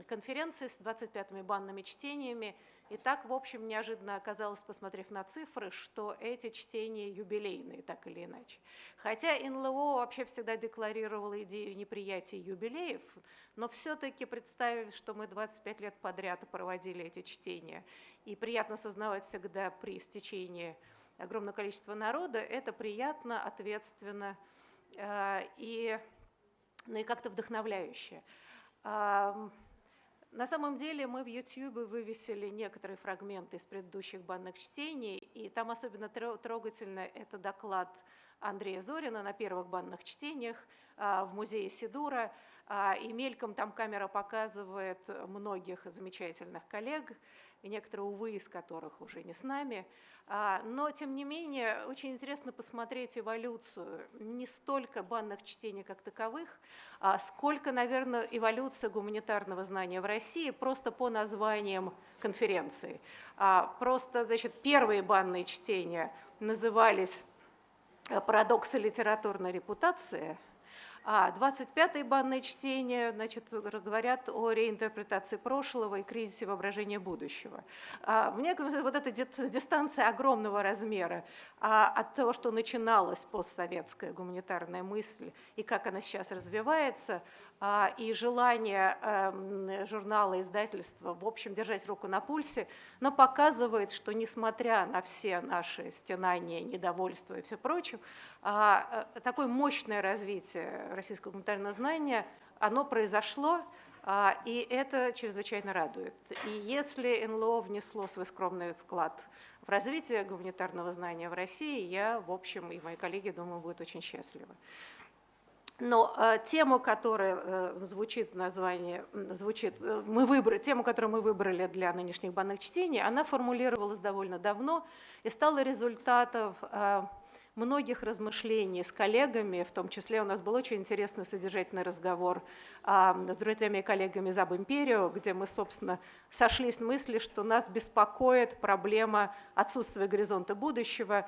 конференции с 25-ми банными чтениями. И так, в общем, неожиданно оказалось, посмотрев на цифры, что эти чтения юбилейные, так или иначе. Хотя НЛО вообще всегда декларировала идею неприятия юбилеев, но все-таки представив, что мы 25 лет подряд проводили эти чтения, и приятно сознавать всегда при стечении огромного количества народа, это приятно, ответственно и как-то вдохновляюще. На самом деле мы в YouTube вывесили некоторые фрагменты из предыдущих банных чтений, и там особенно трогательно это доклад Андрея Зорина на первых банных чтениях в музее Сидура. И мельком там камера показывает многих замечательных коллег, и некоторые, увы, из которых уже не с нами. Но, тем не менее, очень интересно посмотреть эволюцию не столько банных чтений как таковых, сколько, наверное, эволюция гуманитарного знания в России просто по названиям конференции. Просто, значит, первые банные чтения назывались «Парадоксы литературной репутации», а 25-е банные чтения, значит, говорят о реинтерпретации прошлого и кризисе воображения будущего. В некотором смысле вот эта дистанция огромного размера от того, что начиналась постсоветская гуманитарная мысль и как она сейчас развивается, и желание журнала, издательства, в общем, держать руку на пульсе, но показывает, что несмотря на все наши стенания, недовольство и все прочее, такое мощное развитие российского гуманитарного знания, оно произошло, и это чрезвычайно радует. И если НЛО внесло свой скромный вклад в развитие гуманитарного знания в России, я, в общем, и мои коллеги, думаю, будут очень счастливы. Но тему, которая звучит в названии, тему, которую мы выбрали для нынешних банных чтений, она формулировалась довольно давно и стала результатом многих размышлений с коллегами, в том числе у нас был очень интересный содержательный разговор с друзьями и коллегами из Аб-Империо, где мы, собственно, сошлись в мысли, что нас беспокоит проблема отсутствия горизонта будущего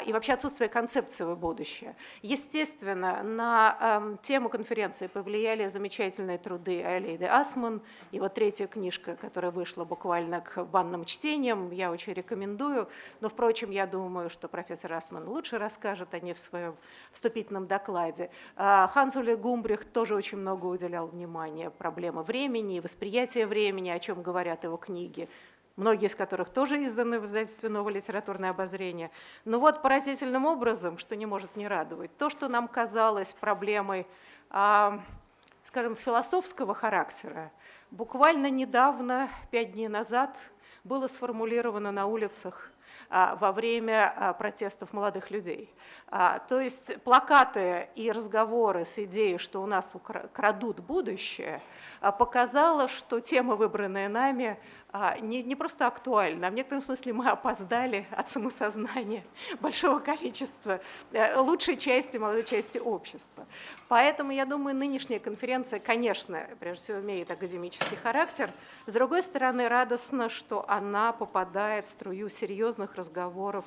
и вообще отсутствия концепции будущего. Естественно, на тему конференции повлияли замечательные труды Алейды Асман, и вот третья книжка, которая вышла буквально к банным чтениям, я очень рекомендую, но, впрочем, я думаю, что профессор Асман лучше расскажет о ней в своем вступительном докладе. Ханс-Ульрих Гумбрихт тоже очень много уделял внимания проблеме времени и восприятия времени, о чем говорят его книги, многие из которых тоже изданы в издательстве «Новое литературное обозрение». Но вот поразительным образом, что не может не радовать, то, что нам казалось проблемой, скажем, философского характера, буквально недавно, 5 дней назад, было сформулировано на улицах во время протестов молодых людей. То есть плакаты и разговоры с идеей, что у нас крадут будущее, показало, что тема, выбранная нами, не просто актуальна, а в некотором смысле мы опоздали от самосознания большого количества лучшей части, молодой части общества. Поэтому, я думаю, нынешняя конференция, конечно, прежде всего имеет академический характер. С другой стороны, радостно, что она попадает в струю серьезных разговоров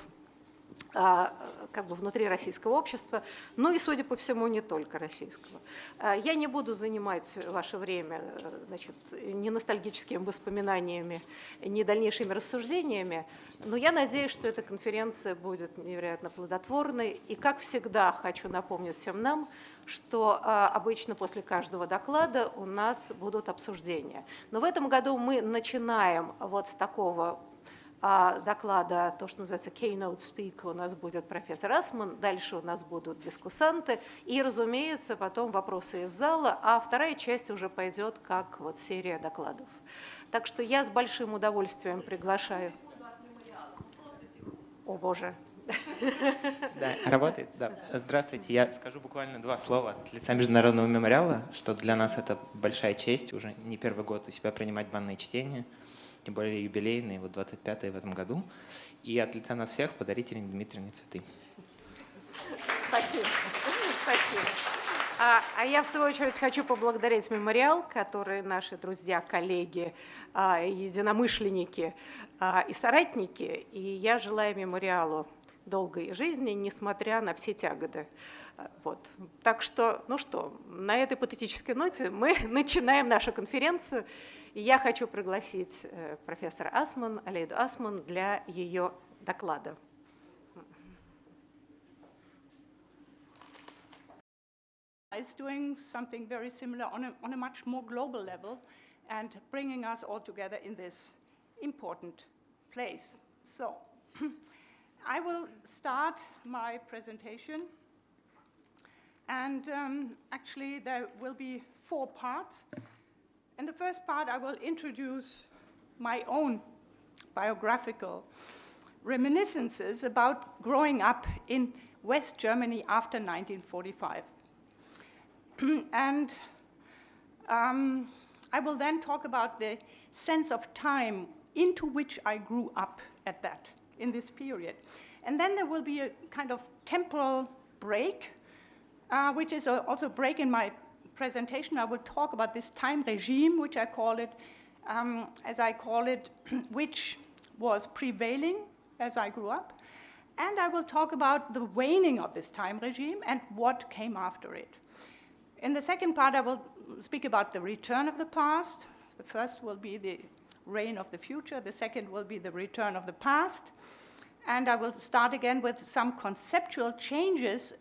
как бы внутри российского общества, но и, судя по всему, не только российского. Я не буду занимать ваше время, значит, ни ностальгическими воспоминаниями, ни дальнейшими рассуждениями, но я надеюсь, что эта конференция будет невероятно плодотворной. И, как всегда, хочу напомнить всем нам, что обычно после каждого доклада у нас будут обсуждения. Но в этом году мы начинаем вот с такого доклада, то, что называется keynote speaker, у нас будет профессор Асман, дальше у нас будут дискуссанты и, разумеется, потом вопросы из зала, а вторая часть уже пойдет как вот серия докладов. Так что я с большим удовольствием приглашаю. О, Боже. Да, работает? Да. Здравствуйте, я скажу буквально 2 слова от лица Международного мемориала, что для нас это большая честь, уже не первый год у себя принимать банные чтения, тем более юбилейные, вот 25-е в этом году. И от лица нас всех подарить Ирине Дмитриевне цветы. Спасибо. Спасибо. А я, в свою очередь, хочу поблагодарить мемориал, которые наши друзья, коллеги, единомышленники и соратники. И я желаю мемориалу долгой жизни, несмотря на все тяготы. Вот. Так что, ну что, на этой патетической ноте мы начинаем нашу конференцию. И я хочу пригласить профессора Асман, Алейду Асман, для ее доклада. Is doing something very similar on a much more global level and bringing us all together in this important place. So I will start my presentation, and actually there will be 4 parts. In the first part, I will introduce my own biographical reminiscences about growing up in West Germany after 1945. And I will then talk about the sense of time into which I grew up in this period. And then there will be a kind of temporal break, which is also a break in my presentation. I will talk about this time regime, which I call it, which was prevailing as I grew up. And I will talk about the waning of this time regime and what came after it. In the second part, I will speak about the return of the past. The first will be the reign of the future. The second will be the return of the past. And I will start again with some conceptual changes.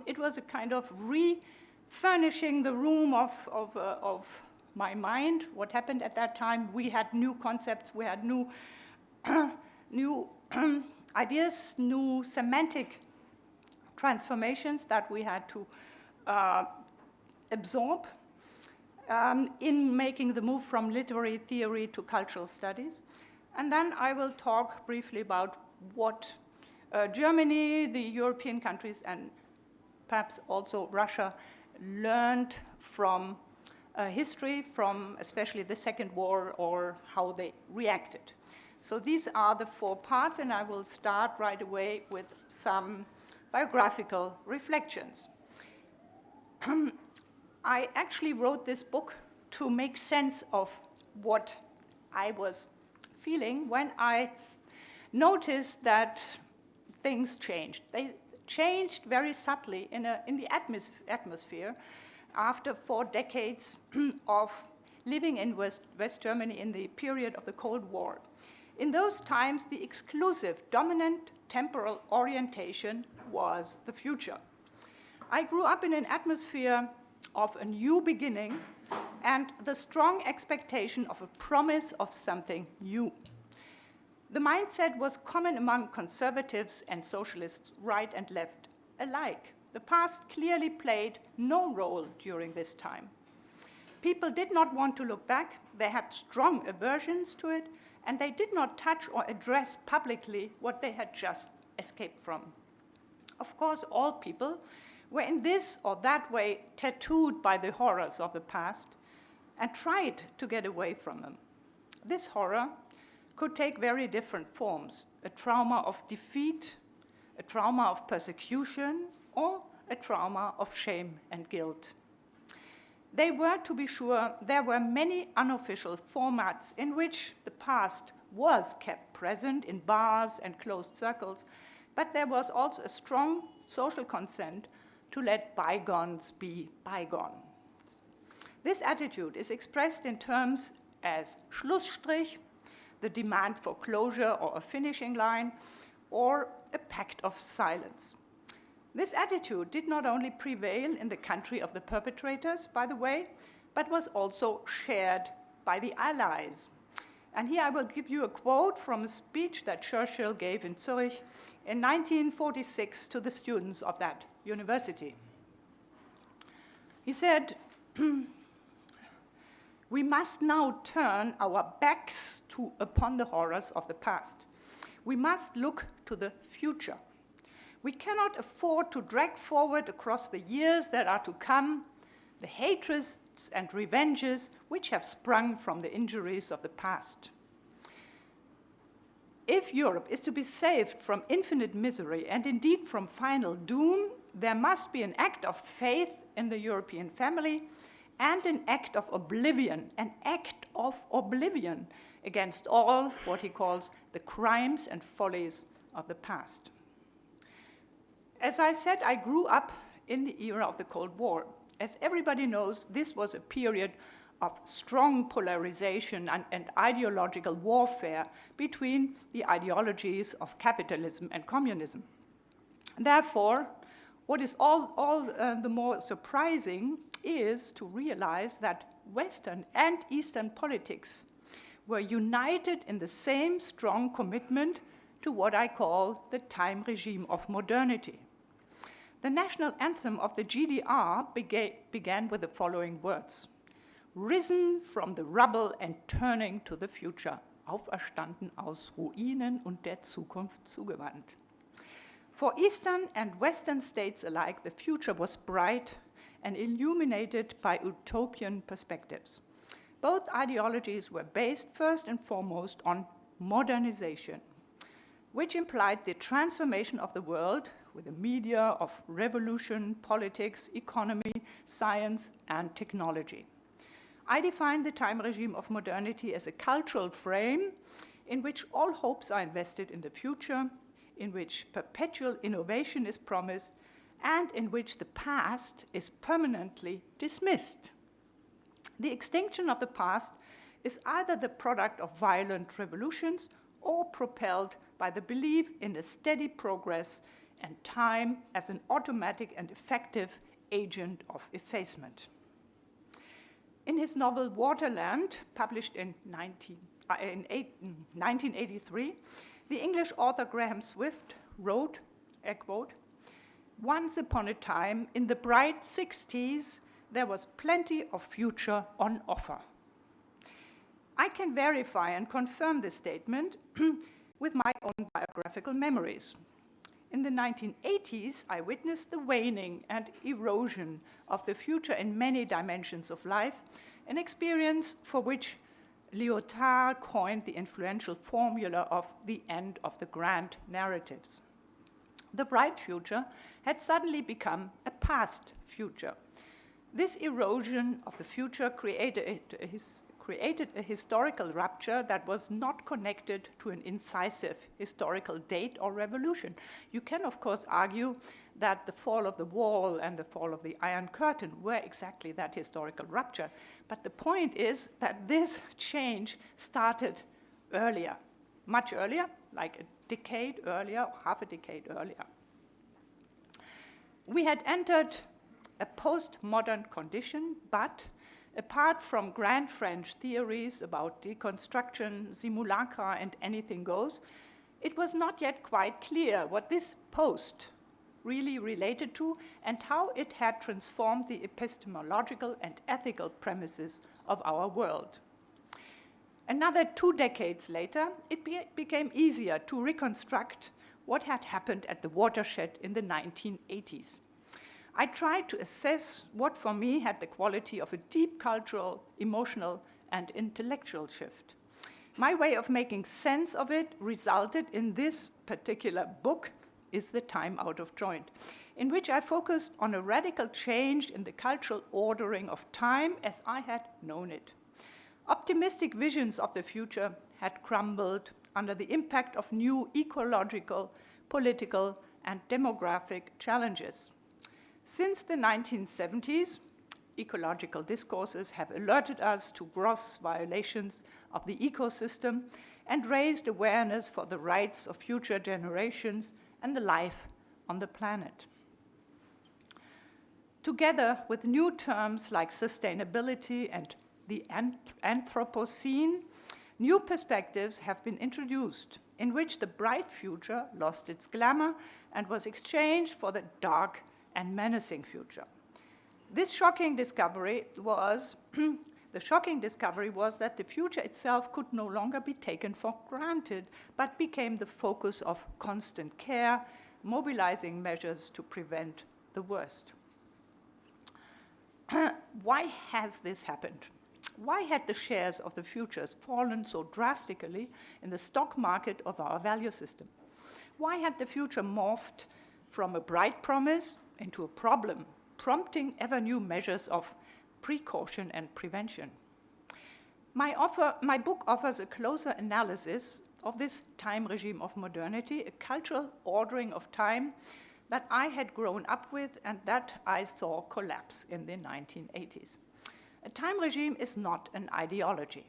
It was a kind of refurnishing the room of my mind, what happened at that time. We had new concepts, we had new, new ideas, new semantic transformations that we had to absorb in making the move from literary theory to cultural studies. And then I will talk briefly about what Germany, the European countries, and perhaps also Russia learned from history, from especially the Second War, or how they reacted. So these are the 4 parts, and I will start right away with some biographical reflections. I actually wrote this book to make sense of what I was feeling when I noticed that things changed. They changed very subtly in the atmosphere after 4 decades of living in West Germany in the period of the Cold War. In those times, the exclusive, dominant temporal orientation was the future. I grew up in an atmosphere of a new beginning and the strong expectation of a promise of something new. The mindset was common among conservatives and socialists, right and left alike. The past clearly played no role during this time. People did not want to look back, they had strong aversions to it, and they did not touch or address publicly what they had just escaped from. Of course, all people were in this or that way tattooed by the horrors of the past and tried to get away from them. This horror could take very different forms: a trauma of defeat, a trauma of persecution, or a trauma of shame and guilt. There were many unofficial formats in which the past was kept present in bars and closed circles, but there was also a strong social consent to let bygones be bygones. This attitude is expressed in terms as Schlussstrich, the demand for closure or a finishing line, or a pact of silence. This attitude did not only prevail in the country of the perpetrators, by the way, but was also shared by the Allies. And here I will give you a quote from a speech that Churchill gave in Zurich in 1946 to the students of that university. He said, "We must now turn our backs upon the horrors of the past. We must look to the future. We cannot afford to drag forward across the years that are to come the hatreds and revenges which have sprung from the injuries of the past. If Europe is to be saved from infinite misery and indeed from final doom, there must be an act of faith in the European family and an act of oblivion against all what he calls the crimes and follies of the past." As I said, I grew up in the era of the Cold War. As everybody knows, this was a period of strong polarization and ideological warfare between the ideologies of capitalism and communism. Therefore, what is all the more surprising is to realize that Western and Eastern politics were united in the same strong commitment to what I call the time regime of modernity. The national anthem of the GDR began with the following words: "Risen from the rubble and turning to the future, auferstanden aus Ruinen und der Zukunft zugewandt." For Eastern and Western states alike, the future was bright and illuminated by utopian perspectives. Both ideologies were based first and foremost on modernization, which implied the transformation of the world with a media of revolution, politics, economy, science, and technology. I define the time regime of modernity as a cultural frame in which all hopes are invested in the future, in which perpetual innovation is promised, and in which the past is permanently dismissed. The extinction of the past is either the product of violent revolutions or propelled by the belief in a steady progress and time as an automatic and effective agent of effacement. In his novel Waterland, published in 1983, the English author Graham Swift wrote, I quote, "Once upon a time, in the bright 60s, there was plenty of future on offer." I can verify and confirm this statement with my own biographical memories. In the 1980s, I witnessed the waning and erosion of the future in many dimensions of life, an experience for which Lyotard coined the influential formula of the end of the grand narratives. The bright future had suddenly become a past future. This erosion of the future created a historical rupture that was not connected to an incisive historical date or revolution. You can, of course, argue that the fall of the wall and the fall of the Iron Curtain were exactly that historical rupture. But the point is that this change started earlier, much earlier, like a decade earlier, half a decade earlier. We had entered a postmodern condition, but apart from grand French theories about deconstruction, simulacra, and anything goes, it was not yet quite clear what this post really related to and how it had transformed the epistemological and ethical premises of our world. Another 2 decades later, it became easier to reconstruct what had happened at the watershed in the 1980s. I tried to assess what for me had the quality of a deep cultural, emotional, and intellectual shift. My way of making sense of it resulted in this particular book, Is the Time Out of Joint, in which I focused on a radical change in the cultural ordering of time as I had known it. Optimistic visions of the future had crumbled under the impact of new ecological, political, and demographic challenges. Since the 1970s, ecological discourses have alerted us to gross violations of the ecosystem and raised awareness for the rights of future generations and the life on the planet. Together with new terms like sustainability and the Anthropocene, new perspectives have been introduced in which the bright future lost its glamour and was exchanged for the dark and menacing future. This shocking discovery was that the future itself could no longer be taken for granted, but became the focus of constant care, mobilizing measures to prevent the worst. Why has this happened? Why had the shares of the futures fallen so drastically in the stock market of our value system? Why had the future morphed from a bright promise into a problem, prompting ever new measures of precaution and prevention? My book offers a closer analysis of this time regime of modernity, a cultural ordering of time that I had grown up with and that I saw collapse in the 1980s. A time regime is not an ideology.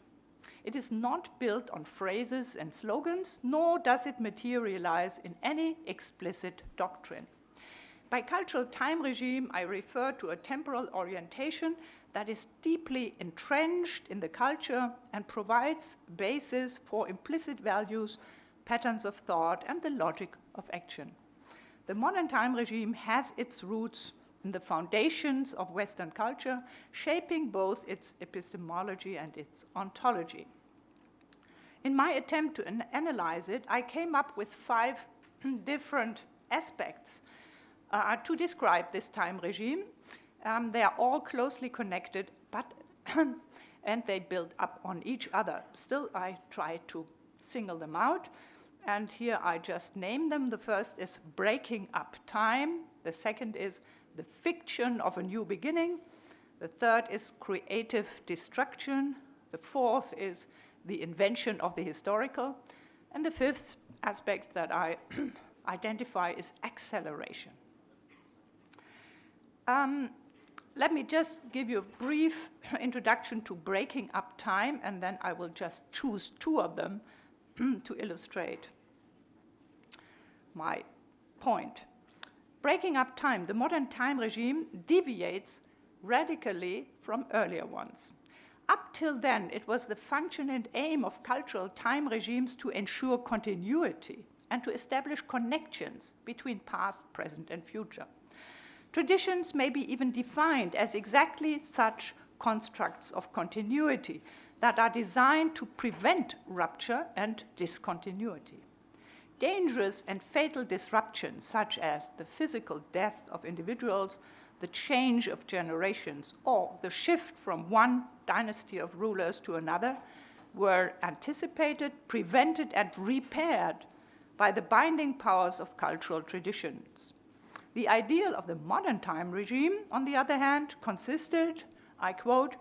It is not built on phrases and slogans, nor does it materialize in any explicit doctrine. By cultural time regime, I refer to a temporal orientation that is deeply entrenched in the culture and provides basis for implicit values, patterns of thought, and the logic of action. The modern time regime has its roots in the foundations of Western culture, shaping both its epistemology and its ontology. In my attempt to analyze it, I came up with 5 different aspects to describe this time regime. They are all closely connected, but and they build up on each other. Still, I try to single them out, and here I just name them. The first is breaking up time. The second is the fiction of a new beginning. The third is creative destruction. The fourth is the invention of the historical. And the fifth aspect that I identify is acceleration. Let me just give you a brief introduction to breaking up time, and then I will just choose 2 of them to illustrate my point. Breaking up time, the modern time regime deviates radically from earlier ones. Up till then, it was the function and aim of cultural time regimes to ensure continuity and to establish connections between past, present, and future. Traditions may be even defined as exactly such constructs of continuity that are designed to prevent rupture and discontinuity. Dangerous and fatal disruptions, such as the physical death of individuals, the change of generations, or the shift from one dynasty of rulers to another, were anticipated, prevented, and repaired by the binding powers of cultural traditions. The ideal of the modern time regime, on the other hand, consisted, I quote,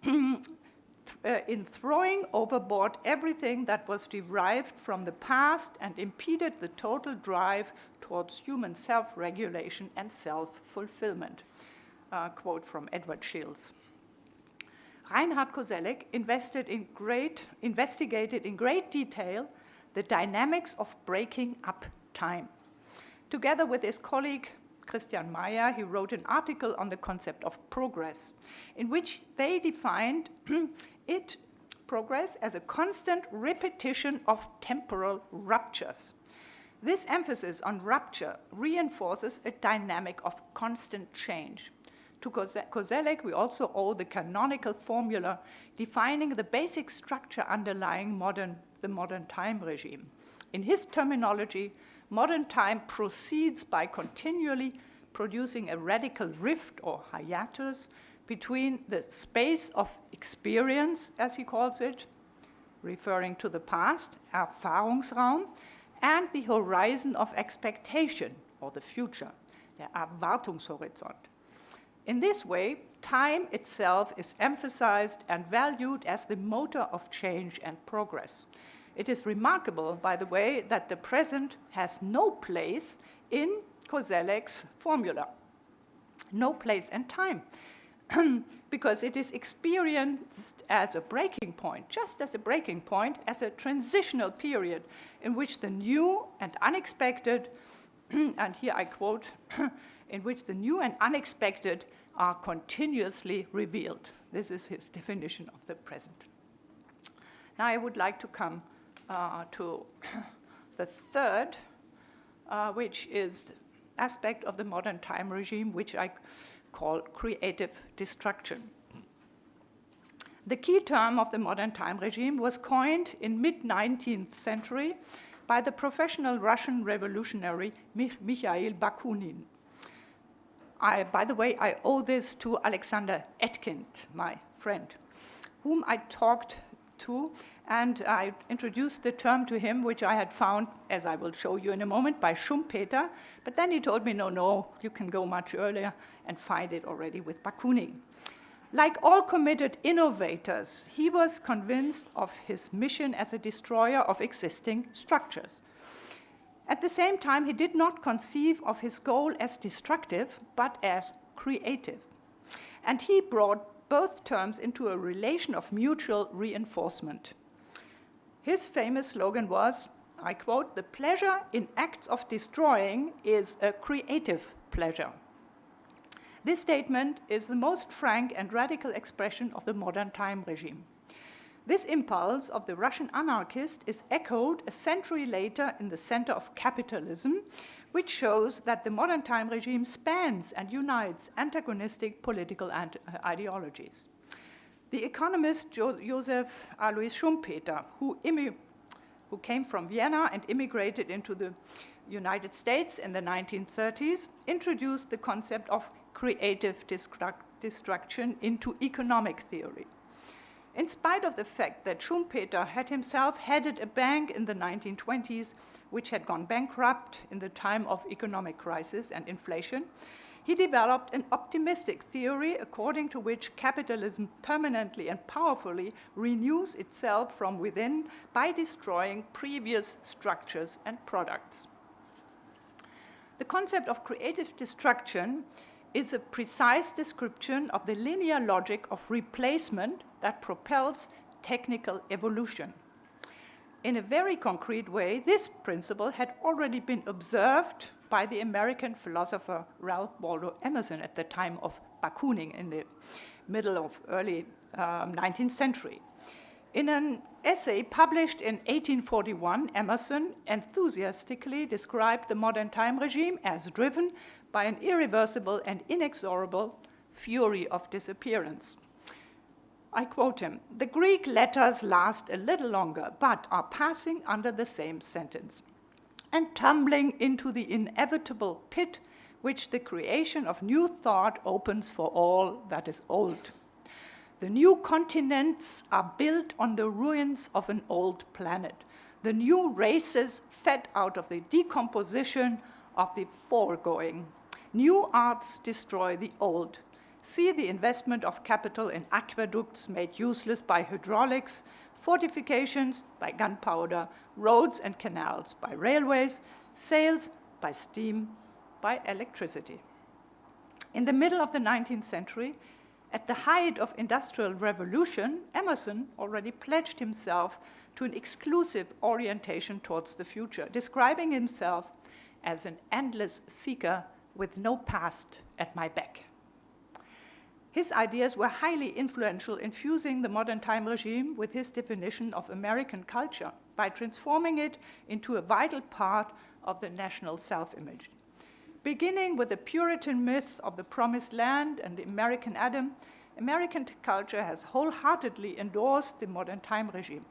in throwing overboard everything that was derived from the past and impeded the total drive towards human self-regulation and self-fulfillment. Quote from Edward Shills. Reinhard Koselleck investigated in great detail the dynamics of breaking up time. Together with his colleague Christian Mayer, he wrote an article on the concept of progress, in which they defined progress as a constant repetition of temporal ruptures. This emphasis on rupture reinforces a dynamic of constant change. To Koselleck, we also owe the canonical formula defining the basic structure underlying the modern time regime. In his terminology, modern time proceeds by continually producing a radical rift or hiatus between the space of experience, as he calls it, referring to the past, Erfahrungsraum, and the horizon of expectation, or the future, der Erwartungshorizont. In this way, time itself is emphasized and valued as the motor of change and progress. It is remarkable, by the way, that the present has no place in Koselleck's formula. No place and time. Because it is experienced as a breaking point, just as a breaking point, as a transitional period in which the new and unexpected, and here I quote, in which the new and unexpected are continuously revealed. This is his definition of the present. Now I would like to come to the third, which is the aspect of the modern time regime, which I call creative destruction. The key term of the modern time regime was coined in mid-19th century by the professional Russian revolutionary Mikhail Bakunin. By the way, I owe this to Alexander Etkind, my friend, whom I talked to, and I introduced the term to him, which I had found, as I will show you in a moment, by Schumpeter. But then he told me, no, you can go much earlier and find it already with Bakunin. Like all committed innovators, he was convinced of his mission as a destroyer of existing structures. At the same time, he did not conceive of his goal as destructive, but as creative. And he brought both terms into a relation of mutual reinforcement. His famous slogan was, I quote, "The pleasure in acts of destroying is a creative pleasure." This statement is the most frank and radical expression of the modern time regime. This impulse of the Russian anarchist is echoed a century later in the center of capitalism, which shows that the modern time regime spans and unites antagonistic political ideologies. The economist Joseph Alois Schumpeter, who came from Vienna and immigrated into the United States in the 1930s, introduced the concept of creative destruction into economic theory. In spite of the fact that Schumpeter had himself headed a bank in the 1920s, which had gone bankrupt in the time of economic crisis and inflation, he developed an optimistic theory according to which capitalism permanently and powerfully renews itself from within by destroying previous structures and products. The concept of creative destruction is a precise description of the linear logic of replacement that propels technical evolution. In a very concrete way, this principle had already been observed by the American philosopher Ralph Waldo Emerson at the time of Bakooning in the middle of early 19th century. In an essay published in 1841, Emerson enthusiastically described the modern time regime as driven by an irreversible and inexorable fury of disappearance. I quote him, "The Greek letters last a little longer, but are passing under the same sentence, and tumbling into the inevitable pit which the creation of new thought opens for all that is old. The new continents are built on the ruins of an old planet. The new races fed out of the decomposition of the foregoing. New arts destroy the old. See the investment of capital in aqueducts made useless by hydraulics, fortifications by gunpowder, roads and canals by railways, sails by steam, by electricity." In the middle of the 19th century, at the height of industrial revolution, Emerson already pledged himself to an exclusive orientation towards the future, describing himself as an endless seeker with no past at my back. His ideas were highly influential in fusing the modern time regime with his definition of American culture by transforming it into a vital part of the national self-image. Beginning with the Puritan myth of the Promised Land and the American Adam, American culture has wholeheartedly endorsed the modern time regime,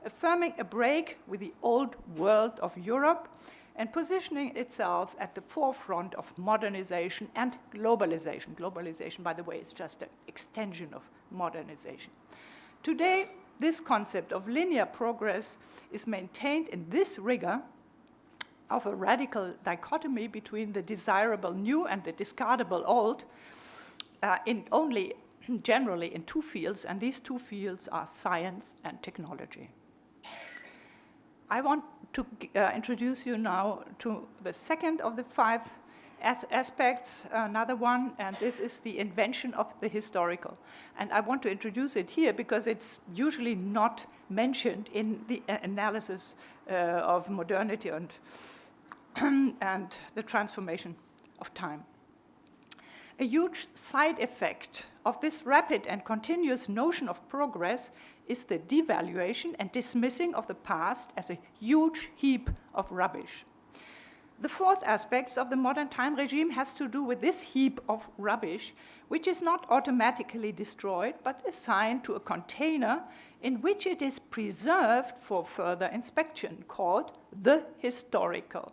affirming a break with the old world of Europe and positioning itself at the forefront of modernization and globalization. Globalization, by the way, is just an extension of modernization. Today, this concept of linear progress is maintained in this rigor of a radical dichotomy between the desirable new and the discardable old, in only generally in two fields, and these two fields are science and technology. I want to introduce you now to the second of the five aspects, another one, and this is the invention of the historical. And I want to introduce it here because it's usually not mentioned in the analysis of modernity and and the transformation of time. A huge side effect of this rapid and continuous notion of progress is the devaluation and dismissing of the past as a huge heap of rubbish. The fourth aspect of the modern time regime has to do with this heap of rubbish, which is not automatically destroyed, but assigned to a container in which it is preserved for further inspection, called the historical.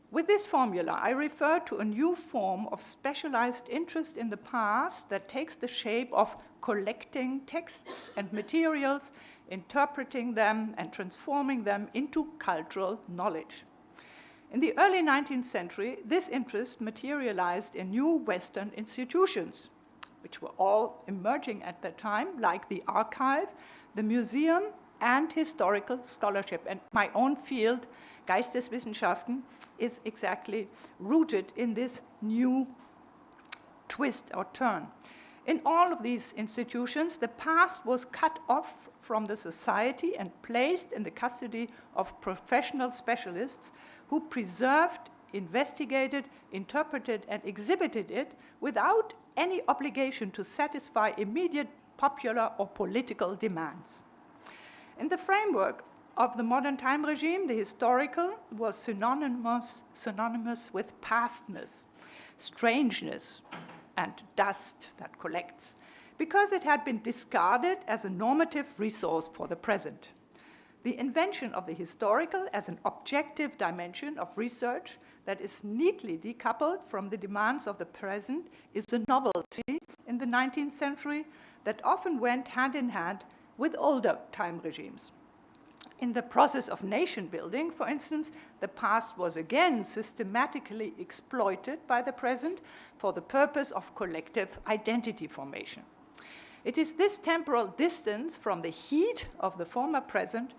With this formula, I refer to a new form of specialized interest in the past that takes the shape of collecting texts and materials, interpreting them, and transforming them into cultural knowledge. In the early 19th century, this interest materialized in new Western institutions, which were all emerging at that time, like the archive, the museum, and historical scholarship. And my own field, Geisteswissenschaften, is exactly rooted in this new twist or turn. In all of these institutions, the past was cut off from the society and placed in the custody of professional specialists who preserved, investigated, interpreted, and exhibited it without any obligation to satisfy immediate popular or political demands. In the framework of the modern time regime, the historical was synonymous with pastness, strangeness, and dust that collects, because it had been discarded as a normative resource for the present. The invention of the historical as an objective dimension of research that is neatly decoupled from the demands of the present is a novelty in the 19th century that often went hand in hand with older time regimes. In the process of nation building, for instance, the past was again systematically exploited by the present for the purpose of collective identity formation. It is this temporal distance from the heat of the former present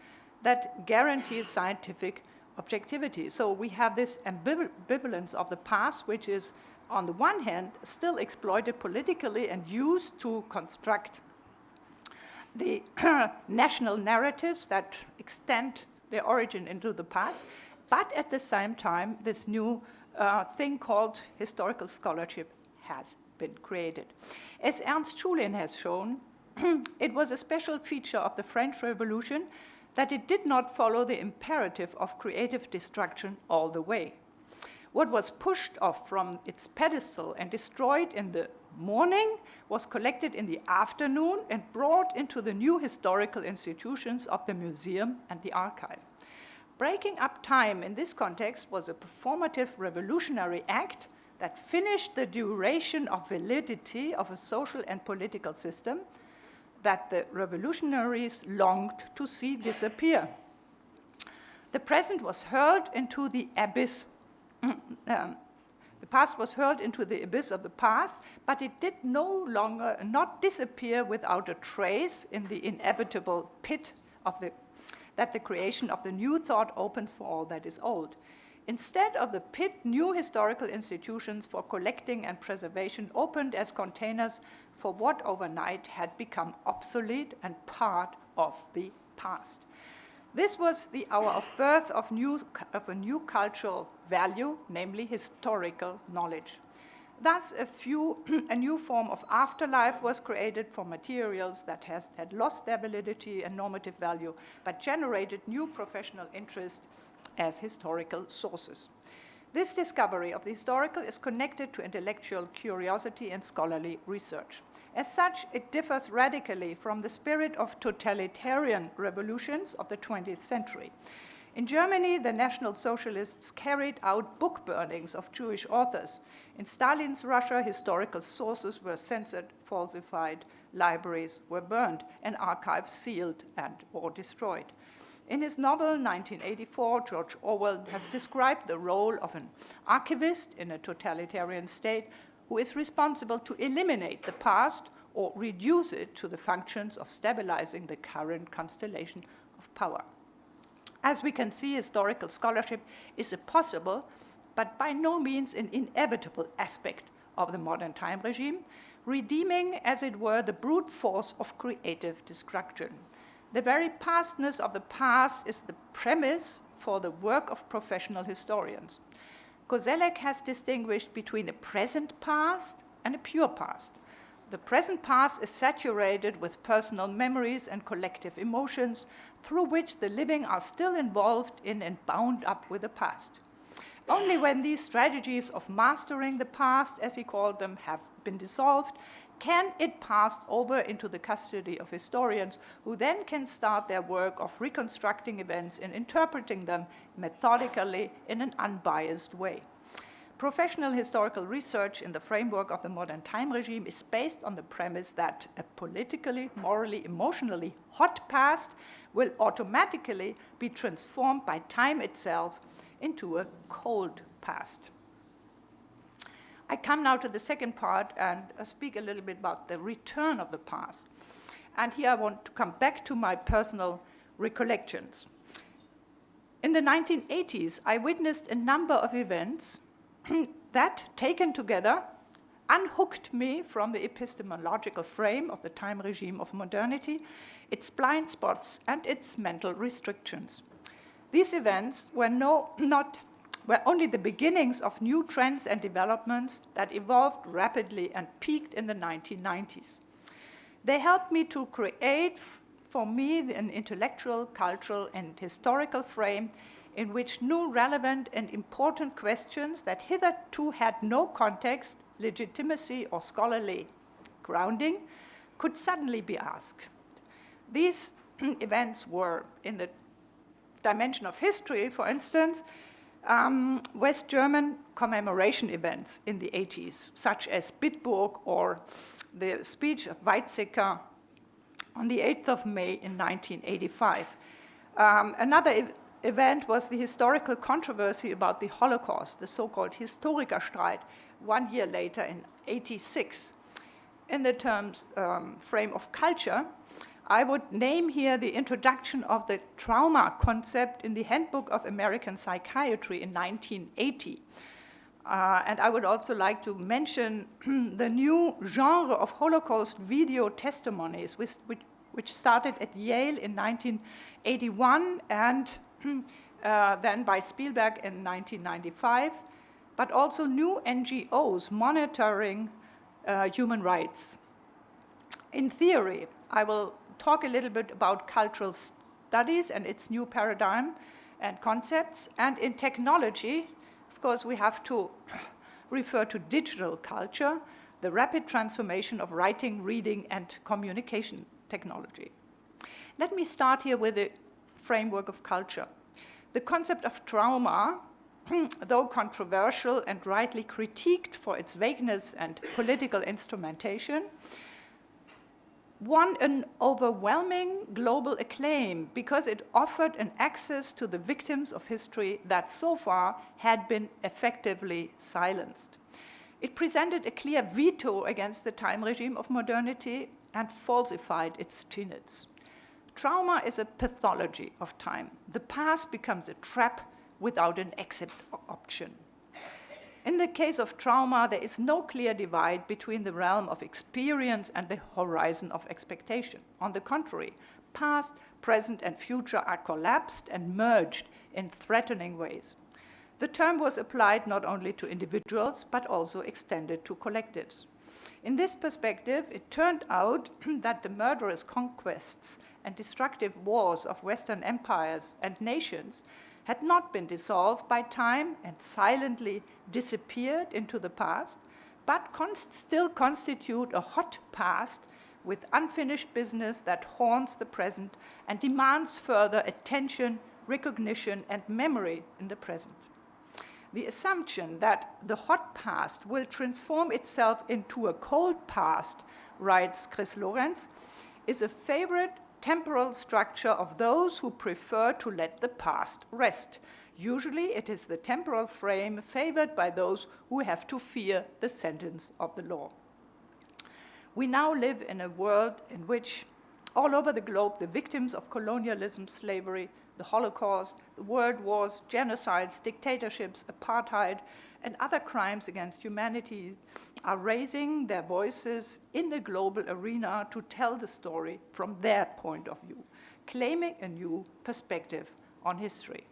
that guarantees scientific objectivity. So we have this ambivalence of the past, which is, on the one hand, still exploited politically and used to construct the national narratives that extend their origin into the past, but at the same time, this new thing called historical scholarship has been created. As Ernst Schulin has shown, it was a special feature of the French Revolution that it did not follow the imperative of creative destruction all the way. What was pushed off from its pedestal and destroyed in the morning was collected in the afternoon and brought into the new historical institutions of the museum and the archive. Breaking up time in this context was a performative revolutionary act that finished the duration of validity of a social and political system that the revolutionaries longed to see disappear. The present was hurled into the abyss. The past was hurled into the abyss of the past, but it did no longer not disappear without a trace in the inevitable pit of that the creation of the new thought opens for all that is old. Instead of the pit, new historical institutions for collecting and preservation opened as containers for what overnight had become obsolete and part of the past. This was the hour of birth of a new cultural value, namely historical knowledge. Thus, a new form of afterlife was created for materials that had lost their validity and normative value, but generated new professional interest as historical sources. This discovery of the historical is connected to intellectual curiosity and scholarly research. As such, it differs radically from the spirit of totalitarian revolutions of the 20th century. In Germany, the National Socialists carried out book burnings of Jewish authors. In Stalin's Russia, historical sources were censored, falsified, libraries were burned, and archives sealed or destroyed. In his novel 1984, George Orwell has described the role of an archivist in a totalitarian state who is responsible to eliminate the past or reduce it to the functions of stabilizing the current constellation of power. As we can see, historical scholarship is a possible, but by no means an inevitable aspect of the modern time regime, redeeming, as it were, the brute force of creative destruction. The very pastness of the past is the premise for the work of professional historians. Koselleck has distinguished between a present past and a pure past. The present past is saturated with personal memories and collective emotions through which the living are still involved in and bound up with the past. Only when these strategies of mastering the past, as he called them, have been dissolved, can it pass over into the custody of historians who then can start their work of reconstructing events and interpreting them methodically in an unbiased way. Professional historical research in the framework of the modern time regime is based on the premise that a politically, morally, emotionally hot past will automatically be transformed by time itself into a cold past. I come now to the second part and speak a little bit about the return of the past. And here I want to come back to my personal recollections. In the 1980s, I witnessed a number of events that, taken together, unhooked me from the epistemological frame of the time regime of modernity, its blind spots, and its mental restrictions. These events were only the beginnings of new trends and developments that evolved rapidly and peaked in the 1990s. They helped me to create, for me, an intellectual, cultural, and historical frame in which new relevant and important questions that hitherto had no context, legitimacy, or scholarly grounding could suddenly be asked. These events were, in the dimension of history, for instance, West German commemoration events in the 80s, such as Bitburg or the speech of Weizsäcker on the 8th of May in 1985. Another event was the historical controversy about the Holocaust, the so-called Historikerstreit, 1 year later in 86. In the terms frame of culture, I would name here the introduction of the trauma concept in the Handbook of American Psychiatry in 1980. And I would also like to mention the new genre of Holocaust video testimonies, which started at Yale in 1981 and then by Spielberg in 1995, but also new NGOs monitoring human rights. In theory, I will talk a little bit about cultural studies and its new paradigm and concepts. And in technology, of course, we have to refer to digital culture, the rapid transformation of writing, reading, and communication technology. Let me start here with the framework of culture. The concept of trauma, though controversial and rightly critiqued for its vagueness and political instrumentation, won an overwhelming global acclaim because it offered an access to the victims of history that so far had been effectively silenced. It presented a clear veto against the time regime of modernity and falsified its tenets. Trauma is a pathology of time. The past becomes a trap without an exit option. In the case of trauma, there is no clear divide between the realm of experience and the horizon of expectation. On the contrary, past, present, and future are collapsed and merged in threatening ways. The term was applied not only to individuals, but also extended to collectives. In this perspective, it turned out that the murderous conquests and destructive wars of Western empires and nations had not been dissolved by time and silently disappeared into the past, but still constitute a hot past with unfinished business that haunts the present and demands further attention, recognition, and memory in the present. The assumption that the hot past will transform itself into a cold past, writes Chris Lorenz, is a favorite temporal structure of those who prefer to let the past rest. Usually it is the temporal frame favored by those who have to fear the sentence of the law. We now live in a world in which all over the globe the victims of colonialism, slavery, the Holocaust, the world wars, genocides, dictatorships, apartheid, and other crimes against humanity are raising their voices in the global arena to tell the story from their point of view, claiming a new perspective on history.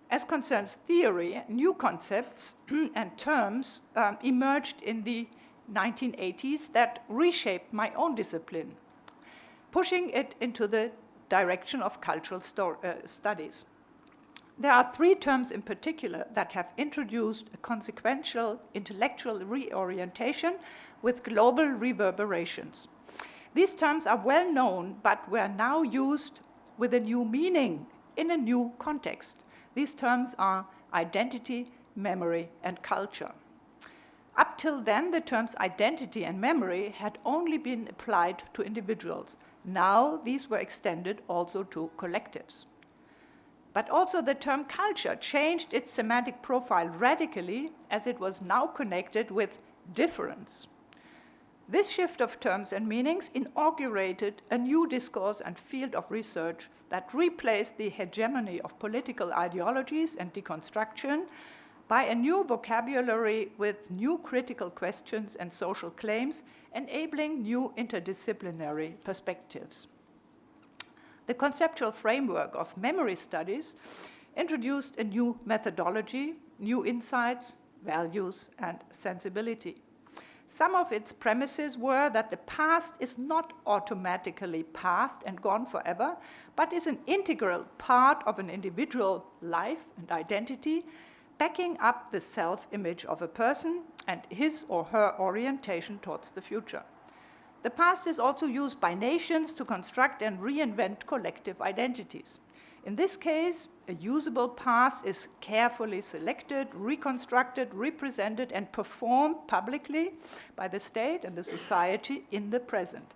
As concerns theory, new concepts and terms emerged in the 1980s that reshaped my own discipline, pushing it into the direction of cultural studies. There are three terms in particular that have introduced a consequential intellectual reorientation with global reverberations. These terms are well known, but were now used with a new meaning in a new context. These terms are identity, memory, and culture. Up till then, the terms identity and memory had only been applied to individuals. Now, these were extended also to collectives. But also the term culture changed its semantic profile radically as it was now connected with difference. This shift of terms and meanings inaugurated a new discourse and field of research that replaced the hegemony of political ideologies and deconstruction by a new vocabulary with new critical questions and social claims, enabling new interdisciplinary perspectives. The conceptual framework of memory studies introduced a new methodology, new insights, values, and sensibility. Some of its premises were that the past is not automatically past and gone forever, but is an integral part of an individual life and identity, backing up the self-image of a person and his or her orientation towards the future. The past is also used by nations to construct and reinvent collective identities. In this case, a usable past is carefully selected, reconstructed, represented, and performed publicly by the state and the society in the present.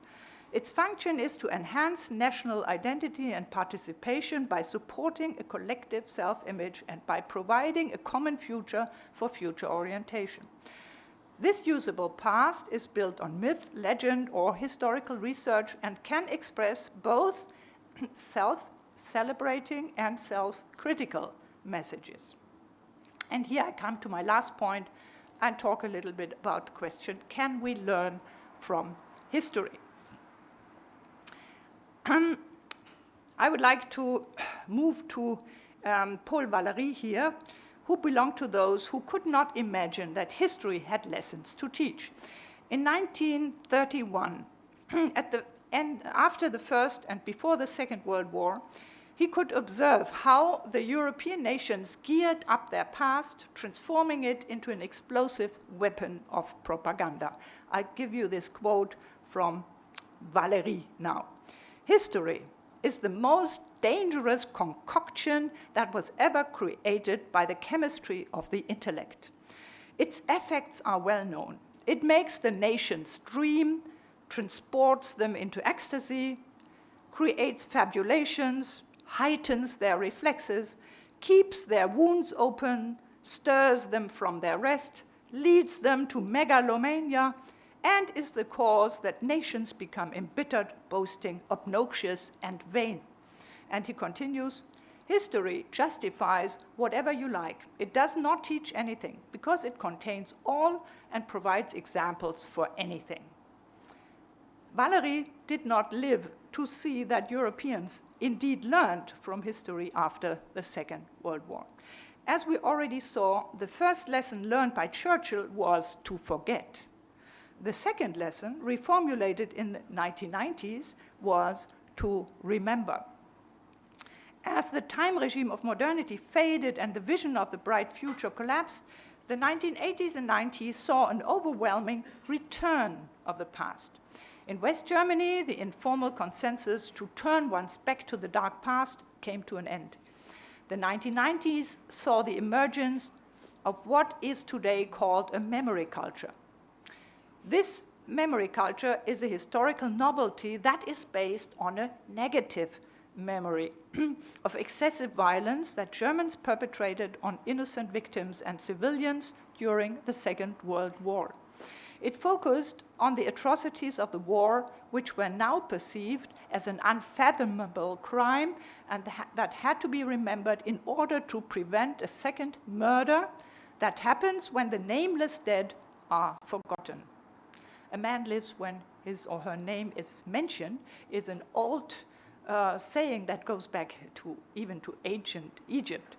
Its function is to enhance national identity and participation by supporting a collective self-image and by providing a common future for future orientation. This usable past is built on myth, legend, or historical research and can express both self-celebrating and self-critical messages. And here I come to my last point and talk a little bit about the question, can we learn from history? I would like to move to Paul Valéry here, who belonged to those who could not imagine that history had lessons to teach. In 1931, after the First and before the Second World War, he could observe how the European nations geared up their past, transforming it into an explosive weapon of propaganda. I give you this quote from Valéry now. History is the most dangerous concoction that was ever created by the chemistry of the intellect. Its effects are well known. It makes the nations dream, transports them into ecstasy, creates fabulations, heightens their reflexes, keeps their wounds open, stirs them from their rest, leads them to megalomania, and is the cause that nations become embittered, boasting, obnoxious, and vain. And he continues, history justifies whatever you like. It does not teach anything because it contains all and provides examples for anything. Valéry did not live to see that Europeans indeed learned from history after the Second World War. As we already saw, the first lesson learned by Churchill was to forget. The second lesson, reformulated in the 1990s, was to remember. As the time regime of modernity faded and the vision of the bright future collapsed, the 1980s and 90s saw an overwhelming return of the past. In West Germany, the informal consensus to turn one's back to the dark past came to an end. The 1990s saw the emergence of what is today called a memory culture. This memory culture is a historical novelty that is based on a negative memory of excessive violence that Germans perpetrated on innocent victims and civilians during the Second World War. It focused on the atrocities of the war, which were now perceived as an unfathomable crime and that had to be remembered in order to prevent a second murder that happens when the nameless dead are forgotten. A man lives when his or her name is mentioned is an old saying that goes back to even to ancient Egypt.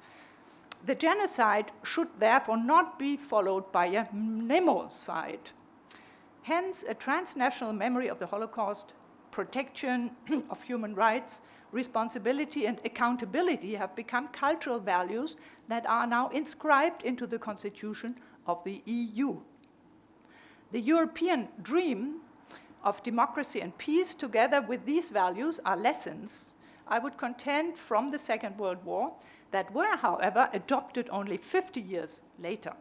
The genocide should therefore not be followed by a mnemocide. Hence, a transnational memory of the Holocaust, protection of human rights, responsibility and accountability have become cultural values that are now inscribed into the constitution of the EU. The European dream of democracy and peace, together with these values, are lessons, I would contend, from the Second World War that were, however, adopted only 50 years later.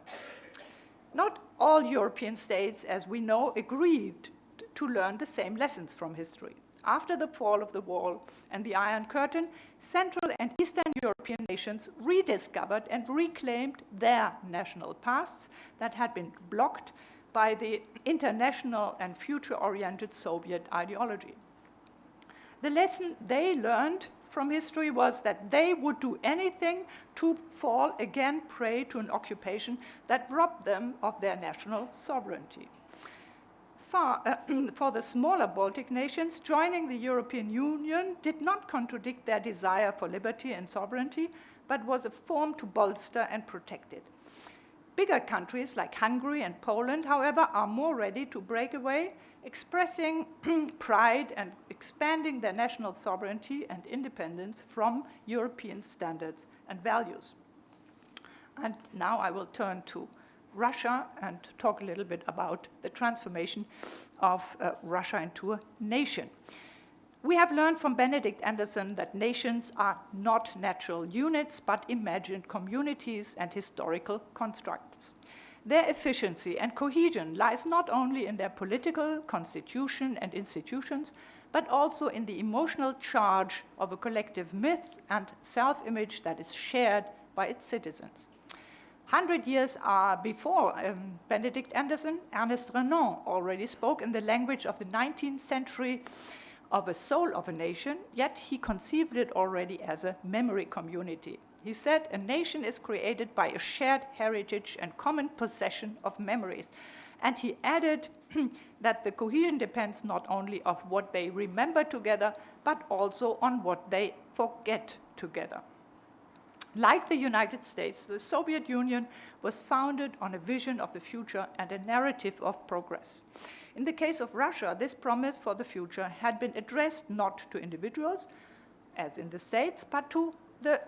Not all European states, as we know, agreed to learn the same lessons from history. After the fall of the wall and the Iron Curtain, Central and Eastern European nations rediscovered and reclaimed their national pasts that had been blocked by the international and future-oriented Soviet ideology. The lesson they learned from history was that they would do anything to fall again prey to an occupation that robbed them of their national sovereignty. For the smaller Baltic nations, joining the European Union did not contradict their desire for liberty and sovereignty, but was a form to bolster and protect it. Bigger countries like Hungary and Poland, however, are more ready to break away, expressing pride and expanding their national sovereignty and independence from European standards and values. And now I will turn to Russia and talk a little bit about the transformation of Russia into a nation. We have learned from Benedict Anderson that nations are not natural units, but imagined communities and historical constructs. Their efficiency and cohesion lies not only in their political constitution and institutions, but also in the emotional charge of a collective myth and self-image that is shared by its citizens. 100 years before Benedict Anderson, Ernest Renan already spoke in the language of the 19th century of a soul of a nation, yet he conceived it already as a memory community. He said, a nation is created by a shared heritage and common possession of memories. And he added that the cohesion depends not only on what they remember together, but also on what they forget together. Like the United States, the Soviet Union was founded on a vision of the future and a narrative of progress. In the case of Russia, this promise for the future had been addressed not to individuals, as in the States, but to a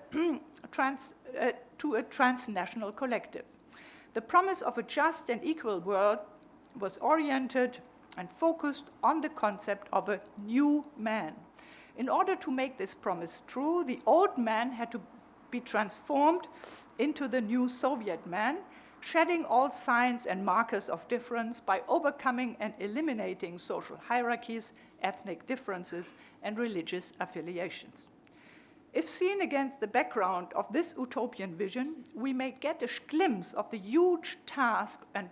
transnational collective. The promise of a just and equal world was oriented and focused on the concept of a new man. In order to make this promise true, the old man had to be transformed into the new Soviet man, shedding all signs and markers of difference by overcoming and eliminating social hierarchies, ethnic differences, and religious affiliations. If seen against the background of this utopian vision, we may get a glimpse of the huge task and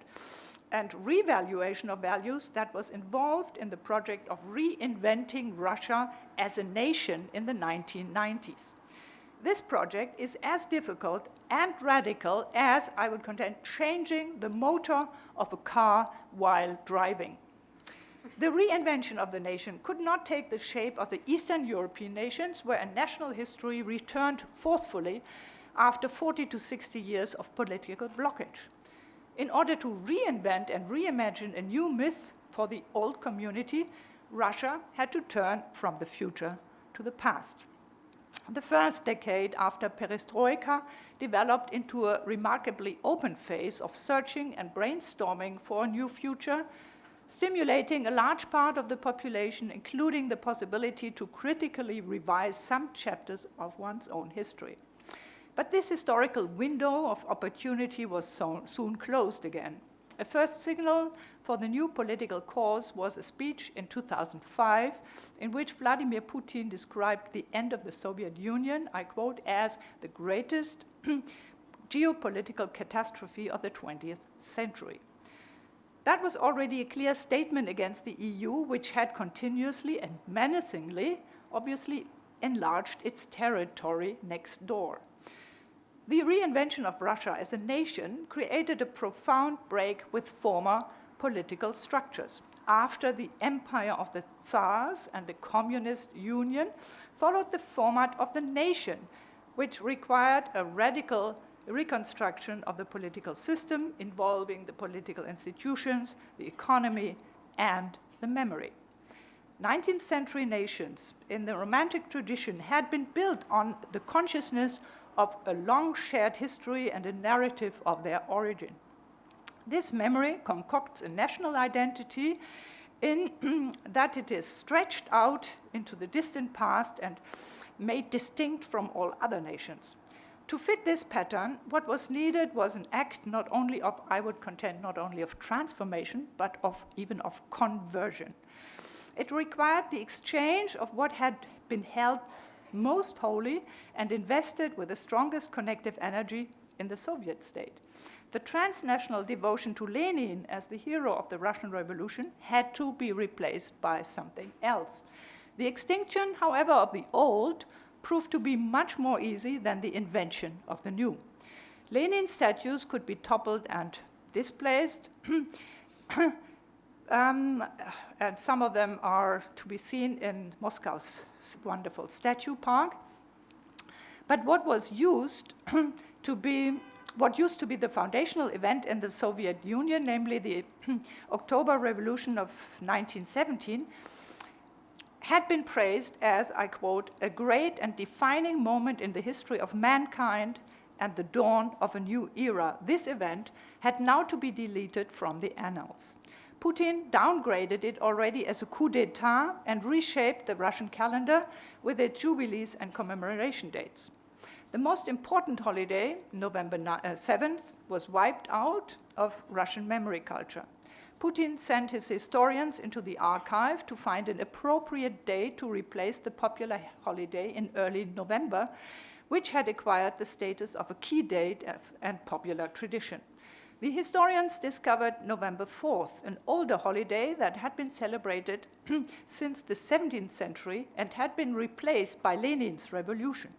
revaluation of values that was involved in the project of reinventing Russia as a nation in the 1990s. This project is as difficult and radical as, I would contend, changing the motor of a car while driving. The reinvention of the nation could not take the shape of the Eastern European nations, where a national history returned forcefully after 40 to 60 years of political blockage. In order to reinvent and reimagine a new myth for the old community, Russia had to turn from the future to the past. The first decade after perestroika developed into a remarkably open phase of searching and brainstorming for a new future, stimulating a large part of the population, including the possibility to critically revise some chapters of one's own history. But this historical window of opportunity was soon closed again. A first signal for the new political course was a speech in 2005 in which Vladimir Putin described the end of the Soviet Union, I quote, as the greatest geopolitical catastrophe of the 20th century. That was already a clear statement against the EU, which had continuously and menacingly, obviously, enlarged its territory next door. The reinvention of Russia as a nation created a profound break with former political structures. After the empire of the Tsars and the Communist Union followed the format of the nation, which required a radical reconstruction of the political system involving the political institutions, the economy, and the memory. 19th century nations in the Romantic tradition had been built on the consciousness of a long shared history and a narrative of their origin. This memory concocts a national identity in that it is stretched out into the distant past and made distinct from all other nations. To fit this pattern, what was needed was an act not only of, I would contend, not only of transformation, but even of conversion. It required the exchange of what had been held most holy and invested with the strongest connective energy in the Soviet state. the transnational devotion to Lenin as the hero of the Russian Revolution had to be replaced by something else. The extinction, however, of the old proved to be much more easy than the invention of the new. Lenin statues could be toppled and displaced, and some of them are to be seen in Moscow's wonderful statue park. But what used to be the foundational event in the Soviet Union, namely the October Revolution of 1917, had been praised as, I quote, a great and defining moment in the history of mankind and the dawn of a new era. This event had now to be deleted from the annals. Putin downgraded it already as a coup d'etat and reshaped the Russian calendar with its jubilees and commemoration dates. The most important holiday, November 7th, was wiped out of Russian memory culture. Putin sent his historians into the archive to find an appropriate date to replace the popular holiday in early November, which had acquired the status of a key date and popular tradition. The historians discovered November 4th, an older holiday that had been celebrated since the 17th century and had been replaced by Lenin's revolution.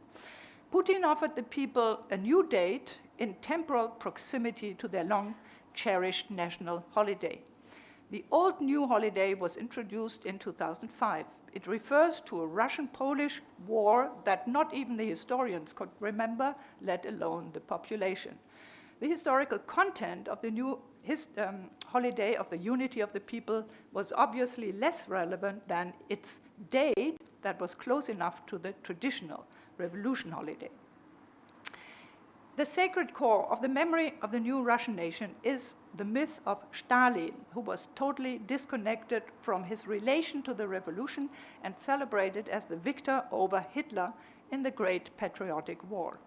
Putin offered the people a new date in temporal proximity to their long-cherished national holiday. The old new holiday was introduced in 2005. It refers to a Russian-Polish war that not even the historians could remember, let alone the population. The historical content of the new holiday of the unity of the people was obviously less relevant than its date that was close enough to the traditional revolution holiday. The sacred core of the memory of the new Russian nation is the myth of Stalin, who was totally disconnected from his relation to the revolution and celebrated as the victor over Hitler in the Great Patriotic War.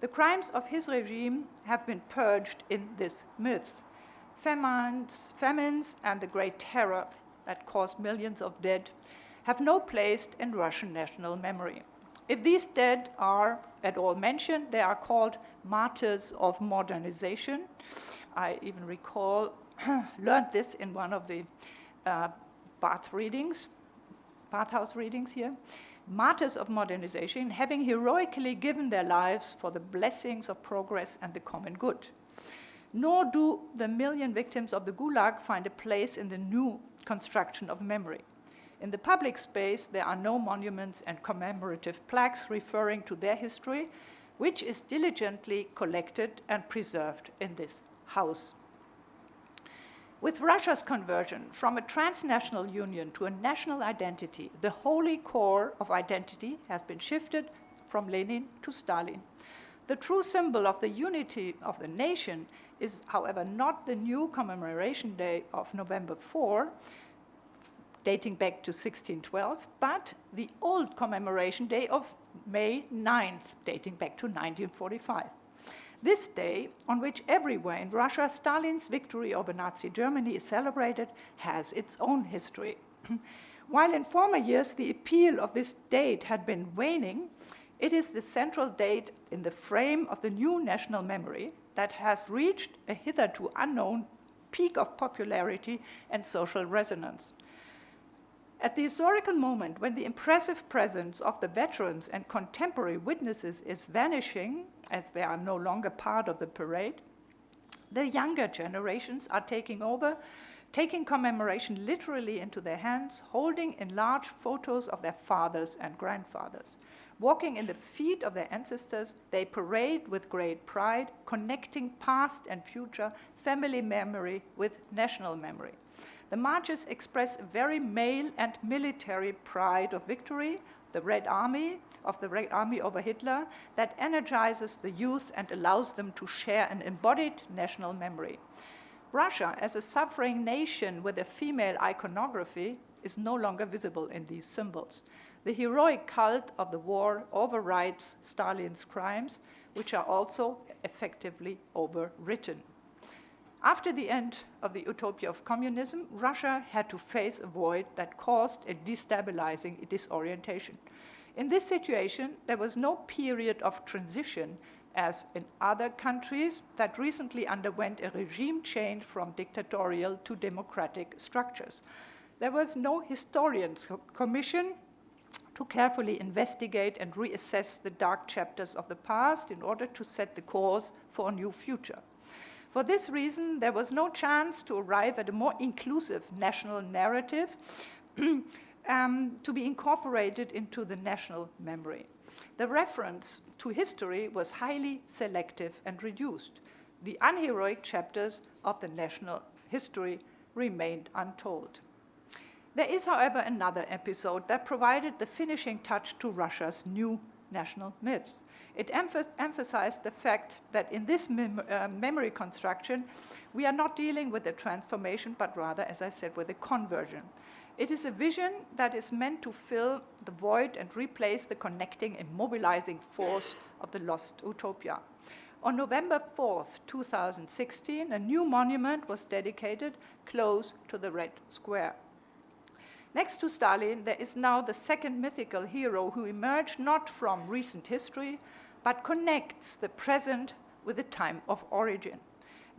The crimes of his regime have been purged in this myth. Famines and the Great Terror that caused millions of dead have no place in Russian national memory. If these dead are at all mentioned, they are called martyrs of modernization. I even learned this in one of the bathhouse readings here. Martyrs of modernization, having heroically given their lives for the blessings of progress and the common good. Nor do the million victims of the Gulag find a place in the new construction of memory. In the public space, there are no monuments and commemorative plaques referring to their history, which is diligently collected and preserved in this house. With Russia's conversion from a transnational union to a national identity, the holy core of identity has been shifted from Lenin to Stalin. The true symbol of the unity of the nation is, however, not the new commemoration day of November 4, dating back to 1612, but the old commemoration day of May 9th, dating back to 1945. This day, on which everywhere in Russia Stalin's victory over Nazi Germany is celebrated, has its own history. While in former years the appeal of this date had been waning, it is the central date in the frame of the new national memory that has reached a hitherto unknown peak of popularity and social resonance. At the historical moment when the impressive presence of the veterans and contemporary witnesses is vanishing, as they are no longer part of the parade, the younger generations are taking over, taking commemoration literally into their hands, holding enlarged photos of their fathers and grandfathers. Walking in the feet of their ancestors, they parade with great pride, connecting past and future family memory with national memory. The marches express a very male and military pride of victory, the Red Army over Hitler, that energizes the youth and allows them to share an embodied national memory. Russia, as a suffering nation with a female iconography, is no longer visible in these symbols. The heroic cult of the war overrides Stalin's crimes, which are also effectively overwritten. After the end of the utopia of communism, Russia had to face a void that caused a destabilizing disorientation. In this situation, there was no period of transition, as in other countries that recently underwent a regime change from dictatorial to democratic structures. There was no historians commission to carefully investigate and reassess the dark chapters of the past in order to set the course for a new future. For this reason, there was no chance to arrive at a more inclusive national narrative to be incorporated into the national memory. The reference to history was highly selective and reduced. The unheroic chapters of the national history remained untold. There is, however, another episode that provided the finishing touch to Russia's new national myth. It emphasized the fact that in this memory construction, we are not dealing with a transformation, but rather, as I said, with a conversion. It is a vision that is meant to fill the void and replace the connecting and mobilizing force of the lost utopia. On November 4th, 2016, a new monument was dedicated close to the Red Square. Next to Stalin, there is now the second mythical hero who emerged not from recent history, but connects the present with the time of origin.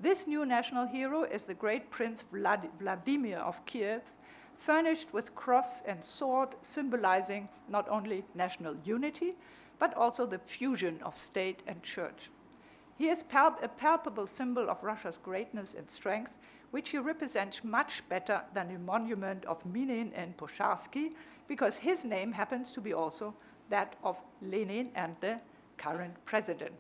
This new national hero is the great Prince Vladimir of Kiev, furnished with cross and sword, symbolizing not only national unity, but also the fusion of state and church. He is a palpable symbol of Russia's greatness and strength, which he represents much better than the monument of Minin and Posharsky, because his name happens to be also that of Lenin and the current president.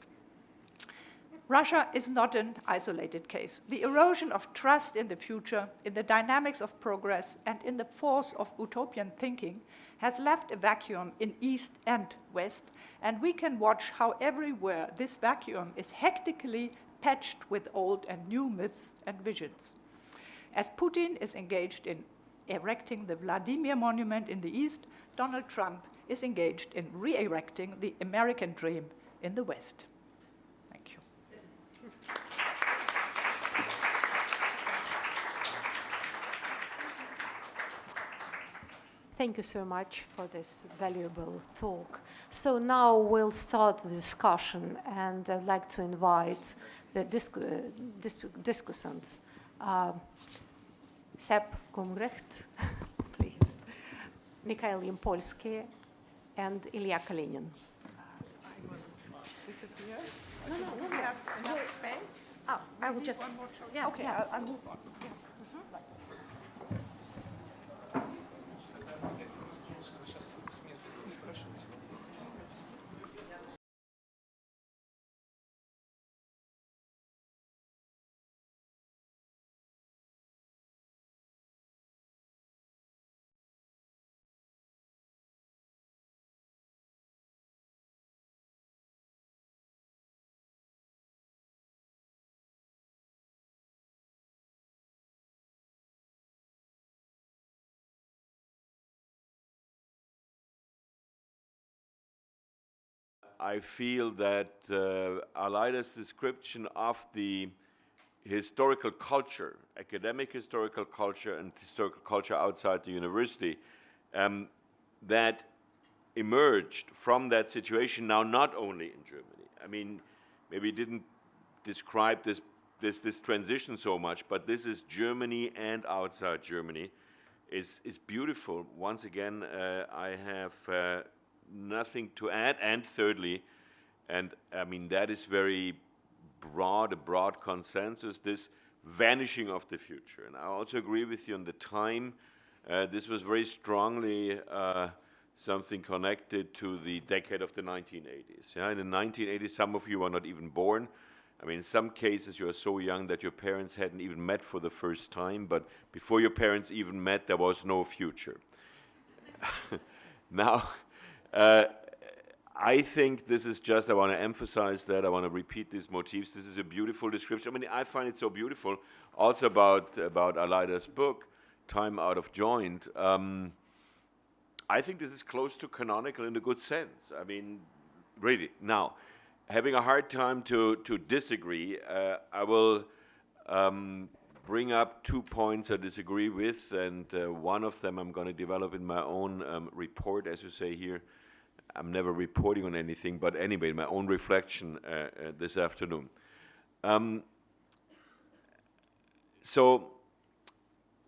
Russia is not an isolated case. The erosion of trust in the future, in the dynamics of progress, and in the force of utopian thinking has left a vacuum in East and West, and we can watch how everywhere this vacuum is hectically patched with old and new myths and visions. As Putin is engaged in erecting the Vladimir Monument in the East, Donald Trump is engaged in re-erecting the American dream in the West. Thank you. Thank you so much for this valuable talk. So now we'll start the discussion, and I'd like to invite the discussants. Sepp Gumbrecht, please, Mikhail Yampolsky, and Ilya Kalinin. Disappear? No, We have enough space? Oh, I will just, One more shot. yeah, Okay, yeah. I'll move on. Yeah. I feel that Alaida's description of the historical culture, academic historical culture and historical culture outside the university, that emerged from that situation now not only in Germany. I mean, maybe didn't describe this transition so much, but this is Germany and outside Germany is beautiful. Once again, I have nothing to add. And thirdly, and I mean that is very broad, a broad consensus, this vanishing of the future. And I also agree with you on the time. This was very strongly something connected to the decade of the 1980s. Yeah? In the 1980s, some of you were not even born. I mean, in some cases, you are so young that your parents hadn't even met for the first time, but before your parents even met, there was no future. Now, I think this is just, I want to emphasize that, I want to repeat these motifs. This is a beautiful description. I mean, I find it so beautiful, also about Alaida's book, Time Out of Joint. I think this is close to canonical in a good sense. I mean, really. Now, having a hard time to disagree, I will bring up 2 points I disagree with, and one of them I'm going to develop in my own report, as you say here, I'm never reporting on anything, but anyway, my own reflection this afternoon. So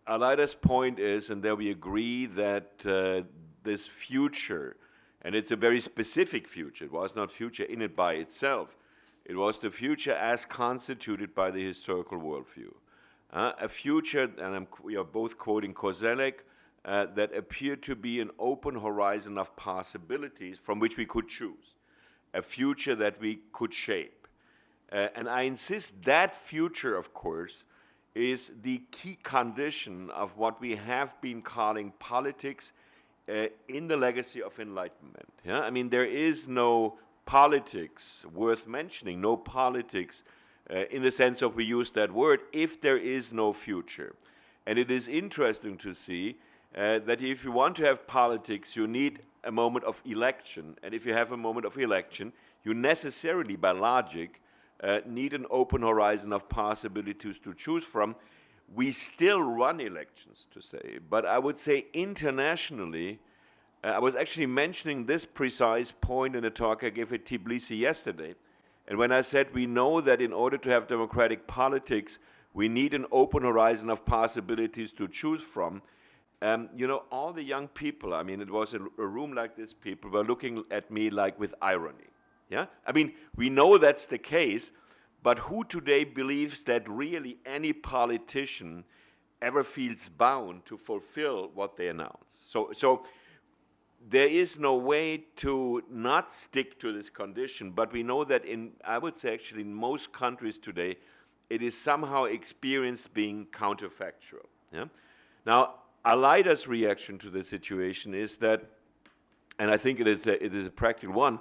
Alaida's point is, and there we agree, that this future, and it's a very specific future, it was not future in it by itself, it was the future as constituted by the historical worldview. A future, and we are both quoting Koselleck, that appeared to be an open horizon of possibilities from which we could choose, a future that we could shape. And I insist that future, of course, is the key condition of what we have been calling politics in the legacy of enlightenment. Yeah? I mean, there is no politics worth mentioning, no politics in the sense of we use that word, if there is no future. And it is interesting to see that if you want to have politics, you need a moment of election. And if you have a moment of election, you necessarily, by logic, need an open horizon of possibilities to choose from. We still run elections, to say, but I would say internationally, I was actually mentioning this precise point in a talk I gave at Tbilisi yesterday. And when I said we know that in order to have democratic politics, we need an open horizon of possibilities to choose from, you know, all the young people, I mean, it was a room like this, people were looking at me like with irony. Yeah? I mean, we know that's the case, but who today believes that really any politician ever feels bound to fulfill what they announce? So there is no way to not stick to this condition, but we know that in, I would say actually in most countries today, it is somehow experienced being counterfactual. Yeah? Now, Alaida's reaction to the situation is that, and I think it is a practical one,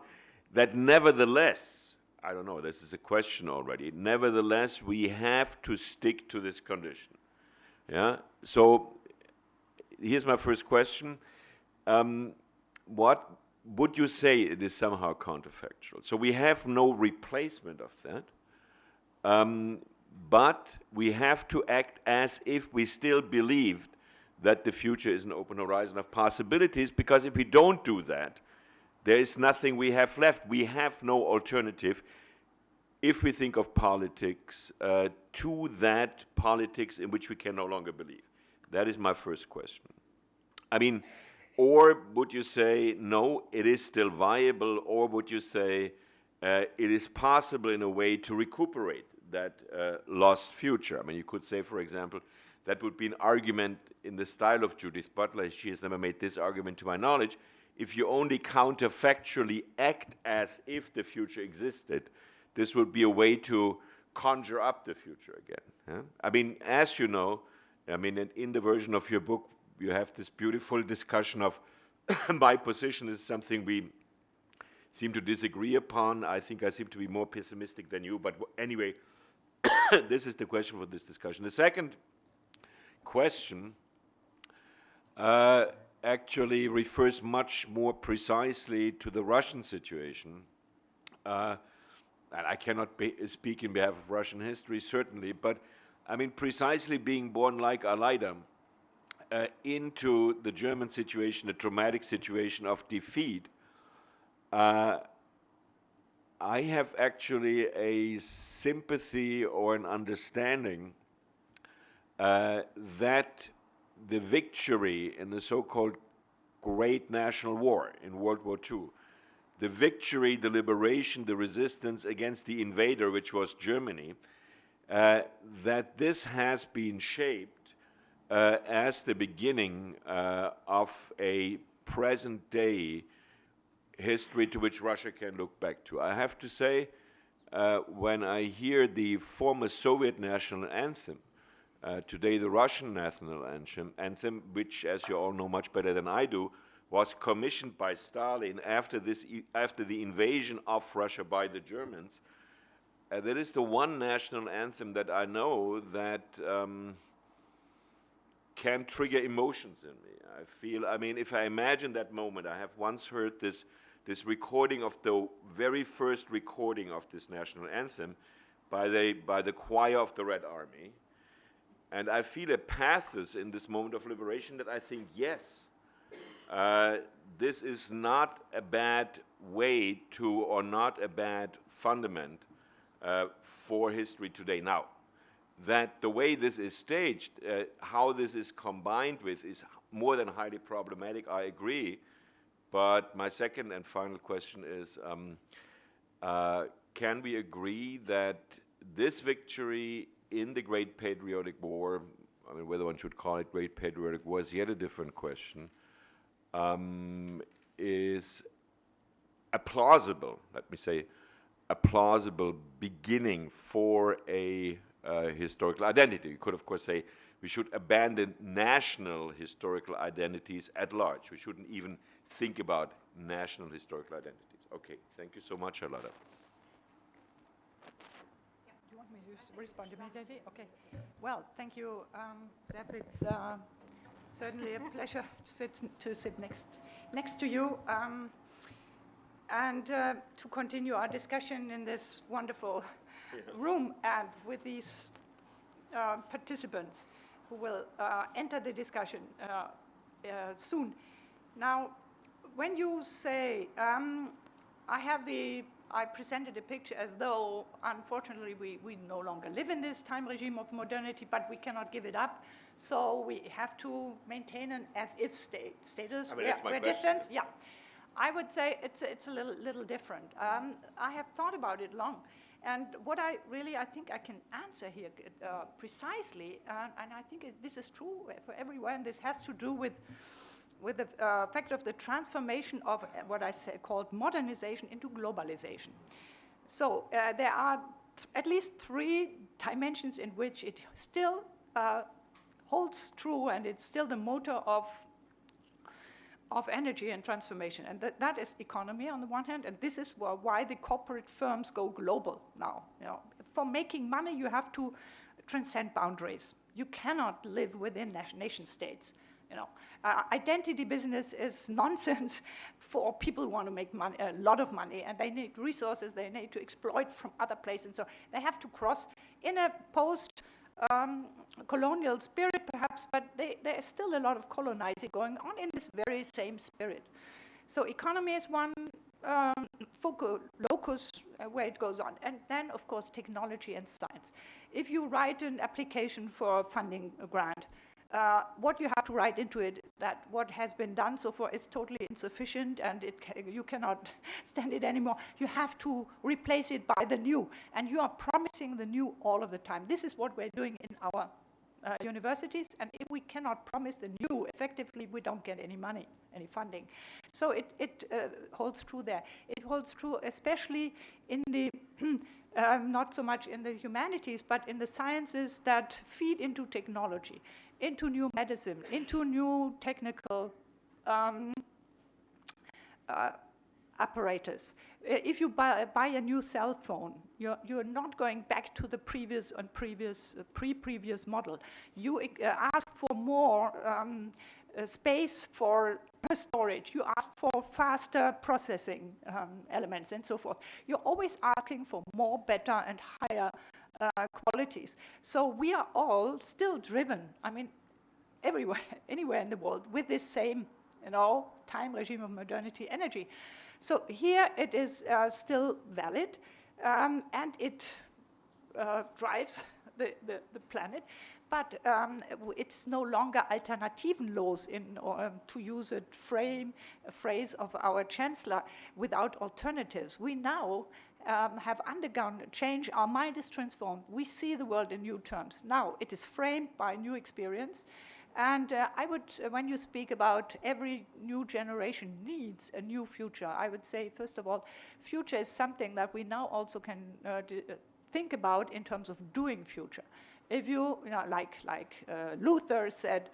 that nevertheless, I don't know, this is a question already, nevertheless, we have to stick to this condition. Yeah? So here's my first question. What would you say it is somehow counterfactual? So we have no replacement of that, but we have to act as if we still believed that the future is an open horizon of possibilities, because if we don't do that, there is nothing we have left. We have no alternative, if we think of politics, to that politics in which we can no longer believe. That is my first question. I mean, or would you say, no, it is still viable, or would you say it is possible in a way to recuperate that lost future? I mean, you could say, for example, that would be an argument in the style of Judith Butler. She has never made this argument to my knowledge. If you only counterfactually act as if the future existed, this would be a way to conjure up the future again. Yeah? I mean, as you know, I mean, in the version of your book, you have this beautiful discussion of my position is something we seem to disagree upon. I think I seem to be more pessimistic than you, but anyway, this is the question for this discussion. The second question actually refers much more precisely to the Russian situation. And I cannot speak in behalf of Russian history, certainly, but I mean, precisely being born like Aleida into the German situation, a traumatic situation of defeat, I have actually a sympathy or an understanding that the victory in the so-called Great National War in World War II, the victory, the liberation, the resistance against the invader, which was Germany, that this has been shaped as the beginning of a present-day history to which Russia can look back to. I have to say, when I hear the former Soviet national anthem, today the Russian national anthem, which, as you all know much better than I do, was commissioned by Stalin after the invasion of Russia by the Germans, that is the one national anthem that I know that can trigger emotions in me. I feel, I mean, if I imagine that moment, I have once heard this recording of the very first recording of this national anthem by the choir of the Red Army, and I feel a pathos in this moment of liberation that I think, yes, this is not a bad way to, or not a bad fundament for history today. Now, that the way this is staged, how this is combined with, is more than highly problematic, I agree. But my second and final question is, can we agree that this victory in the Great Patriotic War, I mean, whether one should call it Great Patriotic War is yet a different question, is a plausible, let me say, a plausible beginning for a historical identity? You could, of course, say we should abandon national historical identities at large. We shouldn't even think about national historical identities. Okay, thank you so much, Charlotte. Do you want me to respond immediately? Okay. Well, thank you, Sepp. It's certainly a pleasure to sit next to you and to continue our discussion in this wonderful room and with these participants who will enter the discussion soon. Now, when you say, I presented a picture as though, unfortunately, we no longer live in this time regime of modernity, but we cannot give it up. So we have to maintain an as-if status. I mean, that's my question. Distance. Yeah, I would say it's a little different. I have thought about it long. And what I think I can answer here precisely, and I think this is true for everyone, this has to do with the fact of the transformation of what I called modernization into globalization. So there are at least three dimensions in which it still holds true, and it's still the motor of energy and transformation. And that is economy on the one hand, and this is why the corporate firms go global now. You know, for making money, you have to transcend boundaries. You cannot live within nation states. You know, identity business is nonsense for people who want to make money, a lot of money, and they need resources they need to exploit from other places. And so they have to cross in a post-colonial spirit, perhaps, but there is still a lot of colonizing going on in this very same spirit. So economy is one locus where it goes on. And then, of course, technology and science. If you write an application for funding a grant, what you have to write into it, that what has been done so far is totally insufficient and you cannot stand it anymore. You have to replace it by the new, and you are promising the new all of the time. This is what we're doing in our universities, and if we cannot promise the new effectively, we don't get any money, any funding. So it holds true there. It holds true especially in the not so much in the humanities, but in the sciences that feed into technology, into new medicine, into new technical apparatus. If you buy a new cell phone, you're not going back to the previous model. You ask for more space for storage. You ask for faster processing elements and so forth. You're always asking for more, better, and higher qualities. So we are all still driven, I mean, everywhere, anywhere in the world, with this same, time regime of modernity energy. So here it is still valid, and it drives the planet. But it's no longer alternativenlos, to use a phrase of our chancellor, without alternatives. We now have undergone a change. Our mind is transformed. We see the world in new terms. Now it is framed by new experience. And I would, when you speak about every new generation needs a new future, I would say, first of all, future is something that we now also can think about in terms of doing future. If you, like Luther said,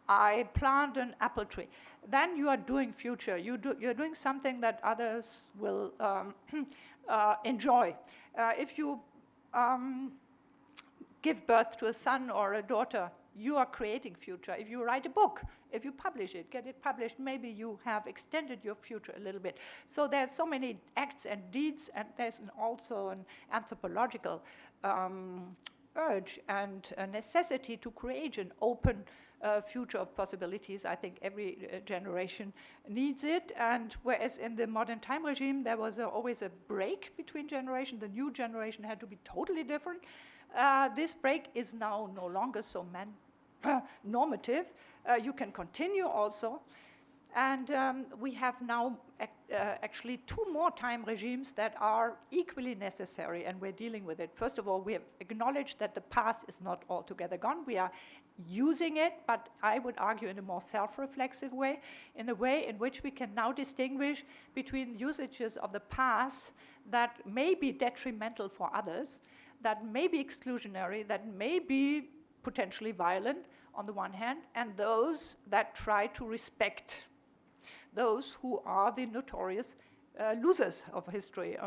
I plant an apple tree, then you are doing future. You're doing something that others will enjoy. If you give birth to a son or a daughter, you are creating future. If you write a book, if you publish it, get it published, maybe you have extended your future a little bit. So there's so many acts and deeds, and there's also an anthropological urge and a necessity to create an open future of possibilities. I think every generation needs it. And whereas in the modern time regime, there was always a break between generations, the new generation had to be totally different. This break is now no longer so normative. You can continue also. And we have now actually 2 more time regimes that are equally necessary, and we're dealing with it. First of all, we have acknowledged that the past is not altogether gone. We are using it, but I would argue in a more self-reflexive way, in a way in which we can now distinguish between usages of the past that may be detrimental for others, that may be exclusionary, that may be potentially violent on the one hand, and those that try to respect those who are the notorious losers of history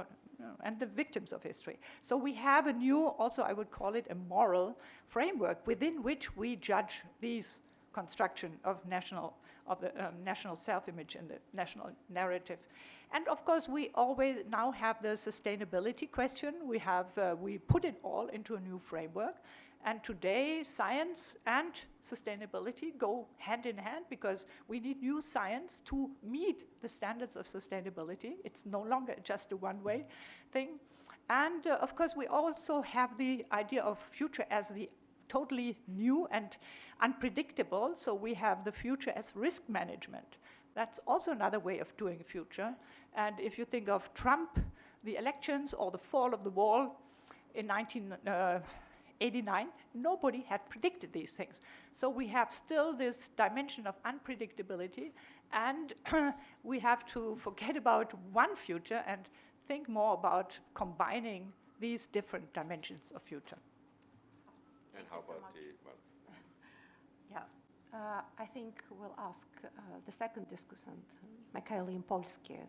and the victims of history. So we have a new, also I would call it a moral framework within which we judge these construction of the national self-image and the national narrative. And of course, we always now have the sustainability question. We put it all into a new framework. And today, science and sustainability go hand in hand because we need new science to meet the standards of sustainability. It's no longer just a one-way thing. And of course, we also have the idea of future as the totally new and unpredictable. So we have the future as risk management. That's also another way of doing future. And if you think of Trump, the elections, or the fall of the wall in 1989, nobody had predicted these things. So we have still this dimension of unpredictability, and we have to forget about one future and think more about combining these different dimensions of future. And how about Yeah, I think we'll ask the second discussant, Mikhail Impolsky,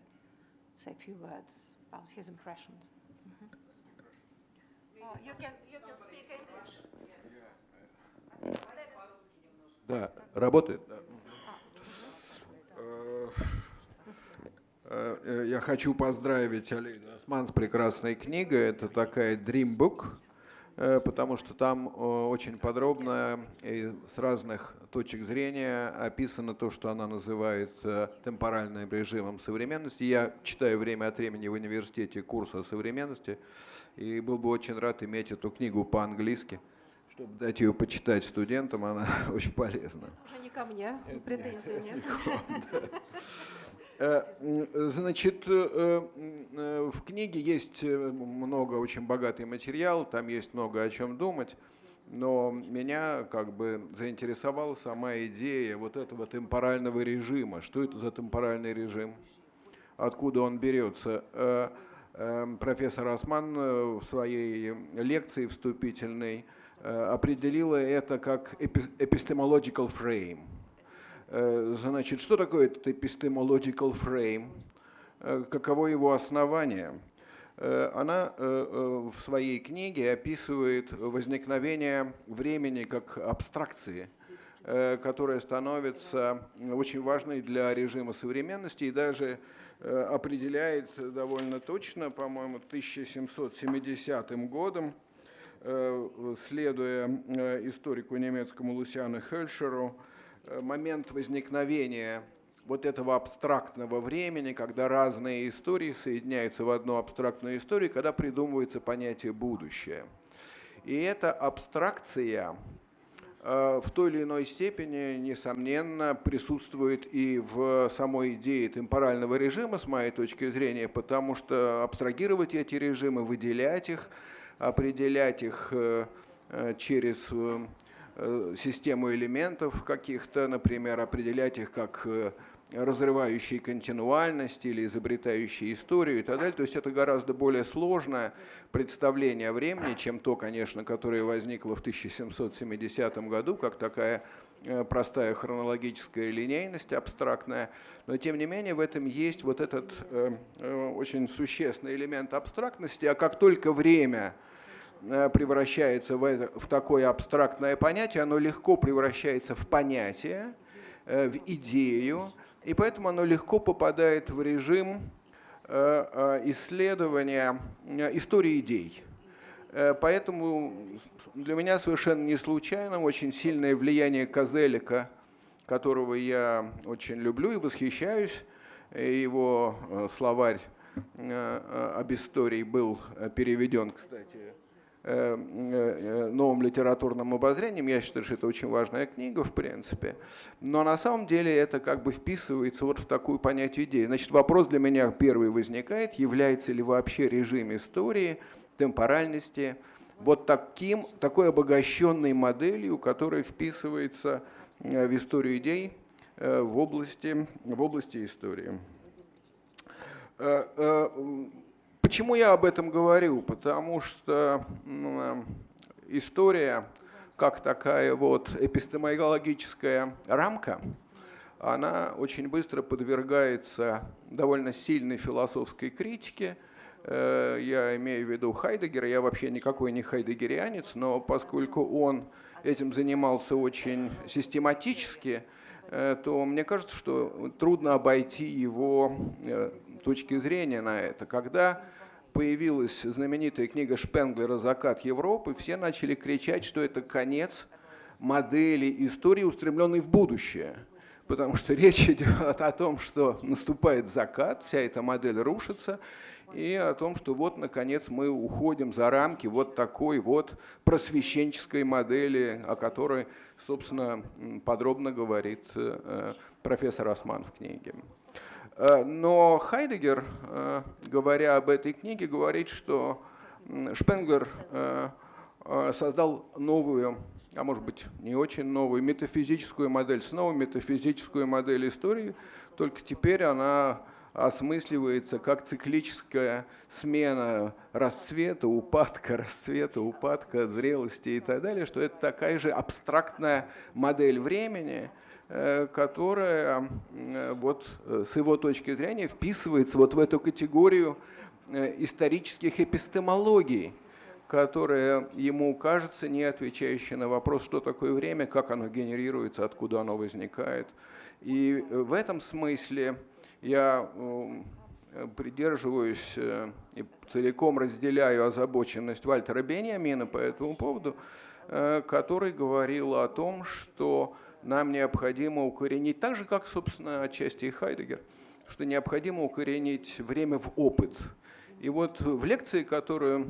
say a few words about his impressions. You can speak English. Да, работает. Да. Я хочу поздравить Алейну Осман с прекрасной книгой. Это такая dream book, потому что там очень подробно и с разных точек зрения описано то, что она называет темпоральным режимом современности. Я читаю время от времени в университете курс о современности, и был бы очень рад иметь эту книгу по-английски, чтобы дать ее почитать студентам, она очень полезна. Уже не ко мне, претензий нет. Значит, в книге есть много, очень богатый материал, там есть много о чем думать, но меня как бы заинтересовала сама идея вот этого темпорального режима. Что это за темпоральный режим? Откуда он берется? Профессор Осман в своей лекции вступительной определила это как epistemological frame. Значит, что такое этот epistemological frame? Каково его основание? Она в своей книге описывает возникновение времени как абстракции, которая становится очень важной для режима современности и даже определяет довольно точно, по-моему, 1770 годом, следуя историку немецкому Лусиану Хельшеру, момент возникновения вот этого абстрактного времени, когда разные истории соединяются в одну абстрактную историю, когда придумывается понятие «будущее». И эта абстракция в той или иной степени, несомненно, присутствует и в самой идее темпорального режима, с моей точки зрения, потому что абстрагировать эти режимы, выделять их, определять их через систему элементов каких-то, например, определять их как разрывающие континуальность или изобретающие историю и так далее. То есть это гораздо более сложное представление о времени, чем то, конечно, которое возникло в 1770 году, как такая простая хронологическая линейность абстрактная. Но тем не менее в этом есть вот этот очень существенный элемент абстрактности, а как только время превращается в такое абстрактное понятие, оно легко превращается в понятие, в идею, и поэтому оно легко попадает в режим исследования истории идей. Поэтому для меня совершенно не случайно очень сильное влияние Козелика, которого я очень люблю и восхищаюсь. Его словарь об истории был переведен, кстати, новым литературным обозрением. Я считаю, что это очень важная книга, в принципе. Но на самом деле это как бы вписывается вот в такую понятие идеи. Значит, вопрос для меня первый возникает, является ли вообще режим истории, темпоральности вот такой обогащенной моделью, которая вписывается в историю идей в области истории. Почему я об этом говорю? Потому что история, как такая вот эпистемологическая рамка, она очень быстро подвергается довольно сильной философской критике. Я имею в виду Хайдеггера, я вообще никакой не хайдеггерианец, но поскольку он этим занимался очень систематически, то мне кажется, что трудно обойти его точки зрения на это. Когда появилась знаменитая книга Шпенглера «Закат Европы», все начали кричать, что это конец модели истории, устремленной в будущее. Потому что речь идет о том, что наступает закат, вся эта модель рушится, и о том, что вот, наконец, мы уходим за рамки вот такой вот просвещенческой модели, о которой, собственно, подробно говорит профессор Осман в книге. Но Хайдеггер, говоря об этой книге, говорит, что Шпенглер создал новую, а может быть не очень новую, метафизическую модель, снова метафизическую модель истории, только теперь она осмысливается как циклическая смена расцвета, упадка, зрелости и так далее, что это такая же абстрактная модель времени, которая вот, с его точки зрения вписывается вот в эту категорию исторических эпистемологий, которая ему кажется не отвечающей на вопрос, что такое время, как оно генерируется, откуда оно возникает. И в этом смысле я придерживаюсь и целиком разделяю озабоченность Вальтера Беньямина по этому поводу, который говорил о том, что нам необходимо укоренить, так же, как, собственно, отчасти и Хайдеггер, что необходимо укоренить время в опыт. И вот в лекции, которую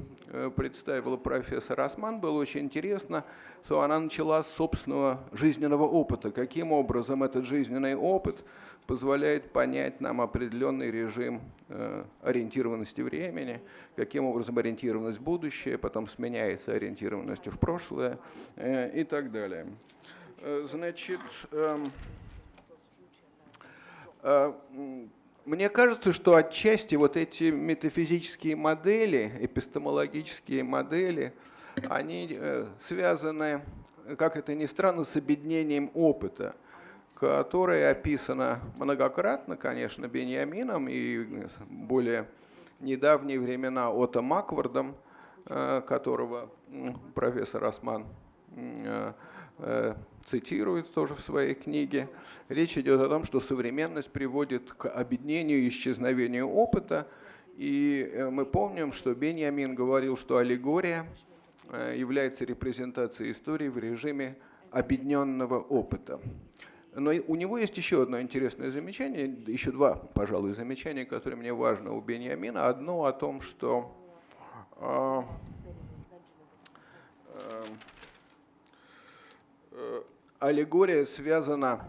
представила профессор Осман, было очень интересно, что она начала с собственного жизненного опыта. Каким образом этот жизненный опыт позволяет понять нам определенный режим ориентированности времени, каким образом ориентированность в будущее, потом сменяется ориентированностью в прошлое и так далее. Значит, мне кажется, что отчасти вот эти метафизические модели, эпистемологические модели, они связаны, как это ни странно, с объединением опыта, которое описано многократно, конечно, Беньямином и более недавние времена Отто Маквардом, которого профессор Осман цитирует тоже в своей книге. Речь идет о том, что современность приводит к объединению и исчезновению опыта. И мы помним, что Беньямин говорил, что аллегория является репрезентацией истории в режиме объединенного опыта. Но у него есть еще одно интересное замечание, еще два, пожалуй, замечания, которые мне важны у Беньямина. Одно о том, что аллегория связана,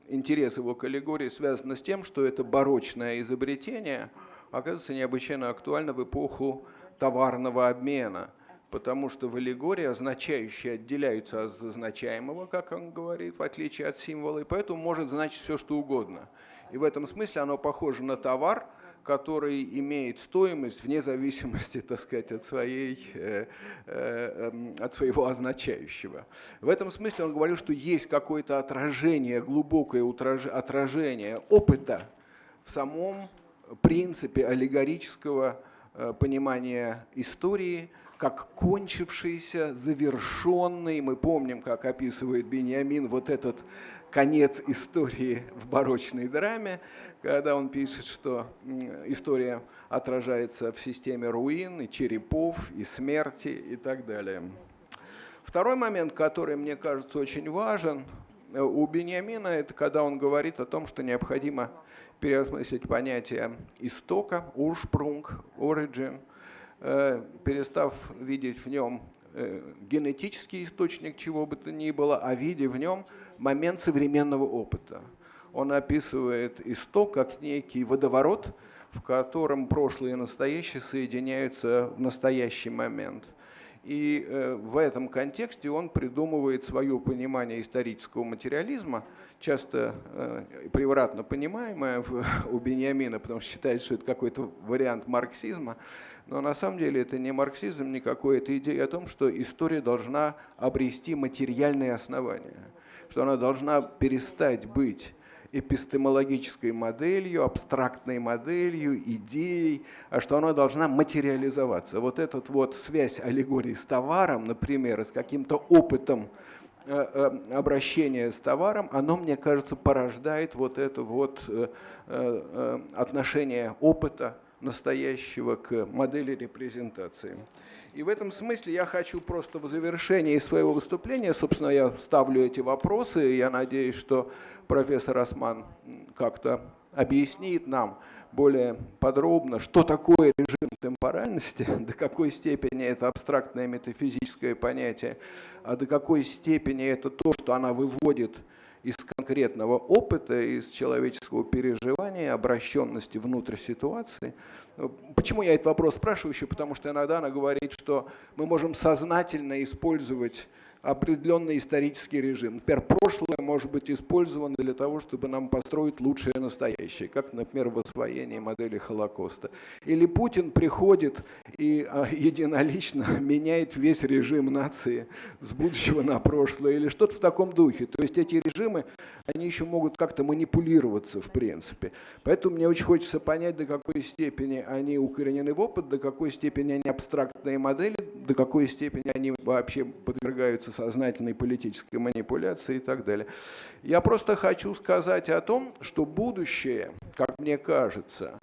интерес его к аллегории связан с тем, что это барочное изобретение оказывается необычайно актуально в эпоху товарного обмена, потому что в аллегории означающие отделяются от означаемого, как он говорит, в отличие от символа, и поэтому может значить все, что угодно. И в этом смысле оно похоже на товар, который имеет стоимость вне зависимости, так сказать, от своего означающего. В этом смысле он говорил, что есть какое-то отражение, глубокое отражение опыта в самом принципе аллегорического понимания истории, как кончившийся, завершенный. Мы помним, как описывает Беньямин вот этот конец истории в барочной драме, когда он пишет, что история отражается в системе руин, и черепов, и смерти, и так далее. Второй момент, который мне кажется очень важен у Беньямина, это когда он говорит о том, что необходимо переосмыслить понятие истока, ursprung, origin, перестав видеть в нем генетический источник чего бы то ни было, а видя в нем момент современного опыта. Он описывает исток как некий водоворот, в котором прошлое и настоящее соединяются в настоящий момент. И в этом контексте он придумывает свое понимание исторического материализма, часто превратно понимаемое у Беньямина, потому что считает, что это какой-то вариант марксизма. Но на самом деле это не марксизм никакой, это идея о том, что история должна обрести материальные основания, что она должна перестать быть эпистемологической моделью, абстрактной моделью, идеей, а что она должна материализоваться. Вот эта вот связь аллегории с товаром, например, с каким-то опытом обращения с товаром, оно, мне кажется, порождает вот это вот отношение опыта настоящего к модели репрезентации. И в этом смысле я хочу просто в завершении своего выступления, собственно, я ставлю эти вопросы, и я надеюсь, что профессор Осман как-то объяснит нам более подробно, что такое режим темпоральности, до какой степени это абстрактное метафизическое понятие, а до какой степени это то, что она выводит из конкретного опыта, из человеческого переживания, обращенности внутрь ситуации. Почему я этот вопрос спрашиваю еще? Потому что иногда она говорит, что мы можем сознательно использовать определенный исторический режим. Например, прошлое может быть использовано для того, чтобы нам построить лучшее настоящее, как, например, в освоении модели Холокоста. Или Путин приходит и единолично меняет весь режим нации с будущего на прошлое, или что-то в таком духе. То есть эти режимы, они еще могут как-то манипулироваться, в принципе. Поэтому мне очень хочется понять, до какой степени они укоренены в опыт, до какой степени они абстрактные модели, до какой степени они вообще подвергаются сознательной политической манипуляции и так далее. Я просто хочу сказать о том, что будущее, как мне кажется,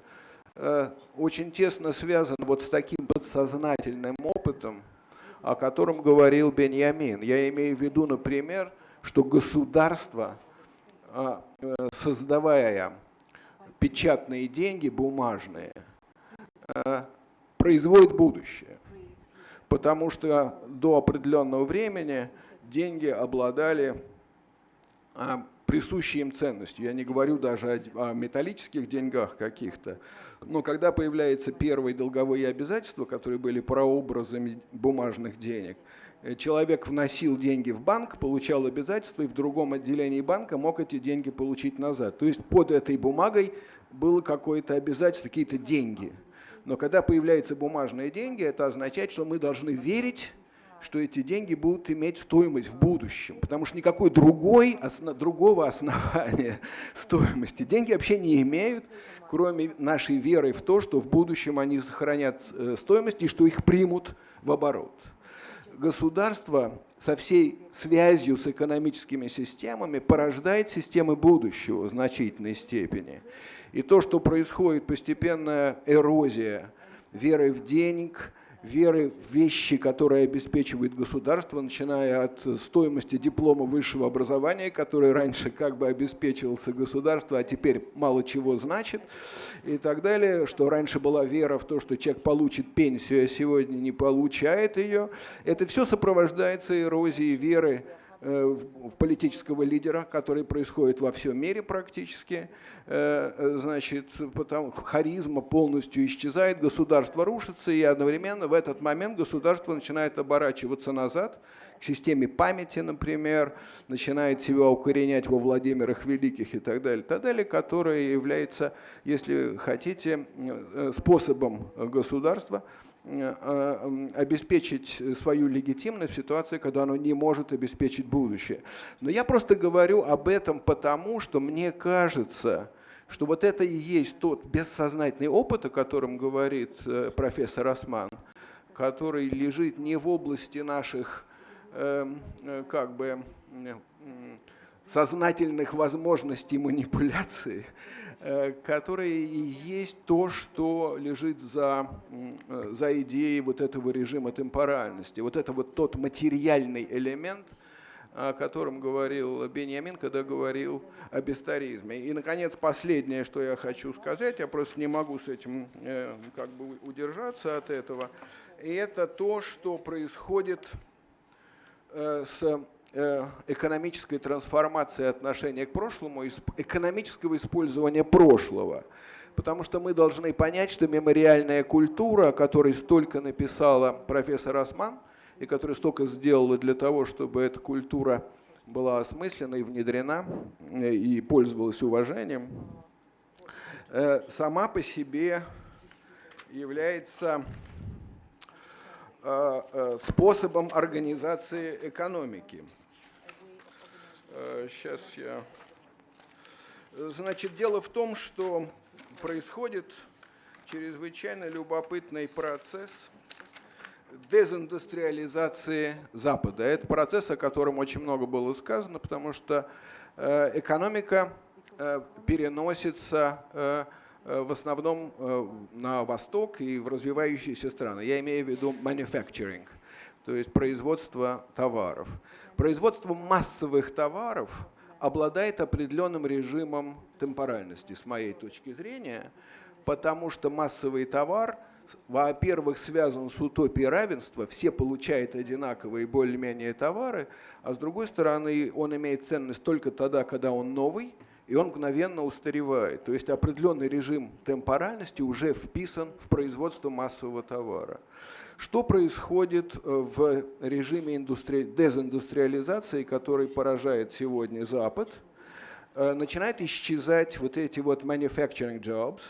очень тесно связано вот с таким подсознательным опытом, о котором говорил Беньямин. Я имею в виду, например, что государство, создавая печатные деньги, бумажные, производит будущее. Потому что до определенного времени деньги обладали присущей им ценностью. Я не говорю даже о металлических деньгах каких-то. Но когда появляются первые долговые обязательства, которые были прообразами бумажных денег, человек вносил деньги в банк, получал обязательства, и в другом отделении банка мог эти деньги получить назад. То есть под этой бумагой было какое-то обязательство, какие-то деньги. Но когда появляются бумажные деньги, это означает, что мы должны верить, что эти деньги будут иметь стоимость в будущем. Потому что никакой другого основания стоимости деньги вообще не имеют, кроме нашей веры в то, что в будущем они сохранят стоимость и что их примут в оборот. Государство со всей связью с экономическими системами порождает системы будущего в значительной степени. И то, что происходит постепенная эрозия веры в денег, веры в вещи, которые обеспечивает государство, начиная от стоимости диплома высшего образования, который раньше как бы обеспечивался государство, а теперь мало чего значит, и так далее, что раньше была вера в то, что человек получит пенсию, а сегодня не получает ее. Это все сопровождается эрозией веры в политического лидера, который происходит во всем мире практически. Значит, потому харизма полностью исчезает, государство рушится, и одновременно в этот момент государство начинает оборачиваться назад к системе памяти, например, начинает себя укоренять во Владимирах Великих и так далее, которая является, если хотите, способом государства обеспечить свою легитимность в ситуации, когда оно не может обеспечить будущее. Но я просто говорю об этом потому, что мне кажется, что вот это и есть тот бессознательный опыт, о котором говорит профессор Осман, который лежит не в области наших как бы сознательных возможностей манипуляции, которые и есть то, что лежит за идеей вот этого режима темпоральности. Вот это вот тот материальный элемент, о котором говорил Беньямин, когда говорил об историзме. И, наконец, последнее, что я хочу сказать, я просто не могу с этим как бы удержаться от этого, и это то, что происходит с экономической трансформацией отношения к прошлому, экономического использования прошлого. Потому что мы должны понять, что мемориальная культура, о которой столько написала профессор Осман, и которая столько сделала для того, чтобы эта культура была осмыслена и внедрена, и пользовалась уважением, сама по себе является способом организации экономики. Сейчас я... Значит, дело в том, что происходит чрезвычайно любопытный процесс дезиндустриализации Запада. Это процесс, о котором очень много было сказано, потому что экономика переносится в основном на восток и в развивающиеся страны. Я имею в виду manufacturing, то есть производство товаров. Производство массовых товаров обладает определенным режимом темпоральности, с моей точки зрения, потому что массовый товар, во-первых, связан с утопией равенства, все получают одинаковые более-менее товары, а с другой стороны, он имеет ценность только тогда, когда он новый, и он мгновенно устаревает. То есть определенный режим темпоральности уже вписан в производство массового товара. Что происходит в режиме дезиндустриализации, который поражает сегодня Запад? Начинают исчезать вот эти вот manufacturing jobs.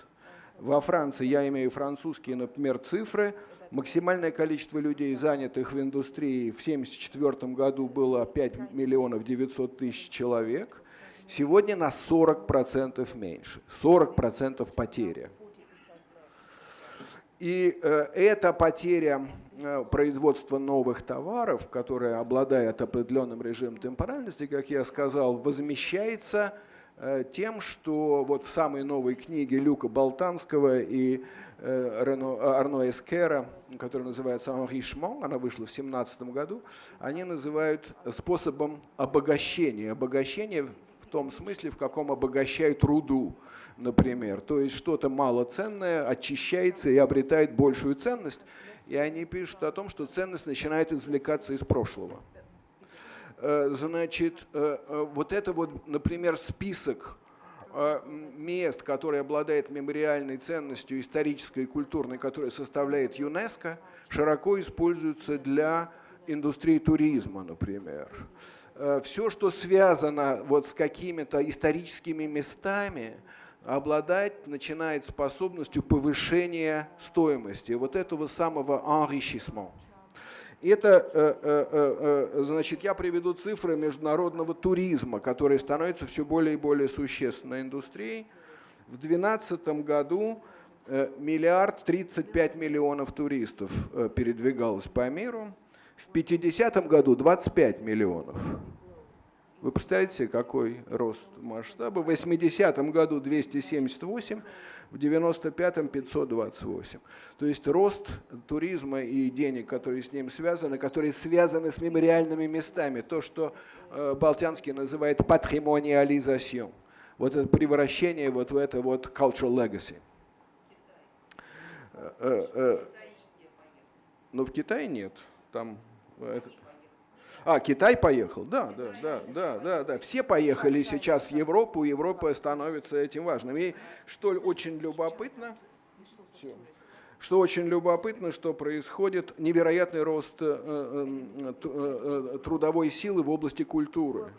Во Франции, я имею французские, например, цифры, максимальное количество людей, занятых в индустрии, в 1974 году было 5 миллионов 900 тысяч человек. Сегодня на 40% меньше, 40% потеря. И эта потеря производства новых товаров, которая обладает определенным режимом темпоральности, как я сказал, возмещается тем, что вот в самой новой книге Люка Болтанского и Арно Эскера, которая называется «Enrichement», она вышла в 2017 году, они называют способом обогащения. Обогащение в том смысле, в каком обогащают руду, например. То есть что-то малоценное очищается и обретает большую ценность. И они пишут о том, что ценность начинает извлекаться из прошлого. Значит, вот это вот, например, список мест, которые обладают мемориальной ценностью исторической и культурной, которая составляет ЮНЕСКО, широко используется для индустрии туризма, например. Все, что связано вот с какими-то историческими местами, начинает способностью повышения стоимости вот этого самого enrichissement. Это, значит, я приведу цифры международного туризма, которые становятся все более и более существенной индустрией. В 2012 году 1 035 миллионов туристов передвигалось по миру, в 2050 году 25 миллионов. Вы представляете себе, какой рост масштаба? В 80-м году 278, в 95-м 528. То есть рост туризма и денег, которые с ним связаны, которые связаны с мемориальными местами. То, что Болтянский называет патримониализацией. Вот это превращение вот в это вот cultural legacy. Но в Китае нет. Там... Китай поехал, да. Все поехали сейчас в Европу, Европа становится этим важным. И что очень любопытно, что происходит невероятный рост трудовой силы в области культуры.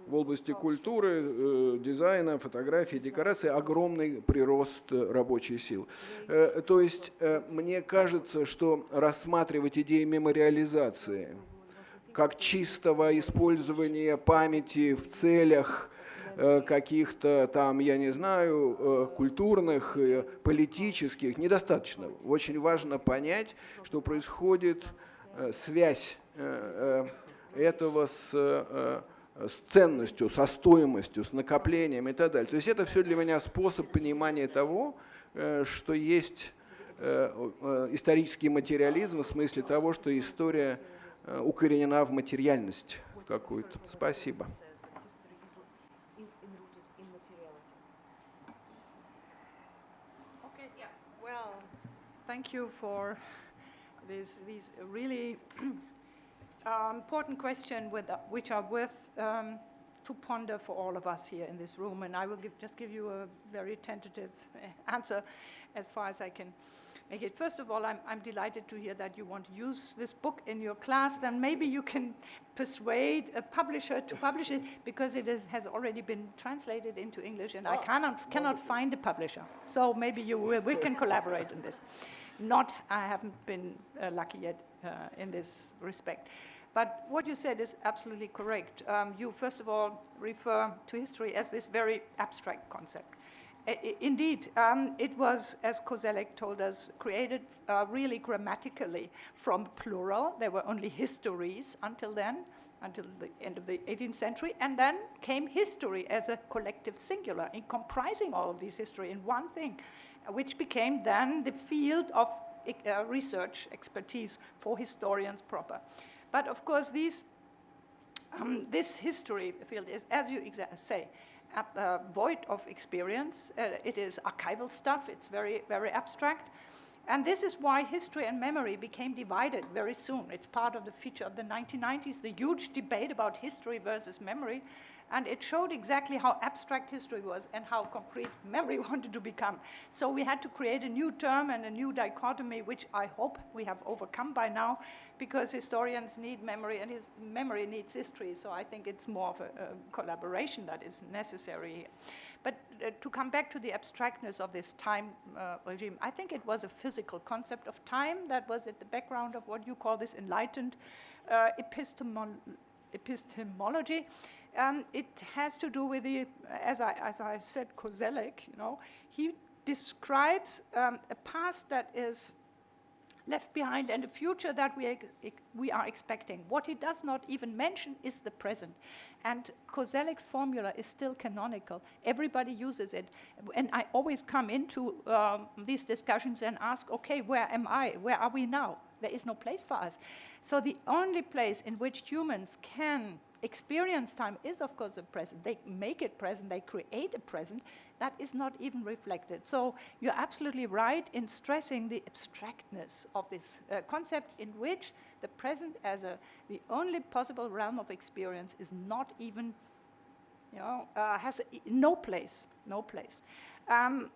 В области культуры, дизайна, фотографии, декорации огромный прирост рабочей силы. То есть мне кажется, что рассматривать идеи мемориализации как чистого использования памяти в целях каких-то там, я не знаю, культурных, политических, недостаточно. Очень важно понять, что происходит связь этого с с ценностью, со стоимостью, с накоплением и так далее. То есть это все для меня способ понимания того, что есть исторический материализм в смысле того, что история укоренена в материальность какую-то. Спасибо. Okay, yeah. Well, thank you for these really important questions which are worth to ponder for all of us here in this room. And I will just give you a very tentative answer as far as I can make it. First of all, I'm delighted to hear that you want to use this book in your class. Then maybe you can persuade a publisher to publish it, because it has already been translated into English, and I cannot find a publisher. So maybe we can collaborate on this. I haven't been lucky yet in this respect. But what you said is absolutely correct. You, first of all, refer to history as this very abstract concept. Indeed, it was, as Koselleck told us, created really grammatically from plural. There were only histories until then, until the end of the 18th century, and then came history as a collective singular, in comprising all of these history in one thing, which became then the field of research expertise for historians proper. But of course, this history field is, as you say, void of experience. It is archival stuff. It's very, very abstract. And this is why history and memory became divided very soon. It's part of the feature of the 1990s, the huge debate about history versus memory. And it showed exactly how abstract history was and how concrete memory wanted to become. So we had to create a new term and a new dichotomy, which I hope we have overcome by now, because historians need memory and memory needs history. So I think it's more of a collaboration that is necessary. But to come back to the abstractness of this time regime, I think it was a physical concept of time that was at the background of what you call this enlightened epistemology. It has to do with the, as I said, Koselleck, he describes a past that is left behind and a future that we are expecting. What he does not even mention is the present. And Koselleck's formula is still canonical. Everybody uses it. And I always come into these discussions and ask, okay, where am I? Where are we now? There is no place for us. So the only place in which humans can experience time is, of course, the present. They make it present. They create a present that is not even reflected. So you're absolutely right in stressing the abstractness of this concept, in which the present as the only possible realm of experience is not even, has no place, no place.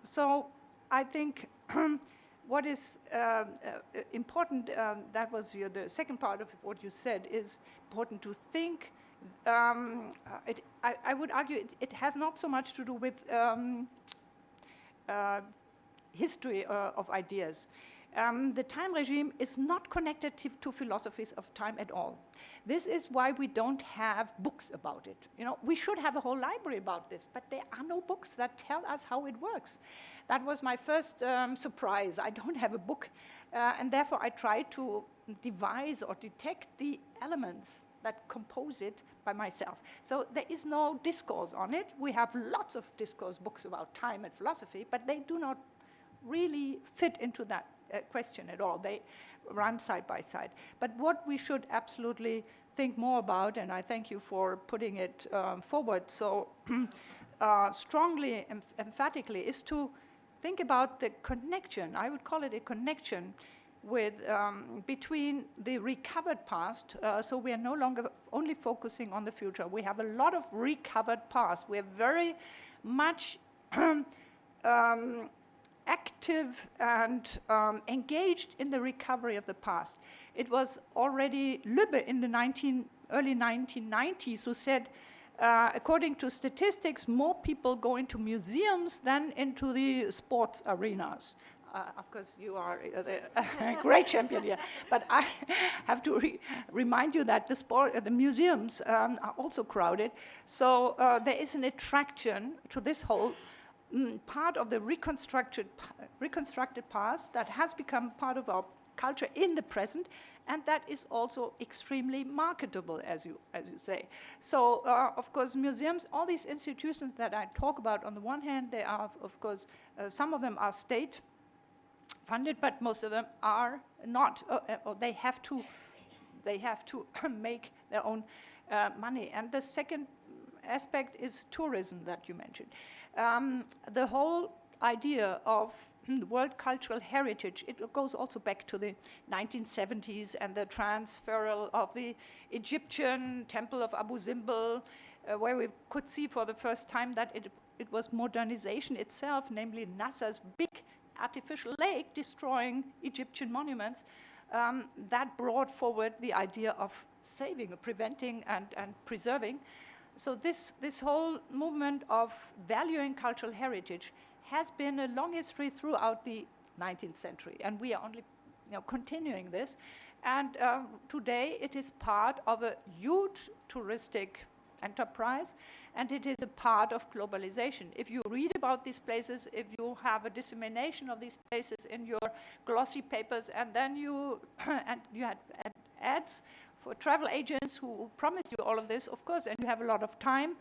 So I think what is important, that was the second part of what you said, is important to think. I would argue it has not so much to do with history of ideas. The time regime is not connected to philosophies of time at all. This is why we don't have books about it. We should have a whole library about this, but there are no books that tell us how it works. That was my first surprise. I don't have a book, and therefore I try to devise or detect the elements that compose it by myself. So there is no discourse on it. We have lots of discourse books about time and philosophy, but they do not really fit into that question at all. They run side by side. But what we should absolutely think more about, and I thank you for putting it forward so strongly, emphatically, is to think about the connection. I would call it a connection with between the recovered past, so we are no longer only focusing on the future. We have a lot of recovered past. We're very much active and engaged in the recovery of the past. It was already Lübbe in the early 1990s who said, according to statistics, more people go into museums than into the sports arenas. Of course, you are a great champion here, but I have to remind you that the museums are also crowded. So there is an attraction to this whole part of the reconstructed past that has become part of our culture in the present, and that is also extremely marketable, as you say. So, of course, museums, all these institutions that I talk about, on the one hand, they are, of course, some of them are state funded, but most of them are not, or they have to make their own money. And the second aspect is tourism that you mentioned. The whole idea of world cultural heritage, it goes also back to the 1970s and the transferal of the Egyptian temple of Abu Simbel, where we could see for the first time that it was modernization itself, namely Nasser's big artificial lake destroying Egyptian monuments, that brought forward the idea of saving, preventing, and preserving. So this whole movement of valuing cultural heritage has been a long history throughout the 19th century, and we are only continuing this. And today it is part of a huge touristic enterprise, and it is a part of globalization. If you read about these places, if you have a dissemination of these places in your glossy papers, and then you had ads for travel agents who promise you all of this, of course, and you have a lot of time,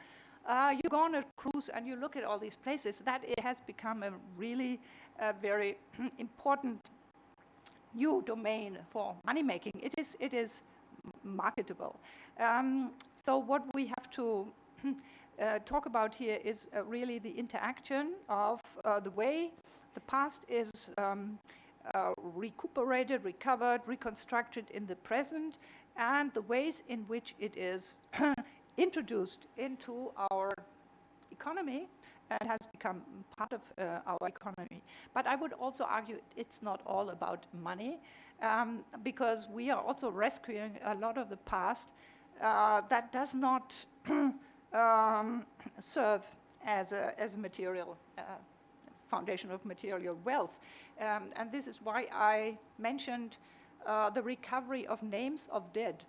you go on a cruise and you look at all these places, that it has become a really very important new domain for money making. It is marketable. So what we have to talk about here is really the interaction of the way the past is recuperated, recovered, reconstructed in the present, and the ways in which it is introduced into our economy and has become part of our economy. But I would also argue it's not all about money, because we are also rescuing a lot of the past that does not serve as a material foundation of material wealth. And this is why I mentioned the recovery of names of dead,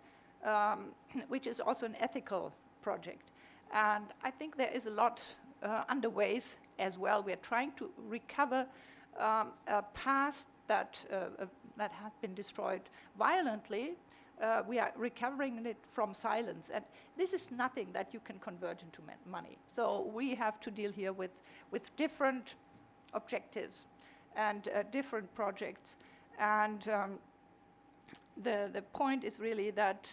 which is also an ethical project. And I think there is a lot underway as well. We're trying to recover a past that has been destroyed violently. We are recovering it from silence. And this is nothing that you can convert into money. So we have to deal here with different objectives and different projects. And the point is really that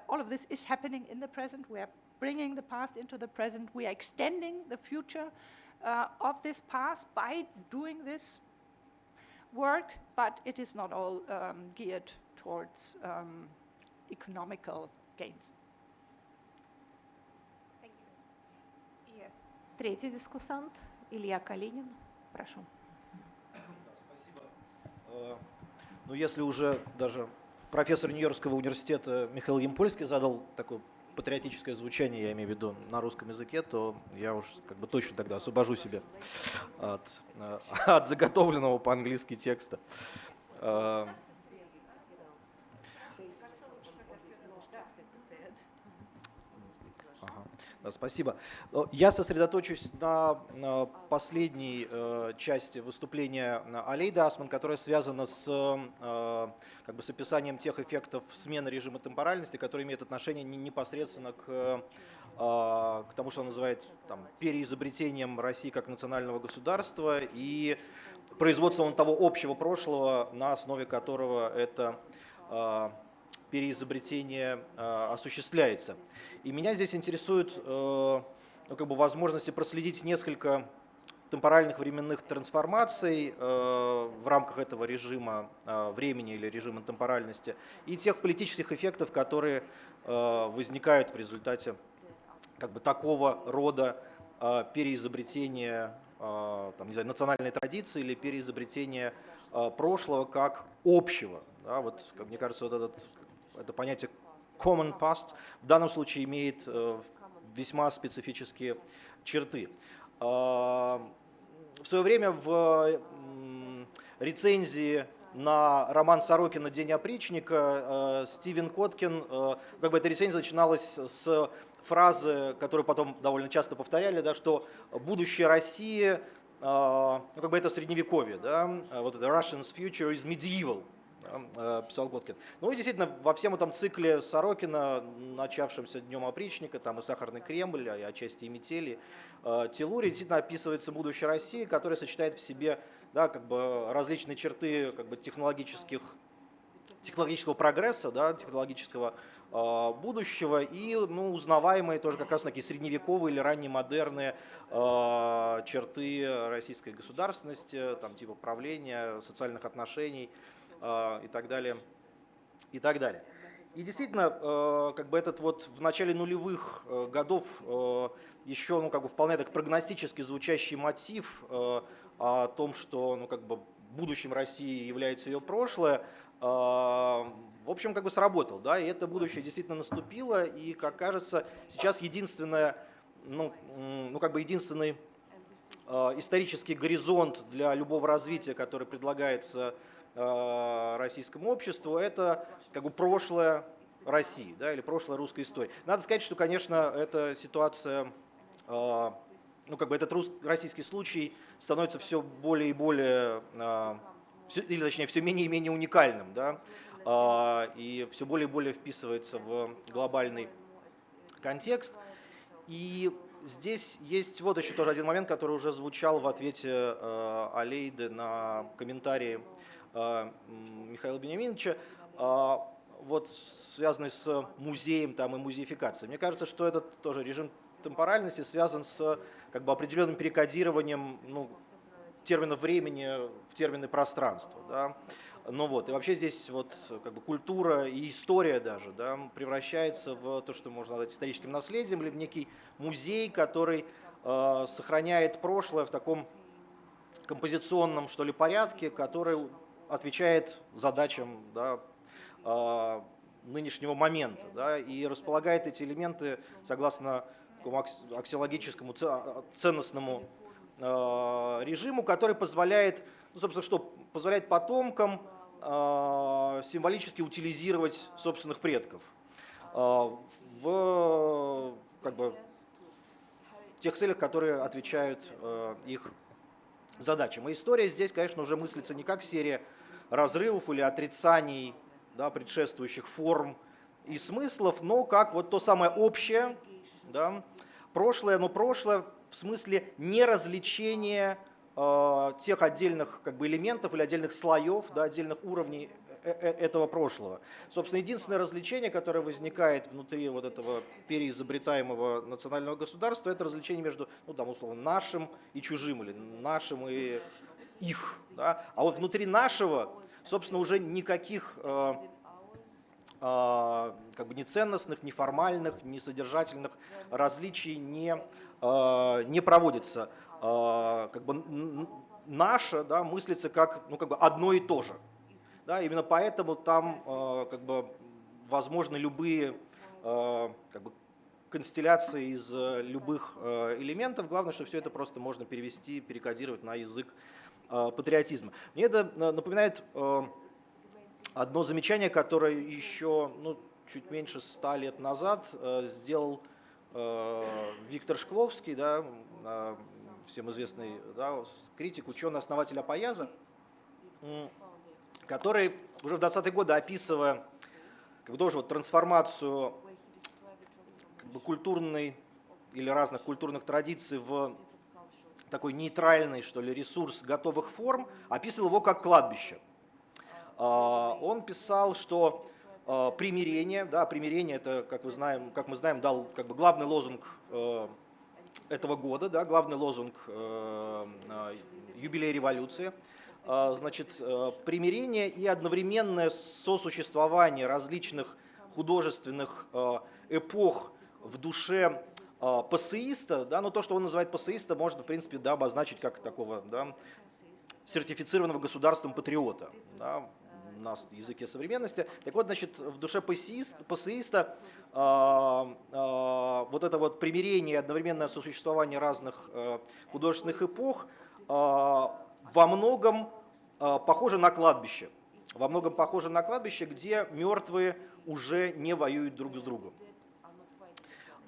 all of this is happening in the present. We are bringing the past into the present. We are extending the future of this past by doing this work, but it is not all geared towards economical gains. И третий дискуссант, Илья Калинин. Прошу. Спасибо. Ну, если уже даже профессор Нью-Йоркского университета Михаил Ямпольский задал такое патриотическое звучание, я имею в виду на русском языке, то я уж как бы точно тогда освобожу себя от заготовленного по-английски текста. Спасибо. Я сосредоточусь на последней части выступления Алейды Асман, которая связана с описанием тех эффектов смены режима темпоральности, которые имеют отношение непосредственно к тому, что она называет переизобретением России как национального государства и производством того общего прошлого, на основе которого это переизобретение осуществляется. И меня здесь интересует возможности проследить несколько темпоральных временных трансформаций в рамках этого режима времени или режима темпоральности и тех политических эффектов, которые возникают в результате такого рода переизобретения национальной традиции или переизобретения прошлого как общего. Да, вот, мне кажется, это понятие common past в данном случае имеет весьма специфические черты. В свое время в рецензии на роман Сорокина «День опричника» Стивен Коткин, эта рецензия начиналась с фразы, которую потом довольно часто повторяли, да, что будущее России это средневековье, да, вот это Russia's future is medieval. писал Готкин. Ну и действительно, во всем этом цикле Сорокина, начавшемся Днем опричника, там и «Сахарный Кремль», и отчасти и «Метели», Телурий, действительно описывается будущее России, которое сочетает в себе, да, как бы различные черты как бы технологического прогресса, да, технологического будущего и, ну, узнаваемые тоже как раз такие средневековые или раннемодерные черты российской государственности, там, типа правления, социальных отношений и так далее, и так далее. И действительно, как бы этот вот в начале нулевых годов еще, ну, как бы вполне так прогностически звучащий мотив о том, что, ну, как бы будущим России является ее прошлое, в общем, как бы сработал, да, и это будущее действительно наступило, и, как кажется, сейчас единственное, ну как бы единственный исторический горизонт для любого развития, который предлагается российскому обществу, это как бы прошлое России, да, или прошлое русской истории. Надо сказать, что, конечно, эта ситуация, ну как бы этот российский случай становится все более и более, или точнее все менее и менее уникальным, да, и все более и более вписывается в глобальный контекст. И здесь есть вот еще тоже один момент, который уже звучал в ответе Алейды на комментарии Михаила Бениаминовича, вот связанный с музеем там, и музеификацией. Мне кажется, что этот тоже режим темпоральности связан с как бы определенным перекодированием, ну, терминов времени в термины пространства. Да? Ну вот, и вообще здесь вот как бы культура и история даже, да, превращается в то, что можно назвать историческим наследием, или в некий музей, который сохраняет прошлое в таком композиционном, что ли, порядке, который отвечает задачам, да, нынешнего момента, да, и располагает эти элементы согласно такому аксиологическому ценностному режиму, который позволяет, ну, собственно, что позволяет потомкам символически утилизировать собственных предков в как бы тех целях, которые отвечают их задачам. И история здесь, конечно, уже мыслится не как серия разрывов или отрицаний, да, предшествующих форм и смыслов, но как вот то самое общее, да, прошлое, но прошлое в смысле неразличения тех отдельных как бы элементов или отдельных слоев, да, отдельных уровней этого прошлого. Собственно, единственное развлечение, которое возникает внутри вот этого переизобретаемого национального государства, это развлечение между, ну, там, условно, нашим и чужим, или нашим и их. Да? А вот внутри нашего, собственно, уже никаких как бы ни ценностных, ни формальных, ни содержательных различий не проводится. Как бы наше, да, мыслится как, ну, как бы одно и то же. Да, именно поэтому там как бы возможны любые как бы констелляции из любых элементов. Главное, что все это просто можно перевести, перекодировать на язык патриотизма. Мне это напоминает одно замечание, которое еще, ну, чуть меньше 100 лет назад сделал Виктор Шкловский, да, всем известный, да, критик, ученый, основатель Апояза, который уже в 20-е годы, описывая как бы тоже вот трансформацию как бы культурной или разных культурных традиций в такой нейтральный, что ли, ресурс готовых форм, описывал его как кладбище. Он писал, что примирение, да, примирение это, как мы знаем, дал как бы главный лозунг этого года, да, главный лозунг юбилея революции. Значит, примирение и одновременное сосуществование различных художественных эпох в душе пассеиста, да, но то, что он называет пассеиста, можно, в принципе, да, обозначить как такого, да, сертифицированного государством патриота, да, на языке современности. Так вот, значит, в душе пассеиста вот это вот примирение и одновременное сосуществование разных художественных эпох во многом похоже на кладбище. Во многом похоже на кладбище, где мертвые уже не воюют друг с другом.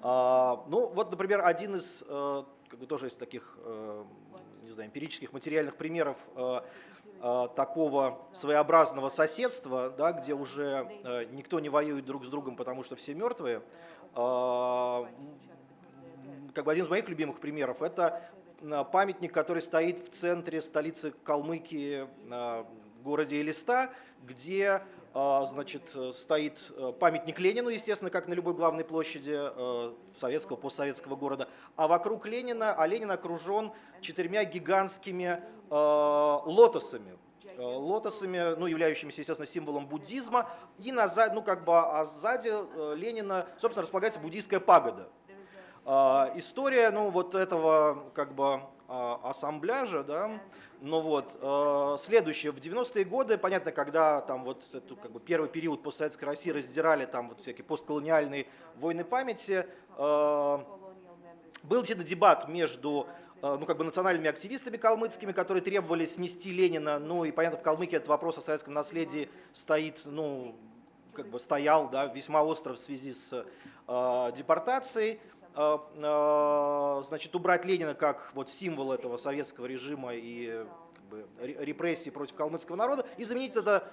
Ну, вот, например, один из, как бы тоже из таких, не знаю, эмпирических материальных примеров такого своеобразного соседства, да, где уже никто не воюет друг с другом, потому что все мертвые. Как бы один из моих любимых примеров – это памятник, который стоит в центре столицы Калмыкии, в городе Элиста, где значит, стоит памятник Ленину, естественно, как на любой главной площади советского, постсоветского города. А вокруг Ленина, Ленин окружен 4 гигантскими лотосами. Лотосами, ну, являющимися, естественно, символом буддизма. И сзади Ленина, собственно, располагается буддийская пагода. История, ну, вот этого, как бы, ассамбляжа, да, но вот, следующее, в 90-е годы, понятно, когда там вот эту, как бы, первый период постсоветской России раздирали там вот всякие постколониальные войны памяти, был дебат между национальными активистами калмыцкими, которые требовали снести Ленина, ну и, понятно, в Калмыкии этот вопрос о советском наследии стоит, ну, как бы стоял, да, весьма остро в связи с депортацией. Значит, убрать Ленина как вот символ этого советского режима и как бы репрессий против калмыцкого народа и заменить это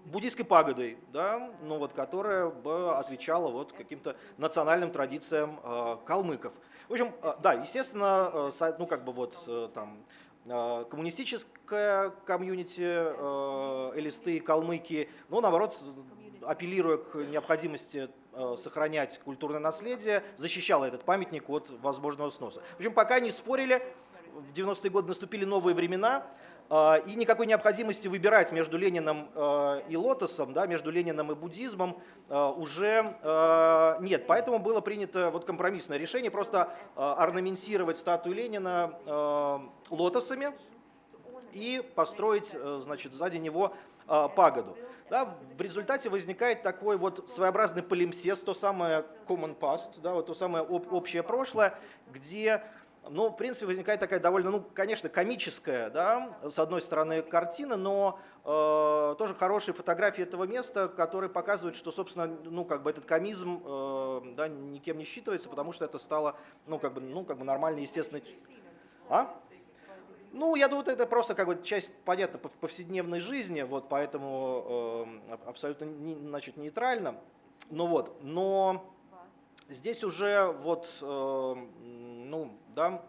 буддийской пагодой, да, ну вот, которая бы отвечала вот каким-то национальным традициям калмыков. В общем, да, естественно, ну как бы вот там коммунистическое комьюнити Элисты и Калмыкии, но наоборот, апеллируя к необходимости сохранять культурное наследие, защищала этот памятник от возможного сноса. В общем, пока не спорили, в 90-е годы наступили новые времена, и никакой необходимости выбирать между Лениным и лотосом, да, между Лениным и буддизмом уже нет. Поэтому было принято вот компромиссное решение просто орнаментировать статую Ленина лотосами и построить, значит, сзади него пагоду. Да, в результате возникает такой вот своеобразный полимсест, то самое common past, да, вот то самое общее прошлое, где, ну, в принципе, возникает такая довольно, ну, конечно, комическая, да, с одной стороны, картина, но тоже хорошие фотографии этого места, которые показывают, что, собственно, ну, как бы этот комизм, да, никем не считывается, потому что это стало, ну, как бы нормальной, естественной... Ну, я думаю, это просто как бы часть, понятно, повседневной жизни, вот, поэтому абсолютно значит, нейтрально. Ну вот, но здесь уже вот, ну, да,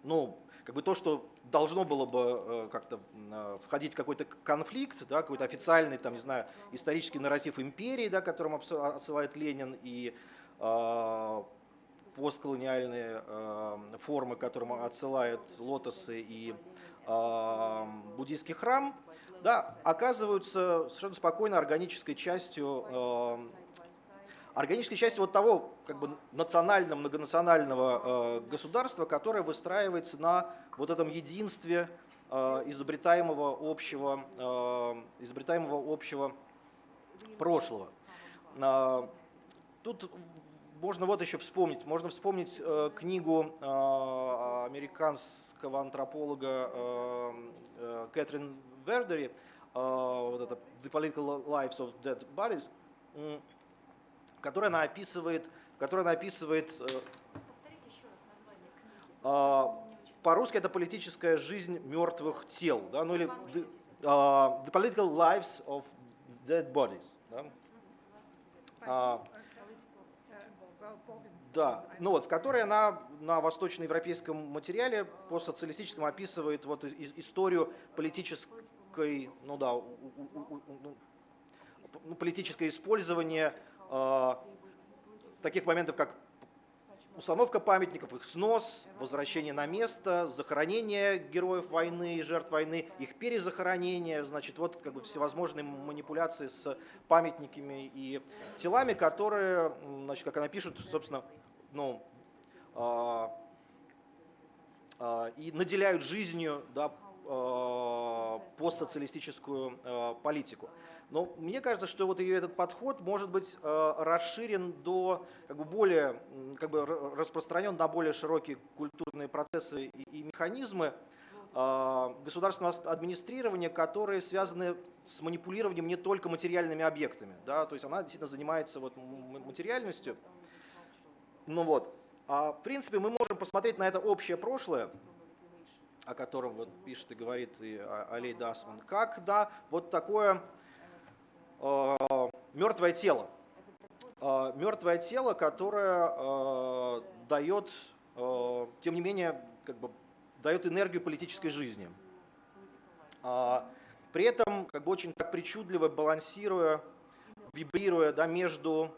ну, как бы то, что должно было бы как-то входить в какой-то конфликт, да, какой-то официальный, там, не знаю, исторический нарратив империи, да, которым отсылает Ленин, и постколониальные формы, к которым отсылают лотосы и буддийский храм, да, оказываются совершенно спокойно органической частью вот того как бы национального, многонационального государства, которое выстраивается на вот этом единстве изобретаемого общего прошлого. Тут можно вот еще вспомнить, книгу американского антрополога Кэтрин Вердери, вот это The Political Lives of Dead Bodies, в которой она описывает по-русски это политическая жизнь мертвых тел, да, ну или The Political Lives of Dead Bodies. Да? Да, ну вот, в которой она на восточноевропейском материале постсоциалистическом описывает вот историю политической, ну да, политическое использование таких моментов, как установка памятников, их снос, возвращение на место, захоронение героев войны и жертв войны, их перезахоронение, значит, вот как бы всевозможные манипуляции с памятниками и телами, которые, значит, как она пишет, собственно, ну, и наделяют жизнью, да, постсоциалистическую политику. Но мне кажется, что вот ее этот подход может быть расширен до более, распространен на более широкие культурные процессы и механизмы государственного администрирования, которые связаны с манипулированием не только материальными объектами. Да, то есть она действительно занимается вот материальностью. Ну вот. В принципе, мы можем посмотреть на это общее прошлое о котором вот пишет и говорит и Алейда Осман, как да, вот такое мертвое тело. Мертвое тело, которое дает, тем не менее, как бы дает энергию политической жизни. При этом как бы очень так причудливо балансируя, вибрируя, да, между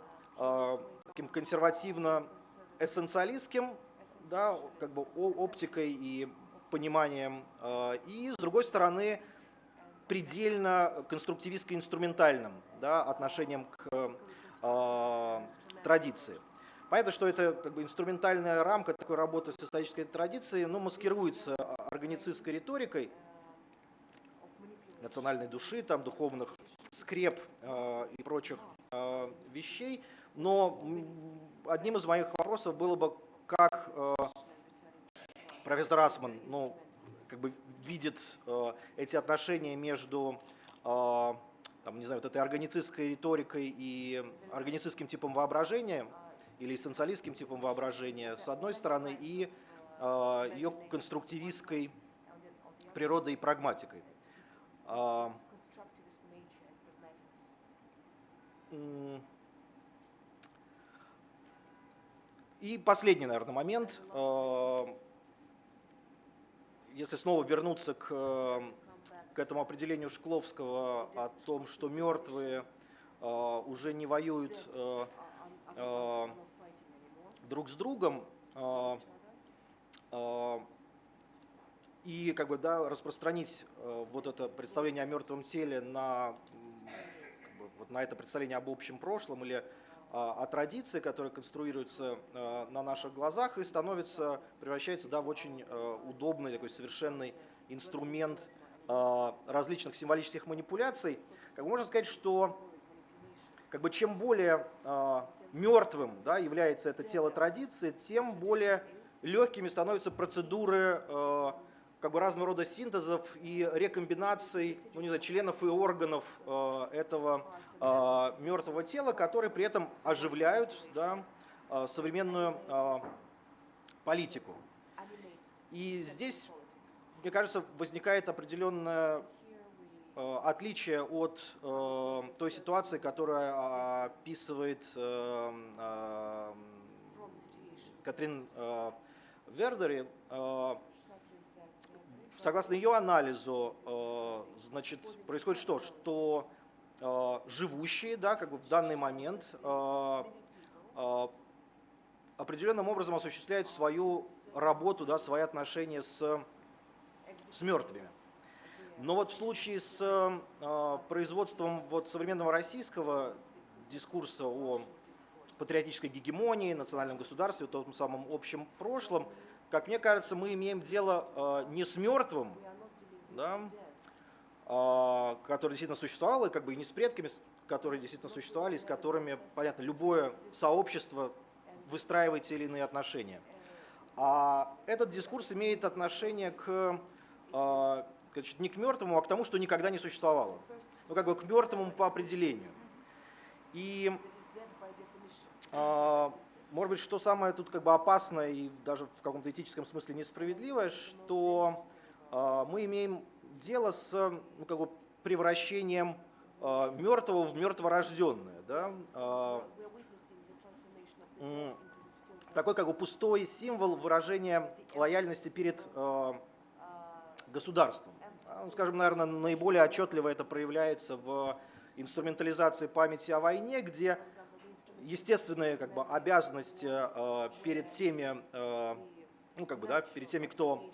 таким консервативно-эссенциалистским, да, как бы оптикой и пониманием, и, с другой стороны, предельно конструктивистско-инструментальным, да, отношением к традиции. Понятно, что это как бы инструментальная рамка такой работы с исторической традицией, но маскируется органицистской риторикой национальной души, там, духовных скреп и прочих вещей. Но одним из моих вопросов было бы, как профессор Осман, ну, как бы видит эти отношения между там, не знаю, вот этой органицистской риторикой и органицистским типом воображения или эссенциалистским типом воображения с одной стороны и ее конструктивистской природой и прагматикой. И последний, наверное, момент. Если снова вернуться к этому определению Шкловского о том, что мертвые уже не воюют друг с другом, и как бы, да, распространить вот это представление о мертвом теле на, как бы, вот на это представление об общем прошлом или о традиции, которая конструируется на наших глазах и превращается, да, в очень удобный такой совершенный инструмент различных символических манипуляций. Как бы можно сказать, что как бы, чем более мертвым, да, является это тело традиции, тем более легкими становятся процедуры как бы разного рода синтезов и рекомбинаций, ну, не знаю, членов и органов этого мертвого тела, которые при этом оживляют, да, современную политику. И здесь, мне кажется, возникает определенное отличие от той ситуации, которую описывает Катрин Вердери. Согласно ее анализу, значит, происходит что? Что живущие, да, как бы в данный момент определенным образом осуществляют свою работу, да, свои отношения с мертвыми. Но вот в случае с производством вот современного российского дискурса о патриотической гегемонии, национальном государстве, том самом общем прошлом, как мне кажется, мы имеем дело не с мертвым, да, который действительно существовал, и как бы и не с предками, которые действительно существовали, с которыми, понятно, любое сообщество выстраивает те или иные отношения. А этот дискурс имеет отношение не к мертвому, а к тому, что никогда не существовало. Ну, как бы к мертвому по определению. И, может быть, что самое тут как бы опасное и даже в каком-то этическом смысле несправедливое, что мы имеем дело с, ну, как бы превращением мертвого в мертворожденное. Да? Такой как бы пустой символ выражения лояльности перед государством. Ну, скажем, наверное, наиболее отчетливо это проявляется в инструментализации памяти о войне, где естественные как бы обязанности перед теми, ну, как бы, да, перед теми, кто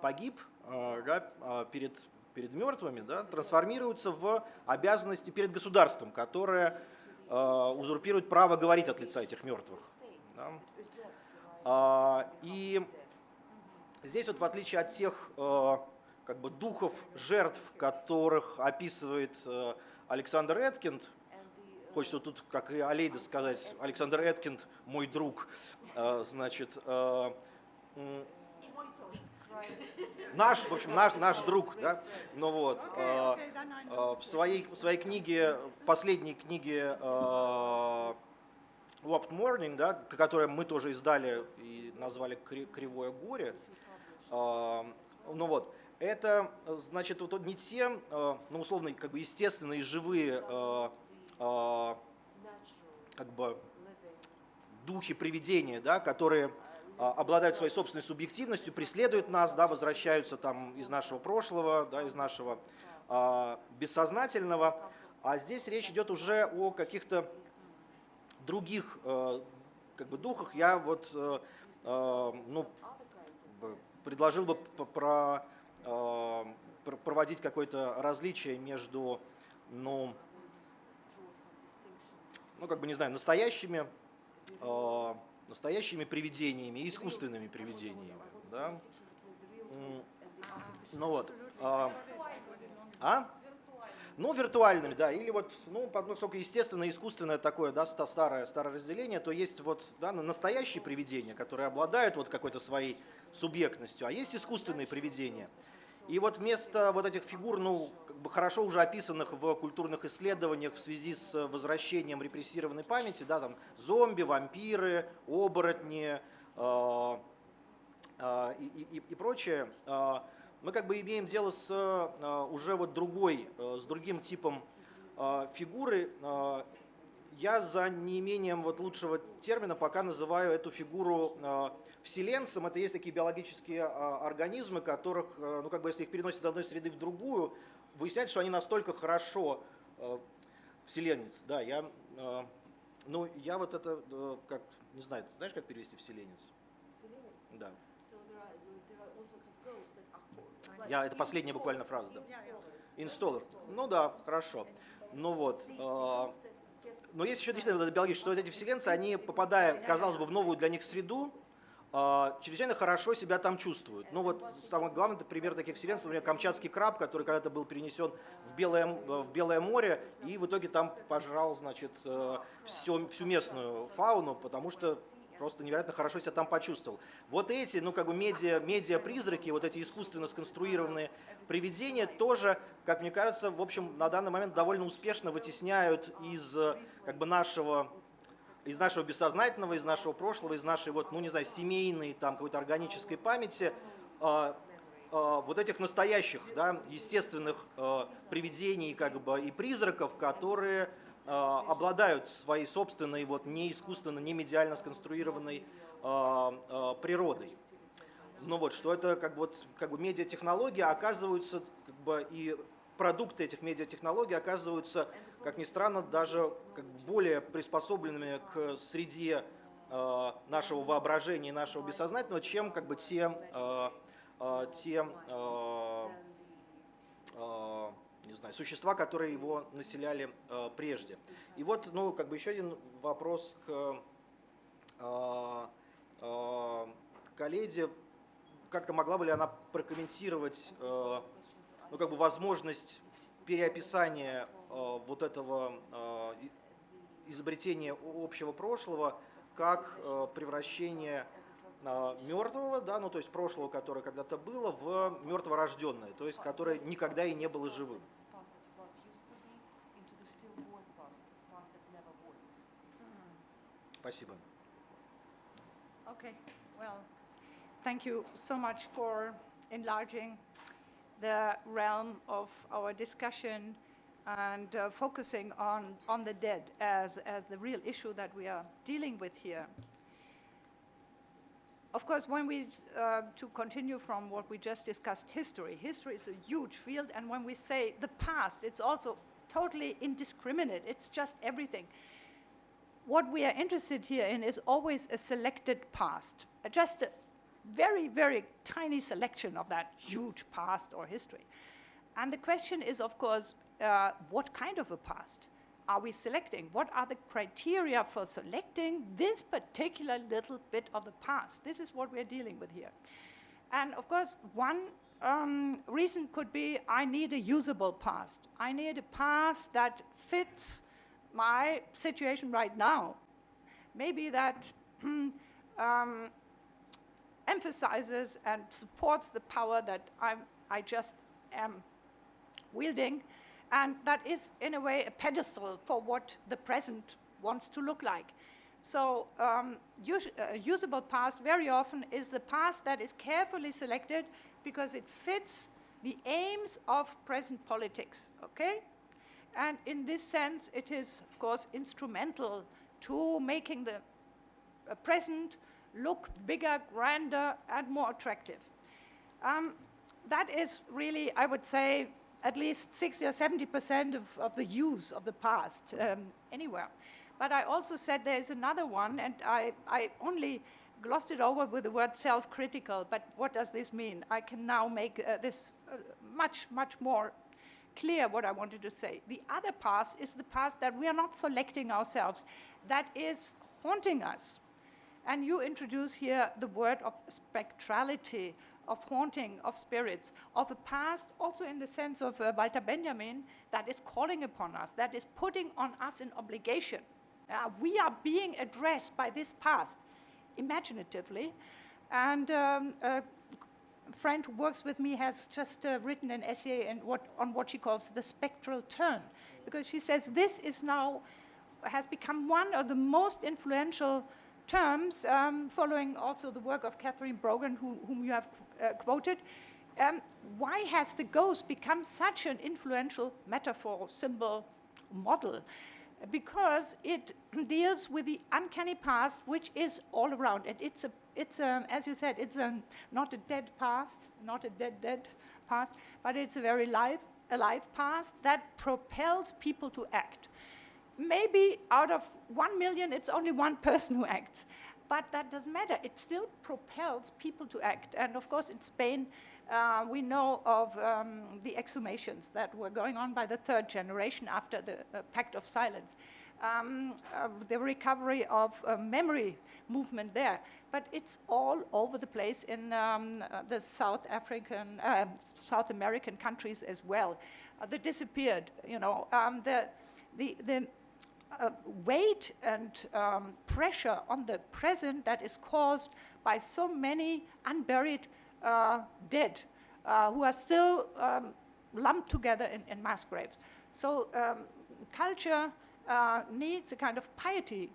погиб, да, перед мертвыми, да, трансформируются в обязанности перед государством, которое узурпирует право говорить от лица этих мертвых. Да. И здесь вот в отличие от тех как бы духов жертв, которых описывает Александр Эткинд, хочется тут, как и Алейда, сказать, Александр Эткинд мой друг, значит, наш, в общем, наш друг, да, ну вот, в своей книге, последней книге Warped Morning, да, которую мы тоже издали и назвали «Кривое горе», Ну вот, это, значит, вот не те, ну, условно, как бы естественные, живые, как бы духи привидения, да, которые обладают своей собственной субъективностью, преследуют нас, да, возвращаются там из нашего прошлого, да, из нашего бессознательного. А здесь речь идет уже о каких-то других как бы духах. Я вот ну, предложил бы проводить какое-то различие между, ну, как бы, не знаю, настоящими привидениями и искусственными привидениями. Да? Ну вот. Ну, виртуальными, да, или вот, ну, поскольку естественное и искусственное такое, да, старое разделение, то есть вот, да, настоящие привидения, которые обладают вот какой-то своей субъектностью, а есть искусственные привидения. И вот вместо вот этих фигур, ну, как бы хорошо уже описанных в культурных исследованиях в связи с возвращением репрессированной памяти, да, там зомби, вампиры, оборотни и прочее, мы как бы имеем дело с уже вот с другим типом фигуры. Я за неимением вот лучшего термина пока называю эту фигуру вселенцем. Это есть такие биологические организмы, которых, ну как бы если их переносят из одной среды в другую, выясняется, что они настолько хорошо вселенец. Да, ну я вот это, как, не знаю, ты знаешь, как перевести вселенец? Да. Это последняя буквально фраза, да. Installer. Ну да, хорошо. Ну вот. Но есть еще действительно это биологически, что вот эти вселенцы, они, попадая, казалось бы, в новую для них среду, чрезвычайно хорошо себя там чувствуют. Ну вот самый главный пример таких вселенцев, например, камчатский краб, который когда-то был перенесен в Белое море и в итоге там пожрал, значит, всю местную фауну, потому что просто невероятно хорошо себя там почувствовал. Вот эти, ну как бы медиа-призраки, вот эти искусственно сконструированные привидения тоже, как мне кажется, в общем, на данный момент довольно успешно вытесняют из как бы нашего бессознательного, из нашего прошлого, из нашей вот, ну не знаю, семейной там какой-то органической памяти вот этих настоящих, да, естественных привидений как бы и призраков, которые обладают своей собственной, вот, не искусственно, не медиально сконструированной природой. Ну вот, что это как бы медиатехнологии оказываются, как бы, и продукты этих медиатехнологий оказываются, как ни странно, даже как бы более приспособленными к среде нашего воображения и нашего бессознательного, чем как бы те не знаю, существа, которые его населяли прежде. И вот, ну, как бы еще один вопрос к коллеге. Как-то могла бы ли она прокомментировать, ну, как бы возможность переописания вот этого изобретения общего прошлого как превращение мертвого, да, ну то есть прошлого, которое когда-то было, в мертворожденное, то есть которое никогда и не было живым. Спасибо. Okay, well, thank you so much for enlarging the realm of our discussion and focusing on the dead as the real issue that we are dealing with here. Of course, when to continue from what we just discussed, history is a huge field, and when we say the past, it's also totally indiscriminate, it's just everything. What we are interested here in is always a selected past, just a very, very tiny selection of that huge past or history. And the question is, of course, what kind of a past are we selecting? What are the criteria for selecting this particular little bit of the past? This is what we're dealing with here. And of course, one reason could be I need a usable past. I need a past that fits my situation right now. Maybe that emphasizes and supports the power that I just am wielding, and that is in a way a pedestal for what the present wants to look like. So usable past very often is the past that is carefully selected because it fits the aims of present politics, okay? And in this sense, it is, of course, instrumental to making the present look bigger, grander, and more attractive. That is really, I would say, at least 60 or 70% of the use of the past anywhere. But I also said there's another one, and I only glossed it over with the word self-critical, but what does this mean? I can now make this much, much more clear what I wanted to say. The other past is the past that we are not selecting ourselves, that is haunting us. And you introduce here the word of spectrality, of haunting, of spirits, of a past, also in the sense of Walter Benjamin, that is calling upon us, that is putting on us an obligation. We are being addressed by this past, imaginatively. And a friend who works with me has just written an essay on what she calls the spectral turn, because she says this is now, has become one of the most influential terms, following also the work of Catherine Brogan, whom you have quoted. Why has the ghost become such an influential metaphor, symbol, model? Because it deals with the uncanny past, which is all around. And it's as you said, it's not a dead past, not a dead past, but it's a very alive past that propels people to act. Maybe out of 1 million, it's only one person who acts. But that doesn't matter. It still propels people to act. And of course, in Spain, we know of the exhumations that were going on by the third generation after the Pact of Silence. The recovery of memory movement there. But it's all over the place in the South American countries as well. They disappeared, you know. The weight and pressure on the present that is caused by so many unburied dead who are still lumped together in mass graves. So culture needs a kind of piety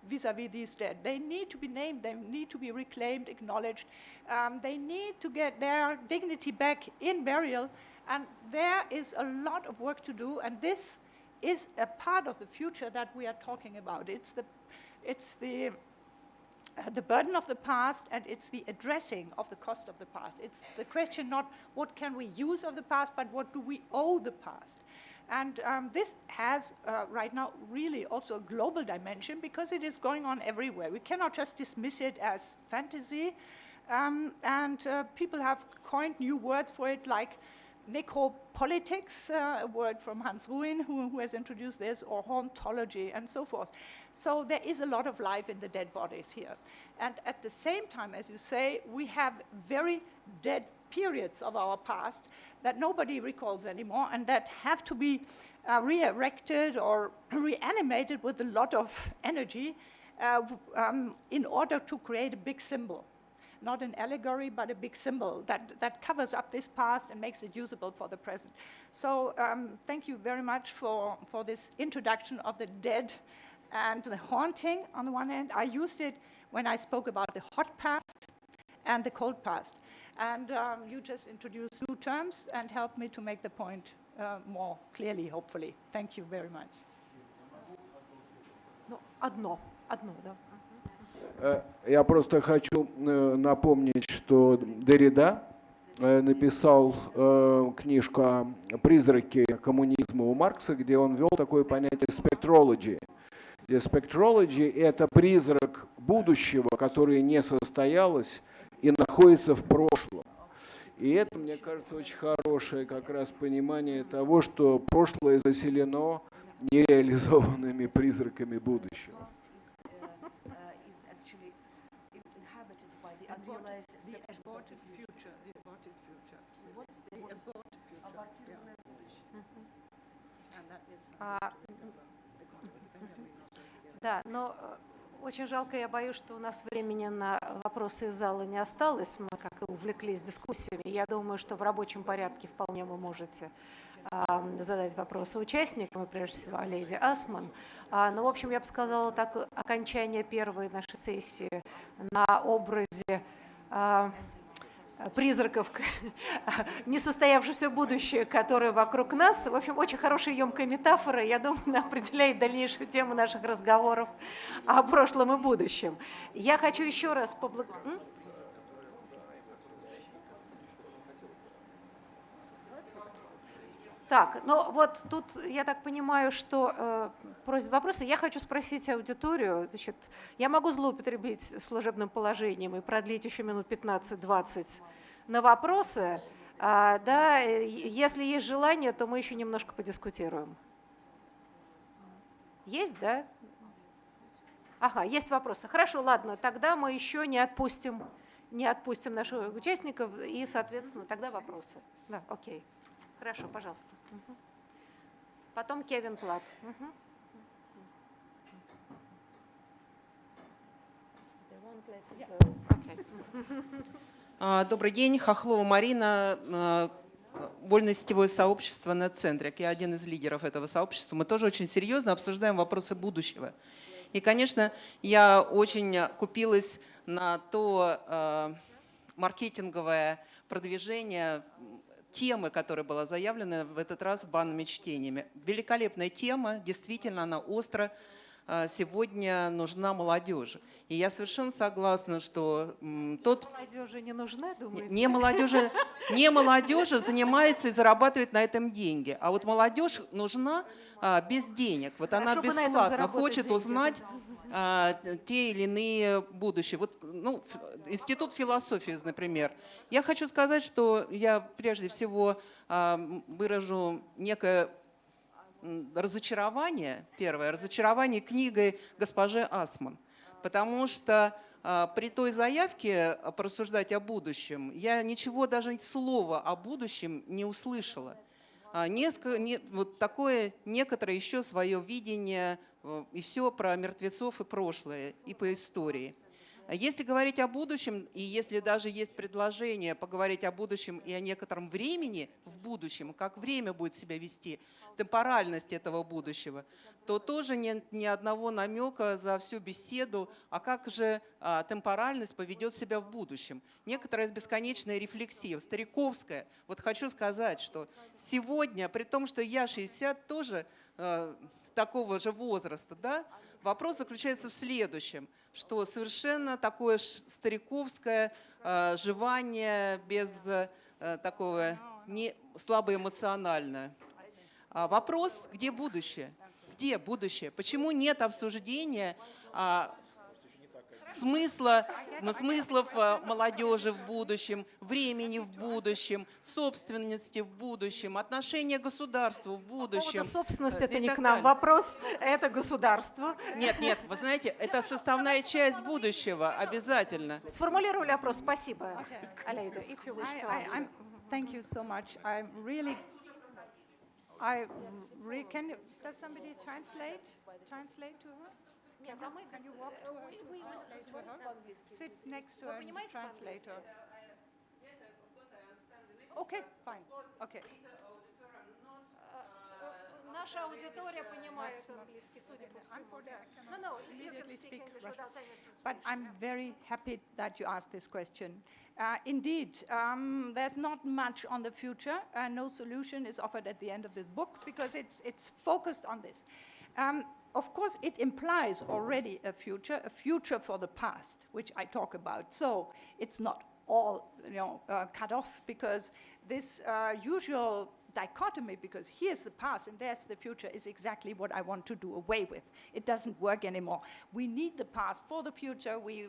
vis-a-vis these dead. They need to be named, they need to be reclaimed, acknowledged. They need to get their dignity back in burial, and there is a lot of work to do, and this is a part of the future that we are talking about. It's the burden of the past, and it's the addressing of the cost of the past. It's the question not what can we use of the past, but what do we owe the past. And this has right now really also a global dimension because it is going on everywhere. We cannot just dismiss it as fantasy. People have coined new words for it, like necropolitics, a word from Hans Ruin, who has introduced this, or hauntology, and so forth. So there is a lot of life in the dead bodies here. And at the same time, as you say, we have very dead periods of our past that nobody recalls anymore, and that have to be re-erected or reanimated with a lot of energy in order to create a big symbol. Not an allegory, but a big symbol that covers up this past and makes it usable for the present. So thank you very much for this introduction of the dead and the haunting on the one hand. I used it when I spoke about the hot past and the cold past. And you just introduced new terms and helped me to make the point more clearly, hopefully. Thank you very much. Ну, одно, да. Я просто хочу напомнить, что Деррида написал книжку «Призраки коммунизма» у Маркса, где он ввел такое понятие «spectrology». Где spectrology — это призрак будущего, которое не состоялось и находится в прошлом. И это, мне кажется, очень хорошее как раз понимание того, что прошлое заселено нереализованными призраками будущего. Да, но Очень жалко, я боюсь, что у нас времени на вопросы из зала не осталось. Мы как-то увлеклись дискуссиями. Я думаю, что в рабочем порядке вполне вы можете задать вопросы участникам, и прежде всего Алейде Асман. Ну, в общем, я бы сказала так, окончание первой нашей сессии на образе призраков несостоявшегося будущего, которые вокруг нас. В общем, очень хорошая емкая метафора, я думаю, она определяет дальнейшую тему наших разговоров о прошлом и будущем. Я хочу еще раз поблагодарить. Так, ну вот тут я так понимаю, что просят вопросы. Я хочу спросить аудиторию. Значит, я могу злоупотребить служебным положением и продлить еще минут 15-20 на вопросы. Да, если есть желание, то мы еще немножко подискутируем. Есть, да? Ага, есть вопросы. Хорошо, ладно, тогда мы еще не отпустим наших участников, и, соответственно, тогда вопросы. Да, окей. Хорошо, пожалуйста. Потом Кевин Плат. Добрый день, Хохлова Марина, вольно-сетевое сообщество «Нетцентрик». Я один из лидеров этого сообщества. Мы тоже очень серьезно обсуждаем вопросы будущего. И, конечно, я очень купилась на то маркетинговое продвижение темы, которая была заявлена в этот раз банными чтениями. Великолепная тема, действительно, она остро сегодня нужна молодежи. И я совершенно согласна, что Молодежи не нужна, думаете? не молодежи занимается и зарабатывает на этом деньги, а вот молодежь нужна без денег. Вот она Хорошо бы на этом бесплатно заработать хочет деньги. узнать те или иные будущее. Вот, ну, Институт философии, например. Я хочу сказать, что я прежде всего выражу некое разочарование, первое, разочарование книгой госпожи Асман. Потому что при той заявке порассуждать о будущем, я ничего, даже слова о будущем не услышала. Вот такое некоторое еще свое видение, и все про мертвецов и прошлое, и по истории. Если говорить о будущем, и если даже есть предложение поговорить о будущем и о некотором времени в будущем, как время будет себя вести, темпоральность этого будущего, то тоже нет ни одного намека за всю беседу, а как же темпоральность поведет себя в будущем. Некоторая бесконечная рефлексия, стариковская. Вот хочу сказать, что сегодня, при том, что я 60 тоже такого же возраста, да, вопрос заключается в следующем, что совершенно такое стариковское жевание без такого слабоэмоциональное. Вопрос, где будущее? Где будущее? Почему нет обсуждения смыслов молодежи в будущем, времени в будущем, собственности в будущем, отношения к государству в будущем? Собственность – это не к нам вопрос, это государство. Нет, вы знаете, это составная часть будущего, обязательно. Сформулировали вопрос, спасибо. Алейда, if you wish to answer. Thank you so much. Does somebody translate to her? Нет, а мы Can you walk to her, translate to her? Sit next to her and translate her. Okay, fine. Okay. Наша аудитория понимает английский, судя по всему. No, you can speak English without any translation. But I'm very happy that you asked this question. Indeed, there's not much on the future, and no solution is offered at the end of this book because it's focused on this. Of course, it implies already a future for the past, which I talk about. So it's not all cut off because this usual dichotomy, because here's the past and there's the future, is exactly what I want to do away with. It doesn't work anymore. We need the past for the future. We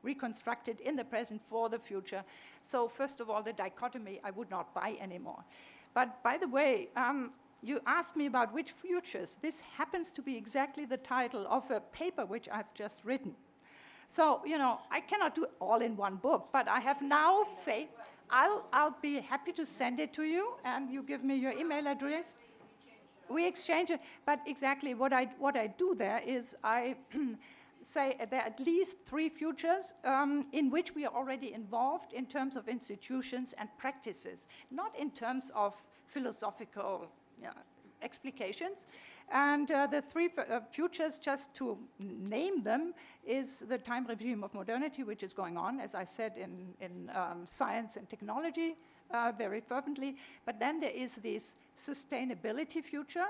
reconstruct it in the present for the future. So first of all, the dichotomy I would not buy anymore. But by the way, you asked me about which futures. This happens to be exactly the title of a paper which I've just written. So, I cannot do it all in one book, but I have now faith. I'll be happy to send it to you, and you give me your email address. we exchange it, but exactly what I do there is I say there are at least 3 futures in which we are already involved in terms of institutions and practices, not in terms of philosophical explications. And the 3 futures, just to name them, is the time regime of modernity, which is going on, as I said, in science and technology very fervently. But then there is this sustainability future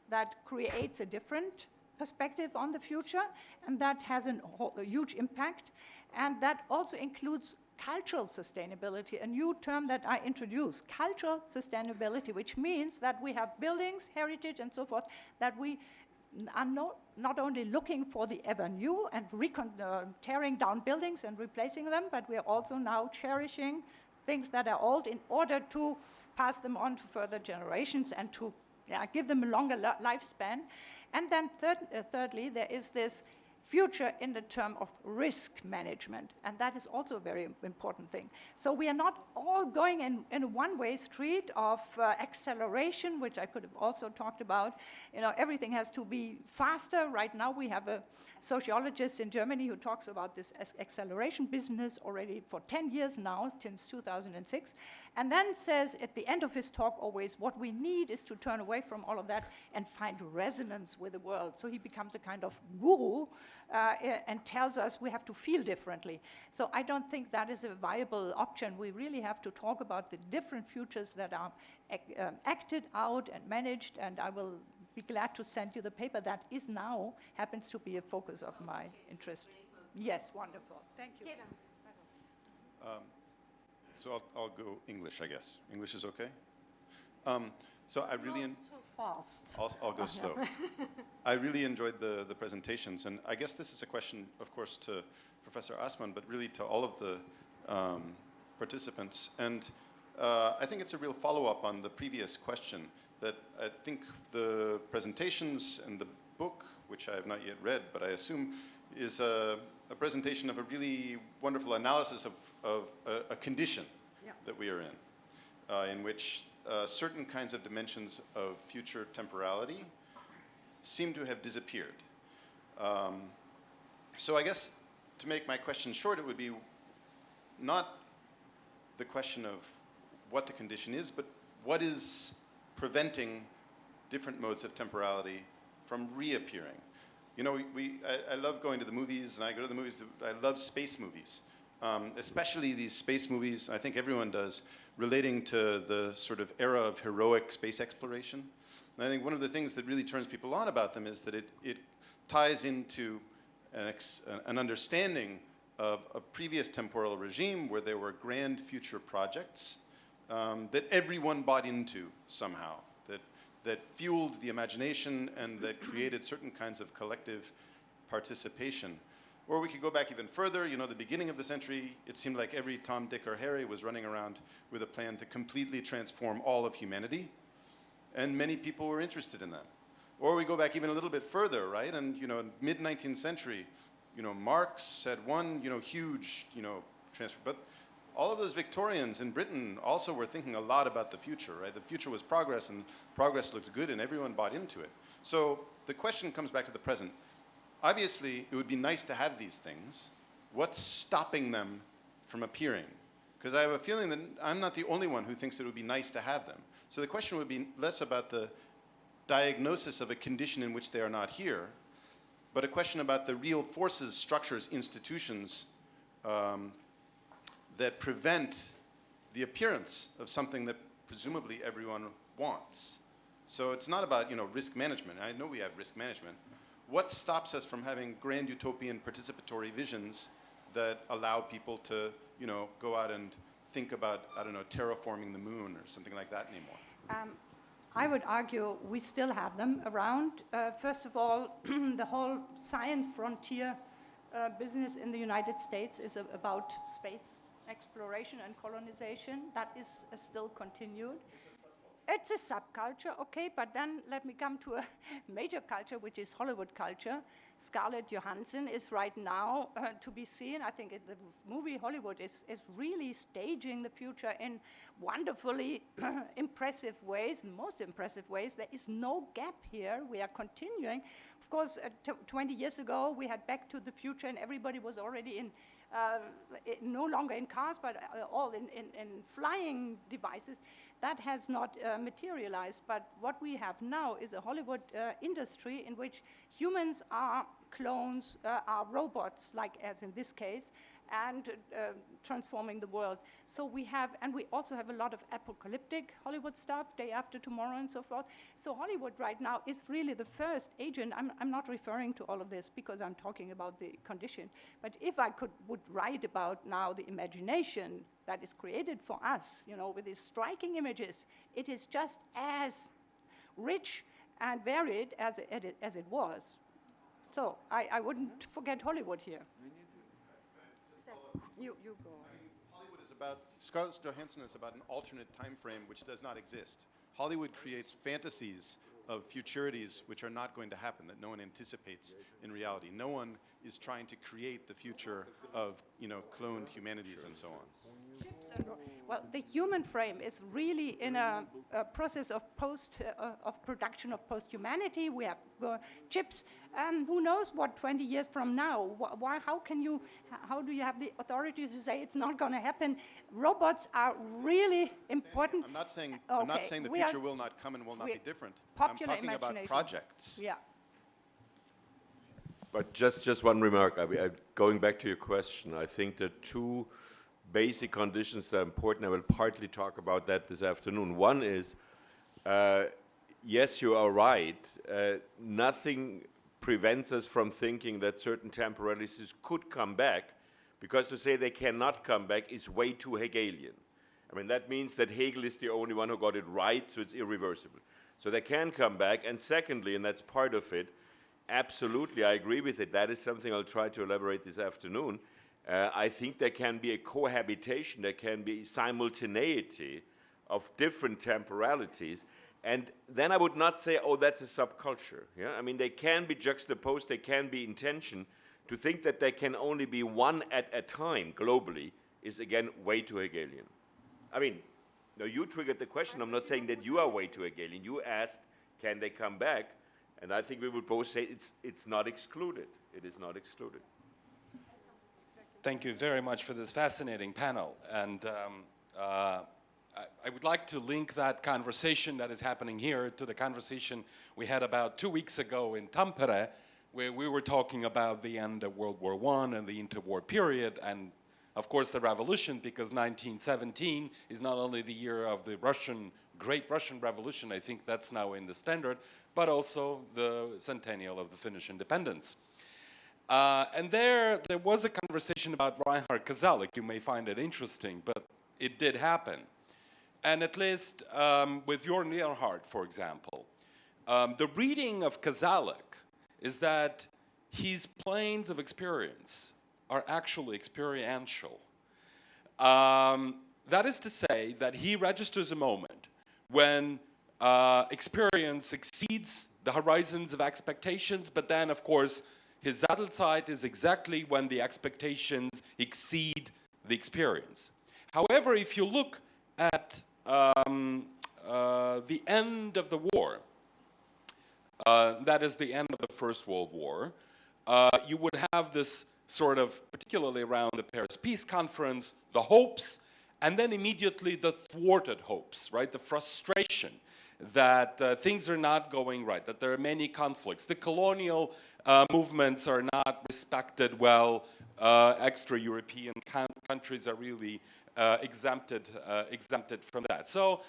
that creates a different perspective on the future, and that has a huge impact. And that also includes cultural sustainability, a new term that I introduced, cultural sustainability, which means that we have buildings, heritage, and so forth, that we are not only looking for the ever new and tearing down buildings and replacing them, but we are also now cherishing things that are old in order to pass them on to further generations and to give them a longer lifespan. And then thirdly, there is this future in the term of risk management, and that is also a very important thing. So we are not all going in a one-way street of acceleration, which I could have also talked about. You know, everything has to be faster. Right now we have a sociologist in Germany who talks about this acceleration business already for 10 years now, since 2006, and then says at the end of his talk always, what we need is to turn away from all of that and find resonance with the world. So he becomes a kind of guru and tells us we have to feel differently. So I don't think that is a viable option. We really have to talk about the different futures that are acted out and managed, and I will be glad to send you the paper that is now, happens to be a focus of my interest. Yes, wonderful. Thank you. So I'll go English, I guess. English is okay? So I really... Not so fast. I'll go slow. I really enjoyed the presentations, and I guess this is a question, of course, to Professor Assmann, but really to all of the participants. And I think it's a real follow-up on the previous question, that I think the presentations and the book, which I have not yet read, but I assume is a presentation of a really wonderful analysis of a condition that we are in which certain kinds of dimensions of future temporality seem to have disappeared. So I guess to make my question short, it would be not the question of what the condition is, but what is preventing different modes of temporality from reappearing. You know, I love going to the movies, and I go to the movies, I love space movies. Especially these space movies, I think everyone does, relating to the sort of era of heroic space exploration. And I think one of the things that really turns people on about them is that it ties into an understanding of a previous temporal regime where there were grand future projects that everyone bought into somehow, that fueled the imagination and that created certain kinds of collective participation. Or we could go back even further, you know, the beginning of the century, it seemed like every Tom, Dick, or Harry was running around with a plan to completely transform all of humanity, and many people were interested in that. Or we go back even a little bit further, right? And, you know, mid-19th century, you know, Marx had one, you know, huge, you know, transfer, but all of those Victorians in Britain also were thinking a lot about the future, right? The future was progress, and progress looked good, and everyone bought into it. So the question comes back to the present. Obviously, it would be nice to have these things. What's stopping them from appearing? Because I have a feeling that I'm not the only one who thinks it would be nice to have them. So the question would be less about the diagnosis of a condition in which they are not here, but a question about the real forces, structures, institutions that prevent the appearance of something that presumably everyone wants. So it's not about, you know, risk management. I know we have risk management. What stops us from having grand utopian participatory visions that allow people to, you know, go out and think about, I don't know, terraforming the moon or something like that anymore? I would argue we still have them around. First of all, the whole science frontier business in the United States is about space exploration and colonization. That is still continued. it's a subculture, okay, but then let me come to a major culture, which is Hollywood culture. Scarlett Johansson is right now to be seen. I think the movie Hollywood is really staging the future in wonderfully impressive ways, most impressive ways. There is no gap here. We are continuing. Of course, 20 years ago, we had Back to the Future, and everybody was already no longer in cars, but all in flying devices. That has not materialized, but what we have now is a Hollywood industry in which humans are clones, are robots, like as in this case, and transforming the world. So we have, and we also have a lot of apocalyptic Hollywood stuff, Day After Tomorrow and so forth. So Hollywood right now is really the first agent. I'm not referring to all of this because I'm talking about the condition, but if I would write about now the imagination that is created for us, you know, with these striking images, it is just as rich and varied as it was. So I wouldn't forget Hollywood here. You go. Hollywood is about, Scarlett Johansson is about an alternate time frame which does not exist. Hollywood creates fantasies of futurities which are not going to happen, that no one anticipates in reality. No one is trying to create the future of, you know, cloned humanities and so on. Well, the human frame is really in a process of production of post-humanity. We have chips. Who knows what 20 years from now? How do you have the authorities to say it's not going to happen? Robots are really important. I'm not saying the we future will not come and will not be different. I'm Popular talking about imagination. projects. Yeah. But just one remark. Going back to your question, I think the two basic conditions that are important. I will partly talk about that this afternoon. One is, yes, you are right. Nothing prevents us from thinking that certain temporalities could come back, because to say they cannot come back is way too Hegelian. I mean, that means that Hegel is the only one who got it right, so it's irreversible. So they can come back. And secondly, and that's part of it, absolutely, I agree with it. That is something I'll try to elaborate this afternoon. I think there can be a cohabitation, there can be simultaneity of different temporalities. And then I would not say, oh, that's a subculture. Yeah? I mean, they can be juxtaposed, they can be in tension. To think that there can only be one at a time globally is, again, way too Hegelian. I mean, no, you triggered the question. I'm not saying that you are way too Hegelian. You asked, can they come back? And I think we would both say it's not excluded. It is not excluded. Thank you very much for this fascinating panel. And I would like to link that conversation that is happening here to the conversation we had about 2 weeks ago in Tampere, where we were talking about the end of World War I and the interwar period, and of course the revolution, because 1917 is not only the year of the Great Russian Revolution, I think that's now in the standard, but also the centennial of the Finnish independence. And there was a conversation about Reinhard Koselleck. You may find it interesting, but it did happen. And at least with Jörn Ehrhardt, for example, the reading of Koselleck is that his planes of experience are actually experiential. That is to say that he registers a moment when experience exceeds the horizons of expectations, but then, of course, his Sattelzeit is exactly when the expectations exceed the experience. However, if you look at the end of the war, that is the end of the First World War, you would have this sort of, particularly around the Paris Peace Conference, the hopes, and then immediately the thwarted hopes, right? The frustration that things are not going right, that there are many conflicts. The colonial movements are not respected well. Extra-European countries are really exempted from that. So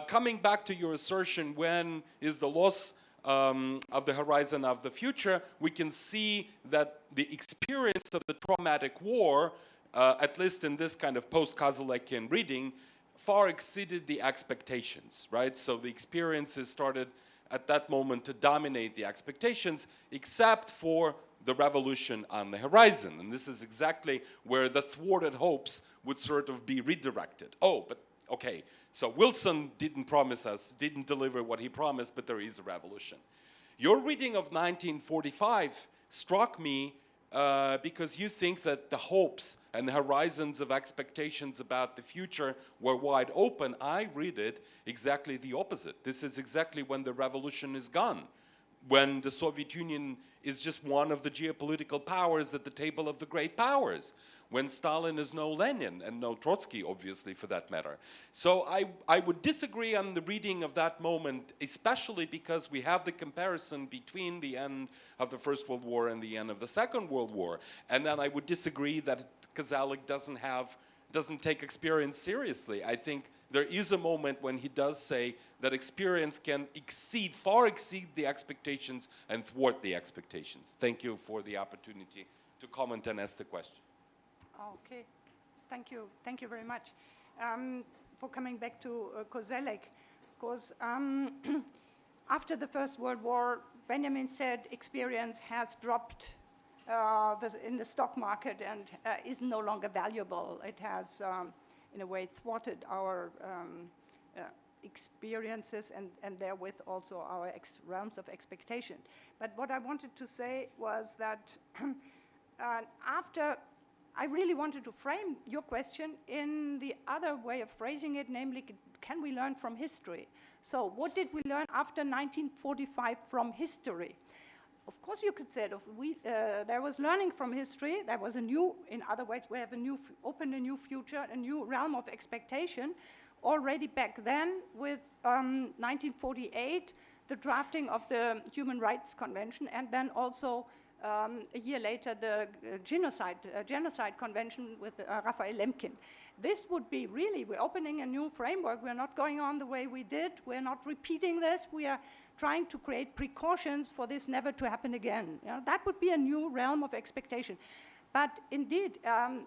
coming back to your assertion, when is the loss of the horizon of the future, we can see that the experience of the traumatic war, at least in this kind of post-Koselleckian reading, far exceeded the expectations, right? So the experiences started at that moment to dominate the expectations, except for the revolution on the horizon. And this is exactly where the thwarted hopes would sort of be redirected. Oh, but Okay, so Wilson didn't promise us, didn't deliver what he promised, but there is a revolution. Your reading of 1945 struck me because you think that the hopes and the horizons of expectations about the future were wide open. I read it exactly the opposite. This is exactly when the revolution is gone, when the Soviet Union is just one of the geopolitical powers at the table of the great powers, when Stalin is no Lenin and no Trotsky, obviously, for that matter. So I would disagree on the reading of that moment, especially because we have the comparison between the end of the First World War and the end of the Second World War. And then I would disagree that Koselleck doesn't take experience seriously. I think there is a moment when he does say that experience can far exceed the expectations and thwart the expectations. Thank you for the opportunity to comment and ask the question. Okay, thank you very much. For coming back to Koselleck, because after the First World War, Benjamin said experience has dropped in the stock market and is no longer valuable. It has, in a way, thwarted our experiences and therewith also our realms of expectation. But what I wanted to say was that I really wanted to frame your question in the other way of phrasing it, namely, can we learn from history? So what did we learn after 1945 from history? Of course, you could say there was learning from history. There was in other words, we have opened a new future, a new realm of expectation. Already back then, with 1948, the drafting of the Human Rights Convention, and then also a year later, the Genocide Convention with Raphael Lemkin. This would be really, we're opening a new framework. We're not going on the way we did. We're not repeating this. We are trying to create precautions for this never to happen again. That would be a new realm of expectation. But indeed,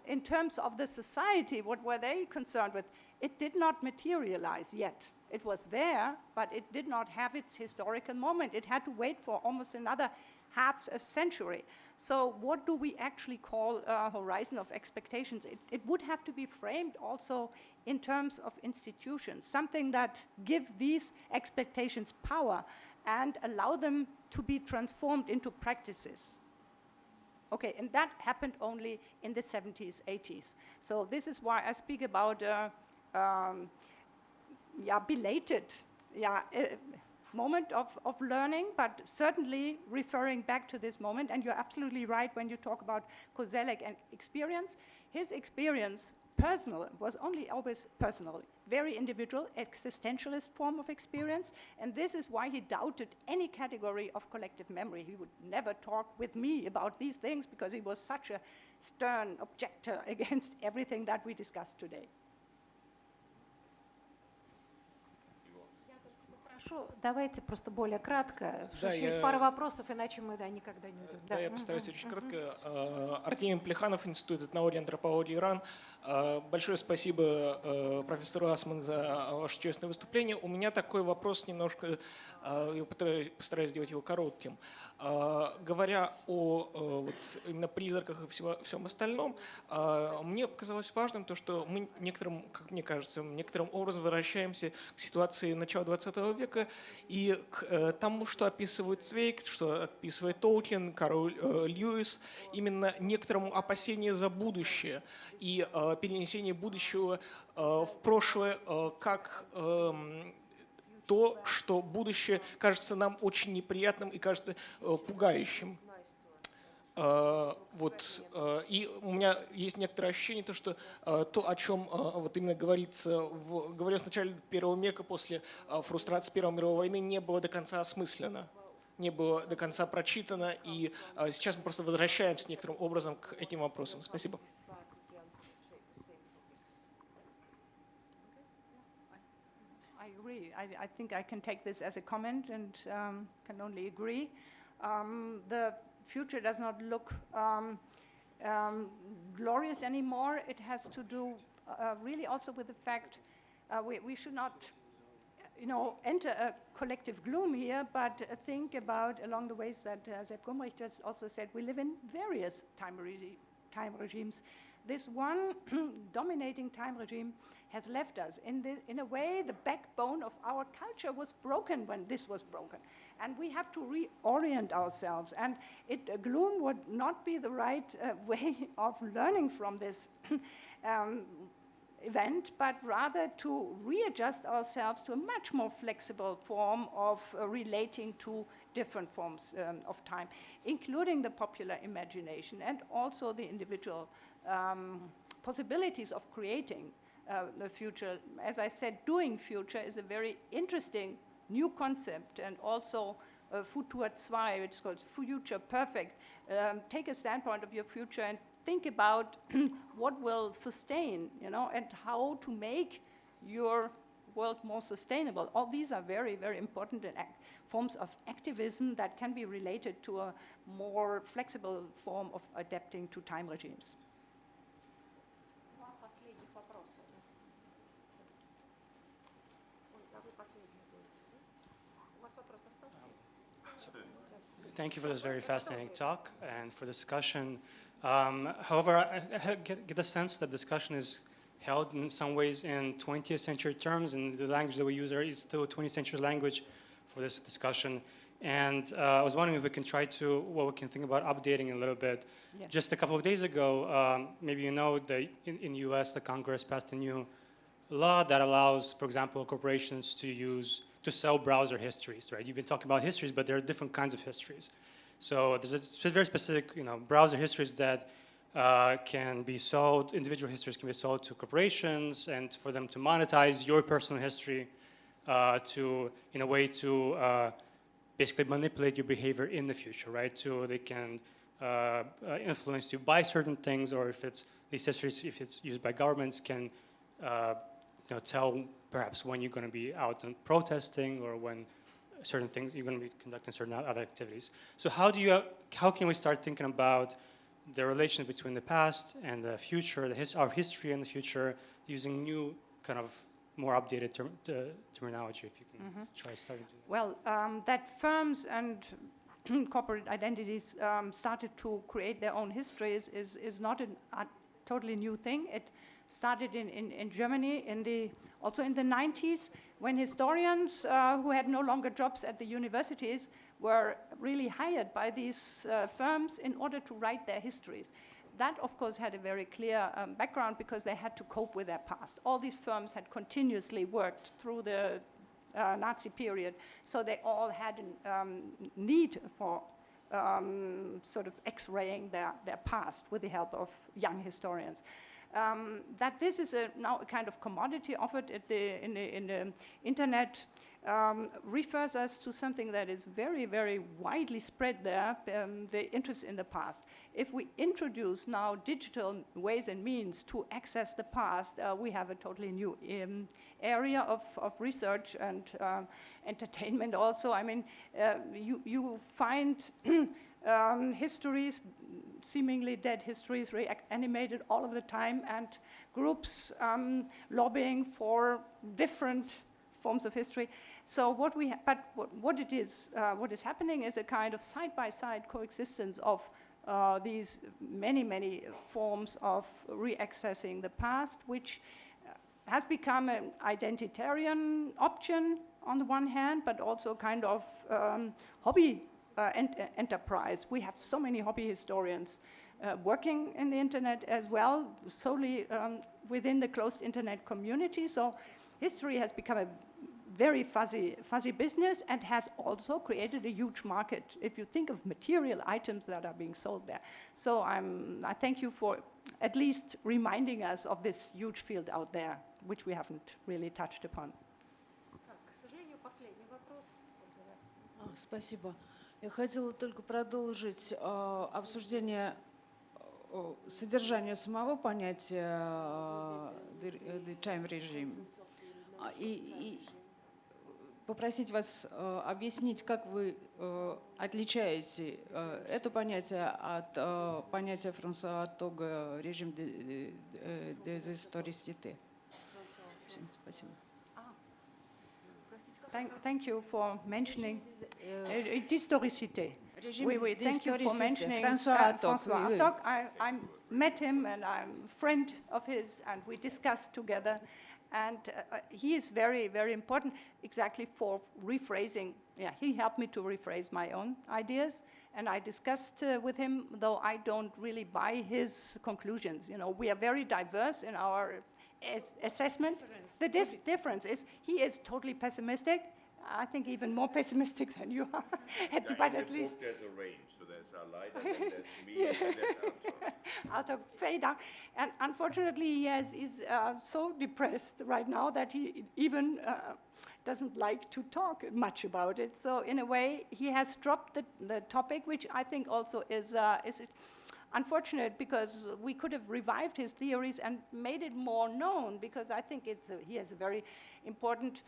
in terms of the society, what were they concerned with? It did not materialize yet. It was there, but it did not have its historical moment. It had to wait for almost another half a century. So what do we actually call a horizon of expectations? It would have to be framed also in terms of institutions, something that give these expectations power and allow them to be transformed into practices. Okay, and that happened only in the 70s, 80s. So this is why I speak about belated moment of learning, but certainly referring back to this moment. And you're absolutely right when you talk about Koselleck and experience. His experience, personal, was only always personal, very individual, existentialist form of experience. And this is why he doubted any category of collective memory. He would never talk with me about these things because he was such a stern objector against everything that we discussed today. Хорошо, давайте просто более кратко. Да, Еще есть пара вопросов, иначе мы никогда не уйдем. Да, я постараюсь очень кратко. Артемий Плеханов, Институт этнологии и антропологии ИРАН. Большое спасибо профессору Асман за ваше честное выступление. У меня такой вопрос немножко, я постараюсь сделать его коротким. Говоря о именно призраках и всем остальном, мне показалось важным то, что мы как мне кажется, некоторым образом возвращаемся к ситуации начала 20 века и к тому, что описывает Цвейг, что описывает Толкин, Карл Льюис, именно некоторому опасению за будущее и перенесение будущего в прошлое как то, что будущее кажется нам очень неприятным и кажется пугающим. И у меня есть некоторое ощущение, что то, о чем именно говорилось в начале Первого века после фрустрации Первой мировой войны, не было до конца осмысленно, не было до конца прочитано, и сейчас мы просто возвращаемся некоторым образом к этим вопросам. Спасибо. I agree. I think I can take this as a comment and can only agree. The future does not look glorious anymore. It has to do really also with the fact we should not enter a collective gloom here, but think about along the ways that Sepp Gumrich just also said, we live in various time regimes. this one dominating time regime has left us. In a way, the backbone of our culture was broken when this was broken. And we have to reorient ourselves. And gloom would not be the right way of learning from this event, but rather to readjust ourselves to a much more flexible form of relating to different forms of time, including the popular imagination and also the individual possibilities of creating the future. As I said, doing future is a very interesting new concept, and also Futur 2, which is called Future Perfect. Take a standpoint of your future and think about what will sustain, and how to make your world more sustainable. All these are very, very important forms of activism that can be related to a more flexible form of adapting to time regimes. Thank you for this very fascinating talk and for the discussion. However, I get the sense that discussion is held in some ways in 20th century terms, and the language that we use is still 20th century language for this discussion. And I was wondering if we can what we can think about updating a little bit. Yeah. Just a couple of days ago, maybe you know that in the US, the Congress passed a new law that allows, for example, corporations to sell browser histories, right? You've been talking about histories, but there are different kinds of histories. So there's a very specific, browser histories that can be sold, individual histories can be sold to corporations, and for them to monetize your personal history in a way to basically manipulate your behavior in the future, right? So they can influence you by certain things, or if these histories, if it's used by governments, can tell perhaps when you're going to be out and protesting, or when certain things you're going to be conducting certain other activities. So how can we start thinking about the relation between the past and the future, our history and the future, using new kind of more updated terminology, if you can try starting to. Well, that firms and corporate identities started to create their own histories is not a totally new thing. It started in Germany also in the 90s, when historians who had no longer jobs at the universities were really hired by these firms in order to write their histories. That, of course, had a very clear background, because they had to cope with their past. All these firms had continuously worked through the Nazi period, so they all had a need for sort of x-raying their past with the help of young historians. That this is now a kind of commodity offered in the internet refers us to something that is very, very widely spread there, the interest in the past. If we introduce now digital ways and means to access the past, we have a totally new area of research and entertainment also. I mean, you find histories, seemingly dead histories, animated all of the time, and groups lobbying for different forms of history. So what is happening is a kind of side-by-side coexistence of these many forms of re-accessing the past, which has become an identitarian option on the one hand, but also kind of hobby enterprise. We have so many hobby historians working in the internet as well, solely within the closed internet community. So history has become a very fuzzy business, and has also created a huge market if you think of material items that are being sold there. So I thank you for at least reminding us of this huge field out there, which we haven't really touched upon. Спасибо. Я хотела только продолжить обсуждение содержания самого понятия the time regime. И попросить вас объяснить, как вы отличаете это понятие от понятия Франсуа Тога режим des historicités. Спасибо. Thank you for mentioning historicité. Режим Oui, oui, thank you for d'historiciste, mentioning François Hartog. François Oui, oui. Hartog. I met him and I'm a friend of his and we discussed together. And he is very, very important exactly for rephrasing. Yeah, he helped me to rephrase my own ideas. And I discussed with him, though I don't really buy his conclusions. You know, we are very diverse in our assessment. The difference is he is totally pessimistic. I think even more pessimistic than you are, but at least. There's a range, so there's Aleida, then there's me, and then there's Arthur. Arthur fade down. And unfortunately, he is so depressed right now that he even doesn't like to talk much about it. So in a way, he has dropped the topic, which I think also is unfortunate because we could have revived his theories and made it more known because I think he has a very important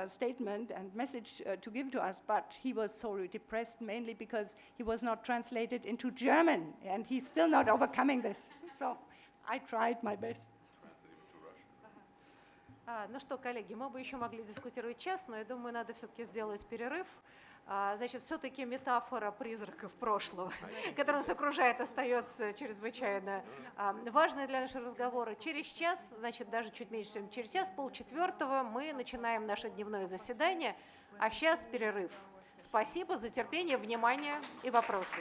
statement and message to give to us, but he was so depressed mainly because he was not translated into German and he's still not overcoming this. So I tried my best. Ну что, коллеги, мы бы еще могли дискутировать час, но я думаю, надо все-таки сделать перерыв. Значит, все-таки метафора призраков прошлого, которая нас окружает, остается чрезвычайно важной для нашего разговора. Через час, значит, даже чуть меньше, чем через час, 3:30 мы начинаем наше дневное заседание, а сейчас перерыв. Спасибо за терпение, внимание и вопросы.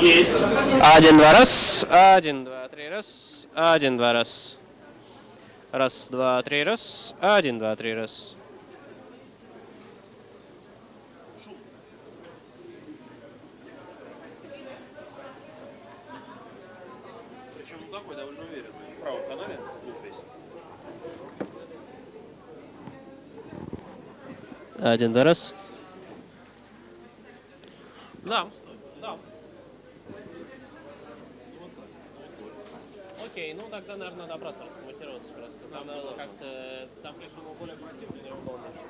Есть. Один, два, раз. Один, два, три, раз. Один, два, раз. Раз, два, три, раз. Один, два, три, раз. Причем такой довольно уверенный. В правом канале звук весь. Один, два, раз. Да. Да. Окей, ну тогда, наверное, надо обратно раскоммутироваться просто. Там было как-то, там, конечно, было более противно, не было лучше.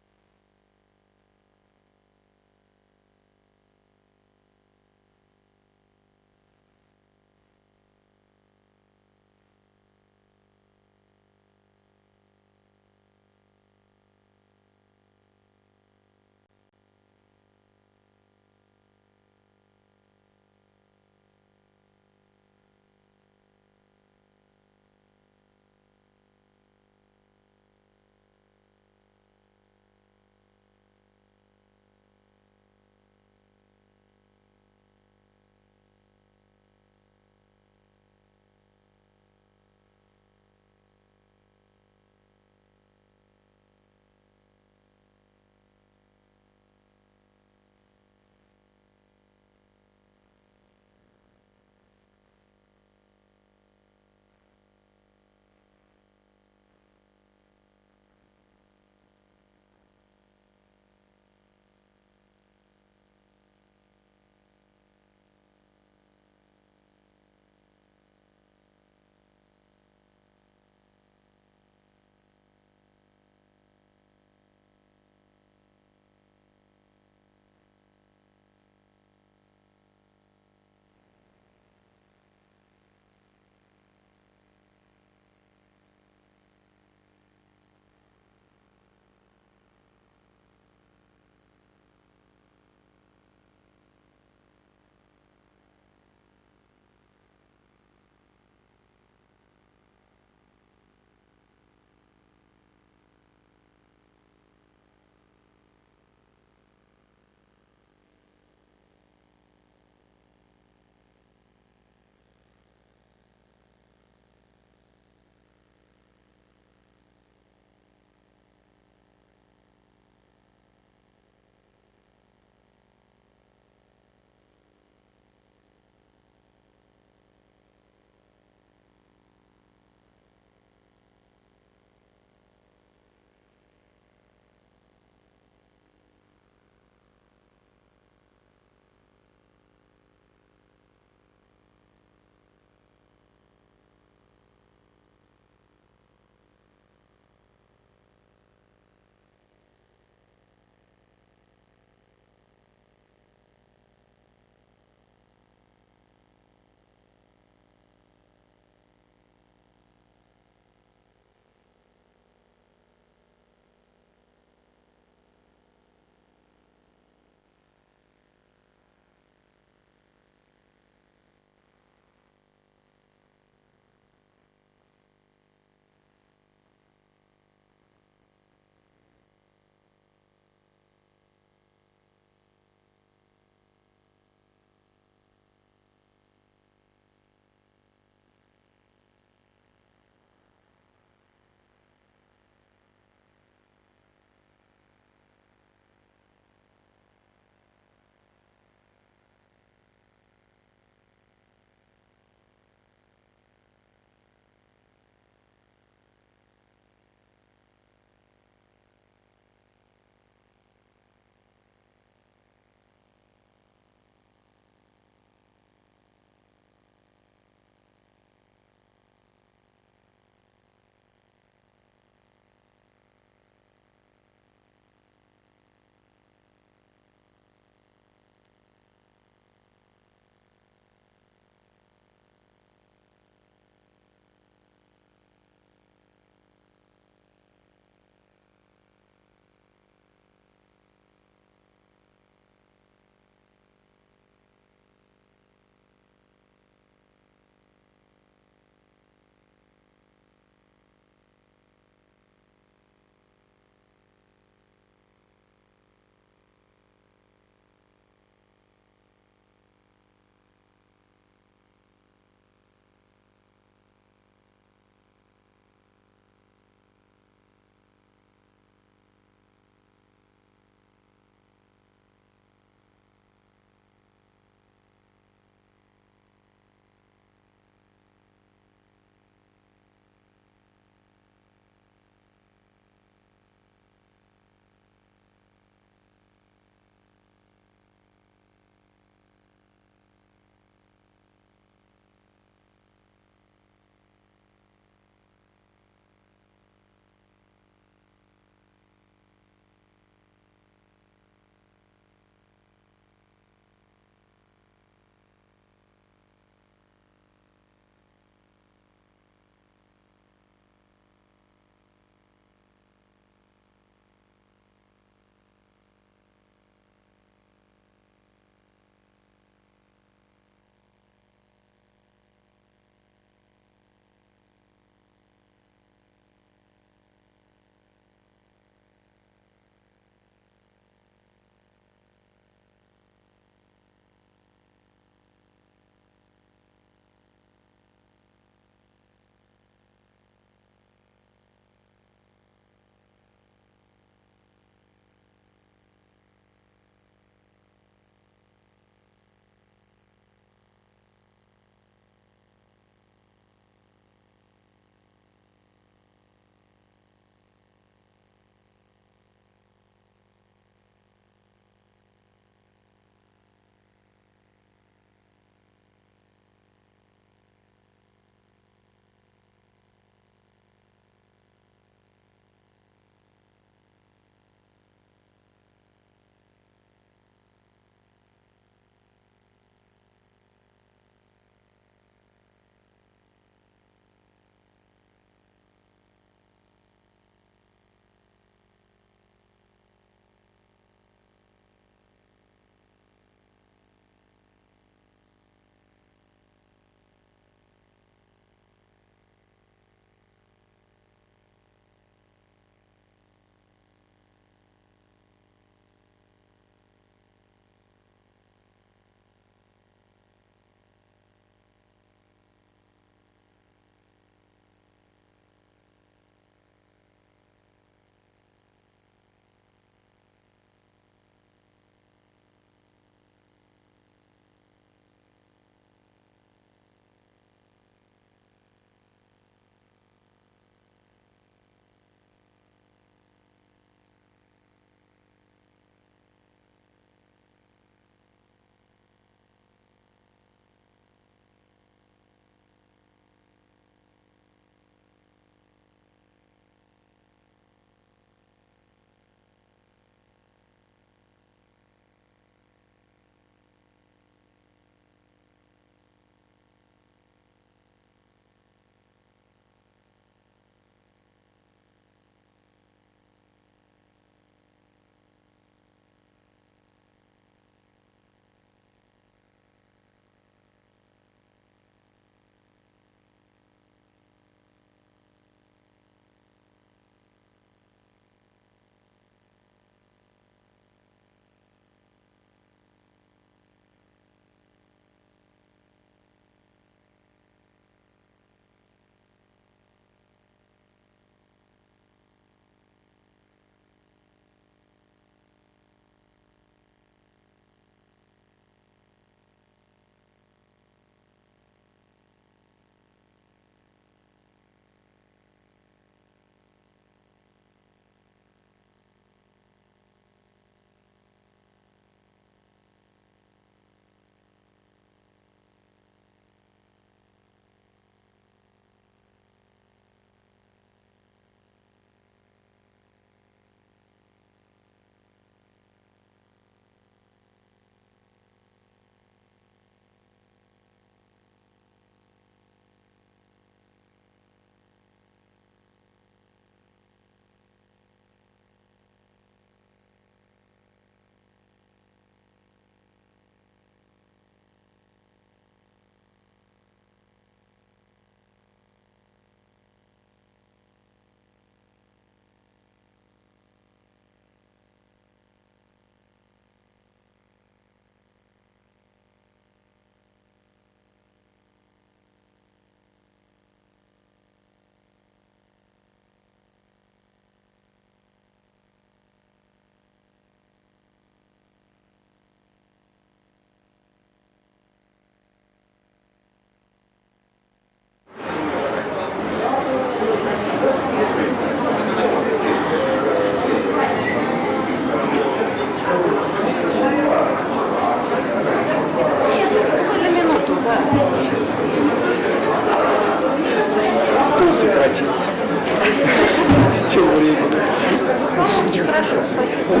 Мне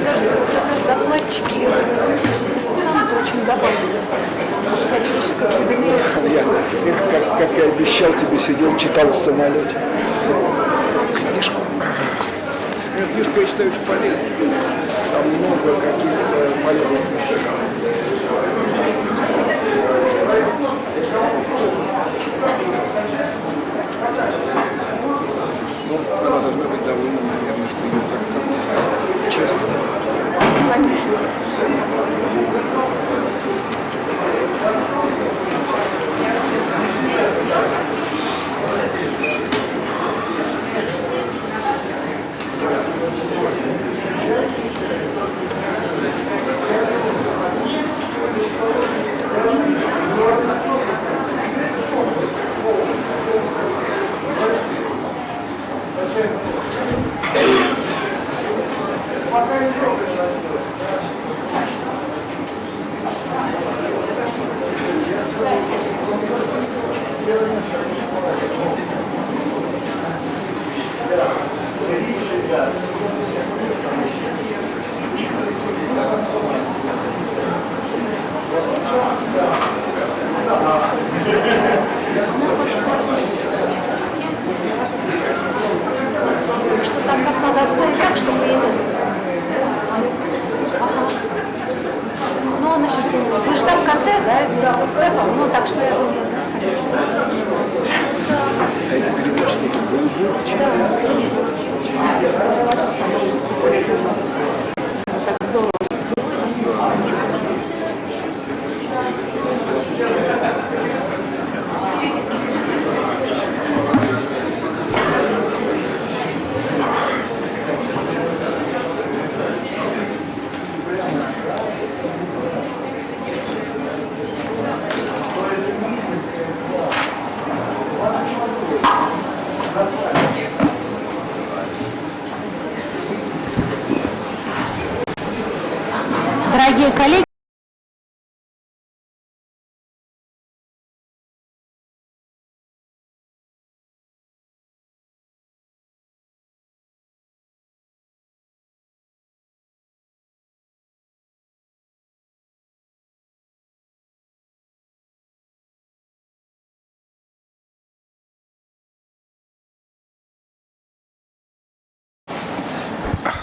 кажется, вот как раз докладчики, дискуссанты очень добавили теоретической глубины этих дискуссий. Как я обещал тебе, сидел, читал в самолете. Книжку. Эта книжка, я считаю, очень полезной. Там много каких-то полезных вещей. Ну, она должна быть довольна, наверное, что ее так как-то честно. Конечно. Что там как надо обязать так, чтобы ей место. Ну, она сейчас думает, мы же там в конце, да, вместе с цепом, ну, так что я думаю, да, Ксения, это у нас так здорово, дорогие коллеги,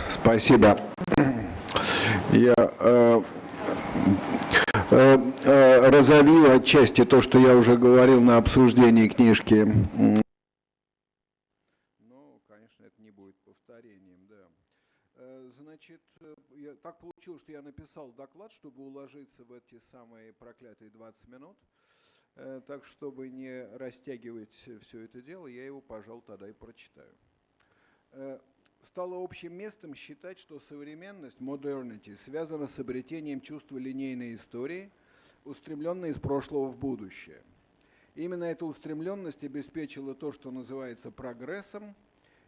Спасибо. Я разовью отчасти то, что я уже говорил на обсуждении книжки. Ну, конечно, это не будет повторением, да. Значит, так получилось, что я написал доклад, чтобы уложиться в эти самые проклятые 20 минут. Так, чтобы не растягивать все это дело, я его, пожалуй, тогда и прочитаю. Стало общим местом считать, что современность, modernity, связана с обретением чувства линейной истории, устремленной из прошлого в будущее. Именно эта устремленность обеспечила то, что называется прогрессом,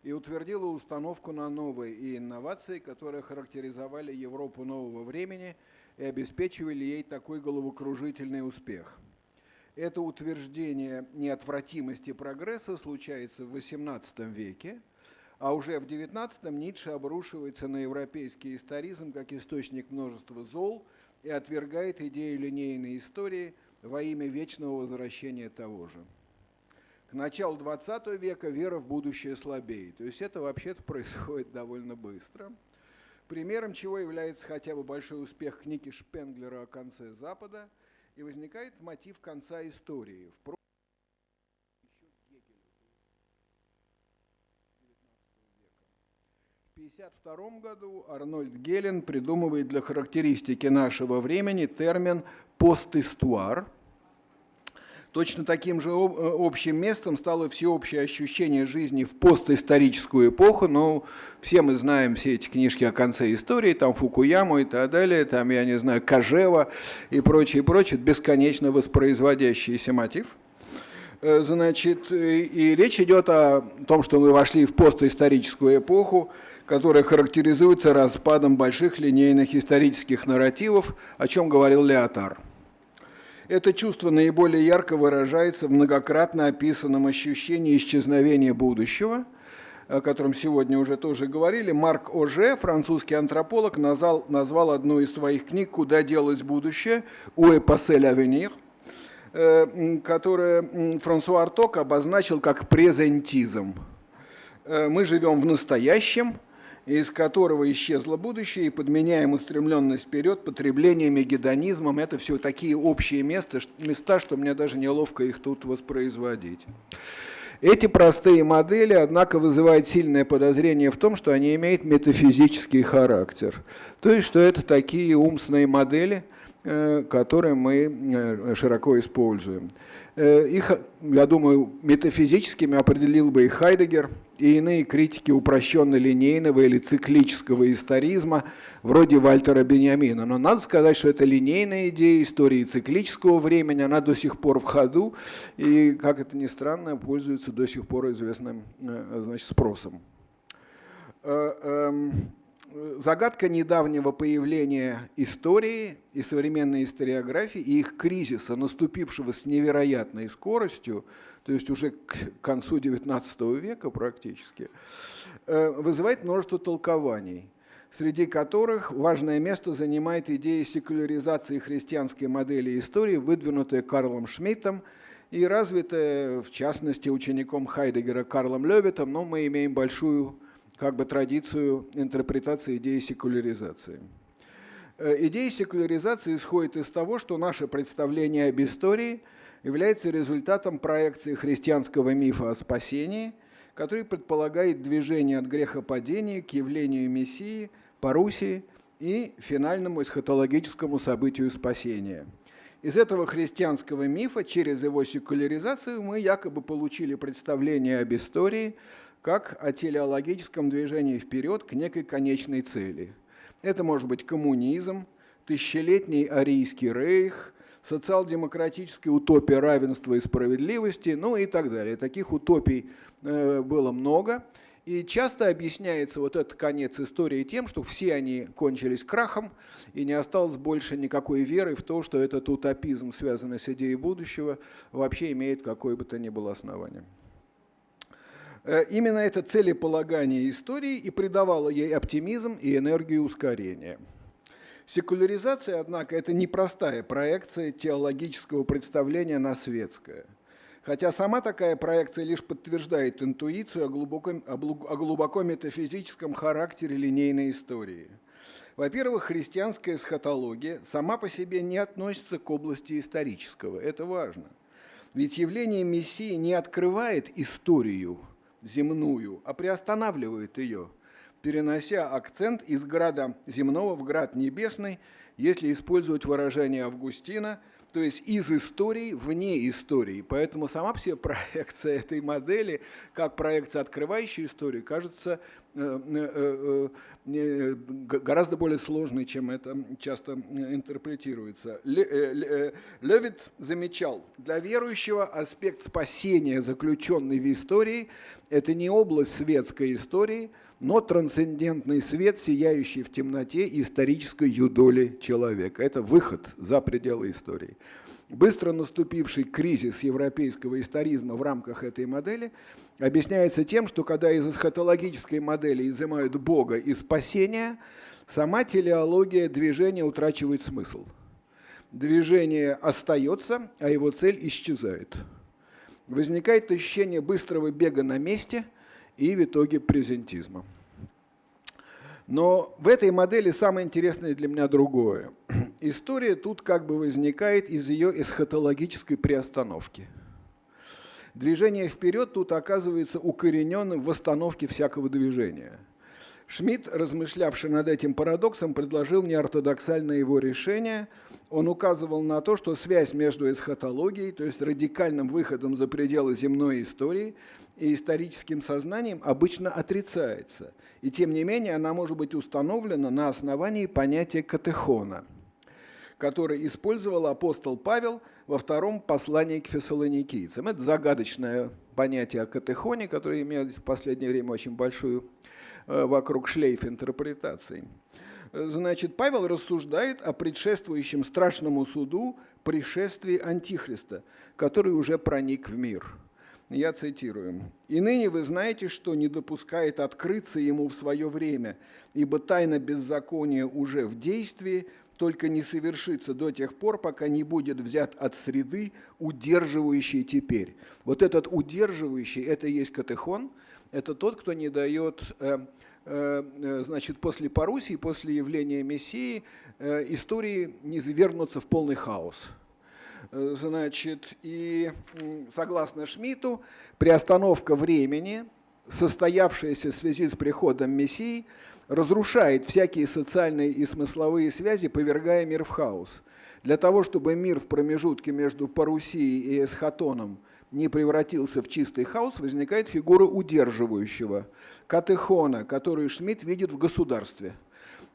и утвердила установку на новые и инновации, которые характеризовали Европу нового времени и обеспечивали ей такой головокружительный успех. Это утверждение неотвратимости прогресса случается в XVIII веке, а уже в XIX Ницше обрушивается на европейский историзм как источник множества зол и отвергает идею линейной истории во имя вечного возвращения того же. К началу XX века вера в будущее слабеет. То есть это вообще-то происходит довольно быстро. Примером чего является хотя бы большой успех книги Шпенглера о конце Запада, и возникает мотив конца истории. В 1952 году Арнольд Гелен придумывает для характеристики нашего времени термин «постистуар». Точно таким же общим местом стало всеобщее ощущение жизни в постисторическую эпоху. Но все мы знаем все эти книжки о конце истории, там Фукуяму и так далее, там, я не знаю, Кожева и прочее, бесконечно воспроизводящийся мотив. Значит, и речь идет о том, что мы вошли в постисторическую эпоху, которая характеризуется распадом больших линейных исторических нарративов, о чем говорил Леотар. Это чувство наиболее ярко выражается в многократно описанном ощущении исчезновения будущего, о котором сегодня уже тоже говорили, Марк Оже, французский антрополог, назвал одну из своих книг «Куда делось будущее?» «Où est passé l'avenir?», которое Франсуа Арток обозначил как презентизм. Мы живем в настоящем, из которого исчезло будущее, и подменяем устремленность вперед потреблением и гедонизмом. Это все такие общие места, что мне даже неловко их тут воспроизводить. Эти простые модели, однако, вызывают сильное подозрение в том, что они имеют метафизический характер. То есть, что это такие умственные модели, которые мы широко используем. Их, я думаю, метафизическими определил бы и Хайдеггер, и иные критики упрощенно-линейного или циклического историзма, вроде Вальтера Беньямина. Но надо сказать, что это линейная идея истории циклического времени, она до сих пор в ходу, и, как это ни странно, пользуется до сих пор известным, значит, спросом. Загадка недавнего появления истории и современной историографии и их кризиса, наступившего с невероятной скоростью, то есть уже к концу XIX века практически, вызывает множество толкований, среди которых важное место занимает идея секуляризации христианской модели истории, выдвинутая Карлом Шмидтом и развитая, в частности, учеником Хайдеггера Карлом Левитом, но мы имеем большую традицию интерпретации идеи секуляризации. Идея секуляризации исходит из того, что наше представление об истории является результатом проекции христианского мифа о спасении, который предполагает движение от грехопадения к явлению Мессии, парусии и финальному эсхатологическому событию спасения. Из этого христианского мифа через его секуляризацию мы якобы получили представление об истории как о телеологическом движении вперед к некой конечной цели. Это может быть коммунизм, тысячелетний арийский рейх, социал-демократическая утопия равенства и справедливости, ну и так далее. Таких утопий было много. И часто объясняется вот этот конец истории тем, что все они кончились крахом, и не осталось больше никакой веры в то, что этот утопизм, связанный с идеей будущего, вообще имеет какое бы то ни было основание. Именно это целеполагание истории и придавало ей оптимизм и энергию ускорения. Секуляризация, однако, это непростая проекция теологического представления на светское. Хотя сама такая проекция лишь подтверждает интуицию о глубоко метафизическом характере линейной истории. Во-первых, христианская эсхатология сама по себе не относится к области исторического. Это важно. Ведь явление Мессии не открывает историю земную, а приостанавливает ее, перенося акцент из града земного в град небесный, если использовать выражение Августина, то есть из истории вне истории. Поэтому сама по себе проекция этой модели, как проекция, открывающая историю, кажется гораздо более сложной, чем это часто интерпретируется. Левит замечал, для верующего аспект спасения, заключенный в истории, это не область светской истории, но трансцендентный свет, сияющий в темноте исторической юдоли человека. Это выход за пределы истории. Быстро наступивший кризис европейского историзма в рамках этой модели объясняется тем, что когда из эсхатологической модели изымают Бога и спасения, сама телеология движения утрачивает смысл. Движение остается, а его цель исчезает. Возникает ощущение быстрого бега на месте и в итоге презентизма. Но в этой модели самое интересное для меня другое. История тут как бы возникает из ее эсхатологической приостановки. Движение вперед тут оказывается укорененным в остановке всякого движения. Шмидт, размышлявший над этим парадоксом, предложил неортодоксальное его решение. Он указывал на то, что связь между эсхатологией, то есть радикальным выходом за пределы земной истории, и историческим сознанием обычно отрицается. И тем не менее она может быть установлена на основании понятия катехона, которое использовал апостол Павел во втором послании к фессалоникийцам. Это загадочное понятие о катехоне, которое имеет в последнее время очень большую вокруг шлейф интерпретаций. Значит, Павел рассуждает о предшествующем страшному суду пришествии Антихриста, который уже проник в мир. Я цитирую. «И ныне вы знаете, что не допускает открыться ему в свое время, ибо тайна беззакония уже в действии, только не совершится до тех пор, пока не будет взят от среды, удерживающий теперь». Вот этот удерживающий, это и есть катехон, это тот, кто не дает, значит, после Парусии, после явления Мессии, истории не завернуться в полный хаос. Значит, и согласно Шмидту, приостановка времени, состоявшаяся в связи с приходом Мессии, разрушает всякие социальные и смысловые связи, повергая мир в хаос. Для того, чтобы мир в промежутке между Парусией и Эсхатоном не превратился в чистый хаос, возникает фигура удерживающего, катехона, которую Шмидт видит в государстве.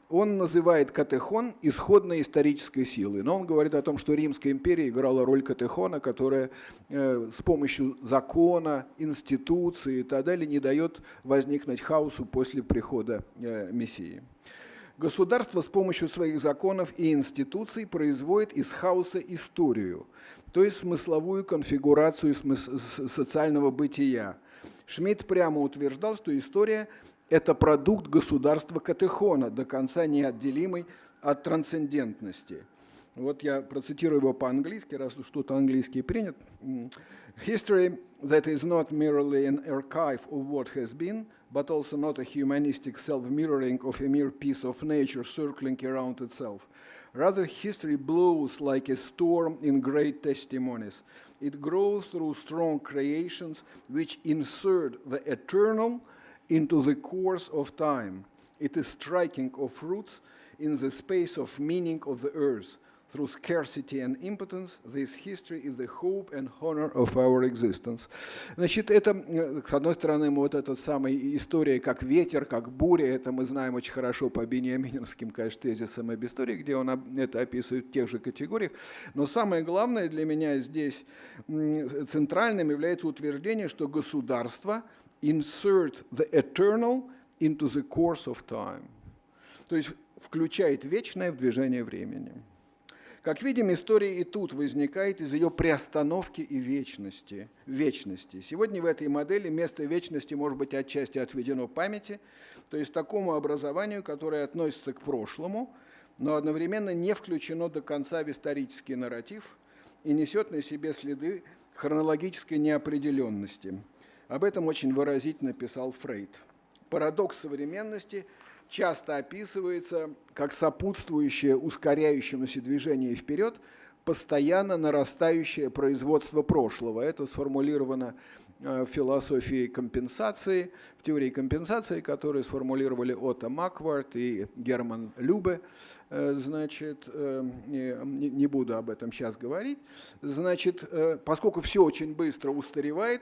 Он называет катехон исходной исторической силой, но он говорит о том, что Римская империя играла роль катехона, которая с помощью закона, институции и так далее не дает возникнуть хаосу после прихода Мессии. Государство с помощью своих законов и институций производит из хаоса историю, то есть смысловую конфигурацию социального бытия. Шмидт прямо утверждал, что история – это продукт государства катехона, до конца неотделимый от трансцендентности. Вот я процитирую его по-английски, раз что-то английский принят. History that is not merely an archive of what has been, but also not a humanistic self-mirroring of a mere piece of nature circling around itself. Rather, history blows like a storm in great testimonies. It grows through strong creations which insert the eternal into the course of time. It is striking of roots in the space of meaning of the earth. Through scarcity and impotence, this history is the hope and honor of our existence. Значит, это, с одной стороны, вот эта самая история, как ветер, как буря, это мы знаем очень хорошо по беньяминовским, конечно, тезисам об истории, где он это описывает в тех же категориях. Но самое главное для меня здесь центральным является утверждение, что государство insert the eternal into the course of time. То есть включает вечное в движение времени. Как видим, история и тут возникает из ее приостановки и вечности. Сегодня в этой модели место вечности может быть отчасти отведено памяти, то есть такому образованию, которое относится к прошлому, но одновременно не включено до конца в исторический нарратив и несет на себе следы хронологической неопределенности. Об этом очень выразительно писал Фрейд. Парадокс современности часто описывается как сопутствующее ускоряющемуся движению вперед постоянно нарастающее производство прошлого. Это сформулировано в философии компенсации, в теории компенсации, которую сформулировали Отто Макварт и Герман Любе. Значит, не буду об этом сейчас говорить. Значит, поскольку все очень быстро устаревает,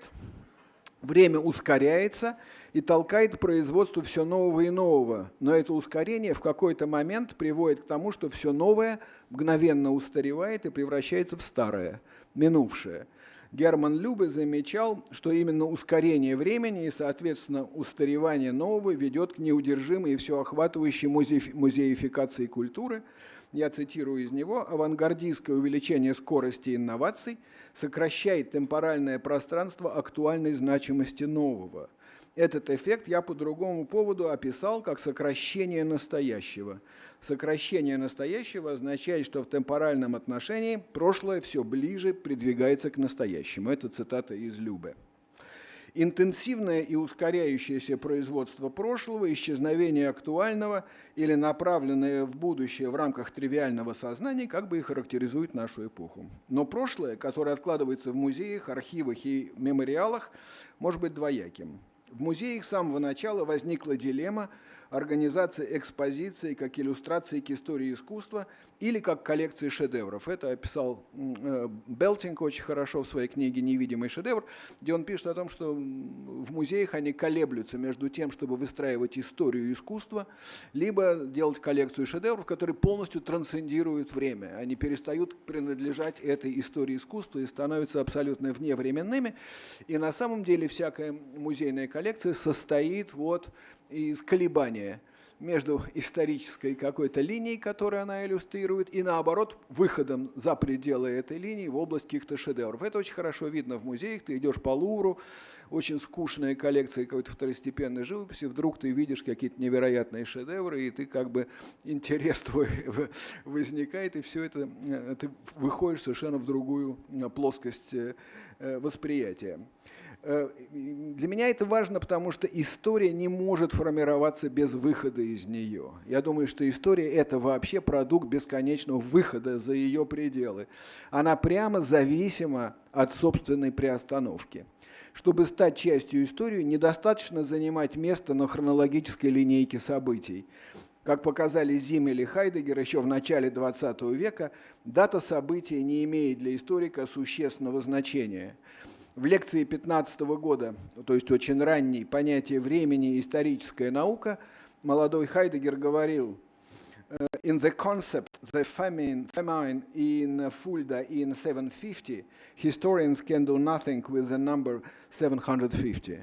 время ускоряется и толкает к производству все нового и нового. Но это ускорение в какой-то момент приводит к тому, что все новое мгновенно устаревает и превращается в старое, минувшее. Герман Любе замечал, что именно ускорение времени и, соответственно, устаревание нового ведет к неудержимой и всеохватывающей музеификации культуры. Я цитирую из него: «Авангардистское увеличение скорости инноваций сокращает темпоральное пространство актуальной значимости нового. Этот эффект я по другому поводу описал как сокращение настоящего. Сокращение настоящего означает, что в темпоральном отношении прошлое все ближе придвигается к настоящему». Это цитата из Любе. Интенсивное и ускоряющееся производство прошлого, исчезновение актуального или направленное в будущее в рамках тривиального сознания как бы и характеризует нашу эпоху. Но прошлое, которое откладывается в музеях, архивах и мемориалах, может быть двояким. В музеях с самого начала возникла дилемма организации экспозиции как иллюстрации к истории искусства или как коллекции шедевров. Это описал Белтинг очень хорошо в своей книге «Невидимый шедевр», где он пишет о том, что в музеях они колеблются между тем, чтобы выстраивать историю искусства, либо делать коллекцию шедевров, которые полностью трансцендируют время. Они перестают принадлежать этой истории искусства и становятся абсолютно вневременными. И на самом деле всякая музейная коллекция состоит вот из колебания. между исторической какой-то линией, которую она иллюстрирует, и наоборот, выходом за пределы этой линии в область каких-то шедевров. Это очень хорошо видно в музеях. Ты идешь по Лувру, очень скучная коллекция какой-то второстепенной живописи, вдруг ты видишь какие-то невероятные шедевры, и ты как бы интерес твой возникает, и все это, ты выходишь совершенно в другую плоскость восприятия. Для меня это важно, потому что история не может формироваться без выхода из нее. Я думаю, что история – это вообще продукт бесконечного выхода за ее пределы. Она прямо зависима от собственной приостановки. Чтобы стать частью истории, недостаточно занимать место на хронологической линейке событий. Как показали Зиммель и Хайдеггер еще в начале XX века, дата события не имеет для историка существенного значения. В лекции 2015 года, то есть очень ранней, понятие времени и историческая наука, молодой Хайдеггер говорил: in the concept, the famine in Fulda in 750, historians can do nothing with the number 750.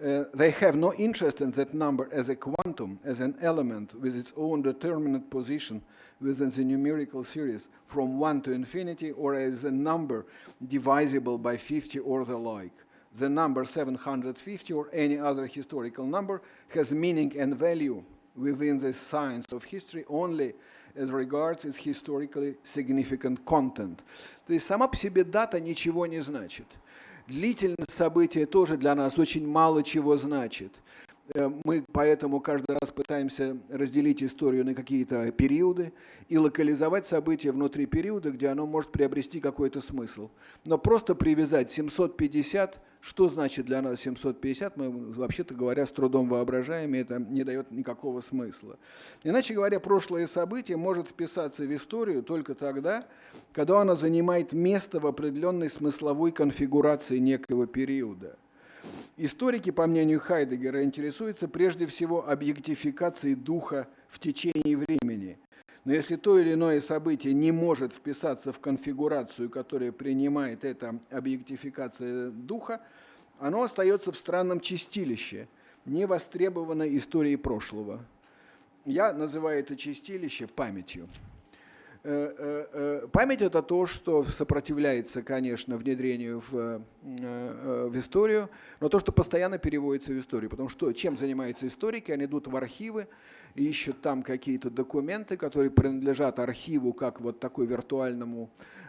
They have no interest in that number as a quantum, as an element with its own determinate position within the numerical series from 1 to infinity, or as a number divisible by 50 or the like. The number 750 or any other historical number has meaning and value within the science of history only as regards its historically significant content. То есть сама по себе дата ничего не значит. Длительность события тоже для нас очень мало чего значит. Мы поэтому каждый раз пытаемся разделить историю на какие-то периоды и локализовать события внутри периода, где оно может приобрести какой-то смысл. Но просто привязать 750, что значит для нас 750, мы, вообще-то говоря, с трудом воображаем, и это не дает никакого смысла. Иначе говоря, прошлое событие может вписаться в историю только тогда, когда оно занимает место в определенной смысловой конфигурации некого периода. Историки, по мнению Хайдеггера, интересуются прежде всего объектификацией духа в течение времени. Но если то или иное событие не может вписаться в конфигурацию, которая принимает эта объектификация духа, оно остается в странном чистилище, невостребованной историей прошлого. Я называю это чистилище памятью. Память – это то, что сопротивляется, конечно, внедрению в историю, но то, что постоянно переводится в историю. Потому что чем занимаются историки? Они идут в архивы, ищут там какие-то документы, которые принадлежат архиву, как вот такой виртуальному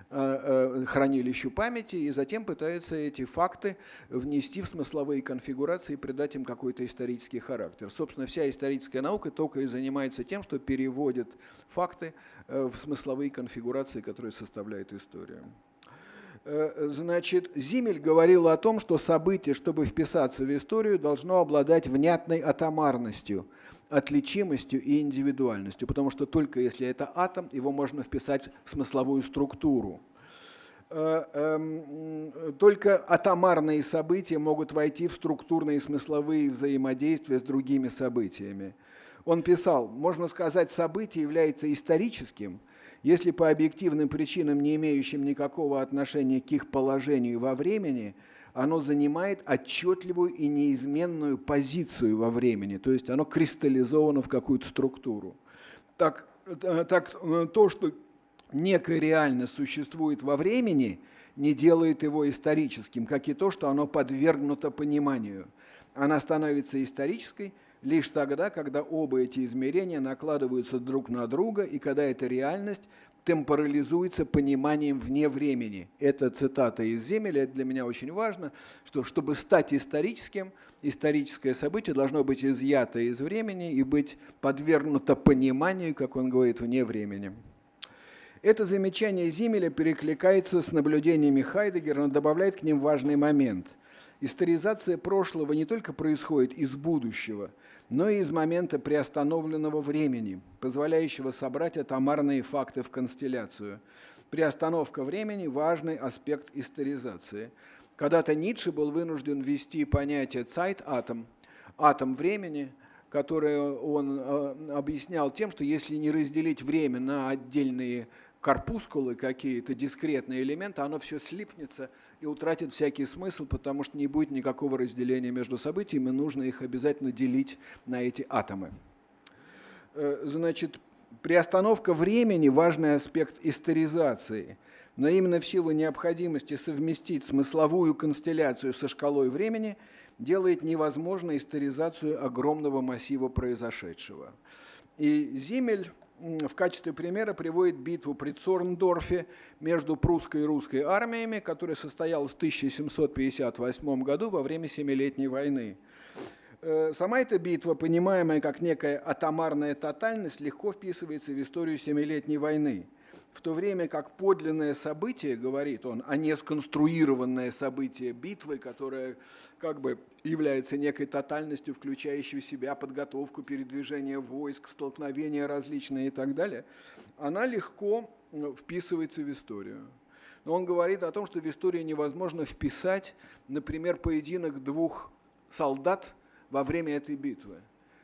хранилищу памяти, и затем пытаются эти факты внести в смысловые конфигурации и придать им какой-то исторический характер. Собственно, вся историческая наука только и занимается тем, что переводит факты в смысловые конфигурации, которые составляют историю. Значит, Зиммель говорил о том, что событие, чтобы вписаться в историю, должно обладать внятной атомарностью, отличимостью и индивидуальностью, потому что только если это атом, его можно вписать в смысловую структуру. Только атомарные события могут войти в структурные смысловые взаимодействия с другими событиями. Он писал: можно сказать, событие является историческим, если по объективным причинам, не имеющим никакого отношения к их положению во времени, оно занимает отчетливую и неизменную позицию во времени, то есть оно кристаллизовано в какую-то структуру. Так, то, что некая реальность существует во времени, не делает его историческим, как и то, что оно подвергнуто пониманию. Она становится исторической лишь тогда, когда оба эти измерения накладываются друг на друга, и когда эта реальность темпорализуется пониманием вне времени. Это цитата из Зиммеля, это для меня очень важно, что чтобы стать историческим, историческое событие должно быть изъято из времени и быть подвергнуто пониманию, как он говорит, вне времени. Это замечание Зиммеля перекликается с наблюдениями Хайдеггера, но добавляет к ним важный момент. Историзация прошлого не только происходит из будущего, но и из момента приостановленного времени, позволяющего собрать атомарные факты в констелляцию. Приостановка времени – важный аспект историзации. Когда-то Ницше был вынужден ввести понятие «Zeitatom», атом времени, которое он объяснял тем, что если не разделить время на отдельные корпускулы, какие-то дискретные элементы, оно все слипнется и утратит всякий смысл, потому что не будет никакого разделения между событиями, нужно их обязательно делить на эти атомы. Значит, приостановка времени – важный аспект историзации. Но именно в силу необходимости совместить смысловую констелляцию со шкалой времени делает невозможной историзацию огромного массива произошедшего. И Зиммель в качестве примера приводит битву при Цорндорфе между прусской и русской армиями, которая состоялась в 1758 году во время Семилетней войны. Сама эта битва, понимаемая как некая атомарная тотальность, легко вписывается в историю Семилетней войны. В то время как подлинное событие, говорит он, а не сконструированное событие битвы, которое как бы является некой тотальностью, включающей в себя подготовку, передвижение войск, столкновения различные и так далее, она легко вписывается в историю. Но он говорит о том, что в историю невозможно вписать, например, поединок двух солдат во время этой битвы.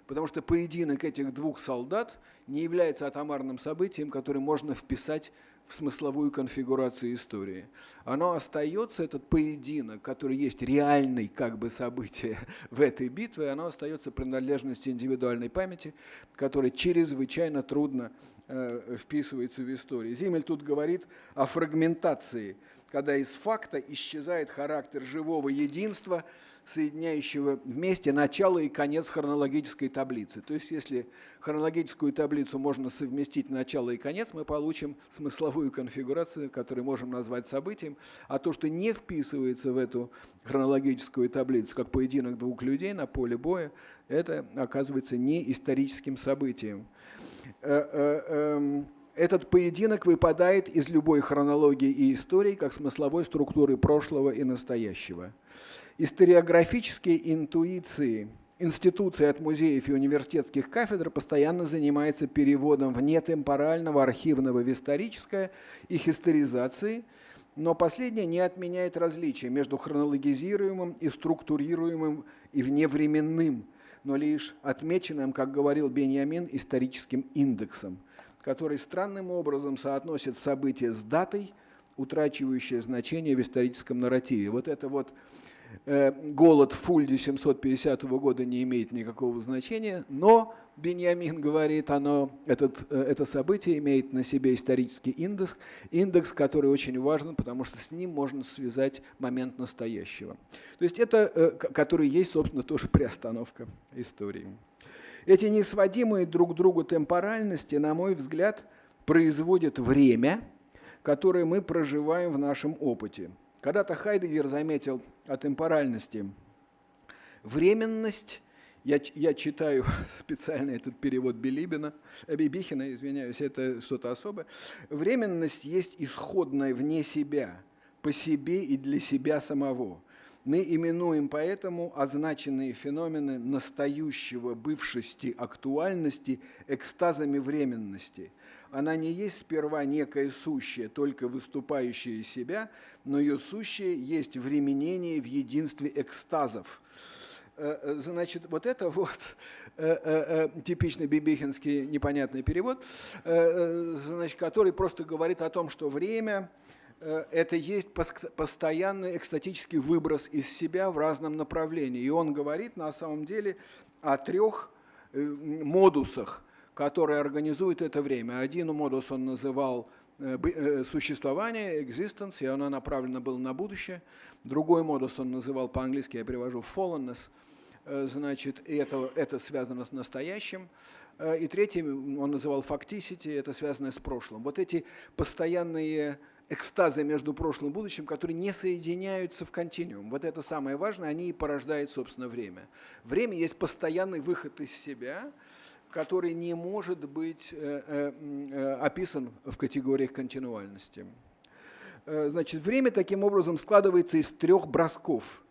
Потому что поединок этих двух солдат не является атомарным событием, которое можно вписать в смысловую конфигурацию истории. Оно остается, этот поединок, который есть реальный как бы событие в этой битве, оно остается принадлежностью индивидуальной памяти, которая чрезвычайно трудно вписывается в историю. Зиммель тут говорит о фрагментации, когда из факта исчезает характер живого единства, соединяющего вместе начало и конец хронологической таблицы. То есть если хронологическую таблицу можно совместить начало и конец, мы получим смысловую конфигурацию, которую можем назвать событием, а то, что не вписывается в эту хронологическую таблицу, как поединок двух людей на поле боя, это оказывается не историческим событием. Этот поединок выпадает из любой хронологии и истории как смысловой структуры прошлого и настоящего. Историографические институции от музеев и университетских кафедр постоянно занимаются переводом внетемпорального архивного в историческое, их историзации, но последнее не отменяет различия между хронологизируемым и структурируемым и вневременным, но лишь отмеченным, как говорил Беньямин, историческим индексом, который странным образом соотносит события с датой, утрачивающее значение в историческом нарративе. Вот это вот голод в Фульде 750 года не имеет никакого значения, но, Беньямин говорит, это событие имеет на себе исторический индекс, который очень важен, потому что с ним можно связать момент настоящего. То есть это, который есть, собственно, тоже приостановка истории. Эти несводимые друг к другу темпоральности, на мой взгляд, производят время, которое мы проживаем в нашем опыте. Когда-то Хайдеггер заметил о темпоральности временность. Я читаю специально этот перевод Бибихина, извиняюсь, это что-то особое. Временность есть исходное вне себя, по себе и для себя самого. Мы именуем поэтому означенные феномены настоящего, бывшести, актуальности экстазами временности. Она не есть сперва некое сущее, только выступающее из себя, но ее сущее есть временение в единстве экстазов. Значит, вот это вот типичный бибихинский непонятный перевод, значит, который просто говорит о том, что время это есть постоянный экстатический выброс из себя в разном направлении. И он говорит на самом деле о трех модусах, которые организуют это время. Один модус он называл существование, existence, и она направлена была на будущее. Другой модус он называл по-английски, я перевожу, fallenness, значит, и это связано с настоящим. И третий он называл facticity, это связано с прошлым. Вот эти постоянные экстазы между прошлым и будущим, которые не соединяются в континуум. Вот это самое важное, они и порождают, собственно, время. Время есть постоянный выход из себя, который не может быть описан в категориях континуальности. Значит, время таким образом складывается из трех бросков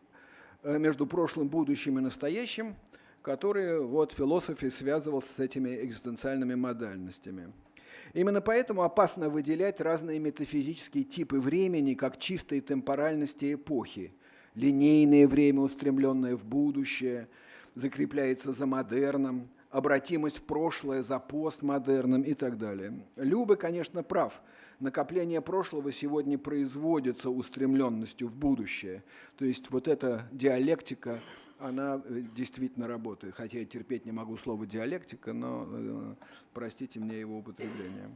между прошлым, будущим и настоящим, которые вот философия связывал с этими экзистенциальными модальностями. Именно поэтому опасно выделять разные метафизические типы времени как чистой темпоральности эпохи. Линейное время, устремленное в будущее, закрепляется за модерном, обратимость в прошлое за постмодерном и так далее. Любе, конечно, прав. Накопление прошлого сегодня производится устремленностью в будущее. То есть вот эта диалектика она действительно работает. Хотя я терпеть не могу слово диалектика, но простите мне его употребление.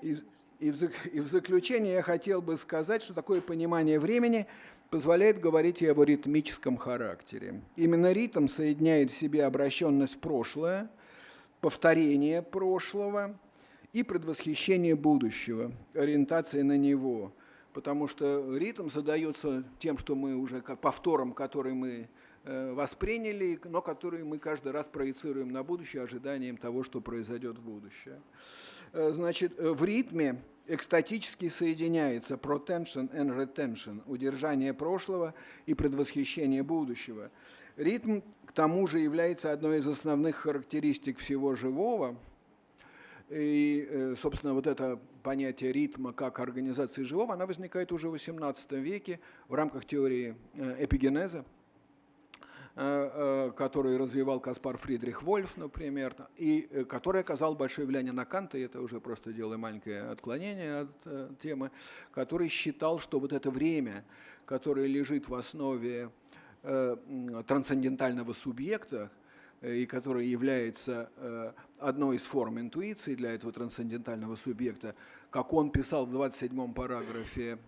И в заключение я хотел бы сказать, что такое понимание времени позволяет говорить и о его ритмическом характере. Именно ритм соединяет в себе обращенность в прошлое, повторение прошлого и предвосхищение будущего, ориентация на него. Потому что ритм задается тем, что мы уже как повтором, который мы восприняли, но который мы каждый раз проецируем на будущее, ожиданием того, что произойдет в будущее. Значит, в ритме экстатически соединяется protension and retention, удержание прошлого и предвосхищение будущего. Ритм, к тому же, является одной из основных характеристик всего живого. И, собственно, вот это понятие ритма как организации живого, она возникает уже в XVIII веке в рамках теории эпигенеза, который развивал Каспар Фридрих Вольф, например, и который оказал большое влияние на Канта, и это уже просто делаю маленькое отклонение от темы, который считал, что вот это время, которое лежит в основе трансцендентального субъекта, и которое является одной из форм интуиции для этого трансцендентального субъекта, как он писал в 27-м параграфе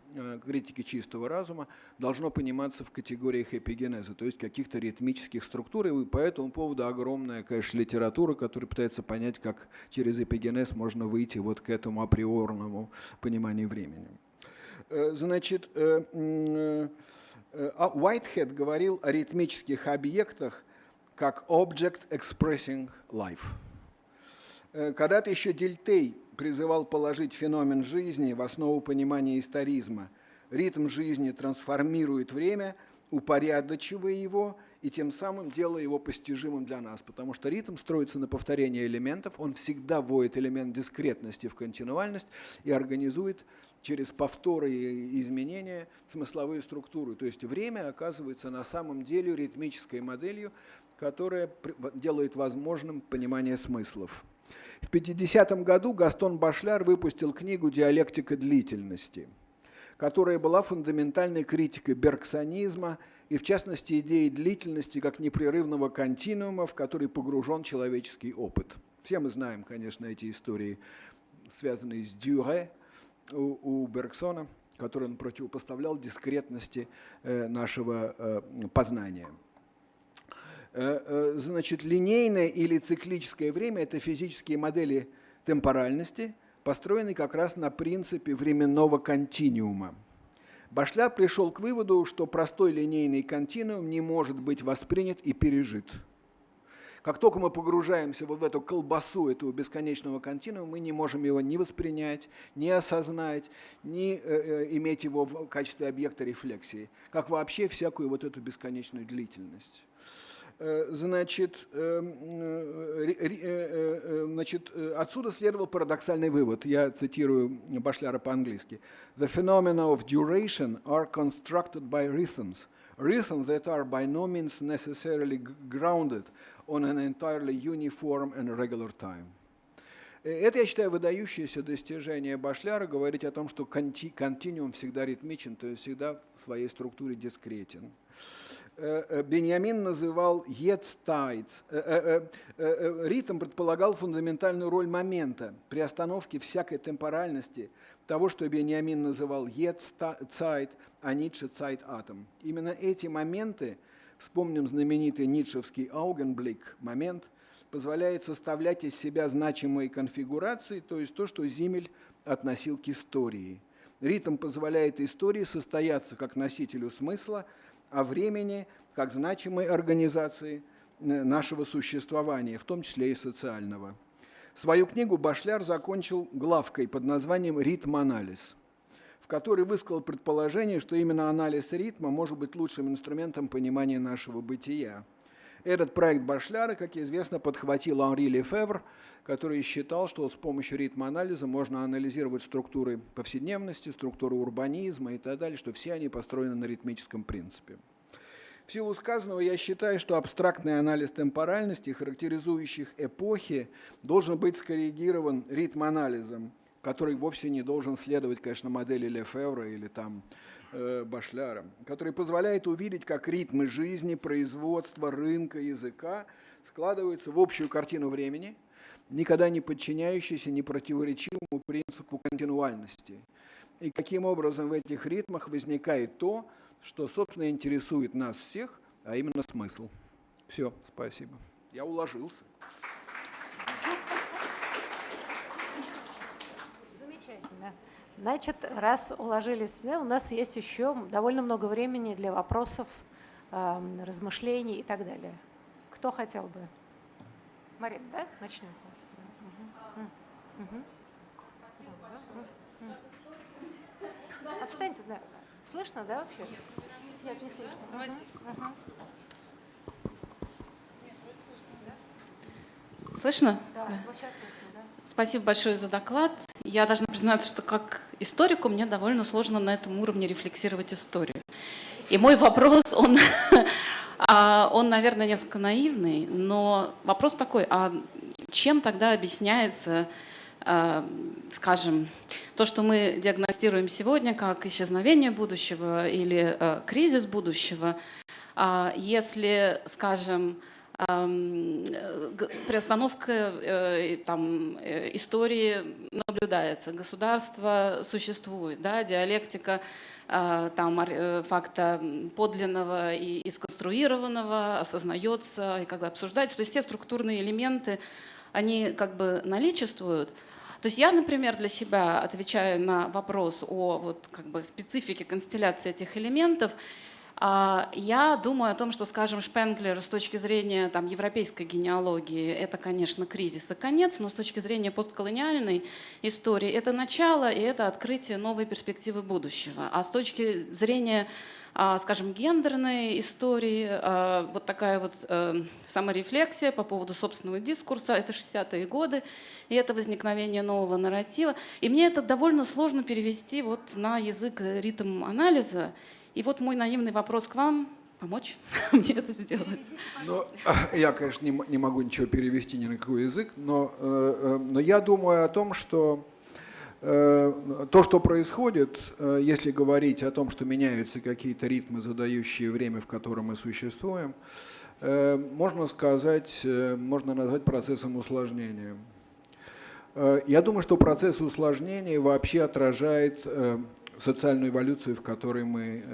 «Критики чистого разума», должно пониматься в категориях эпигенеза, то есть каких-то ритмических структур, и по этому поводу огромная, конечно, литература, которая пытается понять, как через эпигенез можно выйти вот к этому априорному пониманию времени. Значит, Уайтхед говорил о ритмических объектах как object expressing life. Когда-то еще Дельтей призывал положить феномен жизни в основу понимания историзма. Ритм жизни трансформирует время, упорядочивая его и тем самым делая его постижимым для нас, потому что ритм строится на повторении элементов, он всегда вводит элемент дискретности в континуальность и организует через повторы и изменения смысловые структуры. То есть время оказывается на самом деле ритмической моделью, которая делает возможным понимание смыслов. В 50-м году Гастон Башляр выпустил книгу «Диалектика длительности», которая была фундаментальной критикой бергсонизма и, в частности, идеи длительности как непрерывного континуума, в который погружен человеческий опыт. Все мы знаем, конечно, эти истории, связанные с дюре у Бергсона, который он противопоставлял дискретности нашего познания. Значит, линейное или циклическое время – это физические модели темпоральности, построенные как раз на принципе временного континуума. Башляр пришел к выводу, что простой линейный континуум не может быть воспринят и пережит. Как только мы погружаемся в эту колбасу этого бесконечного континуума, мы не можем его ни воспринять, ни осознать, ни иметь его в качестве объекта рефлексии, как вообще всякую вот эту бесконечную длительность. Значит, отсюда следовал парадоксальный вывод. Я цитирую Башляра по-английски. The phenomena of duration are constructed by rhythms that are by no means necessarily grounded on an entirely uniform and regular time. Это, я считаю, выдающееся достижение Башляра, говорить о том, что континуум всегда ритмичен, то есть всегда в своей структуре дискретен. Беньямин называл «Jetzt-Zeit». Ритм предполагал фундаментальную роль момента при остановке всякой темпоральности, того, что Беньямин называл «Jetzt-Zeit», а Ницше «Zeit-Atom». Именно эти моменты, вспомним знаменитый ницшевский «Augenblick» момент, позволяет составлять из себя значимые конфигурации, то есть то, что Зиммель относил к истории. Ритм позволяет истории состояться как носителю смысла, о времени как значимой организации нашего существования, в том числе и социального. Свою книгу Башляр закончил главкой под названием «Ритм-анализ», в которой высказал предположение, что именно анализ ритма может быть лучшим инструментом понимания нашего бытия. Этот проект Башляра, как известно, подхватил Анри Лефевр, который считал, что с помощью ритм-анализа можно анализировать структуры повседневности, структуры урбанизма и так далее, что все они построены на ритмическом принципе. В силу сказанного я считаю, что абстрактный анализ темпоральности, характеризующих эпохи, должен быть скоррегирован ритм-анализом который вовсе не должен следовать, конечно, модели Лефевра или там Башляра, который позволяет увидеть, как ритмы жизни, производства, рынка, языка складываются в общую картину времени, никогда не подчиняющейся непротиворечивому принципу континуальности. И каким образом в этих ритмах возникает то, что, собственно, интересует нас всех, а именно смысл. Все, спасибо. Я уложился. Замечательно. Значит, раз уложились, да, у нас есть еще довольно много времени для вопросов, размышлений и так далее. Кто хотел бы? Марина, да? Начнем. Встаньте, да. Слышно, да, вообще? Нет, не слышно. Давайте. Слышно? Да, вот сейчас слышно, да. Спасибо большое за доклад. Я должна признаться, что как историку мне довольно сложно на этом уровне рефлексировать историю. И мой вопрос, он, наверное, несколько наивный, но вопрос такой, а чем тогда объясняется, скажем, то, что мы диагностируем сегодня как исчезновение будущего или кризис будущего, если, скажем, приостановка истории наблюдается, государство существует, да, диалектика факта подлинного и сконструированного осознается и как бы обсуждается. То есть все структурные элементы, они как бы наличествуют. То есть я, например, для себя, отвечая на вопрос о специфике констелляции этих элементов, я думаю о том, что, скажем, Шпенглер с точки зрения европейской генеалогии это, конечно, кризис и конец, но с точки зрения постколониальной истории это начало и это открытие новой перспективы будущего. А с точки зрения, скажем, гендерной истории, вот такая вот саморефлексия по поводу собственного дискурса, это 60-е годы, и это возникновение нового нарратива. И мне это довольно сложно перевести вот на язык ритм-анализа. И вот мой наивный вопрос к вам — помочь мне это сделать. Я, конечно, не могу ничего перевести ни на какой язык, но я думаю о том, что то, что происходит, если говорить о том, что меняются какие-то ритмы, задающие время, в котором мы существуем, можно назвать процессом усложнения. Я думаю, что процесс усложнения вообще отражает социальную эволюцию, в которой мы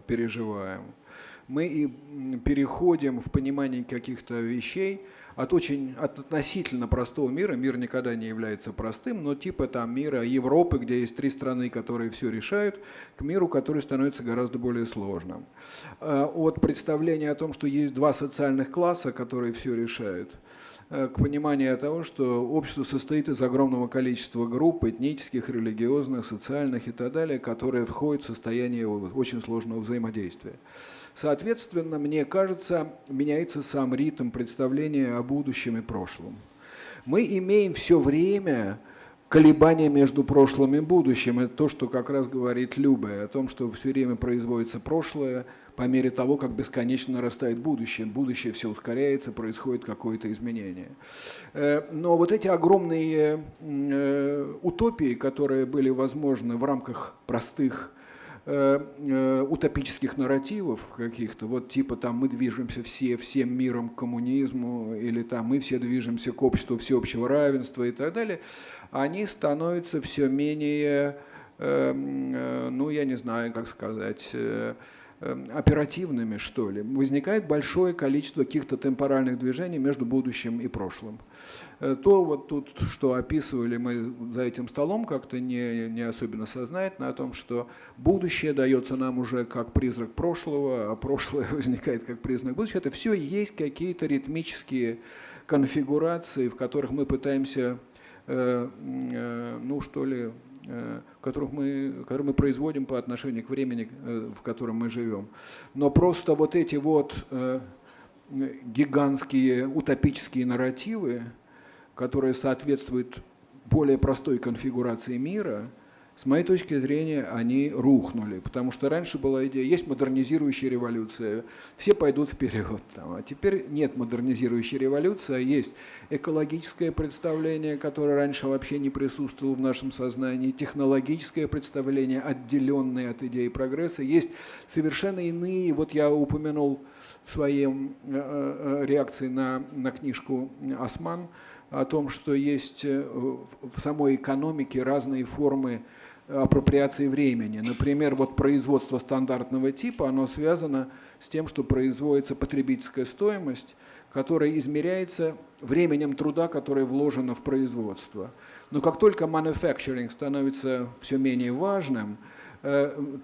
переживаем. Мы переходим в понимание каких-то вещей от относительно простого мира. Мир никогда не является простым, но типа мира Европы, где есть 3 страны, которые все решают, к миру, который становится гораздо более сложным. От представления о том, что есть 2 социальных класса, которые все решают, к пониманию того, что общество состоит из огромного количества групп этнических, религиозных, социальных и так далее, которые входят в состояние очень сложного взаимодействия. Соответственно, мне кажется, меняется сам ритм представления о будущем и прошлом. Мы имеем все время колебания между прошлым и будущим. Это то, что как раз говорит Любе, о том, что все время производится прошлое, по мере того, как бесконечно нарастает будущее. Будущее все ускоряется, происходит какое-то изменение. Но вот эти огромные утопии, которые были возможны в рамках простых утопических нарративов каких-то, вот типа мы движемся всем миром к коммунизму, или мы все движемся к обществу всеобщего равенства и так далее, они становятся все менее, я не знаю, как сказать, оперативными, что ли. Возникает большое количество каких-то темпоральных движений между будущим и прошлым. То вот тут, что описывали мы за этим столом, как-то не особенно сознательно, о том, что будущее дается нам уже как призрак прошлого, а прошлое возникает как признак будущего. Это все есть какие-то ритмические конфигурации, в которых мы пытаемся, которые мы производим по отношению к времени, в котором мы живем. Но просто вот эти гигантские утопические нарративы, которые соответствуют более простой конфигурации мира, С моей точки зрения, они рухнули, потому что раньше была идея, есть модернизирующая революция, все пойдут вперед. А теперь нет модернизирующей революции, а есть экологическое представление, которое раньше вообще не присутствовало в нашем сознании, технологическое представление, отделенное от идеи прогресса, есть совершенно иные, вот я упомянул в своей реакции на книжку Осман, о том, что есть в самой экономике разные формы апроприации времени. Например, вот производство стандартного типа, оно связано с тем, что производится потребительская стоимость, которая измеряется временем труда, которое вложено в производство. Но как только manufacturing становится все менее важным,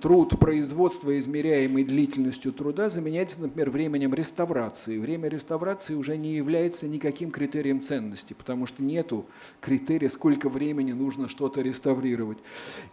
труд производства, измеряемый длительностью труда, заменяется, например, временем реставрации. Время реставрации уже не является никаким критерием ценности, потому что нету критерия, сколько времени нужно что-то реставрировать.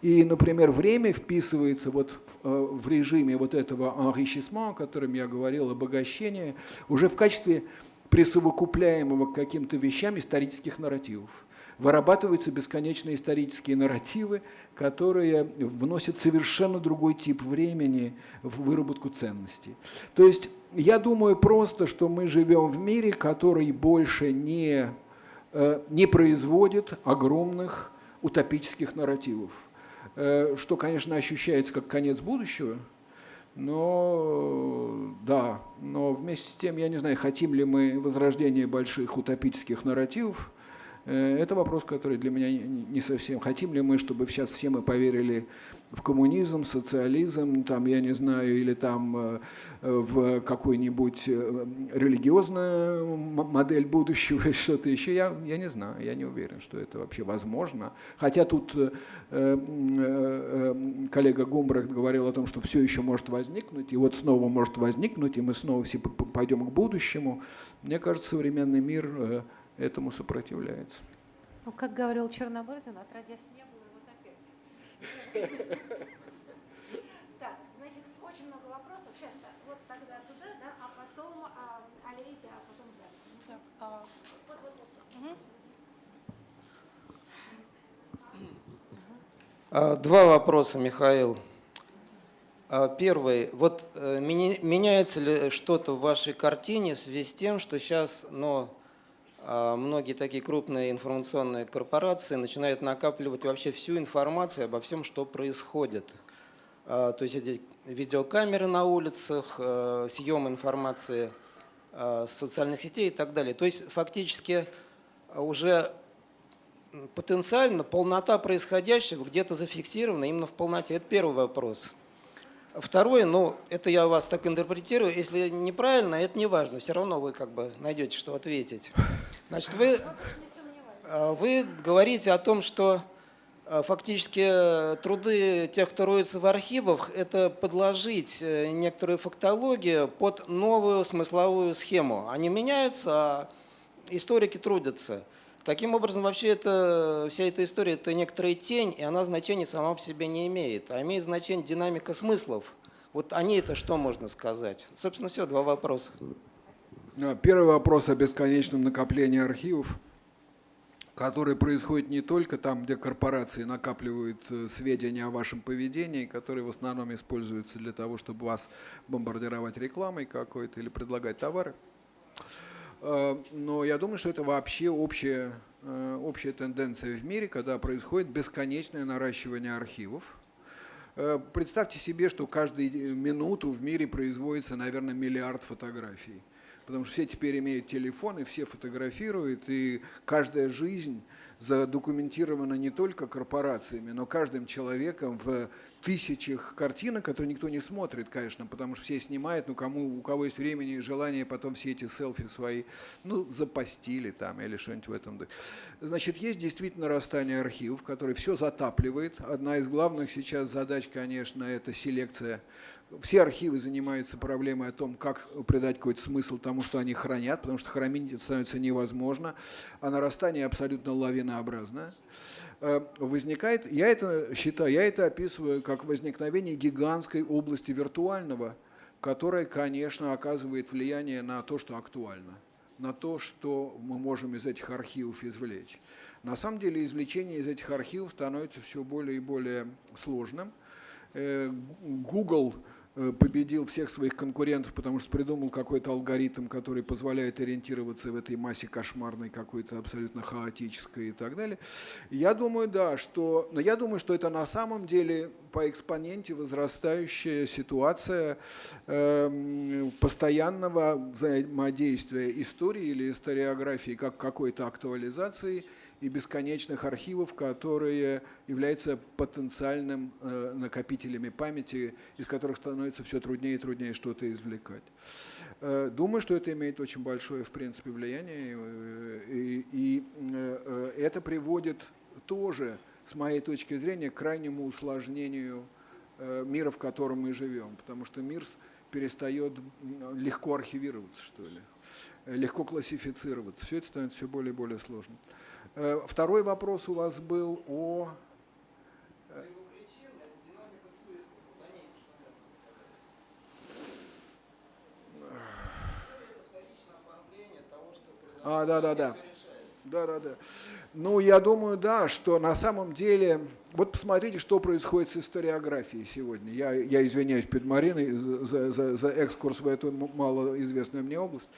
И, например, время вписывается вот в режиме вот этого enrichissement, о котором я говорил, обогащения, уже в качестве присовокупляемого к каким-то вещам исторических нарративов. Вырабатываются бесконечные исторические нарративы, которые вносят совершенно другой тип времени в выработку ценностей. То есть я думаю просто, что мы живем в мире, который больше не производит огромных утопических нарративов, что, конечно, ощущается как конец будущего, но да, но вместе с тем, я не знаю, хотим ли мы возрождения больших утопических нарративов. Это вопрос, который для меня не совсем. Хотим ли мы, чтобы сейчас все мы поверили в коммунизм, социализм, там, я не знаю, или там в какую-нибудь религиозную модель будущего, что-то еще. Я не знаю, я не уверен, что это вообще возможно. Хотя тут коллега Гумбрехт говорил о том, что все еще может возникнуть, и вот снова может возникнуть, и мы снова все пойдем к будущему. Мне кажется, современный мир этому сопротивляется. Ну, как говорил Чернобырдин, отродясь не было, и вот опять. Так, значит, очень много вопросов. Сейчас вот тогда туда, да, а потом Алейда, а потом Зали. Два вопроса, Михаил. Первый. Вот меняется ли что-то в вашей картине в связи с тем, что сейчас, многие такие крупные информационные корпорации начинают накапливать вообще всю информацию обо всем, что происходит. То есть эти видеокамеры на улицах, съем информации с социальных сетей и так далее. То есть фактически уже потенциально полнота происходящего где-то зафиксирована именно в полноте. Это первый вопрос. Второе, это я вас так интерпретирую, если неправильно, это не важно, все равно вы как бы найдете, что ответить. Значит, вы говорите о том, что фактически труды тех, кто роется в архивах, это подложить некоторую фактологию под новую смысловую схему. Они меняются, а историки трудятся. Таким образом, вообще вся эта история – это некоторая тень, и она значения сама по себе не имеет, а имеет значение динамика смыслов. Вот о ней-то что можно сказать? Собственно, все, два вопроса. Первый вопрос о бесконечном накоплении архивов, который происходит не только там, где корпорации накапливают сведения о вашем поведении, которые в основном используются для того, чтобы вас бомбардировать рекламой какой-то или предлагать товары. Но я думаю, что это вообще общая тенденция в мире, когда происходит бесконечное наращивание архивов. Представьте себе, что каждую минуту в мире производится, наверное, миллиард фотографий. Потому что все теперь имеют телефоны, все фотографируют, и каждая жизнь задокументирована не только корпорациями, но каждым человеком в тысячах картинок, которые никто не смотрит, конечно, потому что все снимают, у кого есть времени и желание потом все эти селфи свои, запостили там или что-нибудь в этом духе. Значит, есть действительно нарастание архивов, который все затапливает. Одна из главных сейчас задач, конечно, это селекция. Все архивы занимаются проблемой о том, как придать какой-то смысл тому, что они хранят, потому что хранить становится невозможно, а нарастание абсолютно лавинообразное. Возникает, я это описываю как возникновение гигантской области виртуального, которая, конечно, оказывает влияние на то, что актуально, на то, что мы можем из этих архивов извлечь. На самом деле извлечение из этих архивов становится все более и более сложным. Google победил всех своих конкурентов, потому что придумал какой-то алгоритм, который позволяет ориентироваться в этой массе кошмарной, какой-то абсолютно хаотической и так далее. Я думаю, да, но я думаю, что это на самом деле по экспоненте возрастающая ситуация постоянного взаимодействия истории или историографии как какой-то актуализации и бесконечных архивов, которые являются потенциальным накопителями памяти, из которых становится все труднее и труднее что-то извлекать. Думаю, что это имеет очень большое, в принципе, влияние, и это приводит тоже, с моей точки зрения, к крайнему усложнению мира, в котором мы живем, потому что мир перестает легко архивироваться, что ли, легко классифицироваться. Все это становится все более и более сложным. Второй вопрос у вас был о... Да. Ну, я думаю, да, что на самом деле... Вот посмотрите, что происходит с историографией сегодня. Я извиняюсь перед Мариной за экскурс в эту малоизвестную мне область.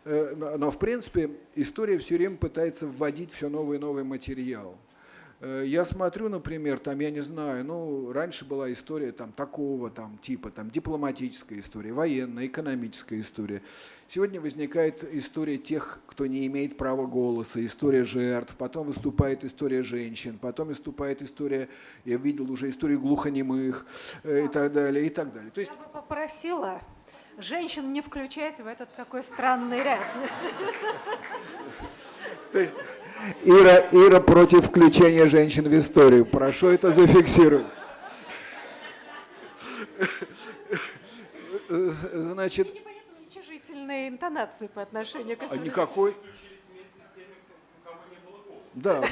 Но, в принципе, история все время пытается вводить все новый и новый материал. Я смотрю, например, там, я не знаю, ну, раньше была история там, такого там, типа, там, дипломатическая история, военная, экономическая история. Сегодня возникает история тех, кто не имеет права голоса, история жертв, потом выступает история женщин, потом выступает история, я видел уже историю глухонемых и так далее, и так далее. То есть... Я бы попросила женщин не включать в этот такой странный ряд. Ира против включения женщин в историю. Прошу это зафиксировать. Значит... Уничижительные интонации по отношению к истории. Никакой... Да.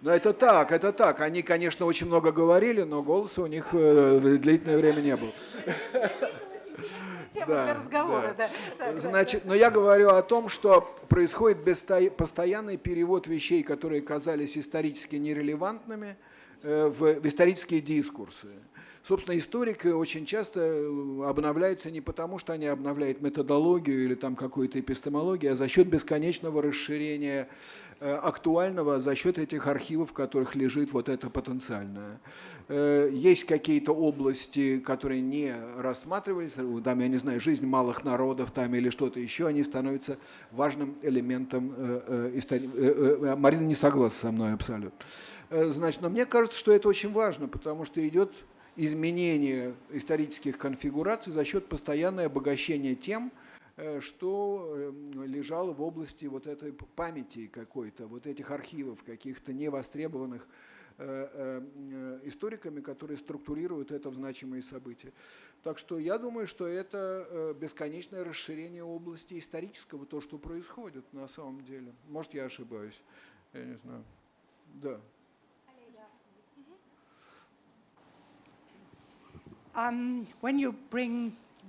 Но это так. Они, конечно, очень много говорили, но голоса у них длительное время не было. Тема для разговора, да. Значит, но я говорю о том, что происходит постоянный перевод вещей, которые казались исторически нерелевантными, в исторические дискурсы. Собственно, историки очень часто обновляются не потому, что они обновляют методологию или там какую-то эпистемологию, а за счет бесконечного расширения актуального, за счет этих архивов, в которых лежит вот это потенциальное. Есть какие-то области, которые не рассматривались, там, я не знаю, жизнь малых народов там, или что-то еще, они становятся важным элементом истории. Марина не согласна со мной абсолютно. Значит, но мне кажется, что это очень важно, потому что идет изменение исторических конфигураций за счет постоянного обогащения тем, что лежало в области вот этой памяти какой-то, вот этих архивов, каких-то невостребованных историками, которые структурируют это в значимые события. Так что я думаю, что это бесконечное расширение области исторического, то, что происходит на самом деле. Может, я ошибаюсь, я не знаю. Да. When you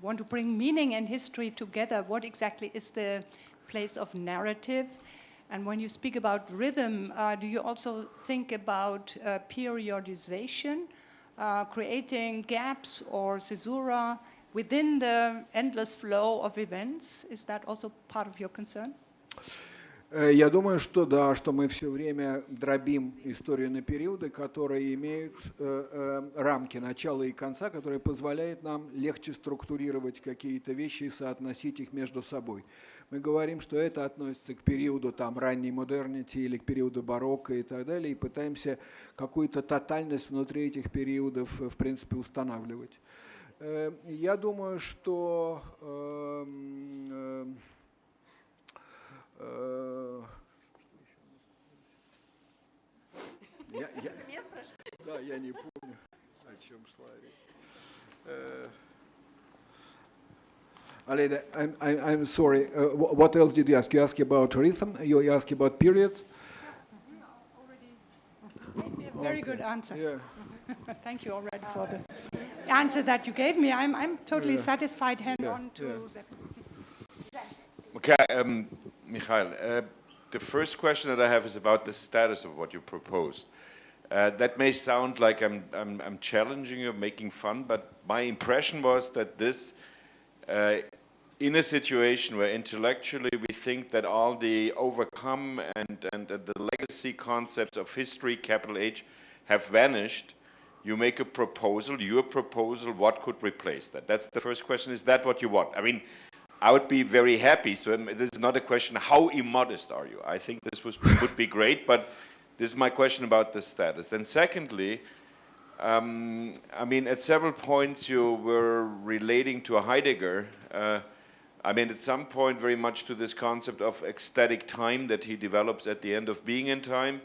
want to bring meaning and history together, what exactly is the place of narrative? And when you speak about rhythm, do you also think about periodization, creating gaps or caesura within the endless flow of events? Is that also part of your concern? Я думаю, что да, что мы все время дробим историю на периоды, которые имеют рамки начала и конца, которые позволяют нам легче структурировать какие-то вещи и соотносить их между собой. Мы говорим, что это относится к периоду там, ранней модернити или к периоду барокко и так далее, и пытаемся какую-то тотальность внутри этих периодов, в принципе, устанавливать. Я думаю, что... Я не помню, о чем шла речь. Aleda, I'm sorry. What else did you ask? You asked about rhythm. You asked about periods. A very good answer. Yeah. Thank you already for the answer that you gave me. I'm totally satisfied. Hand on to that. Okay, Michael, the first question that I have is about the status of what you proposed. That may sound like I'm challenging you, making fun, but my impression was that this, in a situation where intellectually we think that all the overcome and the legacy concepts of history, capital H, have vanished, you make a proposal, your proposal, what could replace that? That's the first question. Is that what you want? I mean, I would be very happy. So this is not a question, how immodest are you? I think this would be great, but this is my question about the status. Then secondly, I mean, at several points you were relating to Heidegger. I mean, at some point very much to this concept of ecstatic time that he develops at the end of Being in Time.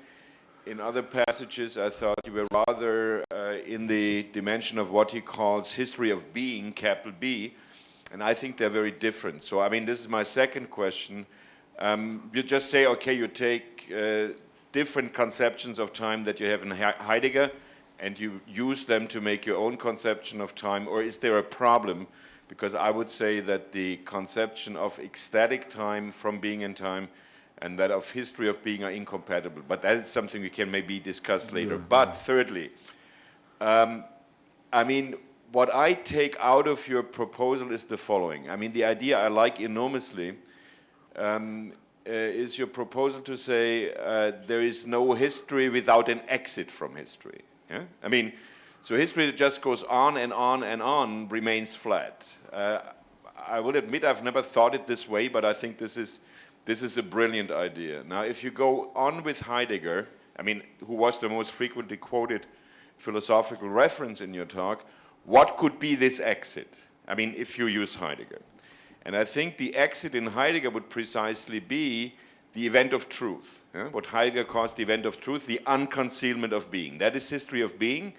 In other passages, I thought you were rather in the dimension of what he calls history of being, capital B, and I think they're very different. So, I mean, this is my second question. You just say, okay, you take different conceptions of time that you have in Heidegger, and you use them to make your own conception of time, or is there a problem? Because I would say that the conception of ecstatic time from Being in Time and that of history of being are incompatible. But that is something we can maybe discuss later. But thirdly, I mean, what I take out of your proposal is the following. I mean, the idea I like enormously is your proposal to say there is no history without an exit from history. Yeah? I mean, so history that just goes on and on and on remains flat. I will admit I've never thought it this way, but I think this is a brilliant idea. Now, if you go on with Heidegger, I mean, who was the most frequently quoted philosophical reference in your talk, what could be this exit? I mean, if you use Heidegger. And I think the exit in Heidegger would precisely be the event of truth, what Heidegger calls the event of truth, the unconcealment of being. That is history of being.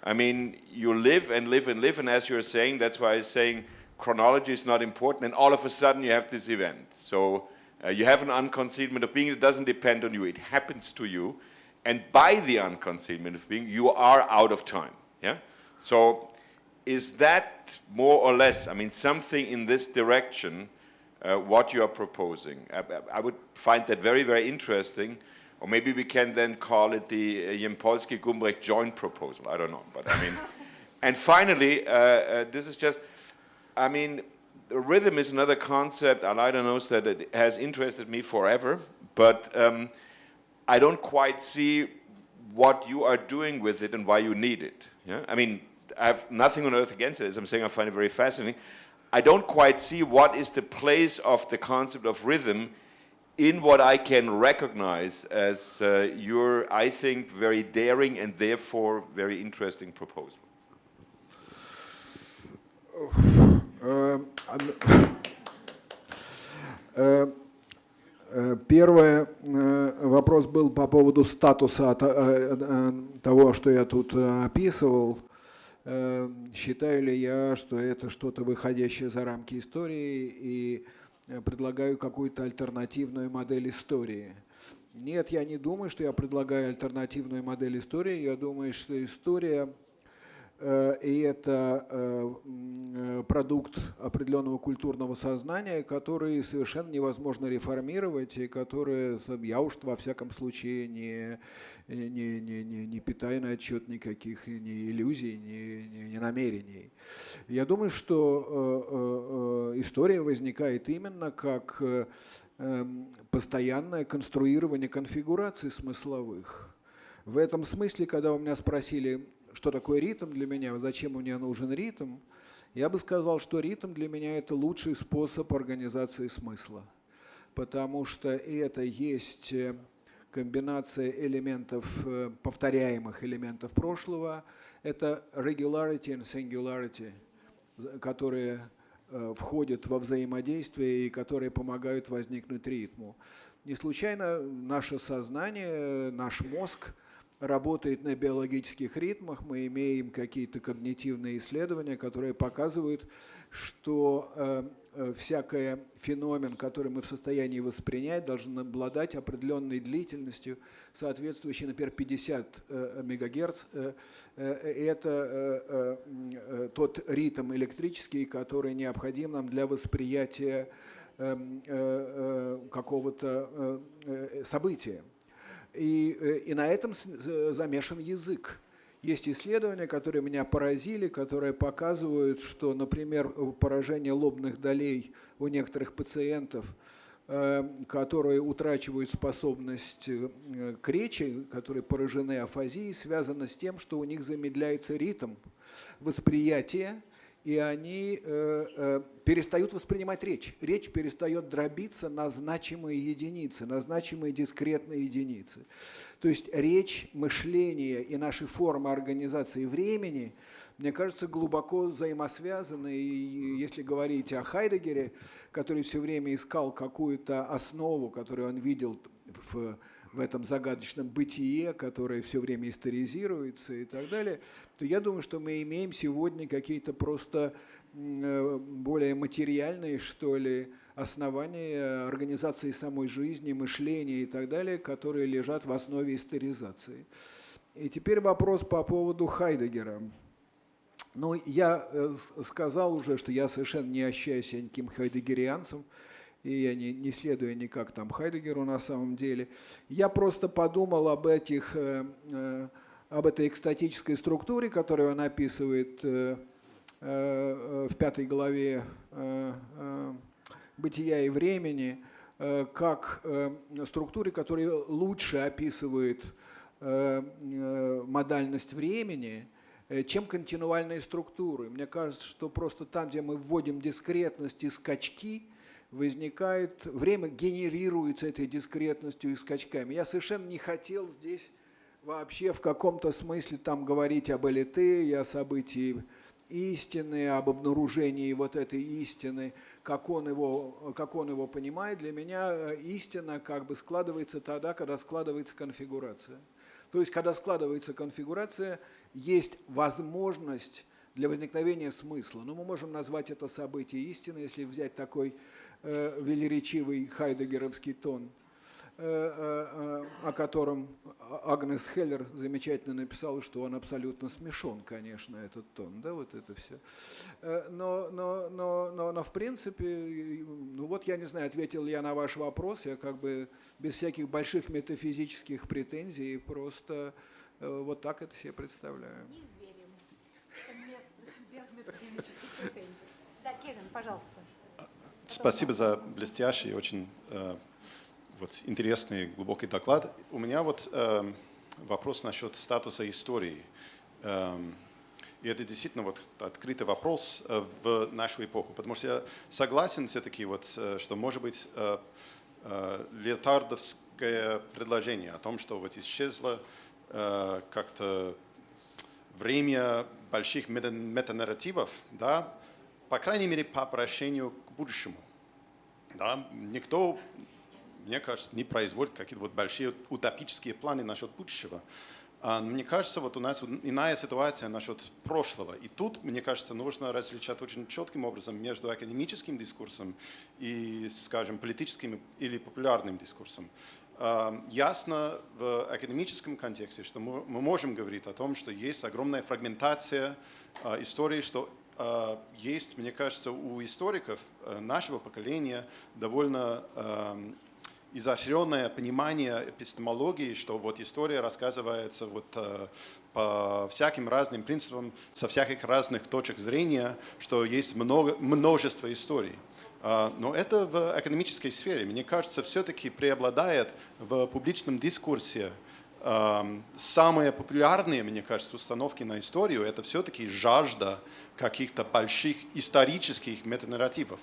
I mean, you live and live and live, and as you're saying, that's why I'm saying chronology is not important, and all of a sudden you have this event. So you have an unconcealment of being. It doesn't depend on you. It happens to you. And by the unconcealment of being, you are out of time. Yeah? So is that more or less, I mean, something in this direction, what you are proposing? I would find that very, very interesting. Or maybe we can then call it the Jampolsky-Gumbrecht joint proposal. I don't know. But I mean, and finally, this is just, I mean, rhythm is another concept. Aleida knows that it has interested me forever. But I don't quite see what you are doing with it and why you need it. Yeah? I mean, I have nothing on earth against it. As I'm saying, I find it very fascinating. I don't quite see what is the place of the concept of rhythm in what I can recognize as your, I think, very daring and therefore very interesting proposal. Первый вопрос был по поводу статуса того, что я тут описывал. Считаю ли я, что это что-то выходящее за рамки истории, и предлагаю какую-то альтернативную модель истории? Нет, я не думаю, что я предлагаю альтернативную модель истории. Я думаю, что история и это продукт определенного культурного сознания, который совершенно невозможно реформировать, и который, я уж во всяком случае не питаю на этот счет никаких ни иллюзий, ни намерений. Я думаю, что история возникает именно как постоянное конструирование конфигураций смысловых. В этом смысле, когда у меня спросили, что такое ритм для меня, зачем мне нужен ритм, я бы сказал, что ритм для меня – это лучший способ организации смысла, потому что это есть комбинация элементов, повторяемых элементов прошлого, это regularity and singularity, которые входят во взаимодействие и которые помогают возникнуть ритму. Не случайно наше сознание, наш мозг работает на биологических ритмах, мы имеем какие-то когнитивные исследования, которые показывают, что всякий феномен, который мы в состоянии воспринять, должен обладать определенной длительностью, соответствующей, например, 50 мегагерц. Это тот ритм электрический, который необходим нам для восприятия какого-то события. И на этом замешан язык. Есть исследования, которые меня поразили, которые показывают, что, например, поражение лобных долей у некоторых пациентов, которые утрачивают способность к речи, которые поражены афазией, связано с тем, что у них замедляется ритм восприятия, и они перестают воспринимать речь. Речь перестает дробиться на значимые единицы, на значимые дискретные единицы. То есть речь, мышление и наши формы организации времени, мне кажется, глубоко взаимосвязаны. И если говорить о Хайдегере, который все время искал какую-то основу, которую он видел в этом загадочном бытие, которое все время историзируется и так далее, то я думаю, что мы имеем сегодня какие-то просто более материальные, что ли, основания организации самой жизни, мышления и так далее, которые лежат в основе историзации. И теперь вопрос по поводу Хайдегера. Ну, я сказал уже, что я совершенно не ощущаю себя никаким хайдегерианцем, и я не следую никак там Хайдегеру на самом деле. Я просто подумал об этой экстатической структуре, которую он описывает в 5 главе «Бытия и времени», как структуре, которая лучше описывает модальность времени, чем континуальные структуры. Мне кажется, что просто там, где мы вводим дискретность и скачки, возникает, время генерируется этой дискретностью и скачками. Я совершенно не хотел здесь вообще в каком-то смысле там говорить об элите, о событии истины, об обнаружении вот этой истины, как он его понимает. Для меня истина как бы складывается тогда, когда складывается конфигурация. То есть, когда складывается конфигурация, есть возможность для возникновения смысла. Но мы можем назвать это событие истины, если взять такой велеречивый хайдегеровский тон, о котором Агнес Хеллер замечательно написала, что он абсолютно смешон, конечно, этот тон, да, вот это все. Но в принципе, ну вот я не знаю, ответил ли я на ваш вопрос, я как бы без всяких больших метафизических претензий, просто вот так это себе представляю. Не верим, без метафизических претензий. Да, Кевин, пожалуйста. Спасибо за блестящий, очень интересный, глубокий доклад. У меня вопрос насчет статуса истории. И это действительно открытый вопрос в нашу эпоху, потому что я согласен все-таки, что может быть леотардовское предложение о том, что исчезло как-то время больших метанарративов, да, по крайней мере, по обращению к будущему. Да, никто, мне кажется, не производит какие-то большие утопические планы насчет будущего. Мне кажется, у нас иная ситуация насчет прошлого. И тут, мне кажется, нужно различать очень четким образом между академическим дискурсом и, скажем, политическим или популярным дискурсом. Ясно в академическом контексте, что мы можем говорить о том, что есть огромная фрагментация истории, что есть, мне кажется, у историков нашего поколения довольно изощренное понимание эпистемологии, что история рассказывается по всяким разным принципам, со всяких разных точек зрения, что есть множество историй. Но это в академической сфере, мне кажется, все-таки преобладает в публичном дискурсе. Самые популярные, мне кажется, установки на историю – это все-таки жажда каких-то больших исторических метанарративов.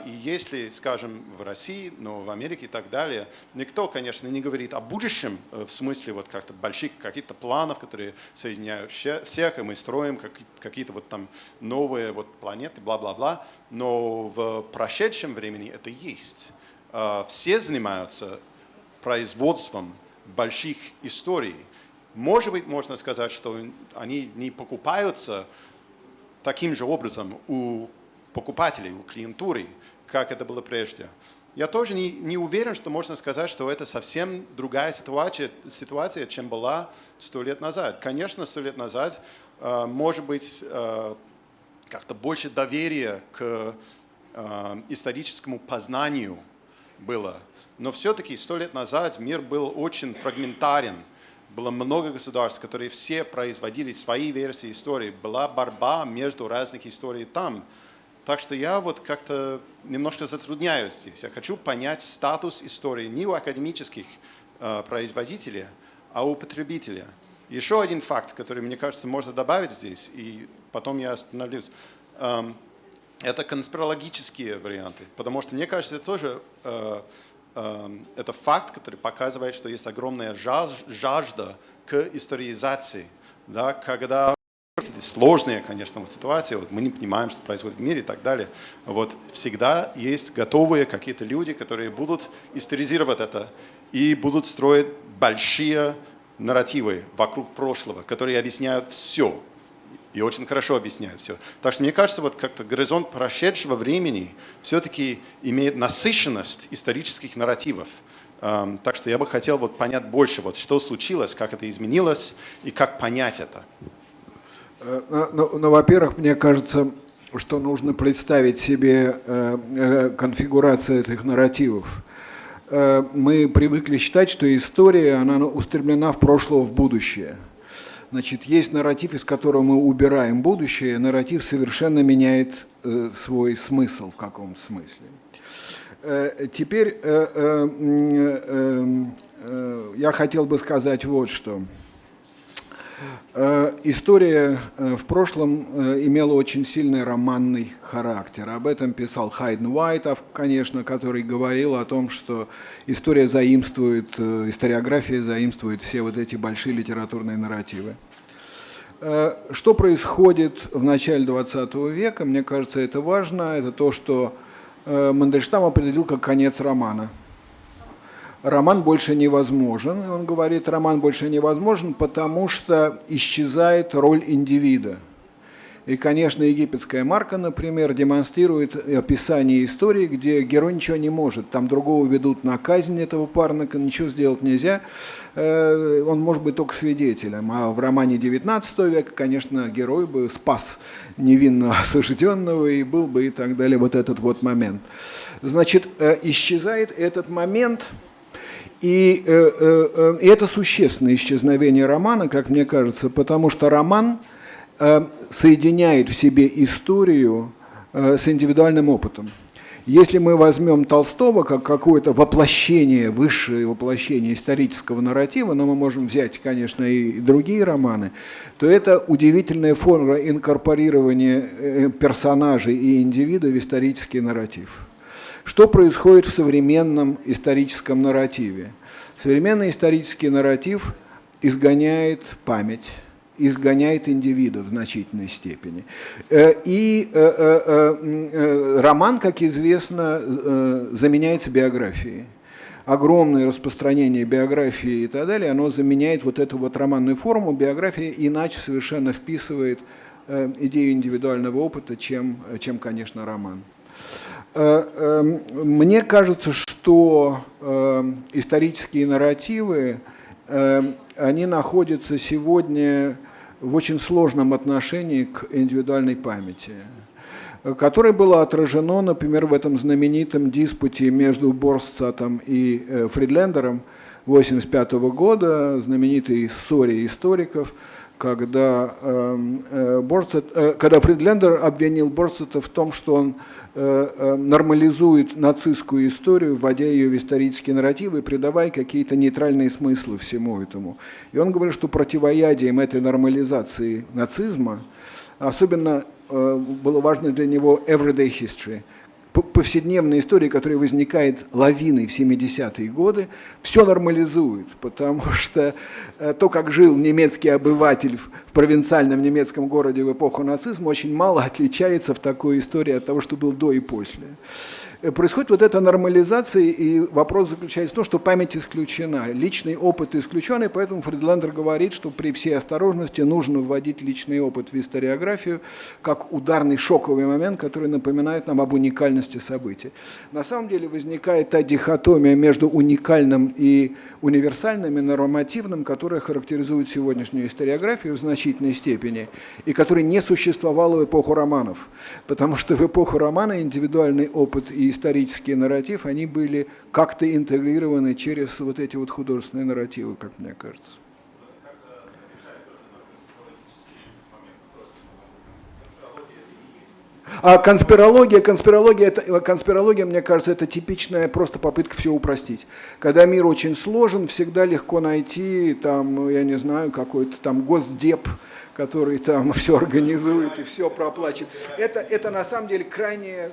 И если, скажем, в России, но в Америке и так далее, никто, конечно, не говорит о будущем в смысле как-то больших каких-то планов, которые соединяют всех, и мы строим какие-то там новые планеты, бла-бла-бла, но в прошедшем времени это есть. Все занимаются производством больших историй. Может быть, можно сказать, что они не покупаются таким же образом у покупателей, у клиентуры, как это было прежде. Я тоже не уверен, что можно сказать, что это совсем другая ситуация, чем была 100 лет назад. Конечно, 100 лет назад может быть как-то больше доверия к историческому познанию было. Но все-таки 100 лет назад мир был очень фрагментарен. Было много государств, которые все производили свои версии истории. Была борьба между разных историй там. Так что я вот как-то немножко затрудняюсь здесь. Я хочу понять статус истории не у академических производителей, а у потребителя. Еще один факт, который, мне кажется, можно добавить здесь, и потом я остановлюсь. Это конспирологические варианты, потому что, мне кажется, это тоже это факт, который показывает, что есть огромная жажда к историзации. Да, когда сложные, конечно, ситуации, вот мы не понимаем, что происходит в мире и так далее, вот всегда есть готовые какие-то люди, которые будут историзировать это и будут строить большие нарративы вокруг прошлого, которые объясняют все. И очень хорошо объясняют все. Так что мне кажется, вот как-то горизонт прошедшего времени все-таки имеет насыщенность исторических нарративов. Так что я бы хотел вот понять больше, вот, что случилось, как это изменилось и как понять это. Ну, во-первых, мне кажется, что нужно представить себе конфигурацию этих нарративов. Мы привыкли считать, что история, она устремлена в прошлое, в будущее. Значит, есть нарратив, из которого мы убираем будущее, нарратив совершенно меняет свой смысл в каком-то смысле. Теперь я хотел бы сказать вот что. История в прошлом имела очень сильный романный характер. Об этом писал Хайден Уайтов, конечно, который говорил о том, что история заимствует, историография заимствует все вот эти большие литературные нарративы. Что происходит в начале 20 века, мне кажется, это важно. Это то, что Мандельштам определил как конец романа. Роман больше невозможен. И он говорит, роман больше невозможен, потому что исчезает роль индивида. И, конечно, египетская марка, например, демонстрирует описание истории, где герой ничего не может. Там другого ведут на казнь этого парника, ничего сделать нельзя. Он может быть только свидетелем. А в романе XIX века, конечно, герой бы спас невинно осужденного и был бы и так далее. Вот этот вот момент. Значит, исчезает этот момент. И это существенное исчезновение романа, как мне кажется, потому что роман соединяет в себе историю с индивидуальным опытом. Если мы возьмем Толстого как какое-то воплощение, высшее воплощение исторического нарратива, но мы можем взять, конечно, и другие романы, то это удивительная форма инкорпорирования персонажей и индивида в исторический нарратив. Что происходит в современном историческом нарративе? Современный исторический нарратив изгоняет память, изгоняет индивида в значительной степени. И роман, как известно, заменяется биографией. Огромное распространение биографии и так далее, оно заменяет вот эту вот романную форму. Биография иначе совершенно вписывает идею индивидуального опыта, чем конечно, роман. Мне кажется, что исторические нарративы, они находятся сегодня в очень сложном отношении к индивидуальной памяти, которое было отражено, например, в этом знаменитом диспуте между Борстцатом и Фридлендером 1985 года, знаменитой ссоре историков, когда Фридлендер обвинил Борстцата в том, что он нормализует нацистскую историю, вводя ее в исторические нарративы и придавая какие-то нейтральные смыслы всему этому. И он говорит, что противоядием этой нормализации нацизма особенно было важно для него everyday history. Повседневная история, которая возникает лавиной в 70-е годы, все нормализует, потому что то, как жил немецкий обыватель в провинциальном немецком городе в эпоху нацизма, очень мало отличается в такой истории от того, что было до и после. происходит вот эта нормализация, и вопрос заключается в том, что память исключена, личный опыт исключен, и поэтому Фридландер говорит, что при всей осторожности нужно вводить личный опыт в историографию как ударный шоковый момент, который напоминает нам об уникальности событий. На самом деле возникает та дихотомия между уникальным и универсальным и нормативным, которая характеризует сегодняшнюю историографию в значительной степени, и которая не существовала в эпоху романов, потому что в эпоху романа индивидуальный опыт и исторический нарратив, они были как-то интегрированы через вот эти вот художественные нарративы, как мне кажется. А конспирология, мне кажется, это типичная просто попытка все упростить. Когда мир очень сложен, всегда легко найти, там, я не знаю, какой-то там госдеп, который там все организует и все проплачет. Это на самом деле крайнее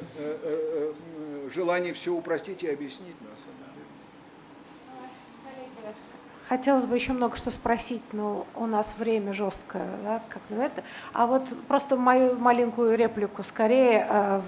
желание все упростить и объяснить, на самом деле. Хотелось бы еще много что спросить, но у нас время жесткое, да, как-то это. А вот просто мою маленькую реплику скорее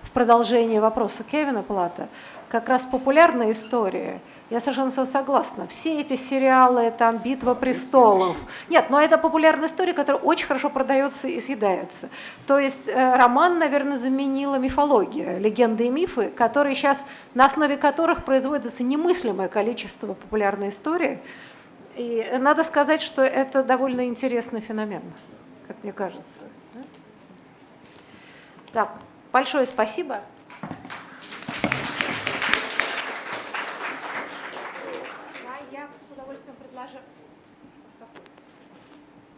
в продолжение вопроса Кевина Плата. Как раз популярная история. Я совершенно согласна. Все эти сериалы, там «Битва престолов». Нет, но это популярная история, которая очень хорошо продается и съедается. То есть роман, наверное, заменила мифология, легенды и мифы, которые сейчас, на основе которых производится немыслимое количество популярной истории. И надо сказать, что это довольно интересный феномен, как мне кажется. Так, большое спасибо.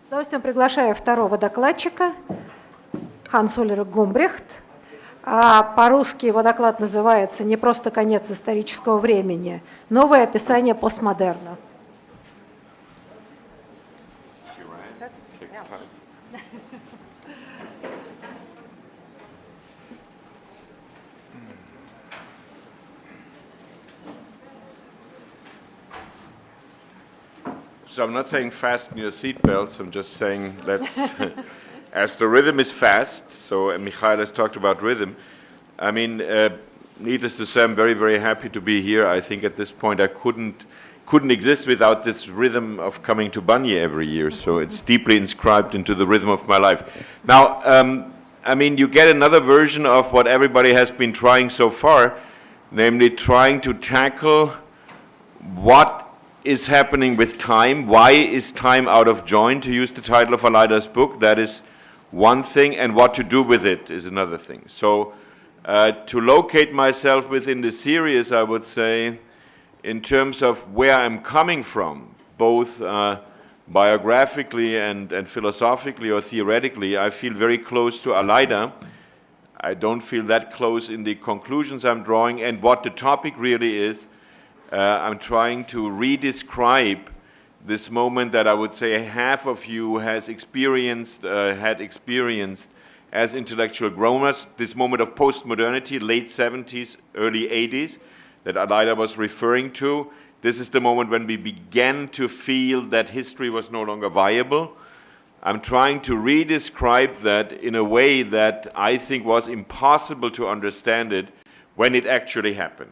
С удовольствием приглашаю второго докладчика, Ханс Ульрих Гумбрехт. По-русски его доклад называется «Не просто конец исторического времени. Новое описание постмодерна». So I'm not saying fasten your seatbelts, I'm just saying let's, as the rhythm is fast, so Michael has talked about rhythm. I mean, needless to say, I'm very, very happy to be here. I think at this point I couldn't exist without this rhythm of coming to Banye every year, so it's deeply inscribed into the rhythm of my life. Now, I mean, you get another version of what everybody has been trying so far, namely trying to tackle what is happening with time. Why is time out of joint, to use the title of Aleida's book? That is one thing, and what to do with it is another thing. So to locate myself within the series, I would say, in terms of where I'm coming from, both biographically and philosophically or theoretically, I feel very close to Aleida. I don't feel that close in the conclusions I'm drawing, and what the topic really is. I'm trying to re-describe this moment that I would say half of you has experienced, had experienced as intellectual grown-ups, this moment of post-modernity, late 70s, early 80s, that Aleida was referring to. This is the moment when we began to feel that history was no longer viable. I'm trying to re-describe that in a way that I think was impossible to understand it when it actually happened.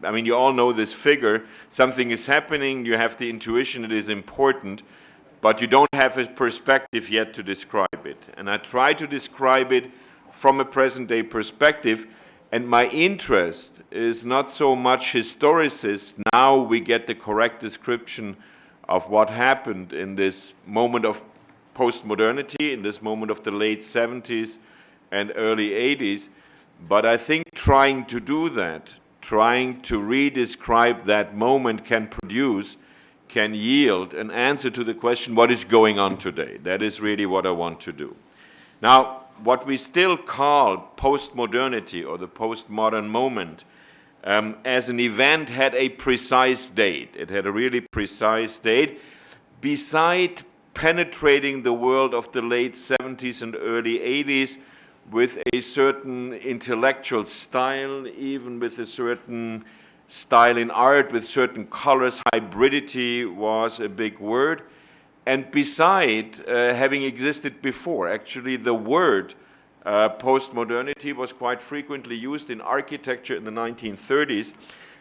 I mean, you all know this figure. Something is happening, you have the intuition it is important, but you don't have a perspective yet to describe it. And I try to describe it from a present-day perspective, and my interest is not so much historicist. Now we get the correct description of what happened in this moment of post-modernity, in this moment of the late 70s and early 80s. But I think trying to do that, trying to re-describe that moment can yield an answer to the question, what is going on today? That is really what I want to do. Now, what we still call post-modernity or the postmodern moment as an event had a precise date. It had a really precise date. Beside penetrating the world of the late 70s and early 80s, with a certain intellectual style, even with a certain style in art, with certain colors. Hybridity was a big word. And beside having existed before, actually the word Postmodernity was quite frequently used in architecture in the 1930s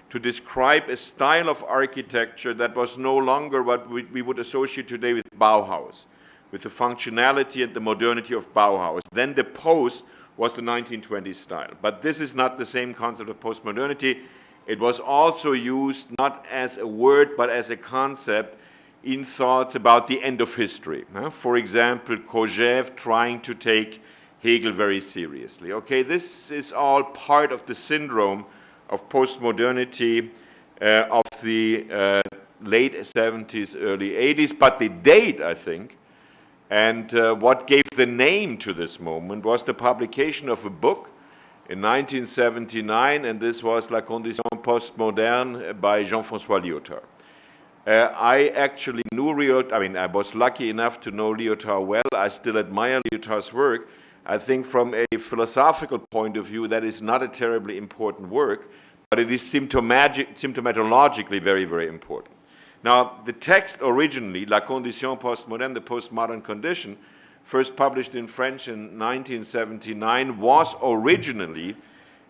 to describe a style of architecture that was no longer what we would associate today with Bauhaus, with the functionality and the modernity of Bauhaus. Then the post was the 1920s style. But this is not the same concept of postmodernity. It was also used not as a word, but as a concept in thoughts about the end of history. For example, Kojève trying to take Hegel very seriously. Okay, this is all part of the syndrome of postmodernity of the late 70s, early 80s. But the date, I think, and what gave the name to this moment was the publication of a book in 1979, and this was La Condition Postmoderne by Jean-François Lyotard. I actually knew Lyotard, I mean, I was lucky enough to know Lyotard well. I still admire Lyotard's work. I think from a philosophical point of view, that is not a terribly important work, but it is symptomatologically very, very important. Now, the text originally, La Condition Postmoderne, the postmodern condition, first published in French in 1979, was originally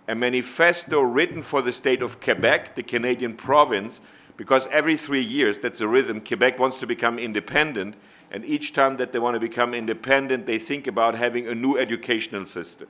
a manifesto written for the state of Quebec, the Canadian province, because every 3 years, that's a rhythm, Quebec wants to become independent, and each time that they want to become independent, they think about having a new educational system.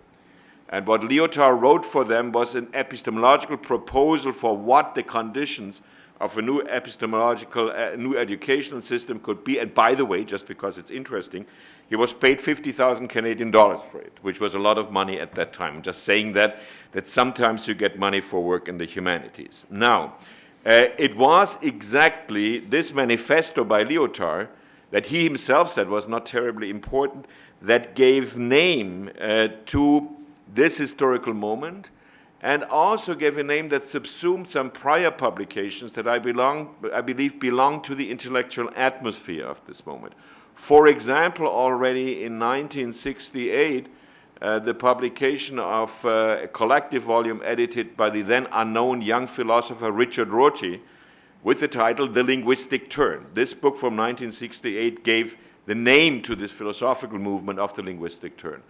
And what Lyotard wrote for them was an epistemological proposal for what the conditions of a new epistemological, new educational system could be. And by the way, just because it's interesting, he was paid 50,000 Canadian dollars for it, which was a lot of money at that time. Just saying that sometimes you get money for work in the humanities. Now, it was exactly this manifesto by Lyotard that he himself said was not terribly important, that gave name to this historical moment, and also gave a name that subsumed some prior publications that I believe belong to the intellectual atmosphere of this moment. For example, already in 1968, the publication of a collective volume edited by the then unknown young philosopher Richard Rorty with the title The Linguistic Turn. This book from 1968 gave the name to this philosophical movement of the linguistic turn.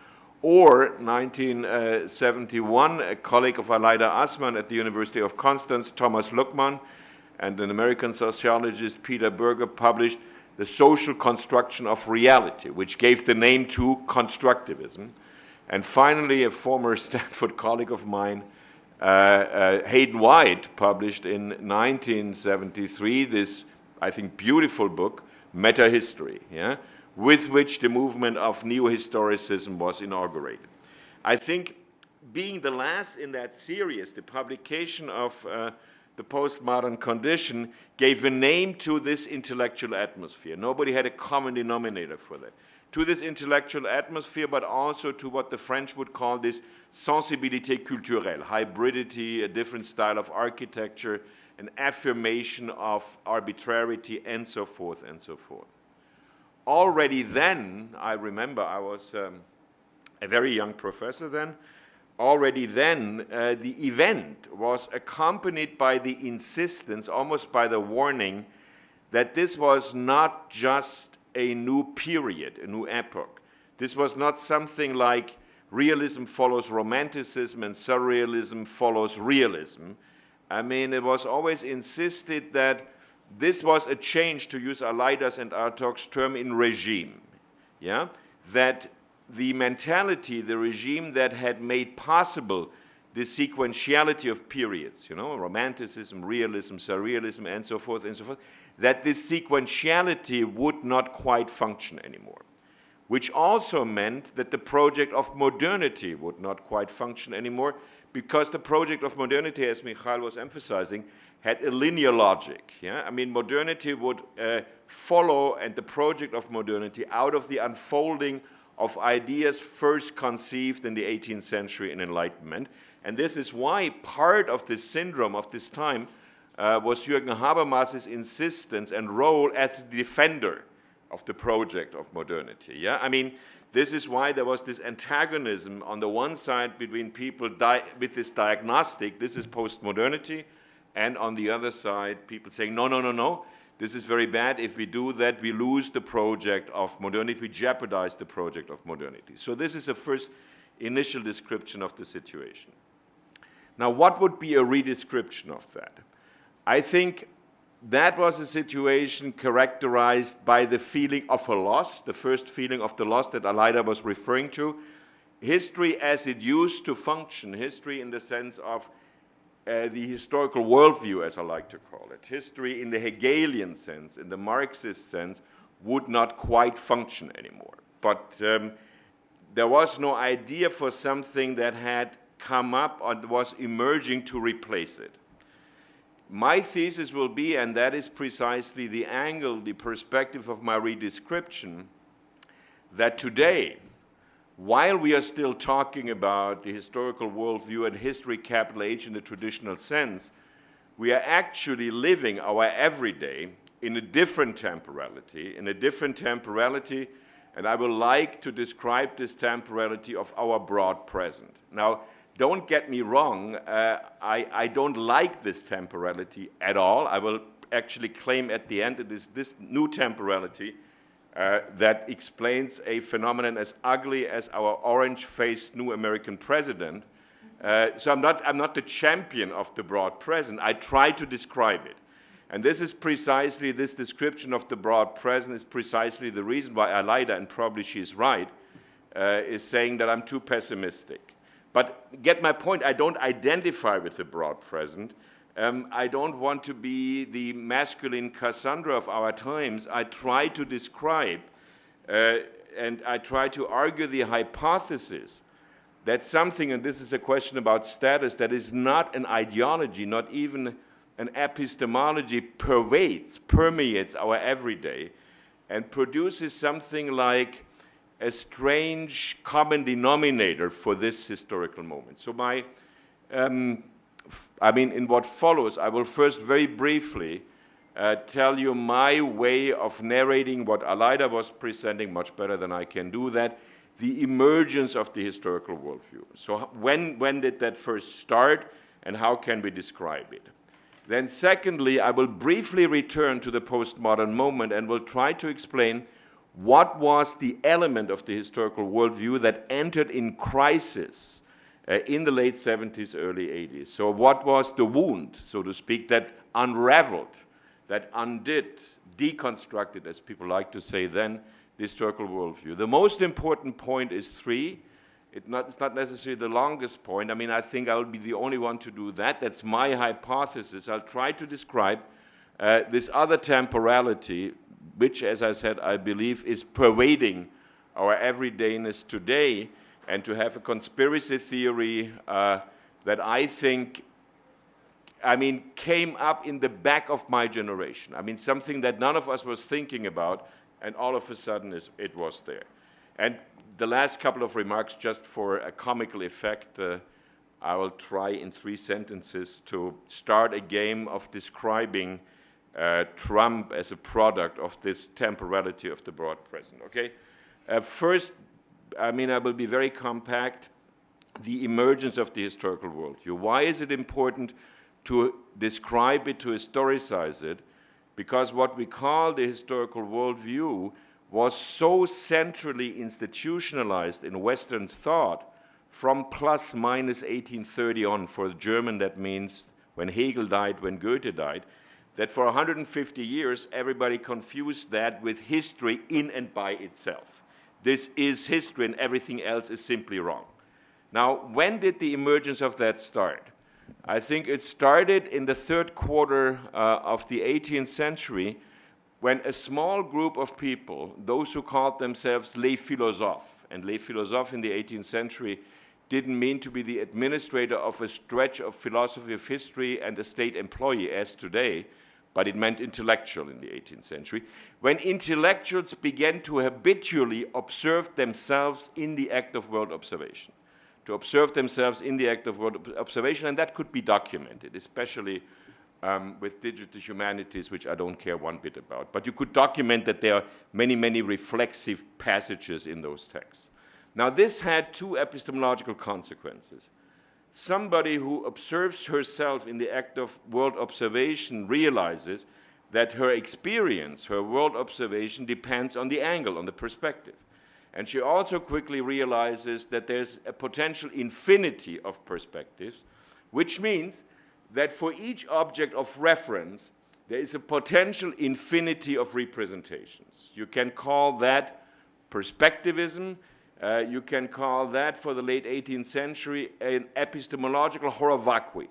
Or 1971, a colleague of Aleida Assmann at the University of Constance, Thomas Luckmann, and an American sociologist, Peter Berger, published The Social Construction of Reality, which gave the name to constructivism. And finally, a former Stanford colleague of mine, Hayden White, published in 1973 this, I think, beautiful book, Meta-History, yeah, with which the movement of neo-historicism was inaugurated. I think being the last in that series, the publication of the postmodern condition gave a name to this intellectual atmosphere. Nobody had a common denominator for that. To this intellectual atmosphere, but also to what the French would call this sensibilité culturelle, hybridity, a different style of architecture, an affirmation of arbitrarity, and so forth and so forth. Already then, I remember I was a very young professor then, already then the event was accompanied by the insistence, almost by the warning, that this was not just a new period, a new epoch. This was not something like realism follows romanticism and surrealism follows realism. I mean, it was always insisted that this was a change, to use Aleida's and Artaud's term, in regime. Yeah? That the mentality, the regime that had made possible the sequentiality of periods, you know, romanticism, realism, surrealism, and so forth, that this sequentiality would not quite function anymore. Which also meant that the project of modernity would not quite function anymore, because the project of modernity, as Michal was emphasizing, had a linear logic. Yeah? I mean, modernity would follow, and the project of modernity, out of the unfolding of ideas first conceived in the 18th century in Enlightenment. And this is why part of this syndrome of this time was Jürgen Habermas's insistence and role as the defender of the project of modernity. Yeah? I mean, this is why there was this antagonism on the one side between people with this diagnostic, this is postmodernity, and on the other side, people saying, no, no, no, no, this is very bad. If we do that, we lose the project of modernity, we jeopardize the project of modernity. So this is the first initial description of the situation. Now, what would be a redescription of that? I think that was a situation characterized by the feeling of a loss, the first feeling of the loss that Aleida was referring to. History as it used to function, history in the sense of the historical worldview, as I like to call it, history in the Hegelian sense, in the Marxist sense, would not quite function anymore. But there was no idea for something that had come up and was emerging to replace it. My thesis will be, and that is precisely the angle, the perspective of my redescription, that today, while we are still talking about the historical worldview and history capital H in the traditional sense, we are actually living our everyday in a different temporality, and I would like to describe this temporality of our broad present. Now, don't get me wrong, I don't like this temporality at all. I will actually claim at the end it is this new temporality that explains a phenomenon as ugly as our orange-faced new American president. So I'm not the champion of the broad present. I try to describe it. And this is precisely, this description of the broad present is precisely the reason why Aleida, and probably she's right, is saying that I'm too pessimistic. But get my point, I don't identify with the broad present. I don't want to be the masculine Cassandra of our times. I try to describe and I try to argue the hypothesis that something, and this is a question about status, that is not an ideology, not even an epistemology, permeates our everyday and produces something like a strange common denominator for this historical moment. So in what follows, I will first very briefly tell you my way of narrating what Aleida was presenting much better than I can do that, the emergence of the historical worldview. So when did that first start and how can we describe it? Then secondly, I will briefly return to the postmodern moment and will try to explain what was the element of the historical worldview that entered in crisis in the late 70s, early 80s. So what was the wound, so to speak, that unraveled, that undid, deconstructed, as people like to say then, the historical worldview? The most important point is three. It's not necessarily the longest point. I mean, I think I will be the only one to do that. That's my hypothesis. I'll try to describe this other temporality, which, as I said, I believe is pervading our everydayness today, and to have a conspiracy theory that I think, came up in the back of my generation. Something that none of us was thinking about, and all of a sudden it was there. And the last couple of remarks, just for a comical effect, I will try in 3 sentences to start a game of describing Trump as a product of this temporality of the broad present, okay? First, I will be very compact, the emergence of the historical worldview. Why is it important to describe it, to historicize it? Because what we call the historical worldview was so centrally institutionalized in Western thought from plus minus 1830 on. For the German, that means when Hegel died, when Goethe died, that for 150 years, everybody confused that with history in and by itself. This is history and everything else is simply wrong. Now, when did the emergence of that start? I think it started in the third quarter of the 18th century, when a small group of people, those who called themselves les philosophes, and les philosophes in the 18th century didn't mean to be the administrator of a stretch of philosophy of history and a state employee as today, but it meant intellectual in the 18th century. When intellectuals began to habitually observe themselves in the act of world observation, to observe themselves in the act of world observation, and that could be documented, especially with digital humanities, which I don't care one bit about. But you could document that there are many, many reflexive passages in those texts. Now, this had 2 epistemological consequences. Somebody who observes herself in the act of world observation realizes that her experience, her world observation, depends on the angle, on the perspective. And she also quickly realizes that there's a potential infinity of perspectives, which means that for each object of reference, there is a potential infinity of representations. You can call that perspectivism. You can call that, for the late 18th century, an epistemological horror vacui.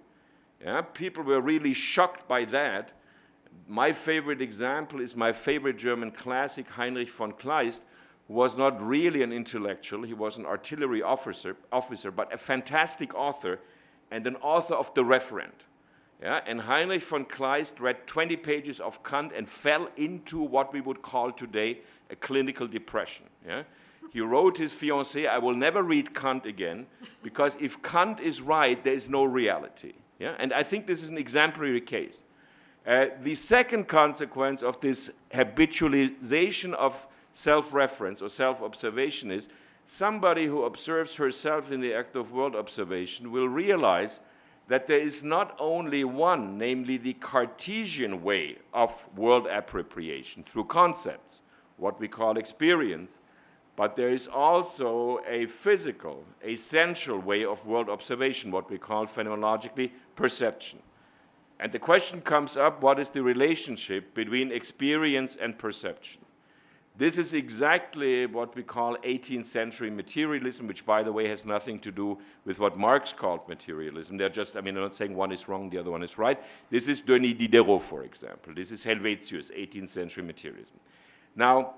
Yeah? People were really shocked by that. My favorite example is my favorite German classic, Heinrich von Kleist, who was not really an intellectual. He was an artillery officer, but a fantastic author, and an author of The Referent. Yeah? And Heinrich von Kleist read 20 pages of Kant and fell into what we would call today a clinical depression. Yeah? He wrote his fiancée, I will never read Kant again, because if Kant is right, there is no reality. Yeah? And I think this is an exemplary case. The second consequence of this habitualization of self-reference or self-observation is somebody who observes herself in the act of world observation will realize that there is not only one, namely the Cartesian way of world appropriation through concepts, what we call experience, but there is also a physical, essential way of world observation, what we call phenomenologically perception. And the question comes up, what is the relationship between experience and perception? This is exactly what we call 18th century materialism, which, by the way, has nothing to do with what Marx called materialism. They're just, I mean, I'm not saying one is wrong, the other one is right. This is Denis Diderot, for example. This is Helvetius, 18th century materialism. Now,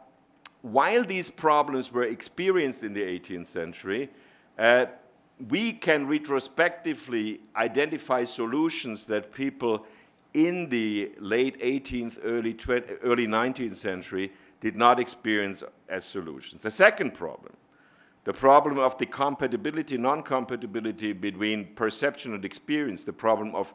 while these problems were experienced in the 18th century, we can retrospectively identify solutions that people in the late 18th, early 19th century did not experience as solutions. The second problem, the problem of the compatibility, non-compatibility between perception and experience, the problem of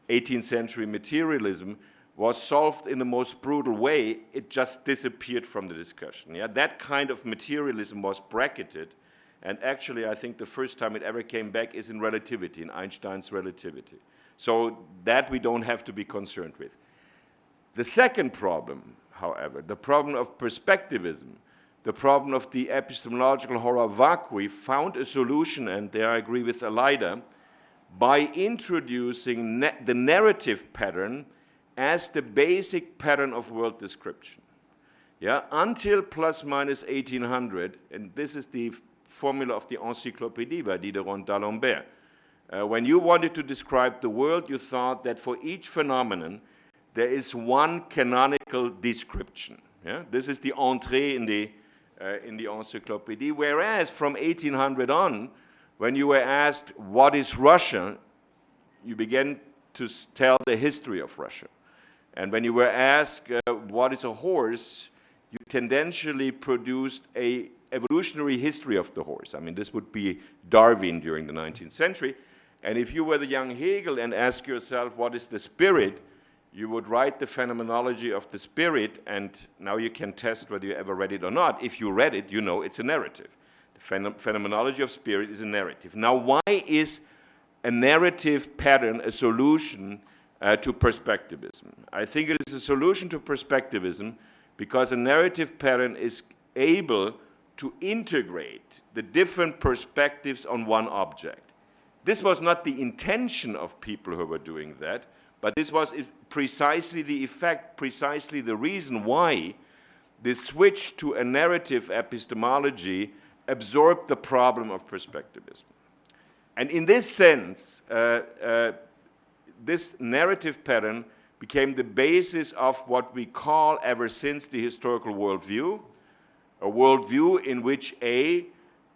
18th century materialism, was solved in the most brutal way. It just disappeared from the discussion. Yeah? That kind of materialism was bracketed, and actually I think the first time it ever came back is in relativity, in Einstein's relativity. So that we don't have to be concerned with. The second problem, however, the problem of perspectivism, the problem of the epistemological horror vacui, found a solution, and there I agree with Aleida, by introducing the narrative pattern as the basic pattern of world description. Yeah? Until plus minus 1800, and this is the formula of the Encyclopédie by Diderot and d'Alembert. When you wanted to describe the world, you thought that for each phenomenon, there is one canonical description. Yeah? This is the entrée in the Encyclopédie, whereas from 1800 on, when you were asked, what is Russia, you began to tell the history of Russia. And when you were asked, what is a horse, you tendentially produced an evolutionary history of the horse. I mean, this would be Darwin during the 19th century. And if you were the young Hegel and ask yourself, what is the spirit, you would write the phenomenology of the spirit, and now you can test whether you ever read it or not. If you read it, you know it's a narrative. The phenomenology of spirit is a narrative. Now, why is a narrative pattern a solution to perspectivism? I think it is a solution to perspectivism because a narrative pattern is able to integrate the different perspectives on one object. This was not the intention of people who were doing that, but this was precisely the effect, precisely the reason why the switch to a narrative epistemology absorbed the problem of perspectivism. And in this sense, this narrative pattern became the basis of what we call ever since the historical worldview, a worldview in which A,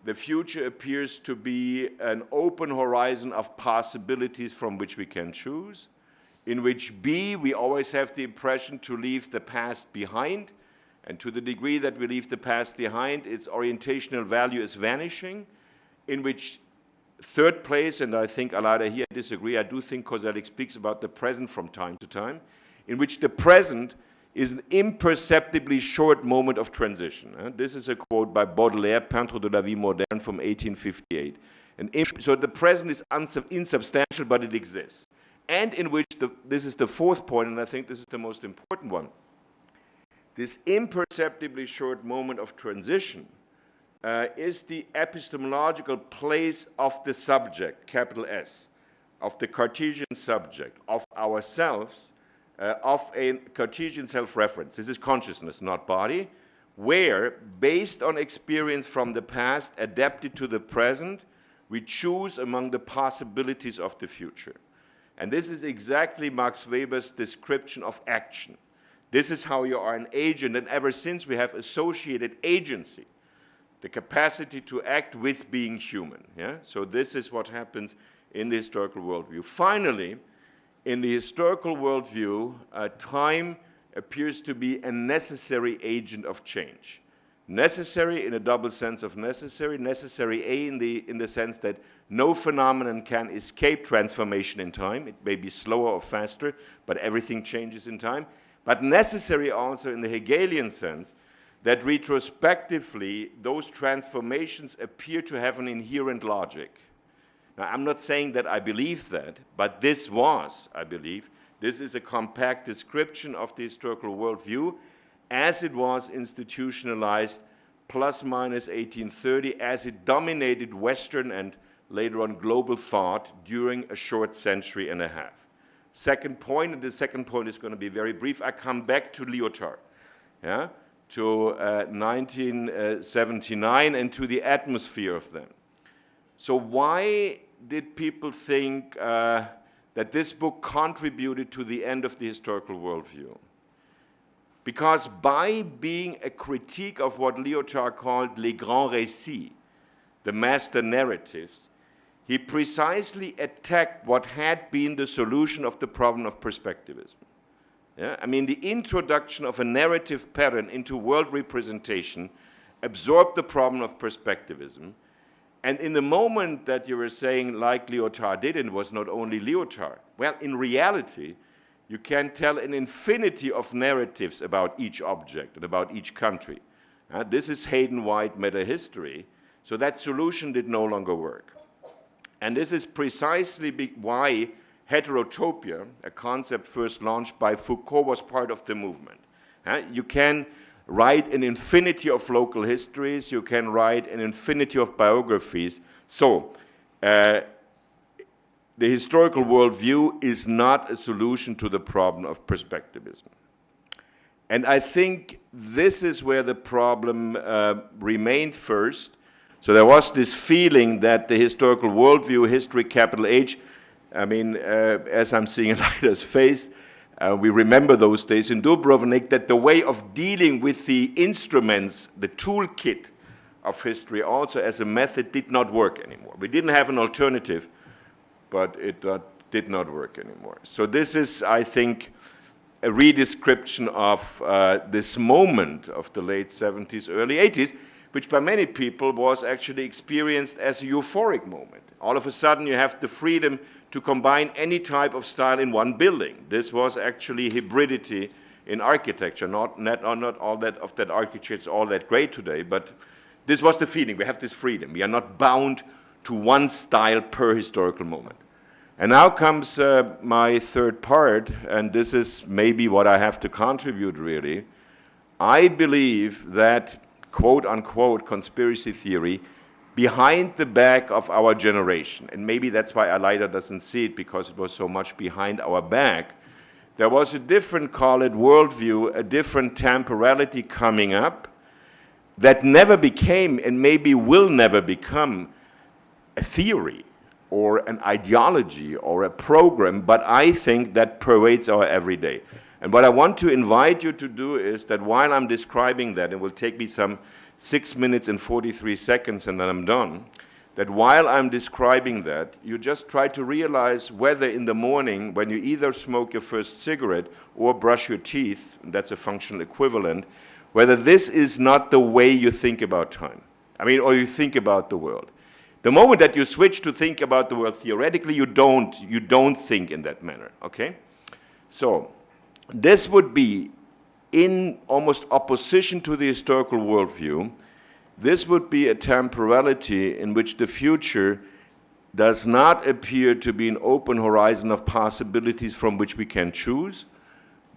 the future appears to be an open horizon of possibilities from which we can choose, in which B, we always have the impression to leave the past behind, and to the degree that we leave the past behind, its orientational value is vanishing, in which third place, and I think Aleida here I disagree, I do think Koselleck speaks about the present from time to time, in which the present is an imperceptibly short moment of transition. This is a quote by Baudelaire, Peintre de la vie moderne from 1858. So the present is insubstantial, but it exists. And in which, this is the fourth point, and I think this is the most important one, this imperceptibly short moment of transition is the epistemological place of the subject, capital S, of the Cartesian subject, of ourselves, of a Cartesian self-reference. This is consciousness, not body, where, based on experience from the past, adapted to the present, we choose among the possibilities of the future. And this is exactly Max Weber's description of action. This is how you are an agent, and ever since we have associated agency, the capacity to act with being human. Yeah? So this is what happens in the historical worldview. Finally, in the historical worldview, time appears to be a necessary agent of change. Necessary in a double sense of necessary. Necessary A in the sense that no phenomenon can escape transformation in time. It may be slower or faster, but everything changes in time. But necessary also in the Hegelian sense that retrospectively those transformations appear to have an inherent logic. Now, I'm not saying that I believe that, but this was, I believe, this is a compact description of the historical worldview as it was institutionalized plus minus 1830, as it dominated Western and later on global thought during a short century and a half. Second point, and the second point is going to be very brief, I come back to Lyotard, yeah, to 1979 and to the atmosphere of them. So why did people think that this book contributed to the end of the historical worldview? Because by being a critique of what Lyotard called les grands récits, the master narratives, he precisely attacked what had been the solution of the problem of perspectivism. Yeah? I mean, the introduction of a narrative pattern into world representation absorbed the problem of perspectivism. And in the moment that you were saying, like Lyotard did, and it was not only Lyotard, well, in reality, you can tell an infinity of narratives about each object and about each country. This is Hayden White meta-history, so that solution did no longer work. And this is precisely why heterotopia, a concept first launched by Foucault, was part of the movement. You can write an infinity of local histories, you can write an infinity of biographies. So, the historical worldview is not a solution to the problem of perspectivism. And I think this is where the problem remained first. So there was this feeling that the historical worldview, history, capital H, I mean, as I'm seeing Leida's face, we remember those days in Dubrovnik, that the way of dealing with the instruments, the toolkit of history also as a method did not work anymore. We didn't have an alternative, but it did not work anymore. So this is, I think, a redescription of this moment of the late 70s, early 80s, which by many people was actually experienced as a euphoric moment. All of a sudden you have the freedom to combine any type of style in one building. This was actually hybridity in architecture. Not all that of that architecture is all that great today, but this was the feeling. We have this freedom. We are not bound to one style per historical moment. And now comes my third part, and this is maybe what I have to contribute really. I believe that quote-unquote conspiracy theory behind the back of our generation, and maybe that's why Aleida doesn't see it, because it was so much behind our back, there was a different, call it worldview, a different temporality coming up that never became, and maybe will never become, a theory or an ideology or a program, but I think that pervades our everyday. And what I want to invite you to do is that while I'm describing that, it will take me some 6 minutes and 43 seconds and then I'm done, that while I'm describing that, you just try to realize whether in the morning, when you either smoke your first cigarette or brush your teeth, and that's a functional equivalent, whether this is not the way you think about time. I mean, or you think about the world. The moment that you switch to think about the world theoretically, you don't think in that manner, okay? So, this would be in almost opposition to the historical worldview. This would be a temporality in which the future does not appear to be an open horizon of possibilities from which we can choose,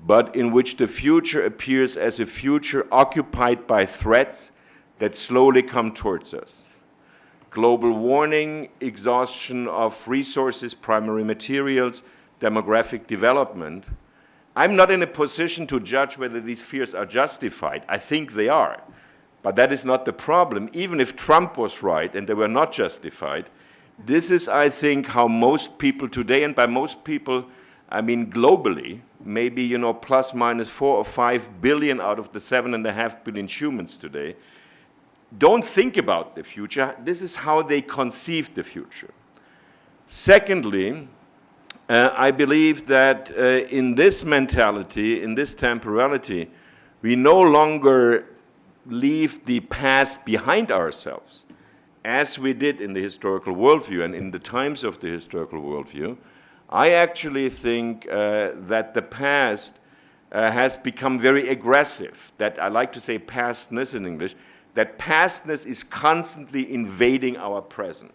but in which the future appears as a future occupied by threats that slowly come towards us. Global warming, exhaustion of resources, primary materials, demographic development. I'm not in a position to judge whether these fears are justified. I think they are. But that is not the problem. Even if Trump was right and they were not justified, this is, I think, how most people today, and by most people, I mean globally, maybe, plus minus 4 or 5 billion out of the 7.5 billion humans today, don't think about the future. This is how they conceive the future. Secondly, I believe that in this mentality, in this temporality, we no longer leave the past behind ourselves, as we did in the historical worldview and in the times of the historical worldview. I actually think that the past has become very aggressive, that I like to say pastness in English, that pastness is constantly invading our present.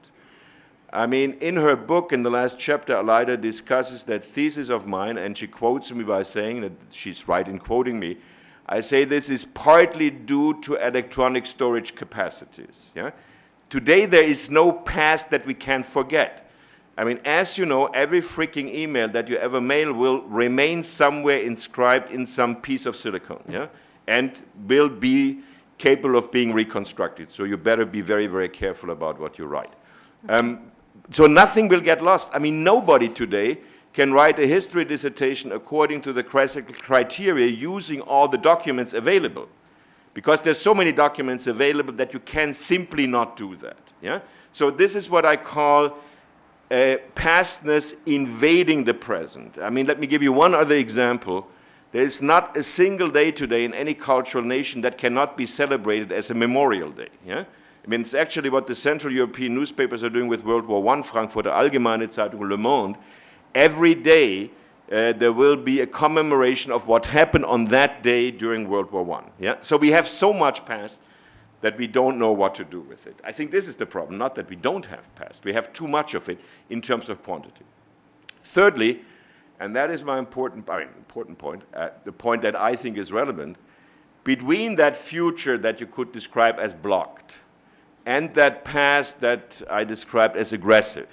I mean, in her book, in the last chapter, Aleida discusses that thesis of mine, and she quotes me by saying that she's right in quoting me. I say this is partly due to electronic storage capacities. Yeah? Today, there is no past that we can forget. I mean, as you know, every freaking email that you ever mail will remain somewhere inscribed in some piece of silicon, yeah? And will be capable of being reconstructed. So you better be very, very careful about what you write. So nothing will get lost. I mean, nobody today can write a history dissertation according to the classical criteria using all the documents available. Because there's so many documents available that you can simply not do that. Yeah? So this is what I call pastness invading the present. I mean, let me give you one other example. There is not a single day today in any cultural nation that cannot be celebrated as a Memorial Day. Yeah? I mean, it's actually what the Central European newspapers are doing with World War I, Frankfurter Allgemeine Zeitung, Le Monde. Every day there will be a commemoration of what happened on that day during World War I. Yeah? So we have so much past that we don't know what to do with it. I think this is the problem, not that we don't have past. We have too much of it in terms of quantity. Thirdly, and that is my important point, the point that I think is relevant, between that future that you could describe as blocked and that past that I described as aggressive,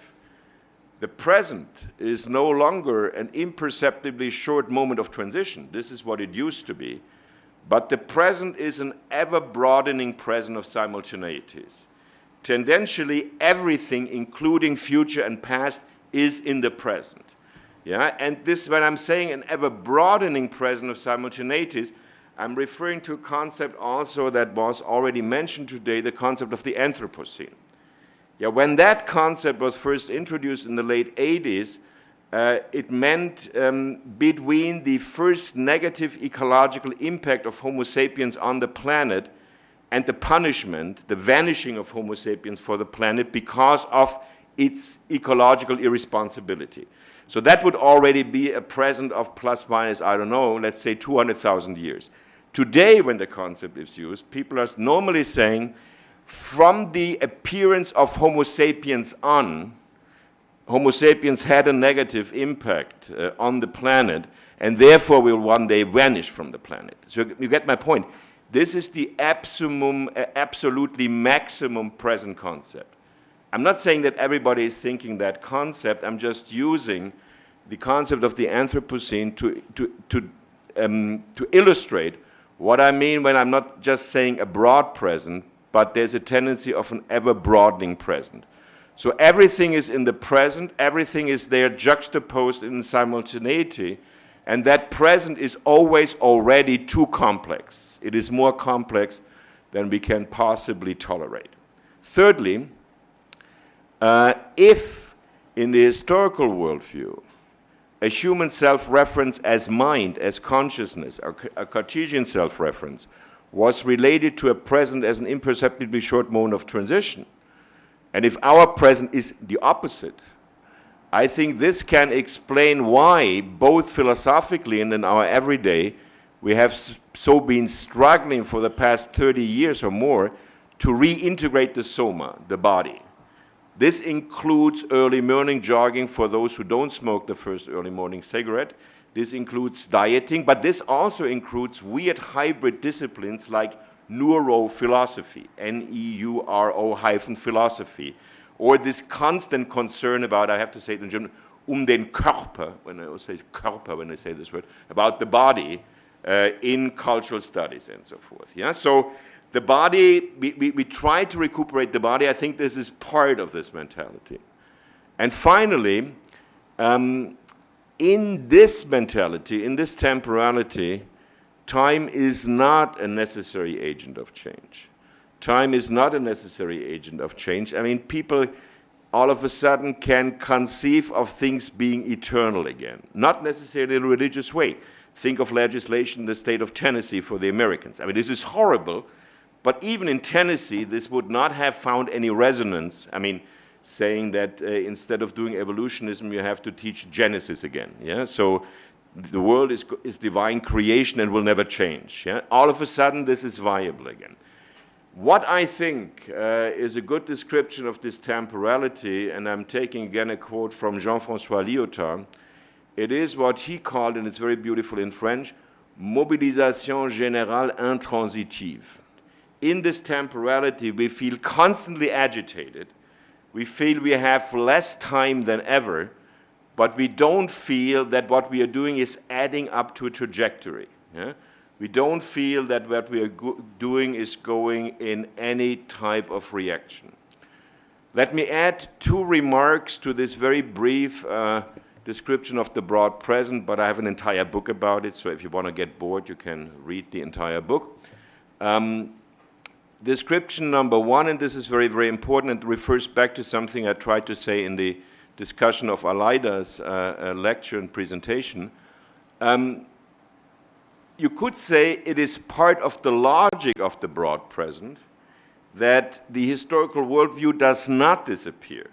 the present is no longer an imperceptibly short moment of transition. This is what it used to be. But the present is an ever-broadening present of simultaneities. Tendentially, everything, including future and past, is in the present. Yeah? And this, when I'm saying an ever-broadening present of simultaneities, I'm referring to a concept also that was already mentioned today, the concept of the Anthropocene. Yeah, when that concept was first introduced in the late 80s, it meant between the first negative ecological impact of Homo sapiens on the planet and the punishment, the vanishing of Homo sapiens for the planet because of its ecological irresponsibility. So that would already be a present of plus minus, I don't know, let's say 200,000 years. Today, when the concept is used, people are normally saying, from the appearance of Homo sapiens on, Homo sapiens had a negative impact on the planet, and therefore will one day vanish from the planet. So you get my point. This is the absolutely maximum present concept. I'm not saying that everybody is thinking that concept. I'm just using the concept of the Anthropocene to illustrate what I mean when I'm not just saying a broad present, but there's a tendency of an ever-broadening present. So everything is in the present, everything is there juxtaposed in simultaneity, and that present is always already too complex. It is more complex than we can possibly tolerate. Thirdly, if in the historical worldview, a human self-reference as mind, as consciousness, a Cartesian self-reference, was related to a present as an imperceptibly short moment of transition, and if our present is the opposite, I think this can explain why, both philosophically and in our everyday, we have so been struggling for the past 30 years or more to reintegrate the soma, the body. This includes early morning jogging for those who don't smoke the first early morning cigarette. This includes dieting, but this also includes weird hybrid disciplines like neurophilosophy, Neuro-philosophy, or this constant concern about, I have to say it in German, den Körper, when I say Körper, when I say this word, about the body in cultural studies and so forth. Yeah, so the body, we try to recuperate the body. I think this is part of this mentality. And finally, in this mentality, in this temporality, time is not a necessary agent of change. Time is not a necessary agent of change. I mean, people all of a sudden can conceive of things being eternal again, not necessarily in a religious way. Think of legislation in the state of Tennessee for the Americans. I mean, this is horrible, but even in Tennessee, this would not have found any resonance. I mean, saying that instead of doing evolutionism, you have to teach Genesis again. Yeah, so the world is divine creation and will never change. Yeah, all of a sudden, this is viable again. What I think is a good description of this temporality, and I'm taking again a quote from Jean-François Lyotard, it is what he called, and it's very beautiful in French, mobilisation générale intransitive. In this temporality, we feel constantly agitated. We feel we have less time than ever, but we don't feel that what we are doing is adding up to a trajectory. Yeah? We don't feel that what we are doing is going in any type of reaction. Let me add two remarks to this very brief description of the broad present, but I have an entire book about it, so if you want to get bored, you can read the entire book. Description number one, and this is very, very important, and refers back to something I tried to say in the discussion of Alaida's lecture and presentation. You could say it is part of the logic of the broad present that the historical worldview does not disappear.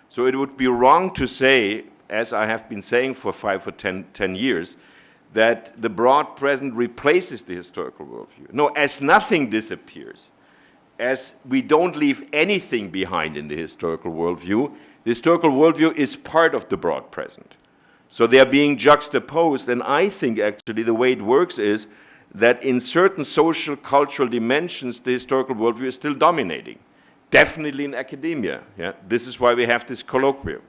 So it would be wrong to say, as I have been saying for 5 or 10 years, that the broad present replaces the historical worldview. No, as nothing disappears, as we don't leave anything behind in the historical worldview is part of the broad present. So they are being juxtaposed, and I think actually the way it works is that in certain social, cultural dimensions, the historical worldview is still dominating. Definitely in academia. Yeah? This is why we have this colloquium.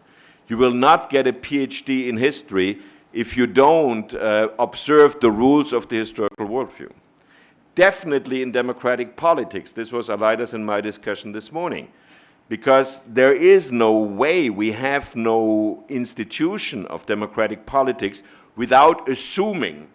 You will not get a PhD in history if you don't observe the rules of the historical worldview. Definitely in democratic politics. This was Alaida's and my discussion this morning. Because there is no way, we have no institution of democratic politics without assuming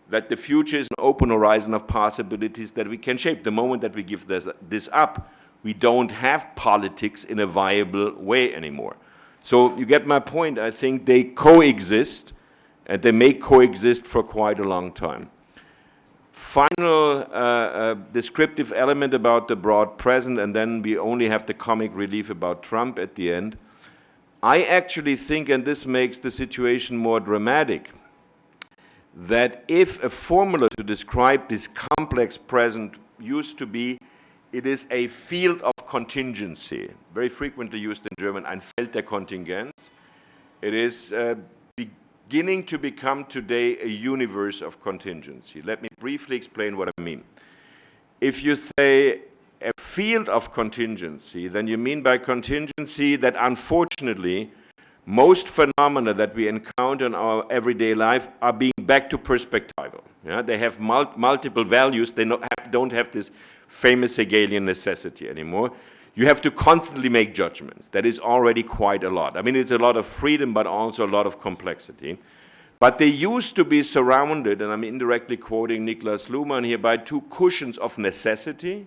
that the future is an open horizon of possibilities that we can shape. The moment that we give this up, we don't have politics in a viable way anymore. So you get my point. I think they coexist, and they may coexist for quite a long time. Final descriptive element about the broad present, and then we only have the comic relief about Trump at the end. I actually think, and this makes the situation more dramatic, that if a formula to describe this complex present used to be, it is a field of contingency, very frequently used in German, ein Feld der Kontingenz. It is beginning to become today a universe of contingency. Let me briefly explain what I mean. If you say a field of contingency, then you mean by contingency that unfortunately most phenomena that we encounter in our everyday life are being back to perspectival. Yeah? They have multiple values. They don't have this famous Hegelian necessity anymore. You have to constantly make judgments. That is already quite a lot. I mean, it's a lot of freedom, but also a lot of complexity. But they used to be surrounded, and I'm indirectly quoting Niklas Luhmann here, by two cushions of necessity,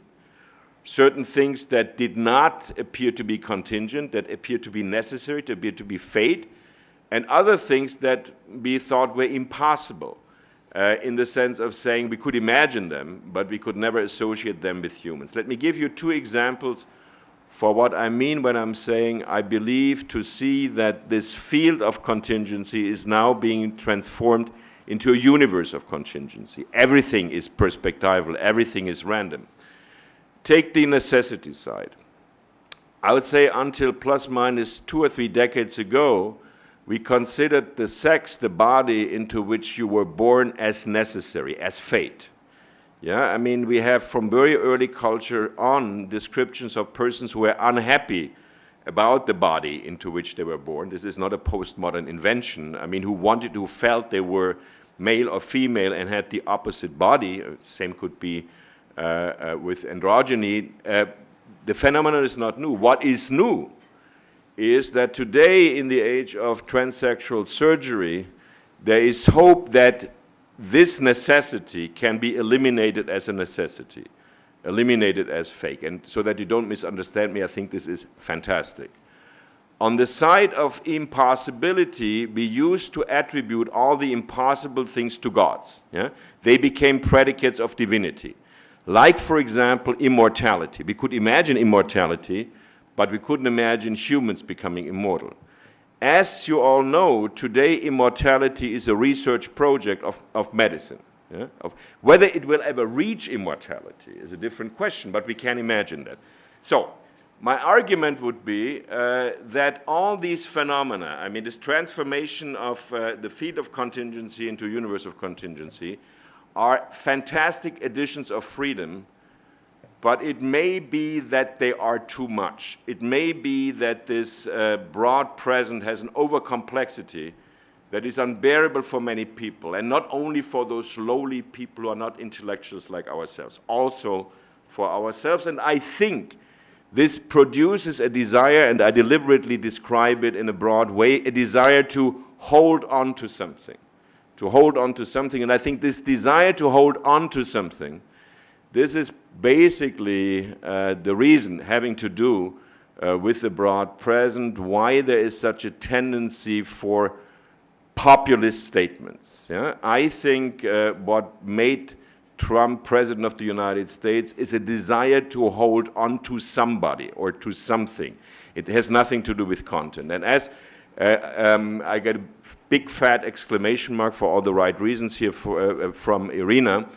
certain things that did not appear to be contingent, that appeared to be necessary, that appeared to be fate, and other things that we thought were impossible, in the sense of saying we could imagine them, but we could never associate them with humans. Let me give you two examples for what I mean when I'm saying I believe to see that this field of contingency is now being transformed into a universe of contingency. Everything is perspectival, everything is random. Take the necessity side. I would say until plus minus 2 or 3 decades ago, we considered the sex, the body into which you were born, as necessary, as fate. Yeah, I mean, we have from very early culture on descriptions of persons who were unhappy about the body into which they were born. This is not a postmodern invention. I mean, who felt they were male or female and had the opposite body. Same could be with androgyny. The phenomenon is not new. What is new is that today, in the age of transsexual surgery, there is hope that this necessity can be eliminated as a necessity, eliminated as fake. And so that you don't misunderstand me, I think this is fantastic. On the side of impossibility, we used to attribute all the impossible things to gods. Yeah? They became predicates of divinity. Like, for example, immortality. We could imagine immortality, but we couldn't imagine humans becoming immortal. As you all know, today immortality is a research project of medicine. Yeah? Whether it will ever reach immortality is a different question, but we can imagine that. So, my argument would be that all these phenomena, I mean, this transformation of the field of contingency into a universe of contingency, are fantastic additions of freedom, but it may be that they are too much. It may be that this broad present has an overcomplexity that is unbearable for many people, and not only for those lowly people who are not intellectuals like ourselves, also for ourselves. And I think this produces a desire, and I deliberately describe it in a broad way, a desire to hold on to something. To hold on to something. And I think this desire to hold on to something, this is basically the reason having to do with the broad present, why there is such a tendency for populist statements. Yeah? I think what made Trump president of the United States is a desire to hold on to somebody or to something. It has nothing to do with content. And as I get a big fat exclamation mark for all the right reasons here from Irina,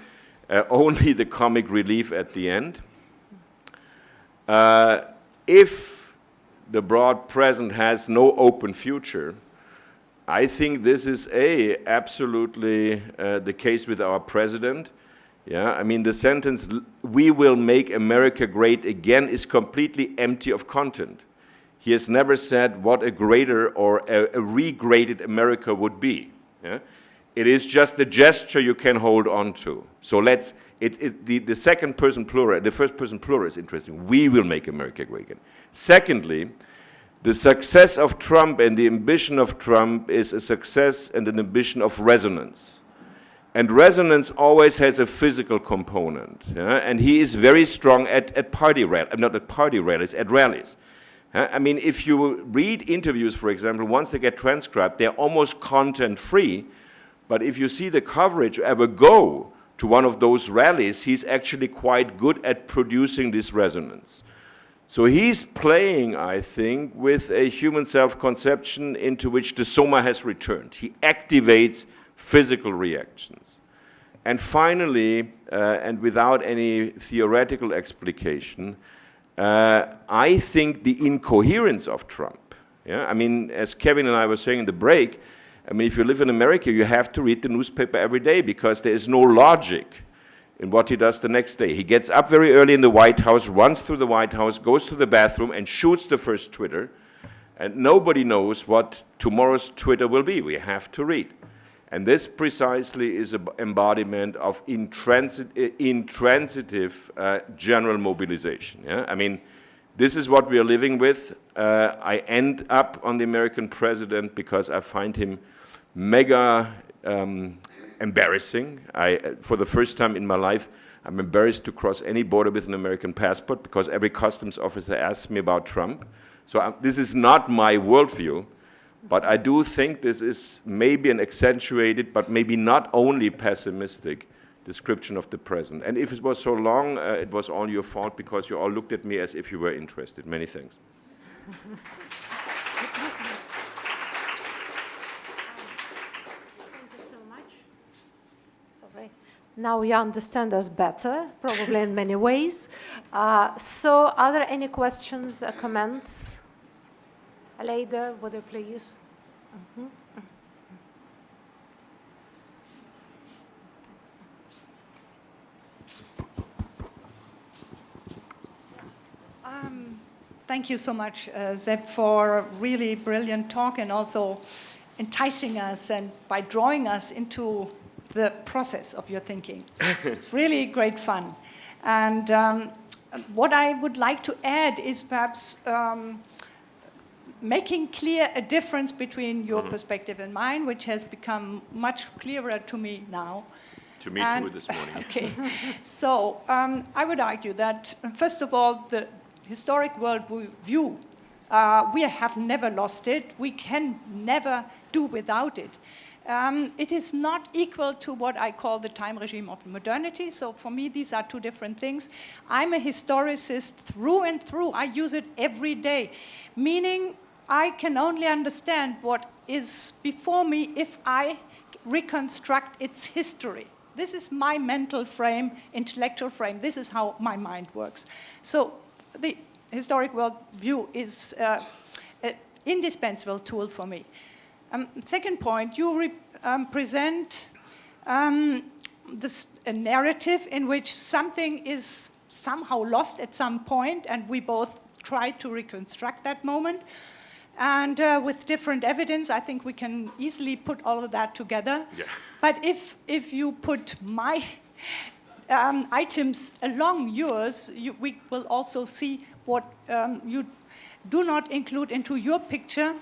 only the comic relief at the end. If the broad present has no open future, I think this is absolutely the case with our president. Yeah, I mean, the sentence, "We will make America great again," is completely empty of content. He has never said what a greater or a regraded America would be. Yeah? It is just a gesture you can hold on to. So the second person plural, the first person plural is interesting. We will make America great again. Secondly, the success of Trump and the ambition of Trump is a success and an ambition of resonance. And resonance always has a physical component. Yeah? And he is very strong at party rallies, not at party rallies, at rallies. I mean, if you read interviews, for example, once they get transcribed, they're almost content-free. But if you see the coverage or ever go to one of those rallies, he's actually quite good at producing this resonance. So he's playing, I think, with a human self-conception into which the soma has returned. He activates physical reactions. And finally, and without any theoretical explication, I think the incoherence of Trump. Yeah? I mean, as Kevin and I were saying in the break, I mean, if you live in America, you have to read the newspaper every day because there is no logic in what he does the next day. He gets up very early in the White House, runs through the White House, goes to the bathroom, and shoots the first Twitter. And nobody knows what tomorrow's Twitter will be. We have to read. And this precisely is an embodiment of intransitive general mobilization. Yeah? I mean, this is what we are living with. I end up on the American president because I find him mega embarrassing. For the first time in my life, I'm embarrassed to cross any border with an American passport because every customs officer asks me about Trump. So this is not my worldview. But I do think this is maybe an accentuated, but maybe not only pessimistic description of the present. And if it was so long, it was all your fault because you all looked at me as if you were interested. Many thanks. Thank you so much. Sorry. Now you understand us better, probably in many ways. So are there any questions or comments? Aleida, would you please? Thank you so much, Zeb, for a really brilliant talk and also enticing us and by drawing us into the process of your thinking. It's really great fun. And what I would like to add is perhaps making clear a difference between your perspective and mine, which has become much clearer to me now. To me too this morning. Okay. So I would argue that, first of all, the historic world view, we have never lost it. We can never do without it. It is not equal to what I call the time regime of modernity. So for me, these are two different things. I'm a historicist through and through. I use it every day, meaning I can only understand what is before me if I reconstruct its history. This is my mental frame, intellectual frame. This is how my mind works. So the historic world view is an indispensable tool for me. Second point, you present a narrative in which something is somehow lost at some point, and we both try to reconstruct that moment. And with different evidence, I think we can easily put all of that together. Yeah. But if you put my items along yours, we will also see what you do not include into your picture.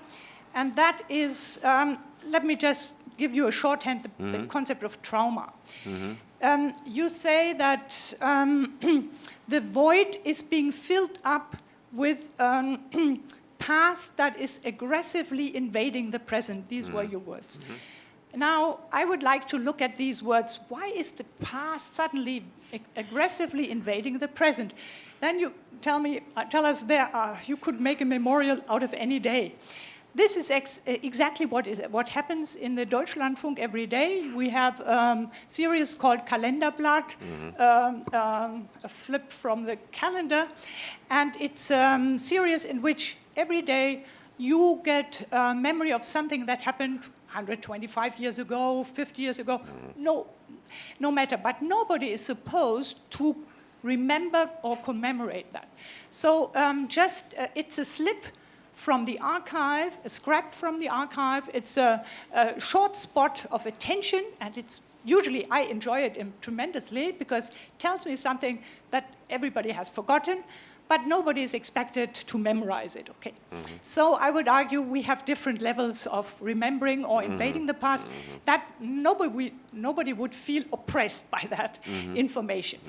And that is, let me just give you a shorthand, the concept of trauma. You say that the void is being filled up with past that is aggressively invading the present. These were your words. Now, I would like to look at these words. Why is the past suddenly aggressively invading the present? Then you tell us you could make a memorial out of any day. This is exactly what happens in the Deutschlandfunk every day. We have a series called Kalenderblatt, a flip from the calendar, and it's a series in which every day you get a memory of something that happened 125 years ago, 50 years ago, no matter. But nobody is supposed to remember or commemorate that. So it's a slip from the archive, a scrap from the archive. It's a short spot of attention, and it's usually I enjoy it tremendously because it tells me something that everybody has forgotten, but nobody is expected to memorize it, okay? So I would argue we have different levels of remembering or invading the past, that nobody would feel oppressed by that information.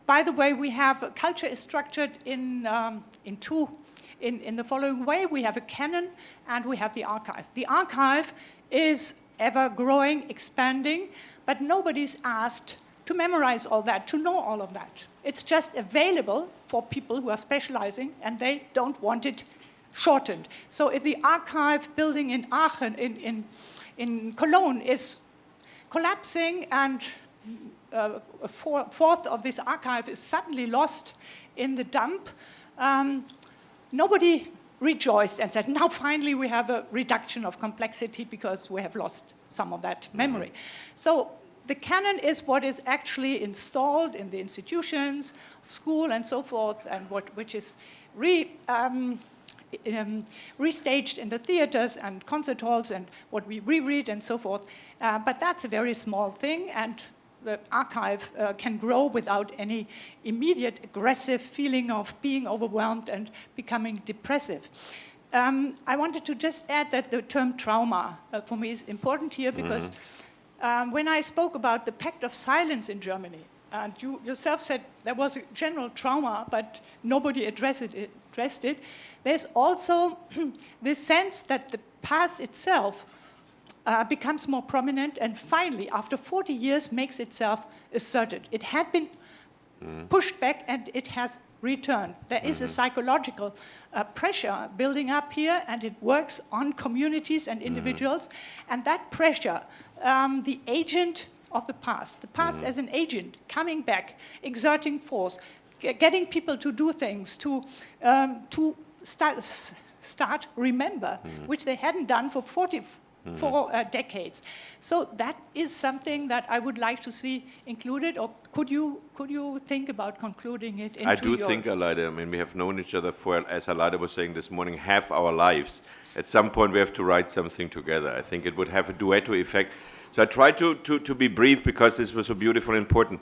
By the way, we have, culture is structured in the following way. We have a canon and we have the archive. The archive is ever growing, expanding, but nobody's asked to memorize all that, to know all of that. It's just available for people who are specializing, and they don't want it shortened. So if the archive building in Aachen, in Cologne, is collapsing and a fourth of this archive is suddenly lost in the dump, nobody rejoiced and said, now finally we have a reduction of complexity because we have lost some of that memory. So the canon is what is actually installed in the institutions, school and so forth, and which is restaged in the theaters and concert halls and what we reread and so forth. But that's a very small thing, and the archive can grow without any immediate aggressive feeling of being overwhelmed and becoming depressive. I wanted to just add that the term trauma for me is important here because when I spoke about the Pact of Silence in Germany, and you yourself said there was a general trauma, but nobody addressed it, there's also this sense that the past itself becomes more prominent and finally, after 40 years, makes itself asserted. It had been pushed back and it has returned. There is a psychological pressure building up here, and it works on communities and individuals. And that pressure, the agent of the past as an agent, coming back, exerting force, getting people to do things, to start remember, which they hadn't done for 40 for decades. So that is something that I would like to see included, or could you think about concluding it into I do your... think, Aleida, I mean, we have known each other for, as Aleida was saying this morning, half our lives. At some point, we have to write something together. I think it would have a duetto effect. So I try to be brief because this was so beautiful and important.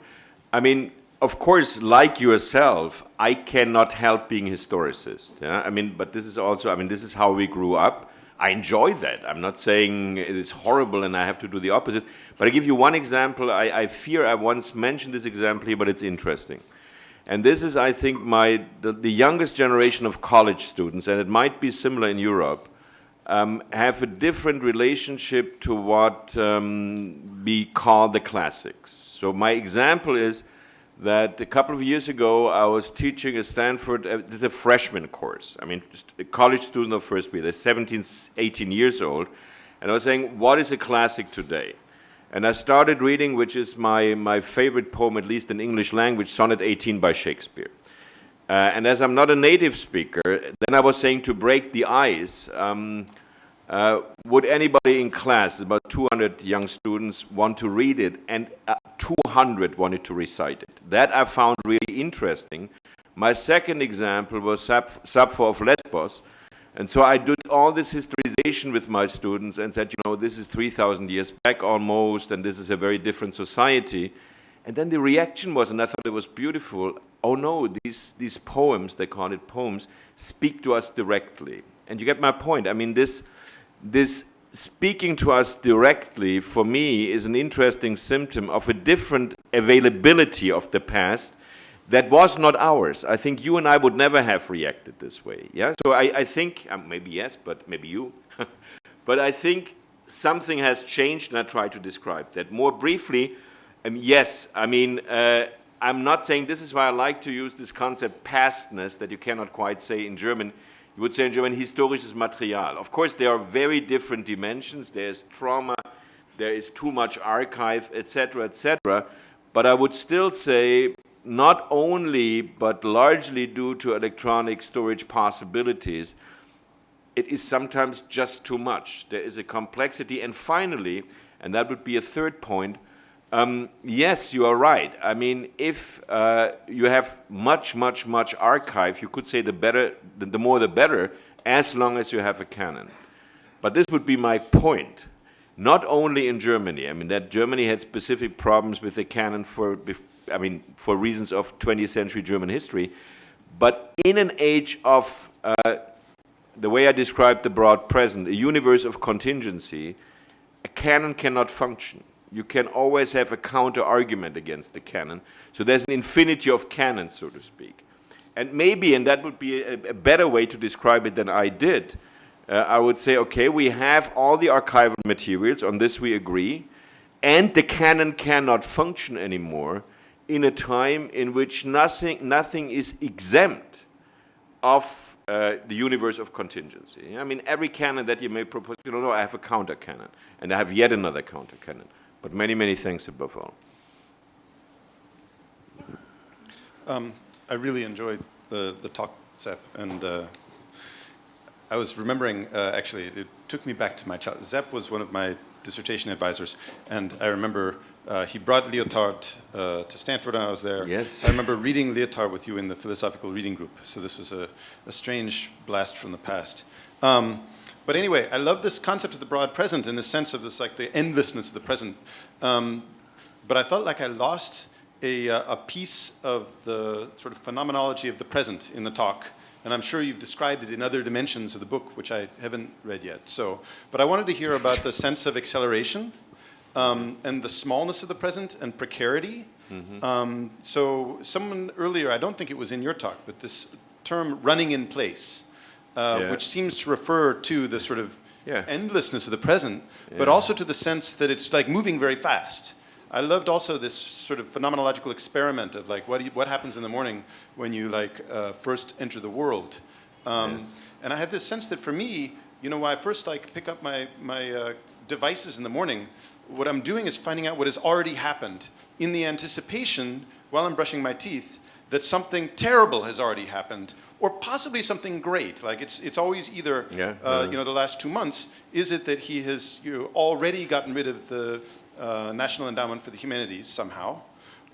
I mean, of course, like yourself, I cannot help being historicist. Yeah? I mean, but this is also, I mean, this is how we grew up. I enjoy that. I'm not saying it is horrible and I have to do the opposite. But I give you one example. I fear I once mentioned this example here, but it's interesting. And this is, I think, the youngest generation of college students, and it might be similar in Europe, have a different relationship to what we call the classics. So my example is that a couple of years ago, I was teaching at Stanford, this is a freshman course. I mean, just a college student of first year, they're 17, 18 years old. And I was saying, what is a classic today? And I started reading, which is my favorite poem, at least in English language, Sonnet 18 by Shakespeare. And as I'm not a native speaker, then I was saying to break the ice, would anybody in class, about 200 young students, want to read it? And 200 wanted to recite it. That I found really interesting. My second example was Sappho of Lesbos. And so I did all this historization with my students and said, you know, this is 3,000 years back almost, and this is a very different society. And then the reaction was, and I thought it was beautiful, oh no, these poems, they call it poems, speak to us directly. And you get my point. I mean, this speaking to us directly, for me, is an interesting symptom of a different availability of the past that was not ours. I think you and I would never have reacted this way. Yeah. So I think, maybe yes, but maybe you. But I think something has changed, and I try to describe that. More briefly, yes, I mean, I'm not saying, this is why I like to use this concept pastness that you cannot quite say in German. You would say in German, historisches Material. Of course, there are very different dimensions. There's trauma, there is too much archive, etc., etc. But I would still say, not only, but largely due to electronic storage possibilities, it is sometimes just too much. There is a complexity. And finally, and that would be a third point, yes, you are right. I mean, if you have much archive, you could say the more the better, as long as you have a canon. But this would be my point. Not only in Germany. I mean, that Germany had specific problems with the canon for reasons of 20th century German history. But in an age of, the way I described the broad present, a universe of contingency, a canon cannot function. You can always have a counter-argument against the canon. So there's an infinity of canons, so to speak. And maybe, and that would be a better way to describe it than I did, I would say, okay, we have all the archival materials, on this we agree, and the canon cannot function anymore in a time in which nothing is exempt of the universe of contingency. I mean, every canon that you may propose, you know, I have a counter-canon, and I have yet another counter-canon. But many thanks above all. I really enjoyed the talk, Zepp, and I was remembering, actually, it took me back to my childhood. Zepp was one of my dissertation advisors, and I remember he brought Lyotard to Stanford when I was there. Yes. I remember reading Lyotard with you in the philosophical reading group, so this was a strange blast from the past. But anyway, I love this concept of the broad present in the sense of this, like the endlessness of the present. But I felt like I lost a piece of the sort of phenomenology of the present in the talk. And I'm sure you've described it in other dimensions of the book, which I haven't read yet. But I wanted to hear about the sense of acceleration and the smallness of the present and precarity. Mm-hmm. So someone earlier, I don't think it was in your talk, but this term running in place, which seems to refer to the sort of endlessness of the present, but also to the sense that it's like moving very fast. I loved also this sort of phenomenological experiment of like what happens in the morning when you like first enter the world. And I have this sense that for me, you know, when I first like pick up my devices in the morning, what I'm doing is finding out what has already happened in the anticipation while I'm brushing my teeth that something terrible has already happened, or possibly something great. Like it's always either, you know, the last 2 months, is it that he has already gotten rid of the National Endowment for the Humanities somehow,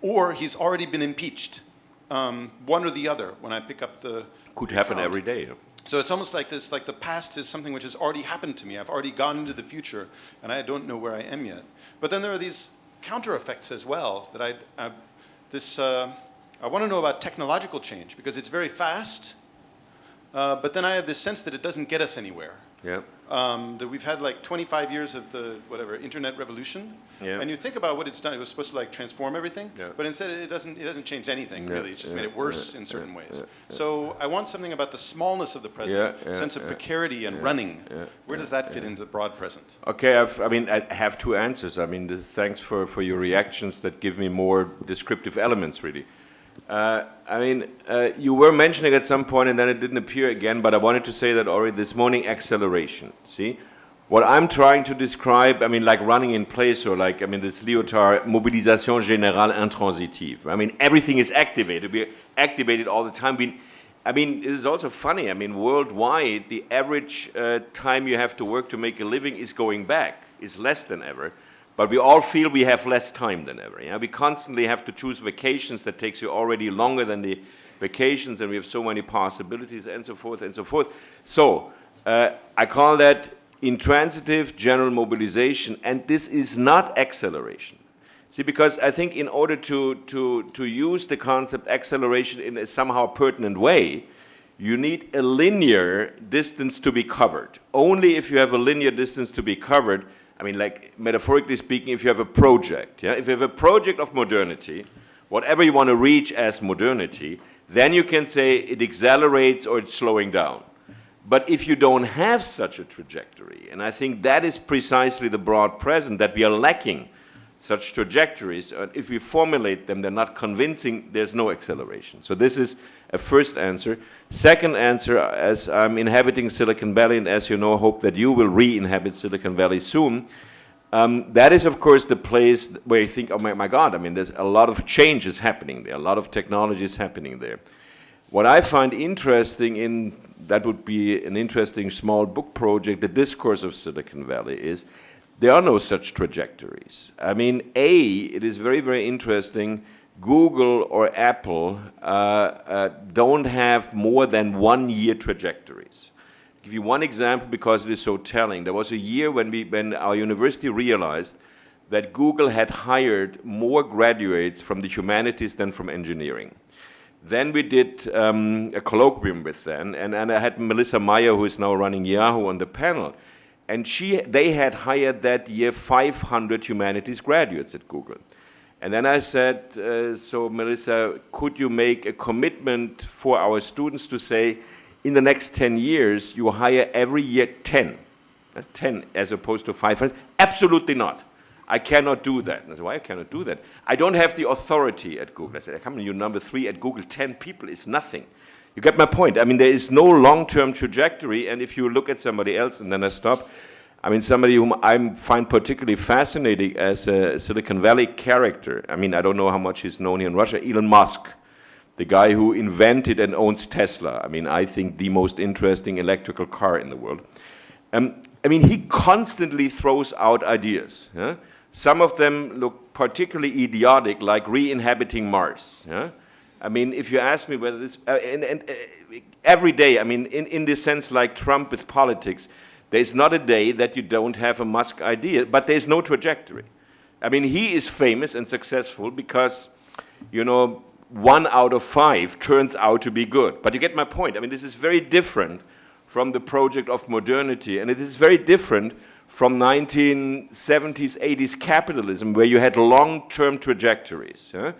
or he's already been impeached. One or the other when I pick up the Could happen account. every day. So it's almost like this, like the past is something which has already happened to me. I've already gone into the future, and I don't know where I am yet. But then there are these counter effects as well that I want to know about technological change, because it's very fast, but then I have this sense that it doesn't get us anywhere. Yeah. That we've had like 25 years of the, internet revolution. Yeah. And you think about what it's done, it was supposed to like transform everything, but instead it doesn't change anything, really. It's just made it worse in certain ways. So I want something about the smallness of the present, sense of precarity and running. Where does that fit into the broad present? Okay, I have two answers. I mean, thanks for your reactions that give me more descriptive elements, really. You were mentioning at some point, and then it didn't appear again, but I wanted to say that already this morning, acceleration. See? What I'm trying to describe, like running in place, or like, this Lyotard, mobilisation générale intransitive. Everything is activated. We're activated all the time. It is also funny. Worldwide, the average time you have to work to make a living is going back, is less than ever. But we all feel we have less time than ever. Yeah? We constantly have to choose vacations that takes you already longer than the vacations, and we have so many possibilities, and so forth, and so forth. So I call that intransitive general mobilization, and this is not acceleration. See, because I think in order to use the concept acceleration in a somehow pertinent way, you need a linear distance to be covered. Only if you have a linear distance to be covered, like metaphorically speaking, if you have a project, if you have a project of modernity, whatever you want to reach as modernity, then you can say it accelerates or it's slowing down. But if you don't have such a trajectory, and I think that is precisely the broad present, that we are lacking such trajectories, if we formulate them, they're not convincing, there's no acceleration. So this is a first answer. Second answer, as I'm inhabiting Silicon Valley, and as you know, hope that you will re-inhabit Silicon Valley soon, that is, of course, the place where you think, oh my God, there's a lot of changes happening there, a lot of technology is happening there. What I find interesting that would be an interesting small book project, The Discourse of Silicon Valley, is there are no such trajectories. It is very, very interesting. Google or Apple don't have more than 1 year trajectories. I'll give you one example because it is so telling. There was a year when our university realized that Google had hired more graduates from the humanities than from engineering. Then we did a colloquium with them, and I had Melissa Meyer, who is now running Yahoo, on the panel. And they had hired that year 500 humanities graduates at Google. And then I said, so Melissa, could you make a commitment for our students to say, in the next 10 years, you hire every year 10 as opposed to 500? Absolutely not. I cannot do that. And I said, why I cannot do that? I don't have the authority at Google. I said, come on, you're number 3 at Google, 10 people is nothing. You get my point. There is no long-term trajectory, and if you look at somebody else, and then I stop, somebody whom I find particularly fascinating as a Silicon Valley character, I don't know how much he's known here in Russia, Elon Musk, the guy who invented and owns Tesla. I think the most interesting electrical car in the world. He constantly throws out ideas. Yeah? Some of them look particularly idiotic, like re-inhabiting Mars. Yeah? If you ask me whether this, every day, in this sense, like Trump with politics, there's not a day that you don't have a Musk idea, but there's no trajectory. He is famous and successful because, 1 out of 5 turns out to be good. But you get my point. This is very different from the project of modernity, and it is very different from 1970s, 80s capitalism, where you had long-term trajectories. Yeah?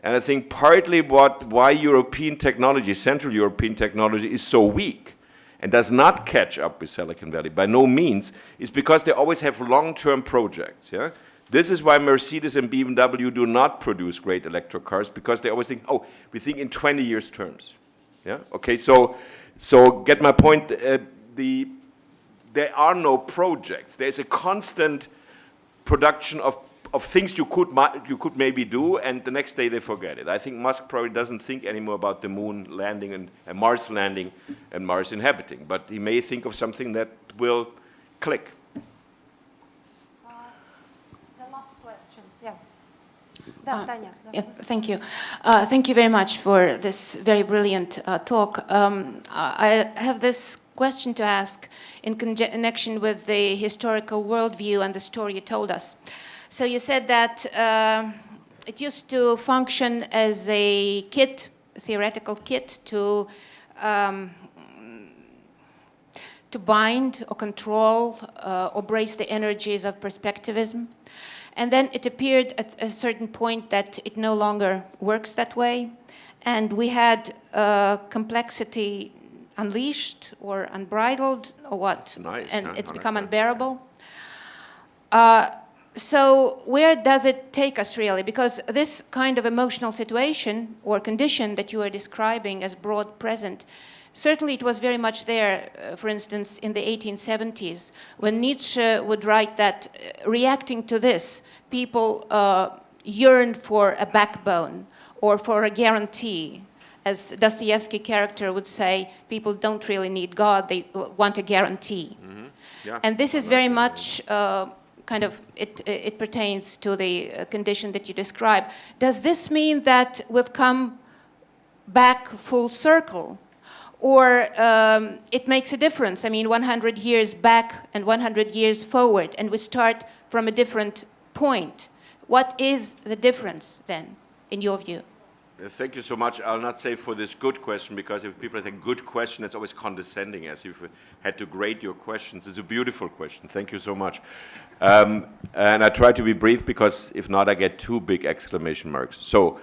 And I think partly why European technology, Central European technology, is so weak and does not catch up with Silicon Valley, by no means, is because they always have long-term projects. Yeah? This is why Mercedes and BMW do not produce great electric cars, because they always think, oh, we think in 20 years terms. Yeah? Okay, so get my point. There are no projects. There's a constant production of things you could maybe do, and the next day they forget it. I think Musk probably doesn't think anymore about the moon landing and Mars landing and Mars inhabiting, but he may think of something that will click. The last question, yeah. Thank you. Thank you very much for this very brilliant talk. I have this question to ask in connection with the historical worldview and the story you told us. So you said that it used to function as a kit, a theoretical kit to bind or control or brace the energies of perspectivism. And then it appeared at a certain point that it no longer works that way. And we had complexity unleashed or unbridled or what? Nice, and huh? it's become unbearable. So where does it take us really? Because this kind of emotional situation or condition that you are describing as broad present, certainly it was very much there, for instance, in the 1870s, when Nietzsche would write that reacting to this, people yearned for a backbone or for a guarantee. As Dostoevsky character would say, people don't really need God, they want a guarantee. Mm-hmm. Yeah. And this is very much it pertains to the condition that you describe. Does this mean that we've come back full circle? Or it makes a difference? I mean, 100 years back and 100 years forward, and we start from a different point. What is the difference then, in your view? Thank you so much. I'll not say for this good question, because if people think good question, it's always condescending, as if we had to grade your questions. It's a beautiful question. Thank you so much. And I try to be brief, because if not, I get 2 big exclamation marks. So,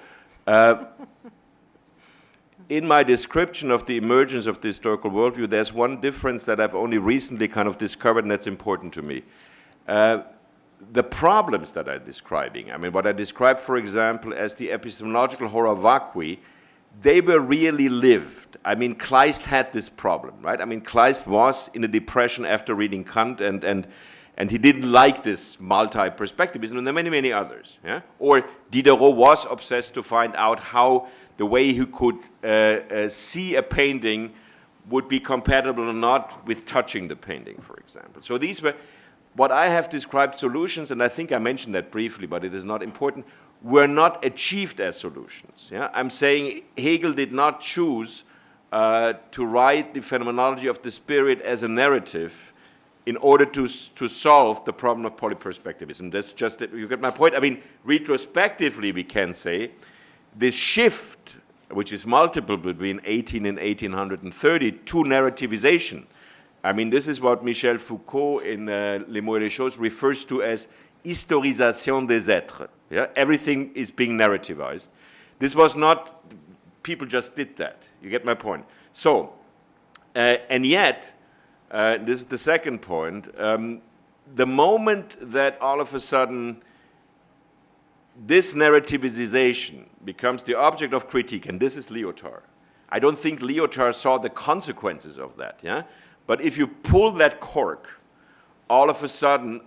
in my description of the emergence of the historical worldview, there's one difference that I've only recently kind of discovered, and that's important to me. The problems that I'm describing, I mean, what I described, for example, as the epistemological horror vacui, they were really lived. I mean, Kleist had this problem, right? I mean, Kleist was in a depression after reading Kant, and he didn't like this multi-perspectivism, and there are many, many others. Yeah? Or Diderot was obsessed to find out how the way he could see a painting would be compatible or not with touching the painting, for example. So these were what I have described solutions, and I think I mentioned that briefly, but it is not important, were not achieved as solutions. Yeah? I'm saying Hegel did not choose to write the phenomenology of the spirit as a narrative in order to solve the problem of polyperspectivism. That's just, you get my point? I mean, retrospectively, we can say this shift, which is multiple between 18 and 1830, to narrativization. I mean, this is what Michel Foucault in Les Mots et les Choses refers to as historisation des êtres. Yeah? Everything is being narrativized. This was not, people just did that. You get my point? So, and yet, this is the second point, the moment that all of a sudden this narrativization becomes the object of critique, and this is Lyotard. I don't think Lyotard saw the consequences of that, yeah? But if you pull that cork, all of a sudden,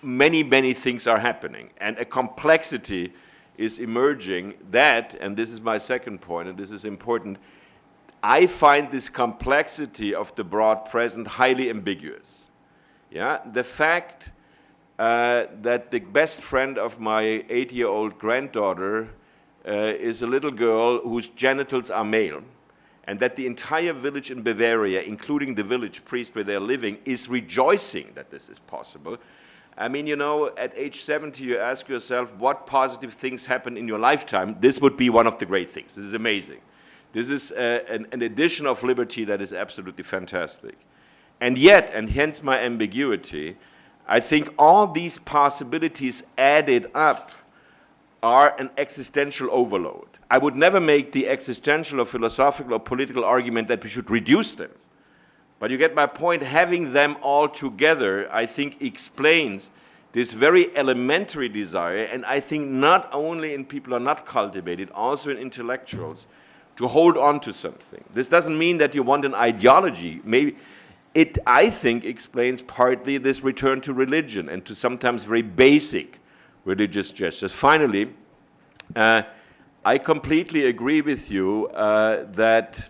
many, many things are happening, and a complexity is emerging that, and this is my second point, and this is important, I find this complexity of the broad present highly ambiguous. Yeah? The fact that the best friend of my 8-year-old granddaughter is a little girl whose genitals are male, and that the entire village in Bavaria, including the village priest where they're living, is rejoicing that this is possible. I mean, you know, at age 70, you ask yourself, what positive things happen in your lifetime? This would be one of the great things. This is amazing. This is an addition of liberty that is absolutely fantastic. And yet, and hence my ambiguity, I think all these possibilities added up are an existential overload. I would never make the existential or philosophical or political argument that we should reduce them. But you get my point, having them all together, I think, explains this very elementary desire, and I think not only in people who are not cultivated, also in intellectuals, to hold on to something. This doesn't mean that you want an ideology. Maybe it, I think, explains partly this return to religion and to sometimes very basic religious gestures. Finally, I completely agree with you that,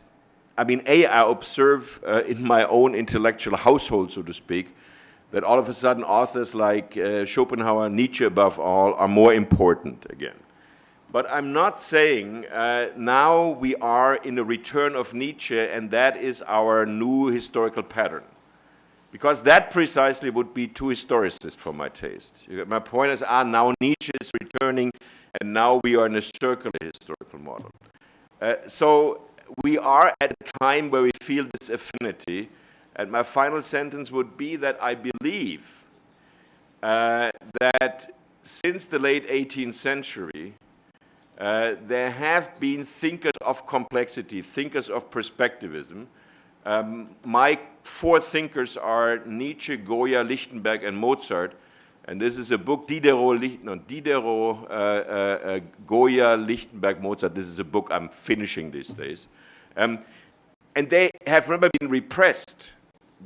I mean, I observe in my own intellectual household, so to speak, that all of a sudden authors like Schopenhauer, Nietzsche above all, are more important again. But I'm not saying now we are in a return of Nietzsche and that is our new historical pattern. Because that precisely would be too historicist for my taste. My point is, now Nietzsche is returning and now we are in a circular historical model. So we are at a time where we feel this affinity. And my final sentence would be that I believe that since the late 18th century, there have been thinkers of complexity, thinkers of perspectivism. My four thinkers are Nietzsche, Goya, Lichtenberg, and Mozart. And this is a book, Diderot, Goya, Lichtenberg, Mozart. This is a book I'm finishing these days. And they have never been repressed.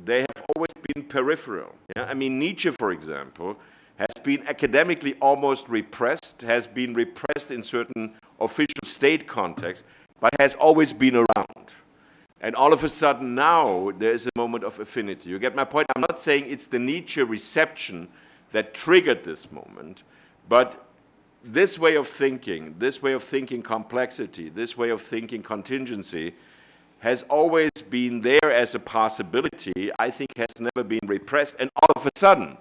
They have always been peripheral. Yeah? I mean, Nietzsche, for example, has been academically almost repressed, has been repressed in certain official state contexts, but has always been around. And all of a sudden now, there is a moment of affinity. You get my point? I'm not saying it's the Nietzsche reception that triggered this moment, but this way of thinking complexity, this way of thinking contingency, has always been there as a possibility, I think has never been repressed, and all of a sudden,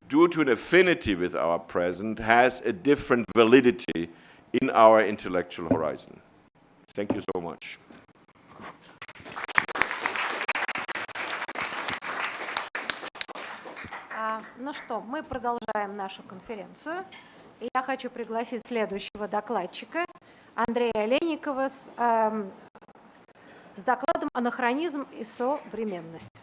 due to an affinity with our present, has a different validity in our intellectual horizon. Thank you so much. Ну что, мы продолжаем нашу конференцию. И я хочу пригласить следующего докладчика, Андрея Олейникова, с докладом «Анахронизм и современность».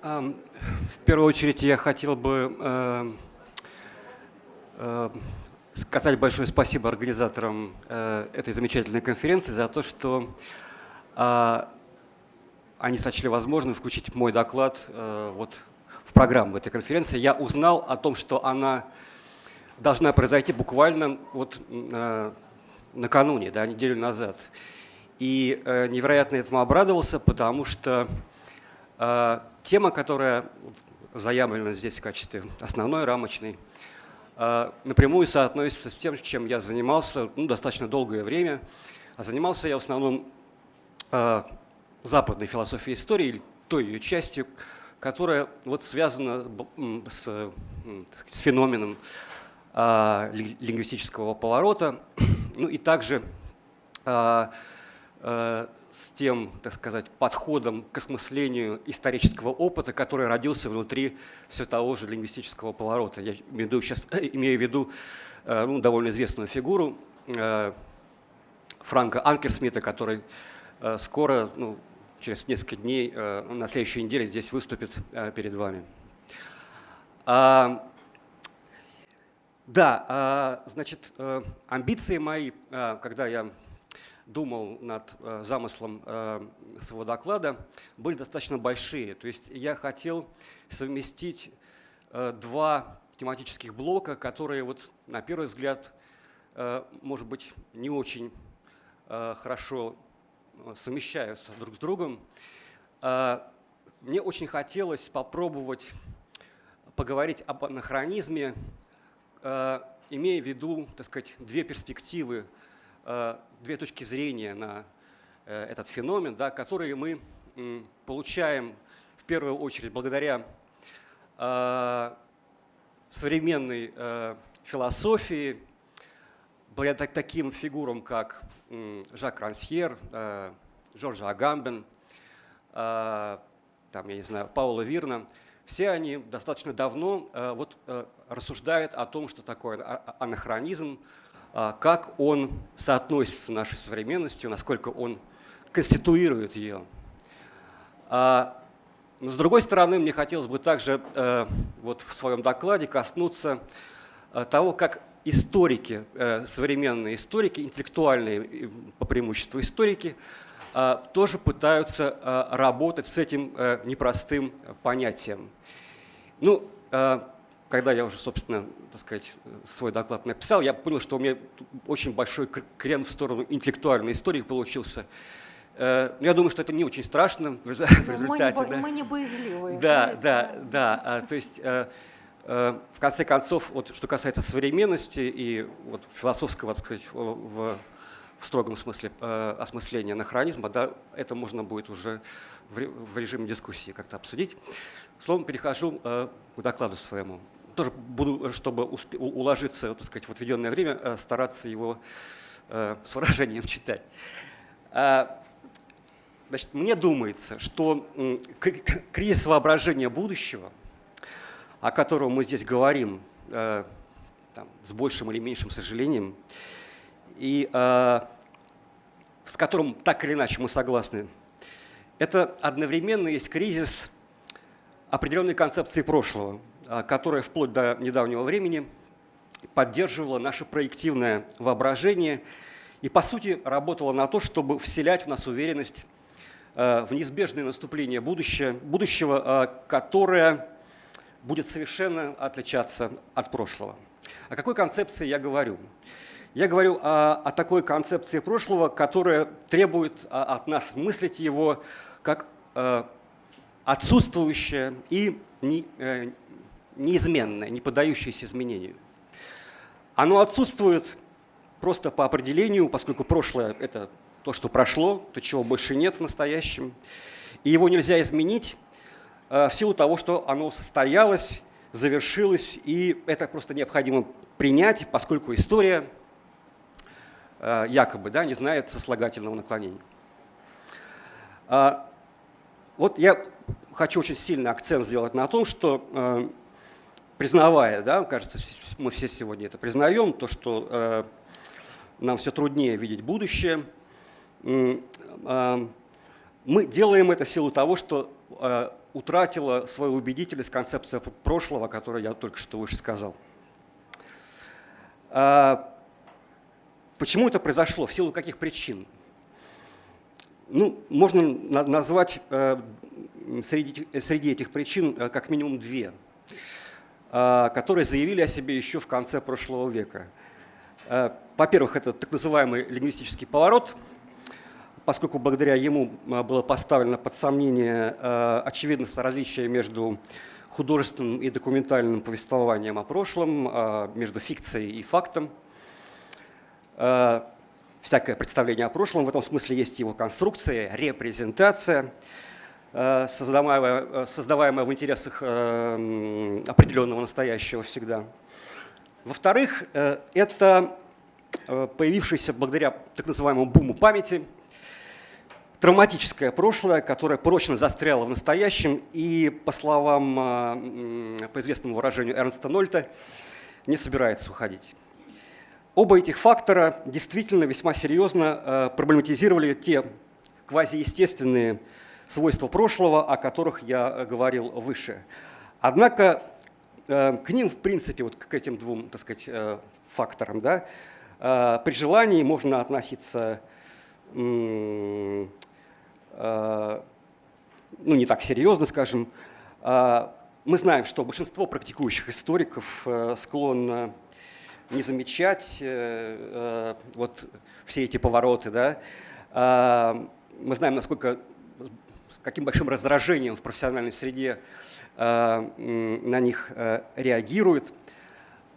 В первую очередь я хотел бы сказать большое спасибо организаторам этой замечательной конференции за то, что они сочли возможным включить мой доклад вот в программу этой конференции. Я узнал о том, что она должна произойти буквально вот накануне, да, неделю назад. И невероятно этому обрадовался, потому что тема, которая заявлена здесь в качестве основной, рамочной, напрямую соотносится с тем, чем я занимался достаточно долгое время. А занимался я в основном западной философией истории, или той ее частью, которая вот связана с феноменом лингвистического поворота, ну и также с тем, так сказать, подходом к осмыслению исторического опыта, который родился внутри все того же лингвистического поворота. Я имею в виду довольно известную фигуру Франка Анкерсмита, который скоро, через несколько дней, на следующей неделе здесь выступит перед вами. Да, значит, амбиции мои, когда я думал над замыслом своего доклада, были достаточно большие. То есть я хотел совместить два тематических блока, которые вот на первый взгляд, может быть, не очень хорошо совмещаются друг с другом. Мне очень хотелось попробовать поговорить об анахронизме, имея в виду, так сказать, две перспективы, две точки зрения на этот феномен, да, которые мы получаем в первую очередь благодаря современной философии, благодаря таким фигурам, как Жак Рансьер, Жорж Агамбен, там, я не знаю, Паула Вирна, все они достаточно давно рассуждают о том, что такое анахронизм, как он соотносится с нашей современностью, насколько он конституирует ее. Но с другой стороны, мне хотелось бы также в своем докладе коснуться того, как историки, современные историки, интеллектуальные по преимуществу историки, тоже пытаются работать с этим непростым понятием. Ну, когда я уже, собственно, так сказать, свой доклад написал, я понял, что у меня очень большой крен в сторону интеллектуальной истории получился. Я думаю, что это не очень страшно в результате. Мы не боязливые. Да. То есть, в конце концов, что касается современности и философского, так сказать, в строгом смысле осмысления анахронизма, да, это можно будет уже в режиме дискуссии как-то обсудить. Словом, перехожу к докладу своему. Тоже буду, чтобы уложиться, так сказать, в отведенное время, стараться его с выражением читать. Значит, мне думается, что кризис воображения будущего, о котором мы здесь говорим с большим или меньшим сожалением, и с которым так или иначе мы согласны, это одновременно есть кризис определенной концепции прошлого, которая вплоть до недавнего времени поддерживала наше проективное воображение и, по сути, работала на то, чтобы вселять в нас уверенность в неизбежное наступление будущего, которое будет совершенно отличаться от прошлого. О какой концепции я говорю? Я говорю о такой концепции прошлого, которая требует от нас мыслить его как отсутствующее и неизменное, не поддающееся изменению. Оно отсутствует просто по определению, поскольку прошлое – это то, что прошло, то, чего больше нет в настоящем. И его нельзя изменить в силу того, что оно состоялось, завершилось, и это просто необходимо принять, поскольку история якобы не знает сослагательного наклонения. Вот я хочу очень сильный акцент сделать на том, что, признавая, кажется, мы все сегодня это признаем, то, что нам все труднее видеть будущее, мы делаем это в силу того, что утратила свою убедительность концепция прошлого, которую я только что выше сказал. Почему это произошло? В силу каких причин? Ну, можно назвать среди этих причин как минимум две, которые заявили о себе еще в конце прошлого века. Во-первых, это так называемый лингвистический поворот, поскольку благодаря ему было поставлено под сомнение очевидность различия между художественным и документальным повествованием о прошлом, между фикцией и фактом. Всякое представление о прошлом, в этом смысле есть его конструкция, репрезентация, создаваемая в интересах определенного настоящего всегда. Во-вторых, это появившееся благодаря так называемому буму памяти травматическое прошлое, которое прочно застряло в настоящем и, по словам, по известному выражению Эрнста Нольта, не собирается уходить. Оба этих фактора действительно весьма серьезно проблематизировали те квазиестественные свойства прошлого, о которых я говорил выше. Однако к ним, в принципе, вот к этим двум, так сказать, факторам, при желании можно относиться не так серьезно, скажем. Мы знаем, что большинство практикующих историков склонно не замечать вот все эти повороты. Мы знаем, с каким большим раздражением в профессиональной среде на них реагируют.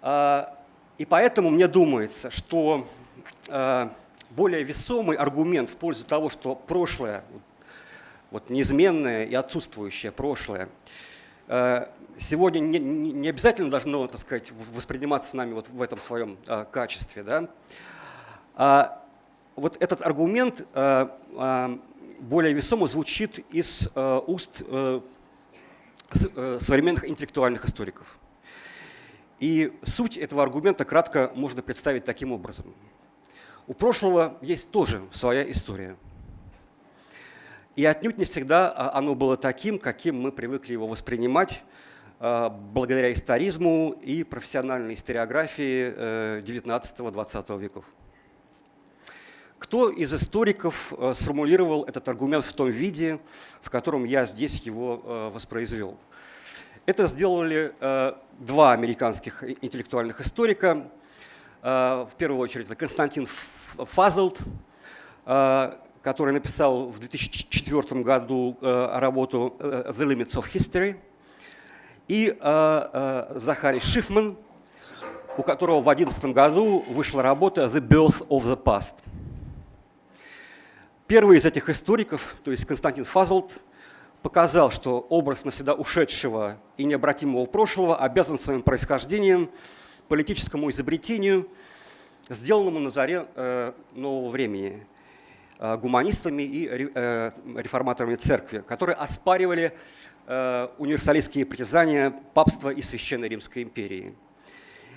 И поэтому мне думается, что более весомый аргумент в пользу того, что прошлое, вот неизменное и отсутствующее прошлое, сегодня не обязательно должно, так сказать, восприниматься нами вот в этом своем качестве. Да? Вот этот аргумент более весомо звучит из уст современных интеллектуальных историков. И суть этого аргумента кратко можно представить таким образом. У прошлого есть тоже своя история. И отнюдь не всегда оно было таким, каким мы привыкли его воспринимать, благодаря историзму и профессиональной историографии XIX-XX веков. Кто из историков сформулировал этот аргумент в том виде, в котором я здесь его воспроизвел? Это сделали два американских интеллектуальных историка. В первую очередь это Константин Фазелт, который написал в 2004 году работу «The Limits of History», и Захарий Шифман, у которого в 2011 году вышла работа «The Birth of the Past». Первый из этих историков, то есть Константин Фазелт, показал, что образ навсегда ушедшего и необратимого прошлого обязан своим происхождением политическому изобретению, сделанному на заре нового времени гуманистами и реформаторами церкви, которые оспаривали универсалистские притязания папства и Священной Римской империи.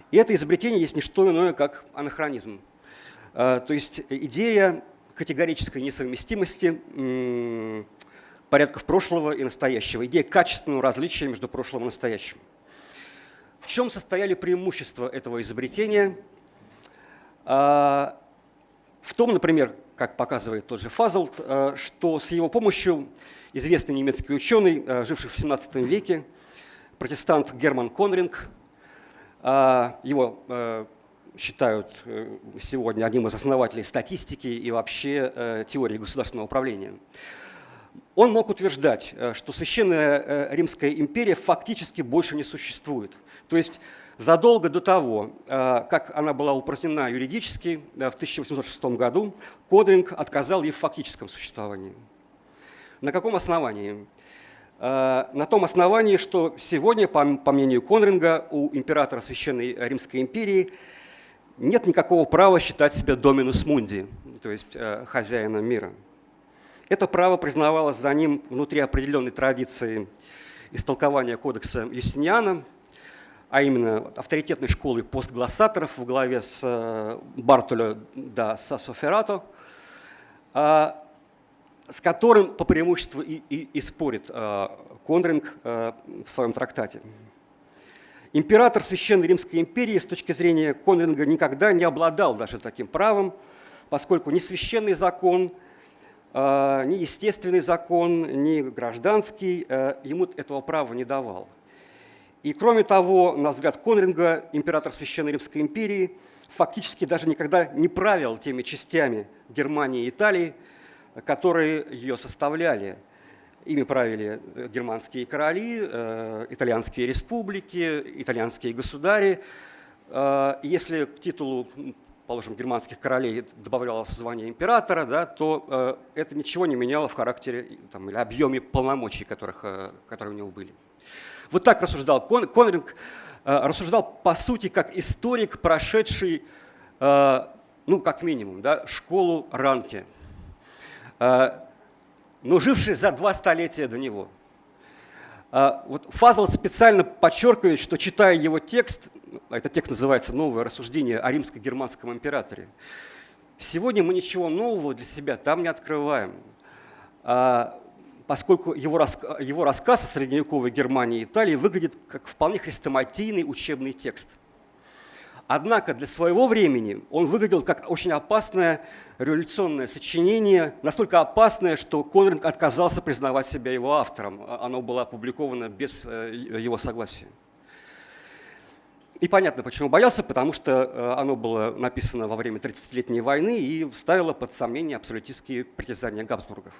И это изобретение есть не что иное, как анахронизм. То есть идея категорической несовместимости порядков прошлого и настоящего, идея качественного различия между прошлым и настоящим. В чем состояли преимущества этого изобретения? В том, например, как показывает тот же Фазелт, что с его помощью известный немецкий ученый, живший в XVII веке, протестант Герман Конринг, его считают сегодня одним из основателей статистики и вообще теории государственного управления. Он мог утверждать, что Священная Римская империя фактически больше не существует. То есть задолго до того, как она была упразднена юридически в 1806 году, Конринг отказал ей в фактическом существовании. На каком основании? На том основании, что сегодня, по мнению Конринга, у императора Священной Римской империи нет никакого права считать себя доминус мунди, то есть хозяином мира. Это право признавалось за ним внутри определенной традиции истолкования кодекса Юстиниана, а именно авторитетной школы постглоссаторов во главе с Бартоло да Сассоферато, с которым по преимуществу и спорит Конринг в своем трактате. Император Священной Римской империи с точки зрения Конринга никогда не обладал даже таким правом, поскольку ни священный закон, ни естественный закон, ни гражданский ему этого права не давал. И кроме того, на взгляд Конринга, император Священной Римской империи фактически даже никогда не правил теми частями Германии и Италии, которые ее составляли. Ими правили германские короли, итальянские республики, итальянские государи. Если к титулу, положим, германских королей добавлялось звание императора, да, то это ничего не меняло в характере или объеме полномочий, которые у него были. Вот так рассуждал Конринг, рассуждал по сути как историк, прошедший, как минимум, да, школу Ранке, но живший за 2 столетия до него. Вот Фазелт специально подчеркивает, что, читая его текст, этот текст называется «Новое рассуждение о римско-германском императоре», сегодня мы ничего нового для себя там не открываем, поскольку его рассказ о средневековой Германии и Италии выглядит как вполне хрестоматийный учебный текст. Однако для своего времени он выглядел как очень опасное революционное сочинение, настолько опасное, что Конринг отказался признавать себя его автором. Оно было опубликовано без его согласия. И понятно, почему боялся, потому что оно было написано во время 30-летней войны и ставило под сомнение абсолютистские притязания Габсбургов.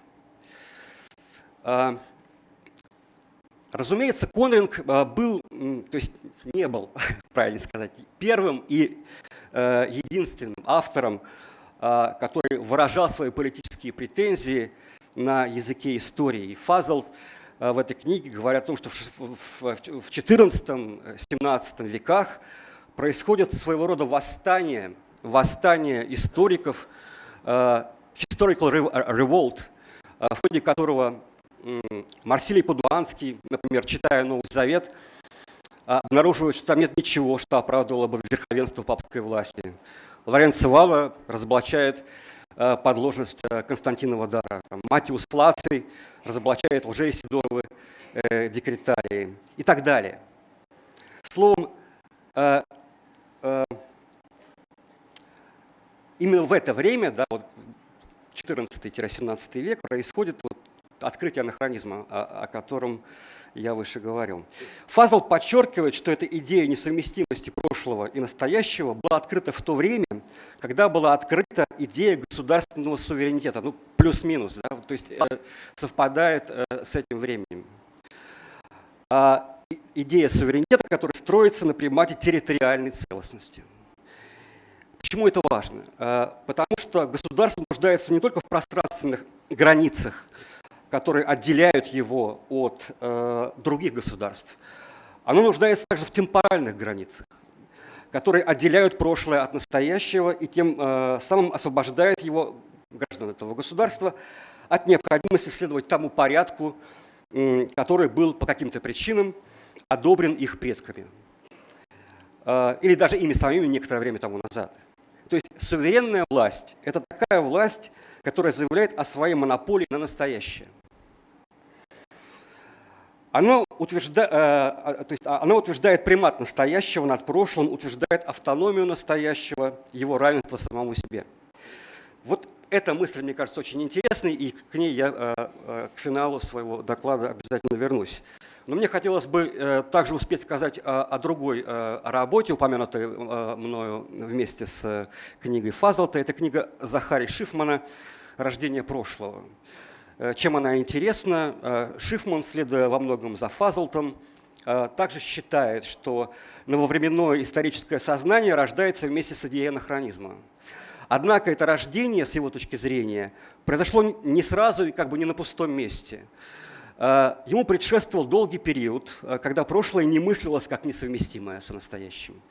Разумеется, Конринг был, то есть не был, правильно сказать, первым и единственным автором, который выражал свои политические претензии на языке истории. И Фазелт в этой книге говорят о том, что в XIV-XVII веках происходит своего рода восстание историков, historical revolt, в ходе которого Марсилий Падуанский, например, читая Новый Завет, обнаруживает, что там нет ничего, что оправдывало бы верховенство папской власти. Лоренцо Валла разоблачает подложность Константинова дара. Матиус Флаций разоблачает лжеисидоровы декретарии и так далее. Словом, именно в это время, да, вот 14-17 век, происходит вот открытие анахронизма, о котором я выше говорил. Фазел подчеркивает, что эта идея несовместимости прошлого и настоящего была открыта в то время, когда была открыта идея государственного суверенитета, ну, плюс-минус, да, то есть совпадает с этим временем. Идея суверенитета, которая строится на примате территориальной целостности. Почему это важно? Потому что государство нуждается не только в пространственных границах, которые отделяют его от других государств. Оно нуждается также в темпоральных границах, которые отделяют прошлое от настоящего и тем самым освобождают его, граждан этого государства, от необходимости следовать тому порядку, который был по каким-то причинам одобрен их предками. Или даже ими самими некоторое время тому назад. То есть суверенная власть – это такая власть, которая заявляет о своей монополии на настоящее. Она утверждает примат настоящего над прошлым, утверждает автономию настоящего, его равенство самому себе. Вот эта мысль, мне кажется, очень интересной, и к ней я к финалу своего доклада обязательно вернусь. Но мне хотелось бы также успеть сказать о другой работе, упомянутой мною вместе с книгой Фазелта. Это книга Захари Шифмана «Рождение прошлого». Чем она интересна? Шифман, следуя во многом за Фазелтом, также считает, что нововременное историческое сознание рождается вместе с идеей анахронизма. Однако это рождение, с его точки зрения, произошло не сразу и как бы не на пустом месте. Ему предшествовал долгий период, когда прошлое не мыслилось как несовместимое с настоящим.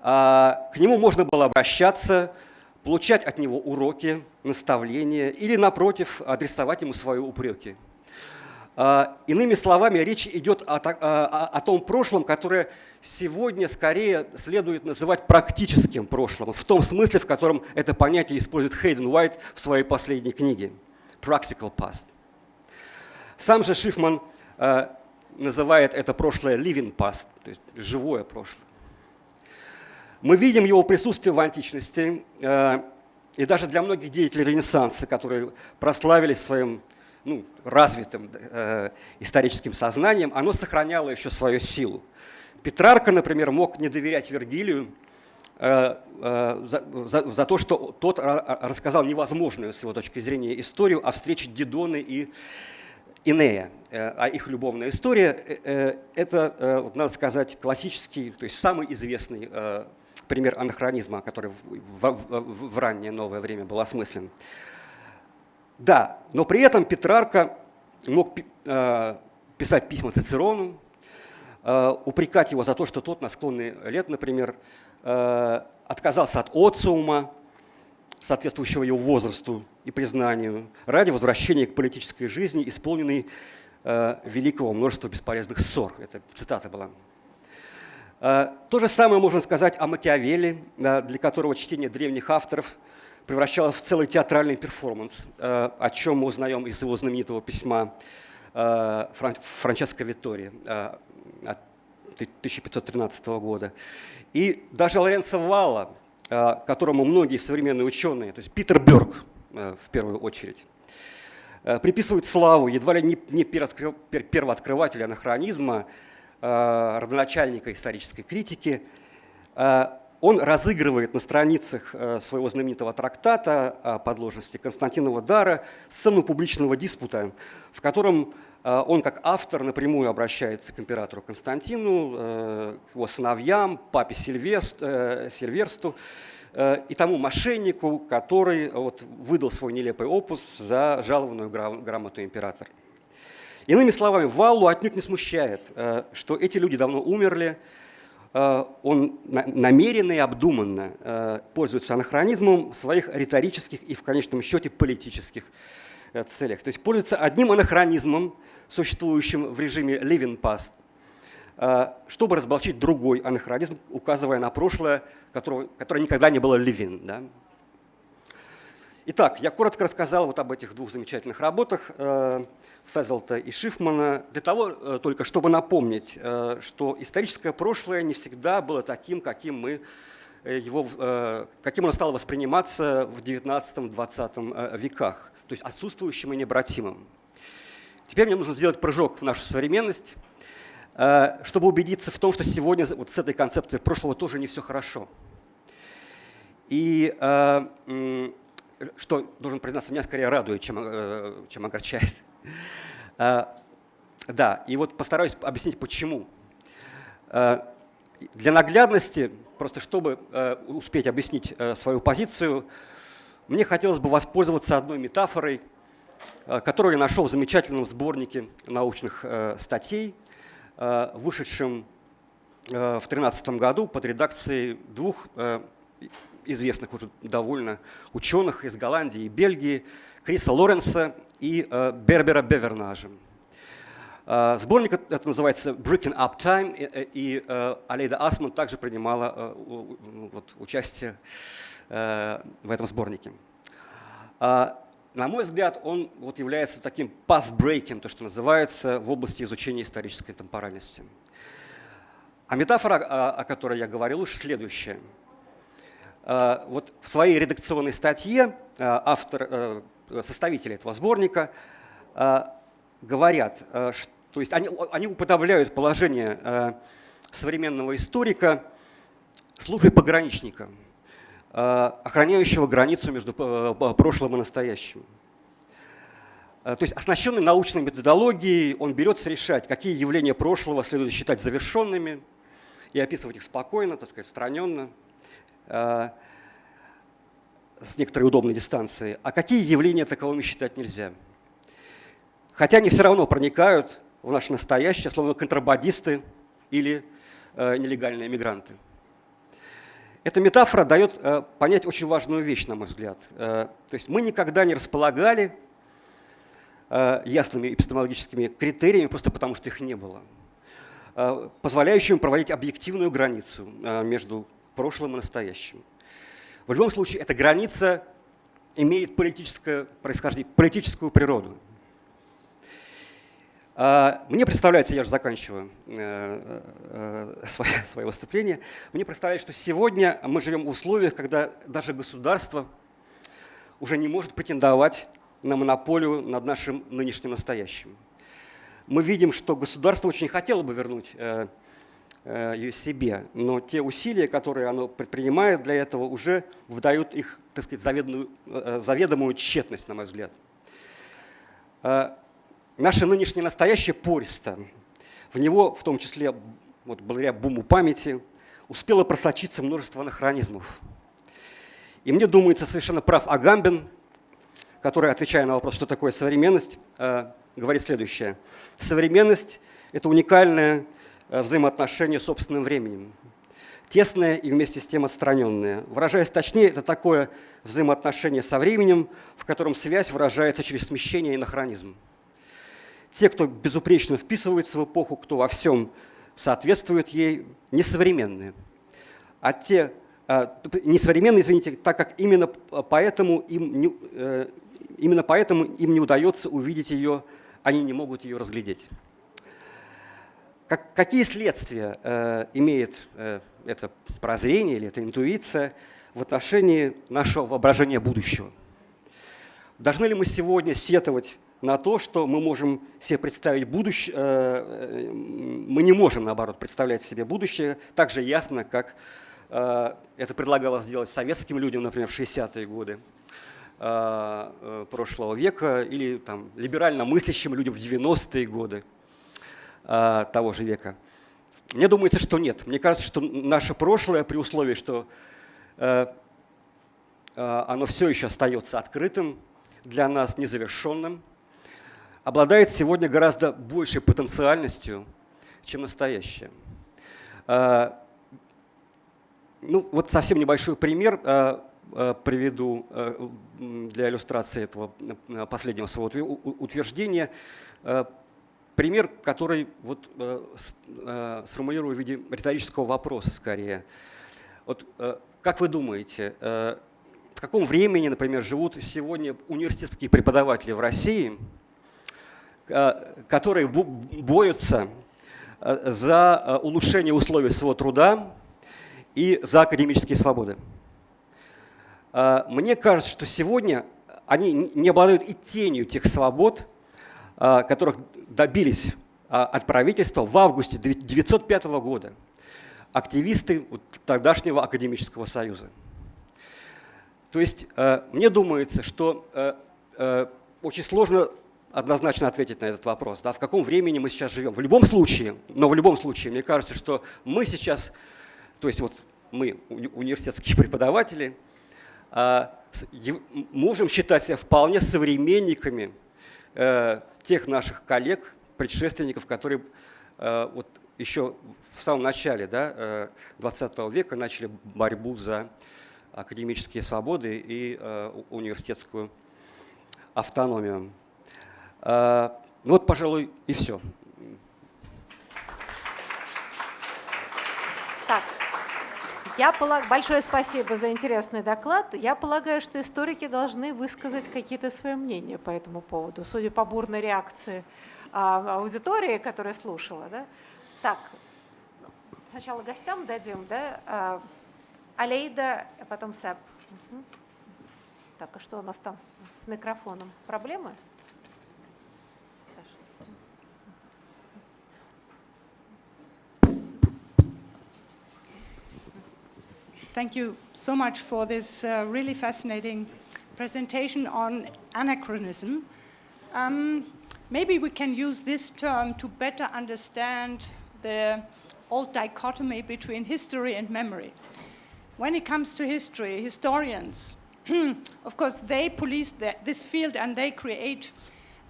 К нему можно было обращаться, получать от него уроки, наставления или, напротив, адресовать ему свои упреки. Иными словами, речь идет о том прошлом, которое сегодня скорее следует называть практическим прошлым, в том смысле, в котором это понятие использует Хейден Уайт в своей последней книге «Practical Past». Сам же Шифман называет это прошлое living past, то есть живое прошлое. Мы видим его присутствие в античности, и даже для многих деятелей Ренессанса, которые прославились своим развитым историческим сознанием, оно сохраняло еще свою силу. Петрарка, например, мог не доверять Вергилию за то, что тот рассказал невозможную с его точки зрения историю о встрече Дидоны и Инея. А их любовная история – это, надо сказать, классический, то есть самый известный пример анахронизма, который в раннее новое время был осмыслен. Да, но при этом Петрарка мог писать письма Цицерону, упрекать его за то, что тот на склоне лет, например, отказался от оциума, соответствующего его возрасту и признанию, ради возвращения к политической жизни, исполненной великого множества бесполезных ссор. Это цитата была. То же самое можно сказать о Макиавелли, для которого чтение древних авторов превращалось в целый театральный перформанс, о чем мы узнаем из его знаменитого письма Франческо Виттори от 1513 года. И даже Лоренцо Валла, которому многие современные ученые, то есть Питер Бёрк в первую очередь, приписывают славу едва ли не первооткрывателя анахронизма, родоначальника исторической критики. Он разыгрывает на страницах своего знаменитого трактата о подложности Константинова дара сцену публичного диспута, в котором он как автор напрямую обращается к императору Константину, к его сыновьям, папе Сильверсту и тому мошеннику, который выдал свой нелепый опус за жалованную грамоту императора. Иными словами, Валлу отнюдь не смущает, что эти люди давно умерли, он намеренно и обдуманно пользуется анахронизмом в своих риторических и, в конечном счете, политических целях. То есть пользуется одним анахронизмом, существующим в режиме living past, чтобы разоблачить другой анахронизм, указывая на прошлое, которое никогда не было living. Да? Итак, я коротко рассказал вот об этих двух замечательных работах Фезелта и Шифмана для того только, чтобы напомнить, что историческое прошлое не всегда было таким, каким оно стало восприниматься в XIX-XX веках, то есть отсутствующим и необратимым. Теперь мне нужно сделать прыжок в нашу современность, чтобы убедиться в том, что сегодня вот с этой концепцией прошлого тоже не все хорошо. И что, должен признаться, меня скорее радует, чем огорчает. Да, и вот постараюсь объяснить, почему. Для наглядности, просто чтобы успеть объяснить свою позицию, мне хотелось бы воспользоваться одной метафорой, которую я нашел в замечательном сборнике научных статей, вышедшем в 2013 году под редакцией двух известных уже довольно ученых из Голландии и Бельгии, Криса Лоренса и Бербера Бевернажа. Сборник это называется «Breaking Up Time», и Алейда Асман также принимала участие в этом сборнике. На мой взгляд, он является таким path-breaking, то, что называется, в области изучения исторической темпоральности. А метафора, о которой я говорил, лишь следующая. Вот в своей редакционной статье составители этого сборника говорят, то есть они уподобляют положение современного историка службе пограничника, охраняющего границу между прошлым и настоящим. То есть оснащенный научной методологией, он берется решать, какие явления прошлого следует считать завершенными и описывать их спокойно, так сказать, отстраненно, с некоторой удобной дистанции, а какие явления таковыми считать нельзя. Хотя они все равно проникают в наше настоящее, словно контрабандисты или нелегальные мигранты. Эта метафора дает понять очень важную вещь, на мой взгляд. То есть мы никогда не располагали ясными эпистемологическими критериями, просто потому что их не было, позволяющими проводить объективную границу между прошлым и настоящим. В любом случае, эта граница имеет политическое происхождение, политическую природу. Мне представляется, я же заканчиваю свое выступление, мне представляется, что сегодня мы живем в условиях, когда даже государство уже не может претендовать на монополию над нашим нынешним настоящим. Мы видим, что государство очень хотело бы вернуть ее себе, но те усилия, которые оно предпринимает для этого, уже выдают их, так сказать, заведомую тщетность, на мой взгляд. Наше нынешнее настоящее пористо. В него, в том числе благодаря буму памяти, успело просочиться множество анахронизмов. И мне думается, совершенно прав Агамбен, который, отвечая на вопрос, что такое современность, говорит следующее. Современность – это уникальное взаимоотношение с собственным временем. Тесное и вместе с тем отстраненное. Выражаясь точнее, это такое взаимоотношение со временем, в котором связь выражается через смещение и анахронизм. Те, кто безупречно вписывается в эпоху, кто во всем соответствует ей, несовременные. А те, несовременные, извините, так как именно поэтому им не удается увидеть ее, они не могут ее разглядеть. Какие следствия имеет это прозрение или эта интуиция в отношении нашего воображения будущего? Должны ли мы сегодня сетовать на то, что мы можем себе представить будущее, мы не можем, наоборот, представлять себе будущее так же ясно, как это предлагалось сделать советским людям, например, в 60-е годы прошлого века, или там, либерально мыслящим людям в 90-е годы того же века. Мне думается, что нет. Мне кажется, что наше прошлое, при условии, что оно все еще остается открытым для нас, незавершенным, обладает сегодня гораздо большей потенциальностью, чем настоящее. Ну, вот совсем небольшой пример приведу для иллюстрации этого последнего своего утверждения. Пример, который вот сформулирую в виде риторического вопроса скорее. Вот, как вы думаете, в каком времени, например, живут сегодня университетские преподаватели в России, которые борются за улучшение условий своего труда и за академические свободы? Мне кажется, что сегодня они не обладают и тенью тех свобод, которых добились от правительства в августе 1905 года активисты тогдашнего академического союза. То есть мне думается, что очень сложно однозначно ответить на этот вопрос, да, в каком времени мы сейчас живем. В любом случае, мне кажется, что мы сейчас, то есть вот мы, университетские преподаватели, можем считать себя вполне современниками тех наших коллег, предшественников, которые вот еще в самом начале, да, 20 века начали борьбу за академические свободы и университетскую автономию. Ну вот, пожалуй, и все. Так, большое спасибо за интересный доклад. Я полагаю, что историки должны высказать какие-то свои мнения по этому поводу, судя по бурной реакции аудитории, которая слушала. Да? Так, сначала гостям дадим, да? Алейда, а потом Сэп. Так, а что у нас там с микрофоном? Проблемы? Thank you so much for this really fascinating presentation on anachronism. Maybe we can use this term to better understand the old dichotomy between history and memory. When it comes to history, historians, of course, they police this field and they create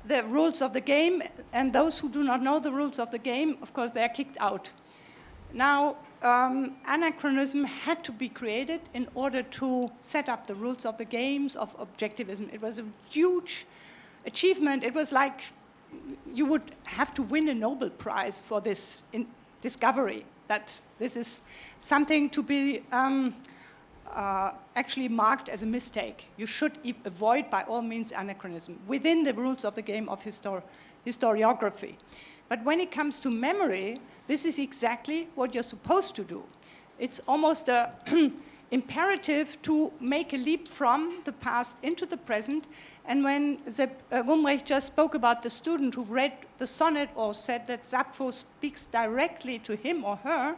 the rules of the game, and those who do not know the rules of the game, of course, they are kicked out. Now, anachronism had to be created in order to set up the rules of the games of objectivism. It was a huge achievement. It was like you would have to win a Nobel Prize for this discovery, that this is something to be actually marked as a mistake. You should avoid, by all means, anachronism within the rules of the game of historiography. But when it comes to memory, this is exactly what you're supposed to do. It's almost imperative to make a leap from the past into the present. And when Gumbrecht just spoke about the student who read the sonnet or said that Sappho speaks directly to him or her,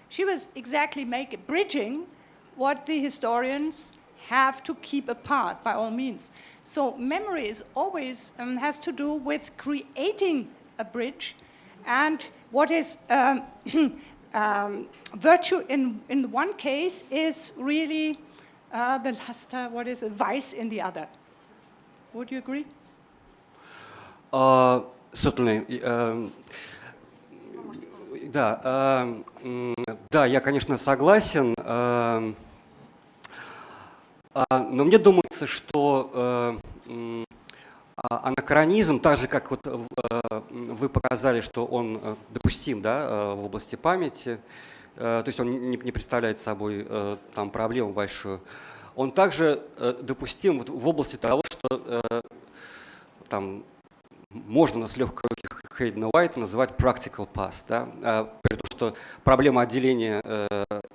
she was exactly bridging what the historians have to keep apart, by all means. So memory is always has to do with creating a bridge, and what is virtue in one case is really the luster, what is a vice in the other. Would you agree? Certainly. Да, я, конечно, согласен. Но мне думается, что анахронизм, так же, как вот вы показали, что он допустим, да, в области памяти, то есть он не представляет собой там проблему большую, он также допустим в области того, что там можно с легкой руки Хейдена Уайта называть practical past, да? При том, что проблема отделения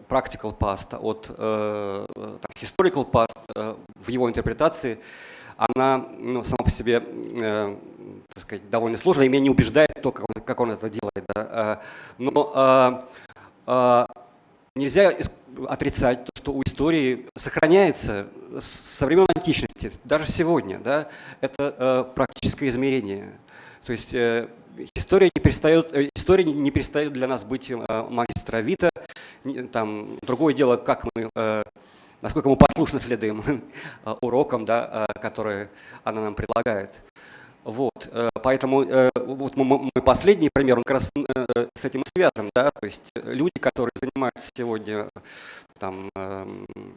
practical past от historical past в его интерпретации, она сама по себе, так сказать, довольно сложная, и меня не убеждает то, как он это делает. Да? Но нельзя отрицать, что у истории сохраняется со времен античности, даже сегодня, да, это практическое измерение. То есть история не перестает для нас быть магистра вита. Там, другое дело, как мы, насколько мы послушно следуем урокам, да, которые она нам предлагает. Вот, поэтому вот мой последний пример, он как раз с этим и связан, да, то есть люди, которые занимаются сегодня там,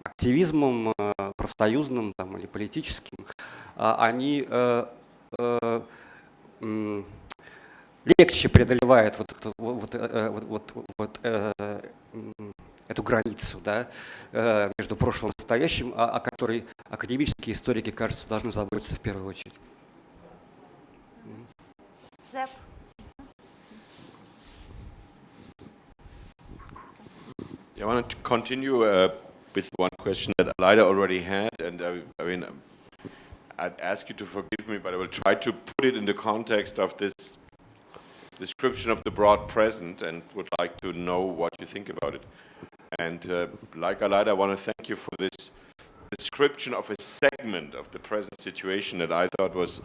активизмом профсоюзным там, или политическим, они легче преодолевают эту границу, да, между прошлым и настоящим, о которой академические историки, кажется, должны заботиться в первую очередь. Zep. I want to continue with one question that Aleida already had, and I mean, I'd ask you to forgive me, but I will try to put it in the context of this description of the broad present, and would like to know what you think about it. And like Aleida, I want to thank you for this description of a segment of the present situation that I thought was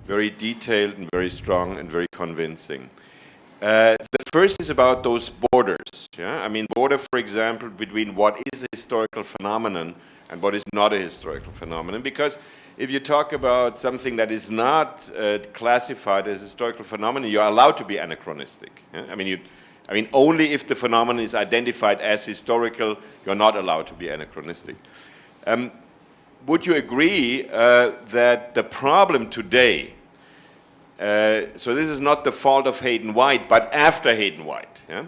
very detailed and very strong and very convincing. The first is about those borders. Yeah? I mean, border, for example, between what is a historical phenomenon and what is not a historical phenomenon. Because if you talk about something that is not classified as a historical phenomenon, you are allowed to be anachronistic. Yeah? I mean, only if the phenomenon is identified as historical, you're not allowed to be anachronistic. Would you agree that the problem today, so this is not the fault of Hayden White, but after Hayden White. Yeah?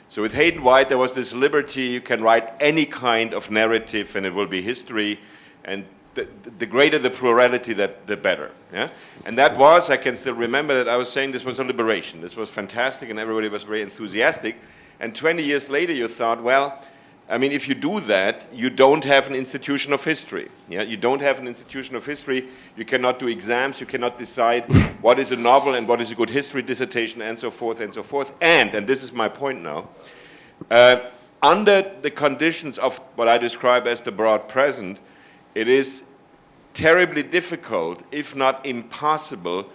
So with Hayden White, there was this liberty, you can write any kind of narrative and it will be history, and the greater the plurality, the better. Yeah? And that was, I can still remember that I was saying this was a liberation. This was fantastic and everybody was very enthusiastic. And 20 years later you thought, well, I mean, if you do that, you don't have an institution of history. Yeah? You don't have an institution of history. You cannot do exams. You cannot decide what is a novel and what is a good history dissertation, and so forth and so forth. And this is my point now, under the conditions of what I describe as the broad present, it is terribly difficult, if not impossible,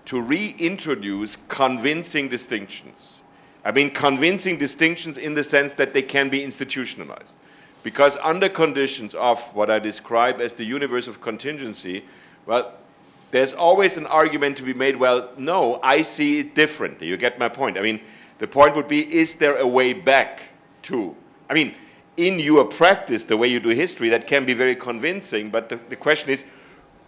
to reintroduce convincing distinctions. I mean, convincing distinctions in the sense that they can be institutionalized. Because under conditions of what I describe as the universe of contingency, well, there's always an argument to be made, well, no, I see it differently. You get my point? I mean, the point would be, is there a way back to? I mean, in your practice, the way you do history, that can be very convincing, but the question is,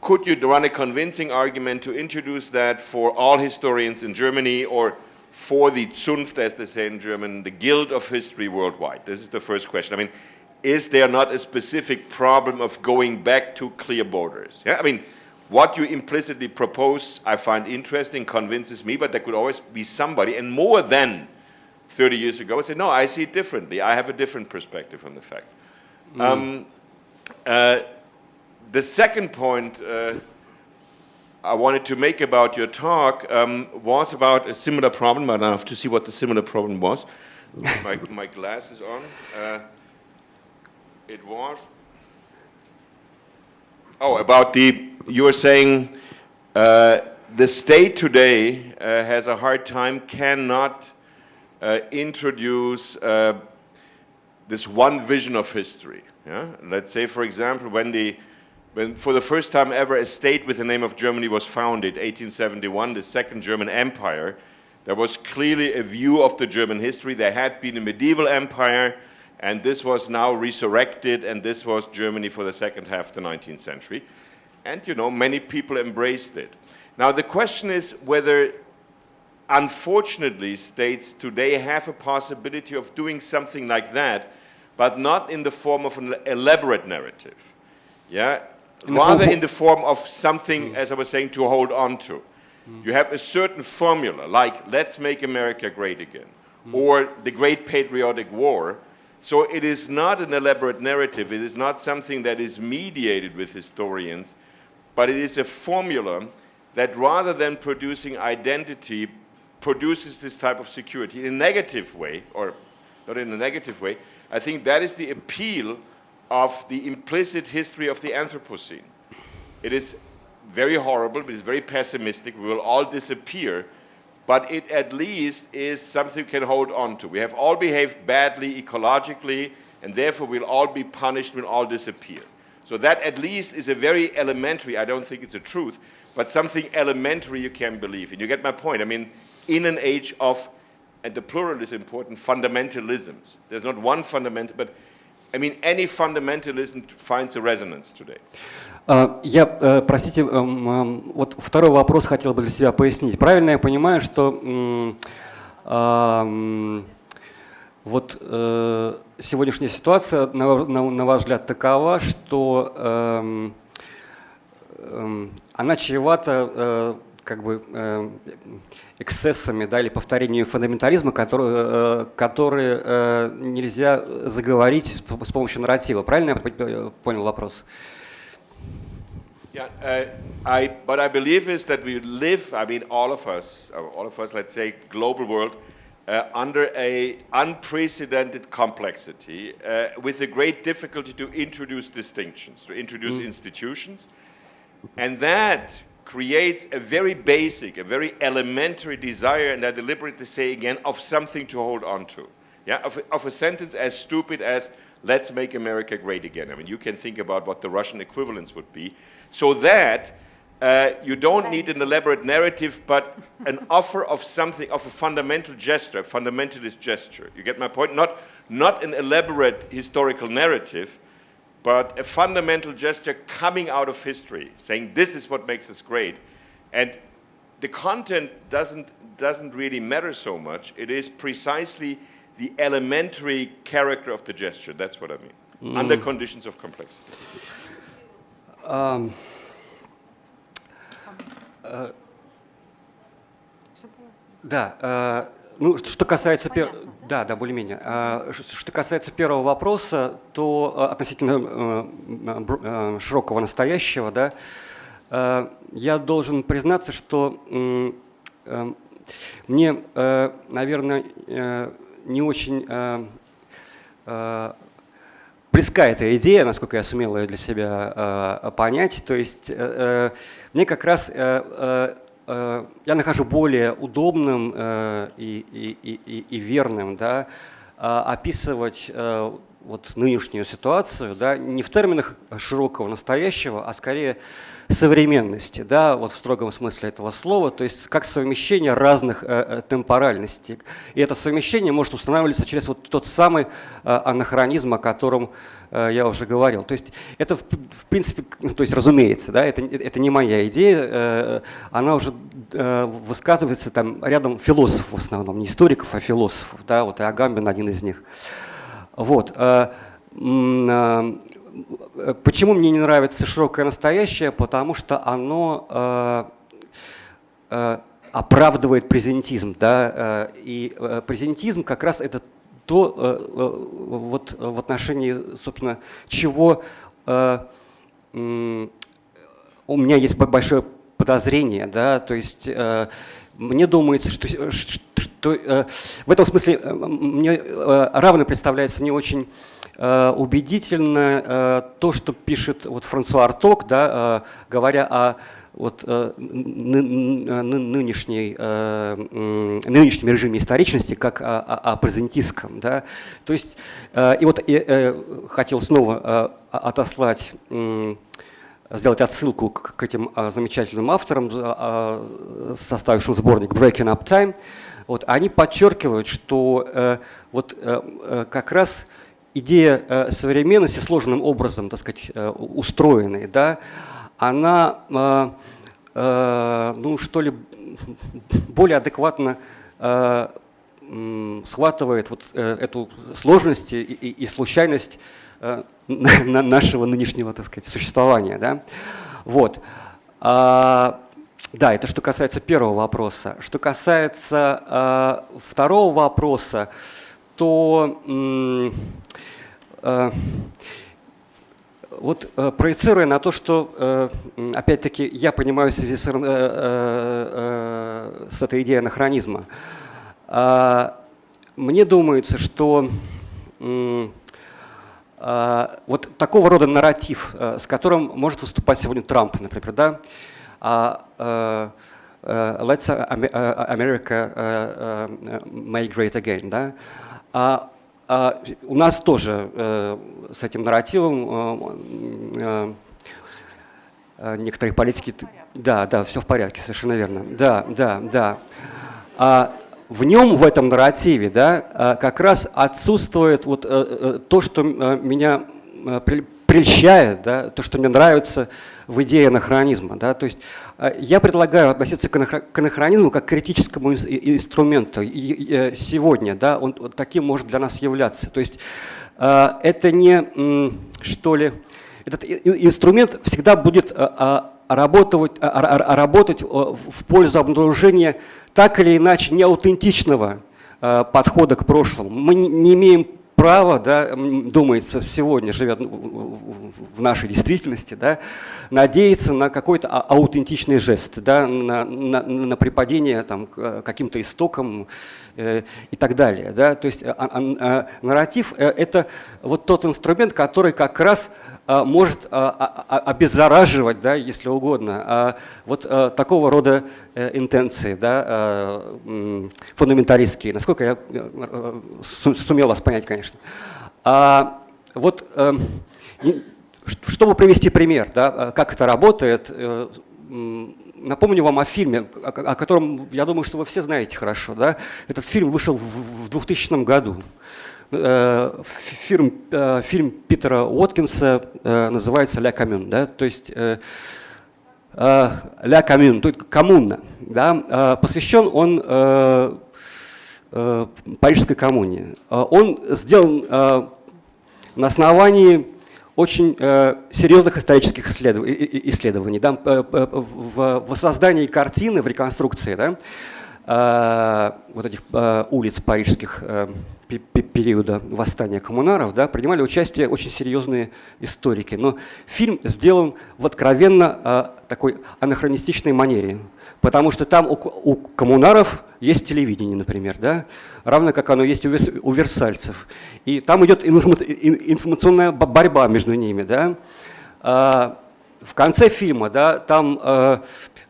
could you run a convincing argument to introduce that for all historians in Germany, or for the Zunft, as they say in German, the guild of history worldwide? This is the first question. I mean, is there not a specific problem of going back to clear borders? Yeah? I mean, what you implicitly propose, I find interesting, convinces me, but there could always be somebody, and more than 30 years ago, would say, no, I see it differently. I have a different perspective on the fact. The second point I wanted to make about your talk was about a similar problem. I have to see what the similar problem was. My glasses on. It was, about you were saying the state today has a hard time, cannot introduce this one vision of history. Yeah? Let's say, for example, when for the first time ever a state with the name of Germany was founded, 1871, the Second German Empire, there was clearly a view of the German history. There had been a medieval empire, and this was now resurrected, and this was Germany for the second half of the 19th century. And, you know, many people embraced it. Now, the question is whether, unfortunately, states today have a possibility of doing something like that, but not in the form of an elaborate narrative. Yeah? Rather in the form of something, as I was saying, to hold on to. You have a certain formula, like let's make America great again, or the Great Patriotic War. So it is not an elaborate narrative. It is not something that is mediated with historians, but it is a formula that rather than producing identity, produces this type of security in a negative way, or not in a negative way. I think that is the appeal of the implicit history of the Anthropocene. It is very horrible, but it's very pessimistic. We will all disappear, but it at least is something we can hold on to. We have all behaved badly ecologically, and therefore we'll all be punished, we'll all disappear. So that at least is a very elementary, I don't think it's a truth, but something elementary you can believe in. You get my point? I mean, in an age of, and the plural is important, fundamentalisms. There's not one fundamental, but I mean, any fundamentalism finds a resonance today. Я, простите, вот второй вопрос хотел бы для себя пояснить. Правильно я понимаю, что вот сегодняшняя ситуация, на ваш взгляд, такова, что она чревата как бы эксцессами, да, или повторением фундаментализма, которые нельзя заговорить с помощью нарратива. Правильно я понял вопрос? Yeah, what I believe is that we live, I mean, all of us, let's say, global world, under a unprecedented complexity, with a great difficulty to introduce distinctions, to introduce institutions, and that creates a very basic, a very elementary desire, and I deliberately say again, of something to hold on to. Yeah, of a sentence as stupid as, let's make America great again. I mean, you can think about what the Russian equivalents would be. So that you don't need an elaborate narrative, but an offer of something, of a fundamental gesture, a fundamentalist gesture. You get my point? Not an elaborate historical narrative, but a fundamental gesture coming out of history, saying this is what makes us great. And the content doesn't really matter so much. It is precisely the elementary character of the gesture. That's what I mean, under conditions of complexity. Да, ну, что касается более-менее. Что касается первого вопроса, то относительно широкого настоящего, да, я должен признаться, что мне, наверное, не очень близка эта идея, насколько я сумел ее для себя понять. То есть мне как раз я нахожу более удобным и верным, да, описывать вот нынешнюю ситуацию, да, не в терминах широкого настоящего, а скорее современности, да, вот в строгом смысле этого слова, то есть как совмещение разных темпоральностей. И это совмещение может устанавливаться через вот тот самый анахронизм, о котором я уже говорил. То есть это в принципе, то есть разумеется, да, это не моя идея, она уже высказывается там рядом философов в основном, не историков, а философов, да, вот и Агамбен один из них. Вот. Почему мне не нравится широкое настоящее? Потому что оно оправдывает презентизм, да, и презентизм как раз это то, вот в отношении, собственно, чего у меня есть большое подозрение, да, то есть мне думается, что в этом смысле мне равно представляется не очень убедительно то, что пишет вот Франсуа Арток, да, говоря о вот, нынешнем режиме историчности, как о презентистском. Да. То есть, и вот я хотел снова отослать, сделать отсылку к этим замечательным авторам, составившим сборник Breaking Up Time. Вот, они подчеркивают, что вот как раз идея современности сложным образом, так сказать, устроенной, да, она, ну что ли, более адекватно схватывает вот эту сложность и случайность нашего нынешнего, так сказать, существования, да. Вот. Да, это что касается первого вопроса. Что касается второго вопроса, то вот проецируя на то, что, опять-таки, я понимаю в связи с этой идеей анахронизма, мне думается, что вот такого рода нарратив, с которым может выступать сегодня Трамп, например, да, Let's America make great again, да, у нас тоже с этим нарративом некоторые политики... Да, да, все в порядке, совершенно верно. Да, да, да. В нем, в этом нарративе, да, как раз отсутствует вот то, что меня прельщает, да, то, что мне нравится в идее анахронизма. Да, то есть я предлагаю относиться к анахронизму как к критическому инструменту. Сегодня, да, он таким может для нас являться. То есть это не, что ли, этот инструмент всегда будет работать в пользу обнаружения так или иначе неаутентичного подхода к прошлому. Мы не имеем права, да, думается, сегодня, живя в нашей действительности, да, надеяться на какой-то аутентичный жест, да, на припадение там, каким-то истокам и так далее. Да. То есть нарратив – это вот тот инструмент, который как раз может обеззараживать, да, если угодно, вот такого рода интенции, да, фундаменталистские, насколько я сумел вас понять, конечно. Вот, чтобы привести пример, да, как это работает, напомню вам о фильме, о котором, я думаю, что вы все знаете хорошо. Да? Этот фильм вышел в 2000 году. Фильм Питера Уоткинса называется «Ля Коммюн», да? То есть «Ля Коммюн», то есть «Коммуна». Да? Посвящен он Парижской коммуне. Он сделан на основании очень серьезных исторических исследований. Да? В воссоздании картины, в реконструкции, да? Вот этих улиц парижских периода восстания коммунаров, да, принимали участие очень серьезные историки. Но фильм сделан в откровенно такой анахронистичной манере, потому что там у коммунаров есть телевидение, например, да, равно как оно есть у версальцев. И там идет информационная борьба между ними. Да. В конце фильма, да, там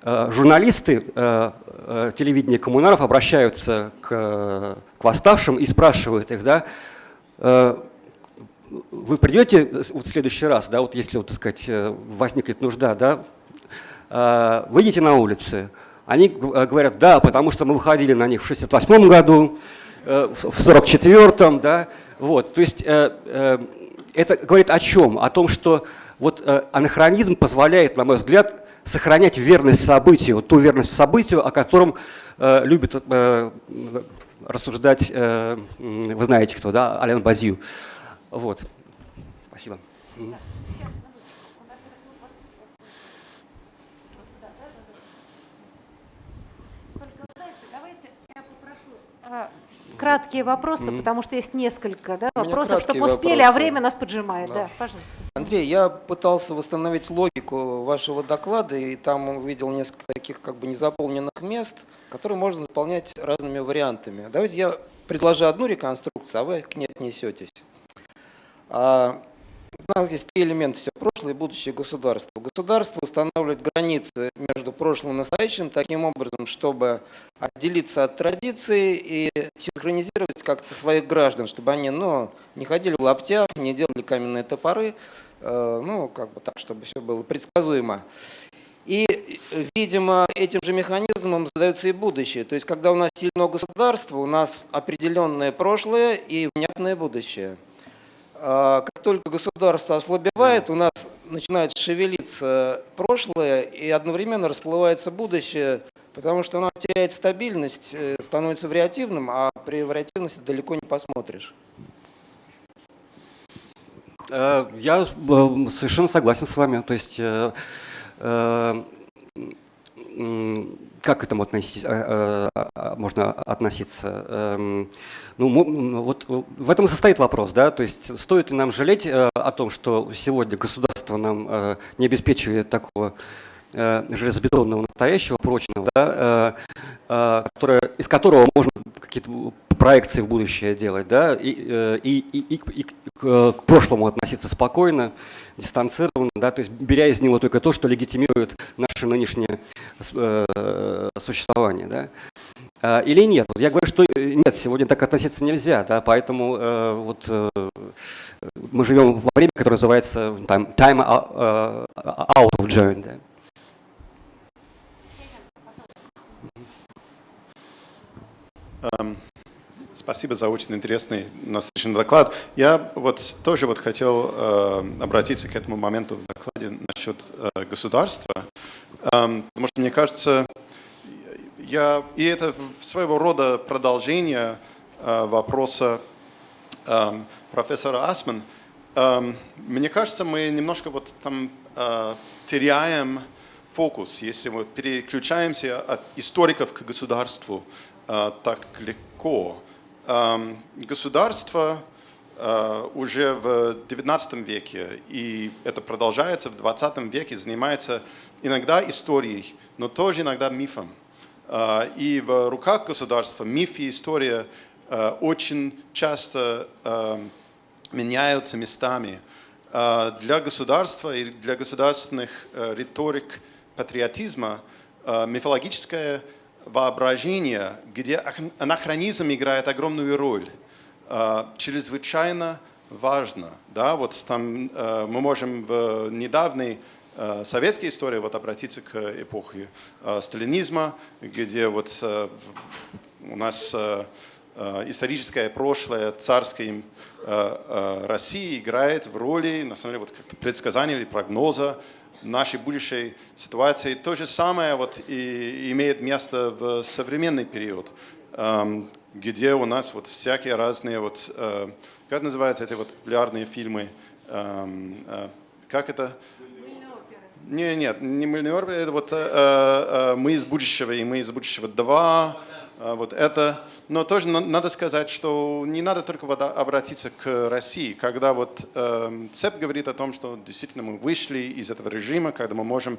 журналисты телевидения коммунаров обращаются к восставшим и спрашивают их, да, вы придете в следующий раз, да, вот если, вот, так сказать, возникнет нужда, да, выйдете на улицы. Они говорят, да, потому что мы выходили на них в 1968 году, в 1944, да, вот, то есть это говорит о чем? О том, что вот анахронизм позволяет, на мой взгляд, сохранять верность событию, ту верность событию, о котором любит рассуждать, вы знаете кто, да, Ален Базью. Вот. Спасибо. Краткие вопросы, потому что есть несколько, да, вопросов, чтобы вопросы. успели, а время нас поджимает. Да, пожалуйста. Андрей, я пытался восстановить логику вашего доклада, и там увидел несколько таких как бы незаполненных мест, которые можно заполнять разными вариантами. Давайте я предложу одну реконструкцию, а вы к ней отнесетесь. У нас есть три элемента: все прошлое и будущее государства. Государство устанавливает границы между прошлым и настоящим таким образом, чтобы отделиться от традиции и синхронизировать как-то своих граждан, чтобы они, ну, не ходили в лаптях, не делали каменные топоры, ну, как бы так, чтобы все было предсказуемо. И, видимо, этим же механизмом задается и будущее. То есть, когда у нас сильное государство, у нас определенное прошлое и внятное будущее. Как только государство ослабевает, у нас начинает шевелиться прошлое и одновременно расплывается будущее, потому что оно теряет стабильность, становится вариативным, а при вариативности далеко не посмотришь. Я совершенно согласен с вами. То есть, как к этому можно относиться? Ну, вот в этом и состоит вопрос, да, то есть стоит ли нам жалеть о том, что сегодня государство нам не обеспечивает такого железобетонного, настоящего, прочного, да, из которого можно какие-то проекции в будущее делать, да, и к прошлому относиться спокойно, дистанцированно, да, то есть беря из него только то, что легитимирует наше нынешнее существование. Да. или нет? Вот я говорю, что нет, сегодня так относиться нельзя, да, поэтому мы живем во время, которое называется time out of joint. Да. Спасибо за очень интересный, насыщенный доклад. Я вот тоже вот хотел обратиться к этому моменту в докладе насчет государства, потому что мне кажется, и это своего рода продолжение вопроса профессора Асман. Мне кажется, мы немножко вот там теряем фокус, если мы переключаемся от историков к государству так легко. Государство уже в XIX веке, и это продолжается в XX веке, занимается иногда историей, но тоже иногда мифом. И в руках государства миф и история очень часто меняются местами. Для государства и для государственных риторик патриотизма мифологическое воображение, где анахронизм играет огромную роль, чрезвычайно важно. Да? Вот там мы можем в недавней советской истории вот обратиться к эпохе сталинизма, где вот у нас историческое прошлое царской России играет в роли, на самом деле, вот как предсказания или прогноза нашей будущей ситуации. То же самое вот и имеет место в современный период, где у нас вот всякие разные, вот, как называются эти вот популярные фильмы, как это? Нет, не «Мыльные оперы», это вот «Мы из будущего» и «Мы из будущего 2». Вот это. Но тоже надо сказать, что не надо только обратиться к России. Когда вот ЦЭП говорит о том, что действительно мы вышли из этого режима, когда мы можем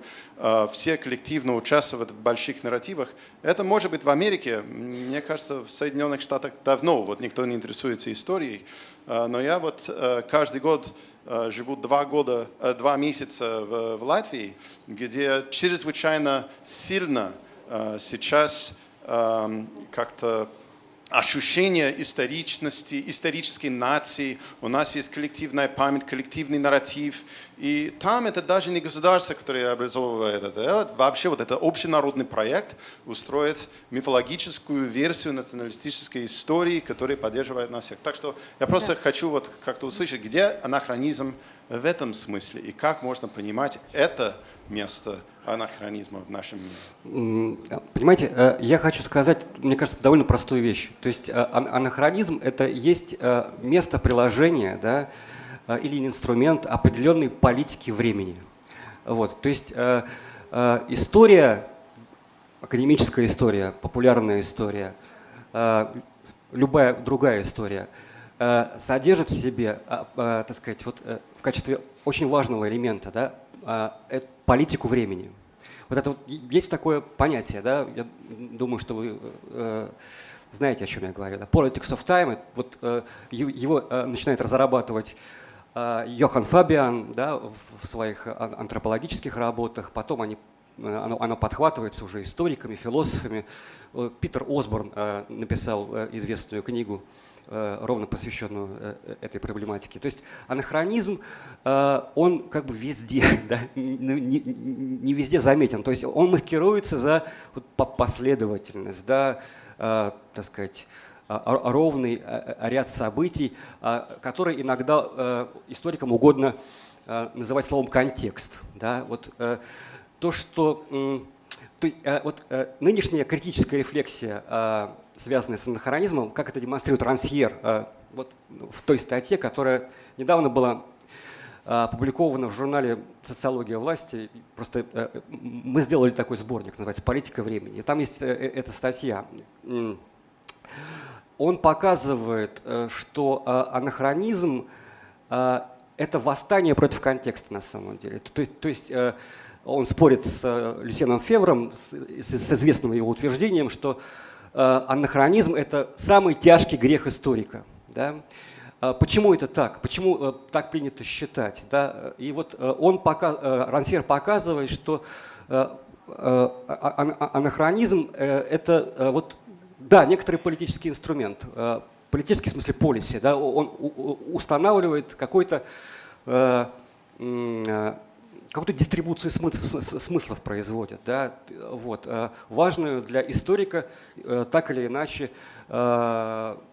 все коллективно участвовать в больших нарративах, это может быть в Америке. Мне кажется, в Соединенных Штатах давно вот никто не интересуется историей. Но я вот каждый год живу 2 месяца в Латвии, где чрезвычайно сильно сейчас как-то ощущение историчности, исторической нации. У нас есть коллективная память, коллективный нарратив. И там это даже не государство, которое образовывает это. Вообще вот это общенародный проект устроить мифологическую версию националистической истории, которая поддерживает нас всех. Так что я просто хочу вот как-то услышать, где анахронизм в этом смысле и как можно понимать это место анахронизма в нашем мире. Понимаете, я хочу сказать, мне кажется, довольно простую вещь. То есть анахронизм – это есть место приложения, да, или инструмент определенной политики времени. Вот. То есть история, академическая история, популярная история, любая другая история содержит в себе, так сказать, вот, в качестве очень важного элемента, да, политику времени. Вот это вот, есть такое понятие, да, я думаю, что вы знаете, о чем я говорю. Да? Politics of Time, вот, его начинает разрабатывать Йохан Фабиан, да, в своих антропологических работах, потом оно подхватывается уже историками, философами. Питер Осборн написал известную книгу, ровно посвященную этой проблематике. То есть анахронизм, он как бы везде, да, не везде заметен. То есть он маскируется за последовательность, да, так сказать, ровный ряд событий, которые иногда историкам угодно называть словом «контекст». Да? Вот, то, что вот, нынешняя критическая рефлексия, связанная с анахронизмом, как это демонстрирует Рансьер вот в той статье, которая недавно была опубликована в журнале «Социология власти». Просто мы сделали такой сборник, называется «Политика времени». И там есть эта статья. Он показывает, что анахронизм – это восстание против контекста на самом деле. То есть он спорит с Люсьеном Февром, с известным его утверждением, что анахронизм – это самый тяжкий грех историка. Да? Почему это так? Почему так принято считать? Да? И вот Рансьер показывает, что анахронизм – это вот да, некоторый политический инструмент, политический в смысле policy, да, он устанавливает какую-то дистрибуцию смыслов производит, да, вот, важную для историка, так или иначе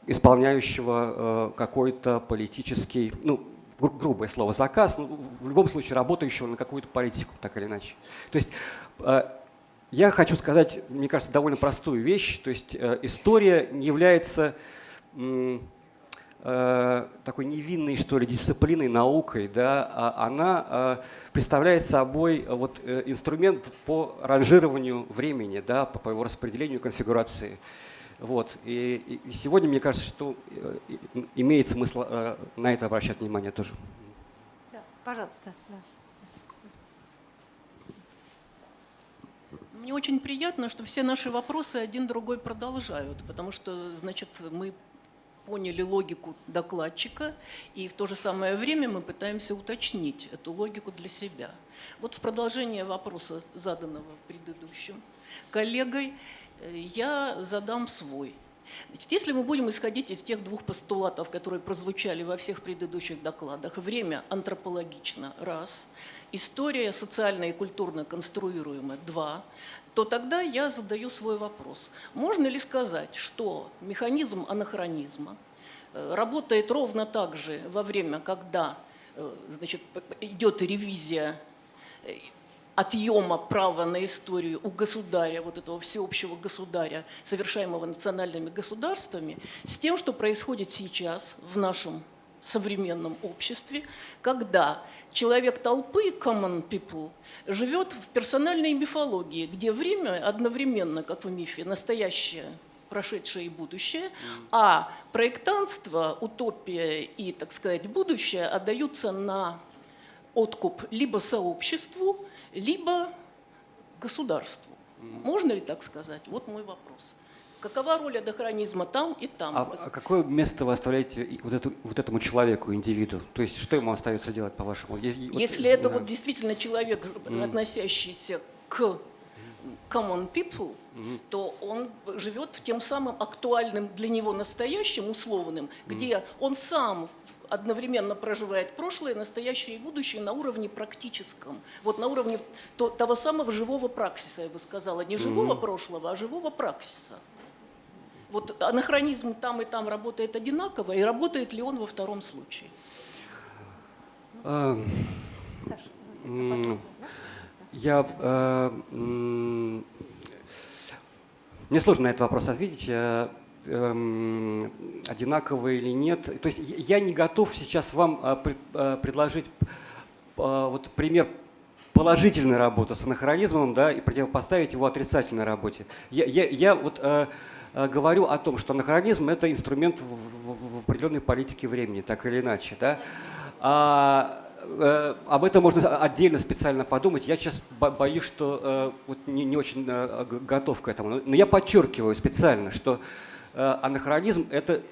исполняющего какой-то политический, ну, грубое слово, заказ, но в любом случае работающего на какую-то политику, так или иначе. То есть я хочу сказать, мне кажется, довольно простую вещь, то есть история не является такой невинной, что ли, дисциплиной, наукой, да, а она представляет собой вот инструмент по ранжированию времени, да, по его распределению, конфигурации. Вот. И сегодня, мне кажется, что имеет смысл на это обращать внимание тоже. Да, пожалуйста. Да. Мне очень приятно, что все наши вопросы один другой продолжают, потому что, значит, мы поняли логику докладчика, и в то же самое время мы пытаемся уточнить эту логику для себя. Вот в продолжение вопроса, заданного предыдущим коллегой, я задам свой. Значит, если мы будем исходить из тех двух постулатов, которые прозвучали во всех предыдущих докладах, время антропологично – раз, история социально и культурно конструируема – два, то тогда я задаю свой вопрос. Можно ли сказать, что механизм анахронизма работает ровно так же во время, когда, значит, идет ревизия отъема права на историю у государя, вот этого всеобщего государя, совершаемого национальными государствами, с тем, что происходит сейчас в нашем современном обществе, когда человек толпы, common people, живет в персональной мифологии, где время одновременно, как в мифе, настоящее, прошедшее и будущее, а проектантство, утопия и, так сказать, будущее отдаются на откуп либо сообществу, либо государству. Можно ли так сказать? Вот мой вопрос. Какова роль анахронизма там и там? А какое место вы оставляете вот этому человеку, индивиду? То есть что ему остается делать, по-вашему? Если это вот действительно человек, относящийся к common people, то он живет в тем самым актуальным для него настоящим, условным, где он сам одновременно проживает прошлое, настоящее и будущее на уровне практическом. Вот на уровне того самого живого праксиса, я бы сказала. Не живого прошлого, а живого праксиса. Вот анахронизм там и там работает одинаково, и работает ли он во втором случае? Саша. Мне сложно на этот вопрос ответить, одинаково или нет. То есть я не готов сейчас вам предложить вот пример положительной работы с анахронизмом, да, и противопоставить его отрицательной работе. Я вот говорю о том, что анахронизм – это инструмент в определенной политике времени, так или иначе. Да? Об этом можно отдельно специально подумать. Я сейчас боюсь, что вот не очень готов к этому. Но я подчеркиваю специально, что анахронизм – это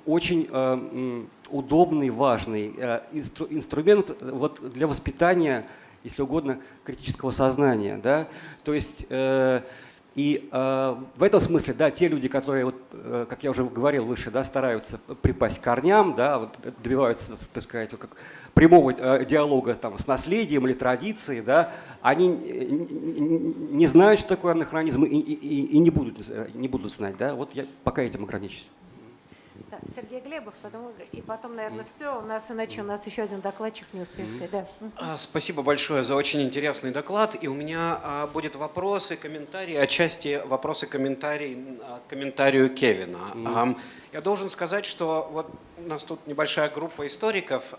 очень удобный, важный инструмент вот для воспитания, если угодно, критического сознания. Да? То есть и в этом смысле, да, те люди, которые, вот, как я уже говорил выше, да, стараются припасть к корням, да, вот, добиваются, так сказать, как прямого диалога там, с наследием или традицией, да, они не знают, что такое анахронизм, и не будут знать. Да? Вот я пока этим ограничусь. Да, Сергей Глебов, потом, наверное, все. У нас иначе у нас еще один докладчик не успеет сказать. Да. Спасибо большое за очень интересный доклад. И у меня будет вопросы, комментарии, отчасти вопросы, комментарии к комментарию Кевина. Я должен сказать, что вот у нас тут небольшая группа историков,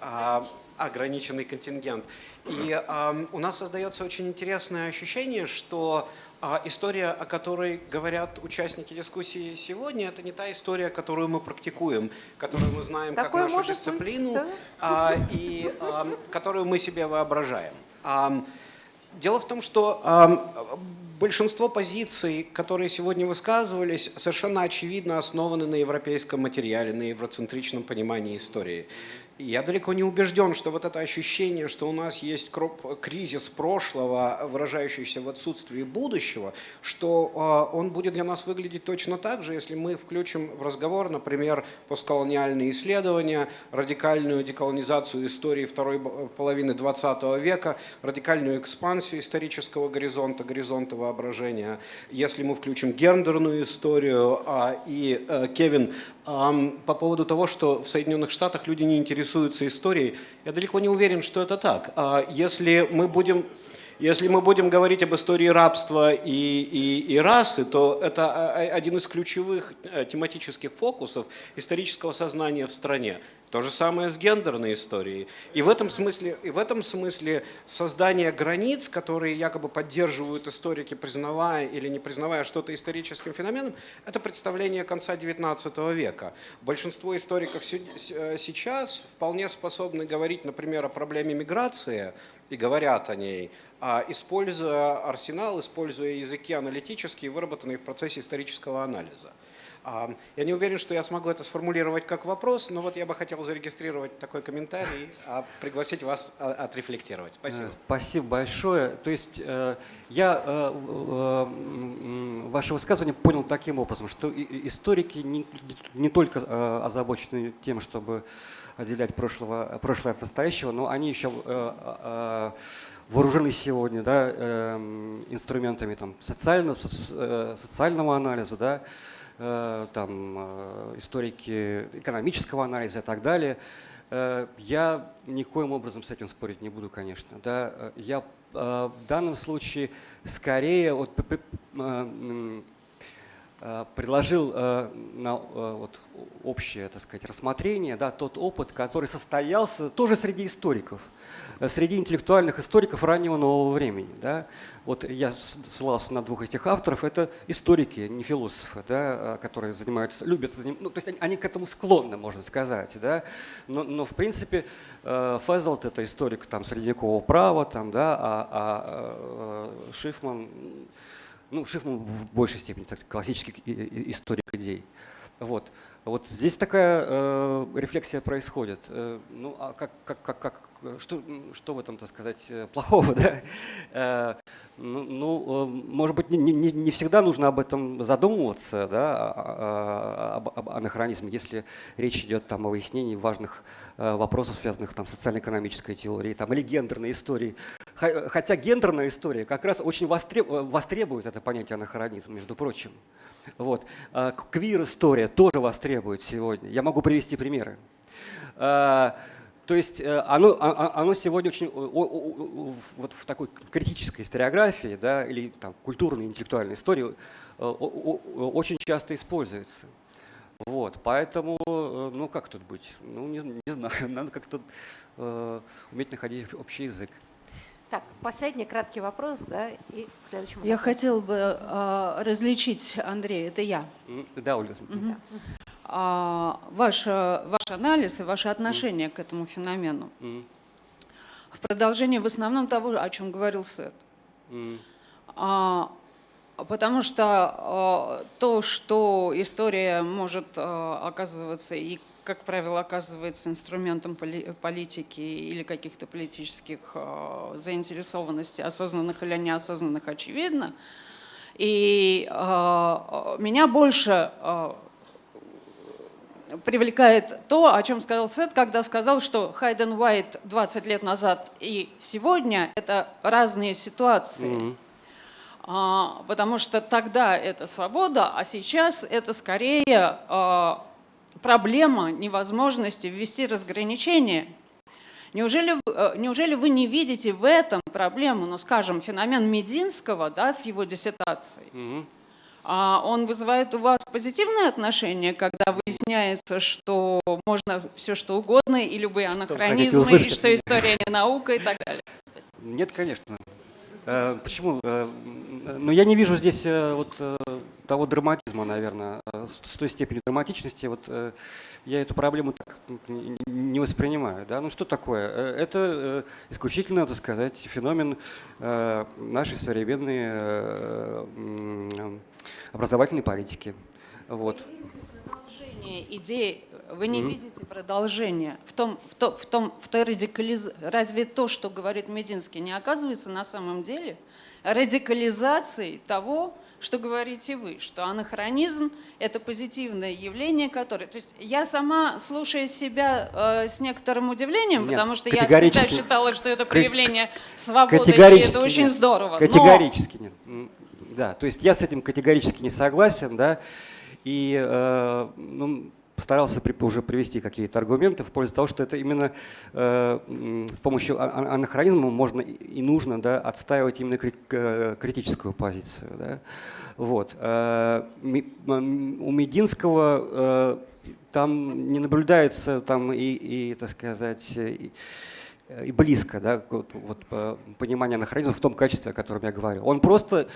ограниченный контингент. И у нас создается очень интересное ощущение, что история, о которой говорят участники дискуссии сегодня, это не та история, которую мы практикуем, которую мы знаем как нашу дисциплину, и которую мы себе воображаем. Дело в том, что большинство позиций, которые сегодня высказывались, совершенно очевидно основаны на европейском материале, на евроцентричном понимании истории. Я далеко не убежден, что вот это ощущение, что у нас есть кризис прошлого, выражающийся в отсутствии будущего, что он будет для нас выглядеть точно так же, если мы включим в разговор, например, постколониальные исследования, радикальную деколонизацию истории второй половины XX века, радикальную экспансию исторического горизонта воображения. Если мы включим гендерную историю, и Кевин, по поводу того, что в Соединенных Штатах люди не интересуются историей, я далеко не уверен, что это так. Если мы будем говорить об истории рабства и расы, то это один из ключевых тематических фокусов исторического сознания в стране. То же самое с гендерной историей. И в этом смысле создание границ, которые якобы поддерживают историки, признавая или не признавая что-то историческим феноменом, это представление конца XIX века. Большинство историков сейчас вполне способны говорить, например, о проблеме миграции, и говорят о ней, используя арсенал, используя языки аналитические, выработанные в процессе исторического анализа. Я не уверен, что я смогу это сформулировать как вопрос, но вот я бы хотел зарегистрировать такой комментарий, пригласить вас отрефлектировать. Спасибо. Спасибо большое. То есть я ваше высказывание понял таким образом, что историки не только озабочены тем, чтобы отделять прошлое от настоящего, но они еще вооружены сегодня, да, инструментами там, социального анализа, да, там, историки экономического анализа и так далее. Я никоим образом с этим спорить не буду, конечно. Да. Я в данном случае скорее вот, предложил на вот, общее, так сказать, рассмотрение, да, тот опыт, который состоялся тоже среди историков, среди интеллектуальных историков раннего нового времени. Да. Вот я ссылался на двух этих авторов, это историки, не философы, да, которые любят заниматься, ну, то есть они к этому склонны, можно сказать. Да. Но в принципе Фезелт — это историк там, средневекового права, там, да, а Шифман, Шифман в большей степени так, классический историк идей. Вот здесь такая рефлексия происходит. Ну, а что в этом, так сказать, плохого? Да? Может быть, не всегда нужно об этом задумываться, да, об анахронизме, если речь идет там, о выяснении важных вопросов, связанных там, с социально-экономической теорией там, или гендерной историей. Хотя гендерная история как раз очень востребует это понятие анахронизм, между прочим. Вот. Квир-история тоже востребует сегодня. Я могу привести примеры. То есть оно сегодня очень вот в такой критической историографии, да, или там, культурной, интеллектуальной истории очень часто используется. Вот, поэтому, ну как тут быть? Ну не знаю, надо как-то уметь находить общий язык. Так, последний краткий вопрос, да, и к следующему. Я хотела бы различить, Андрей, это я. Да, Ольга. Угу. Ваш анализ и ваше отношение к этому феномену. В продолжении в основном того, о чем говорил Сет. Потому что то, что история может оказываться и, как правило, оказывается инструментом политики или каких-то политических заинтересованностей, осознанных или неосознанных, очевидно. И меня больше привлекает то, о чем сказал Сет, когда сказал, что Хайден Уайт 20 лет назад и сегодня – это разные ситуации. Потому что тогда это свобода, а сейчас это скорее проблема невозможности ввести разграничение. Неужели вы не видите в этом проблему, ну, скажем, феномен Мединского, да, с его диссертацией? Он вызывает у вас позитивное отношение, когда выясняется, что можно все что угодно, и любые анахронизмы, и что история не наука и так далее? Нет, конечно. Почему? Но я не вижу здесь вот того драматизма, наверное, с той степени драматичности. Вот я эту проблему так не воспринимаю. Да? Ну что такое? Это исключительно, так сказать, феномен нашей современной образовательной политики. Вот. продолжения идеи, вы не видите продолжения в той радикализации. Разве то, что говорит Мединский, не оказывается на самом деле радикализацией того, что говорите вы, что анахронизм – это позитивное явление, которое… То есть я сама, слушая себя с некоторым удивлением, Нет, потому что я всегда считала, что это проявление свободы, и это очень нет. здорово. Категорически нет. Да, то есть я с этим категорически не согласен, да, и постарался уже привести какие-то аргументы в пользу того, что это именно с помощью анахронизма можно и нужно, да, отстаивать именно критическую позицию. Да. Вот. У Мединского там не наблюдается там так сказать, и близко, да, понимание анахронизма в том качестве, о котором я говорил. Он просто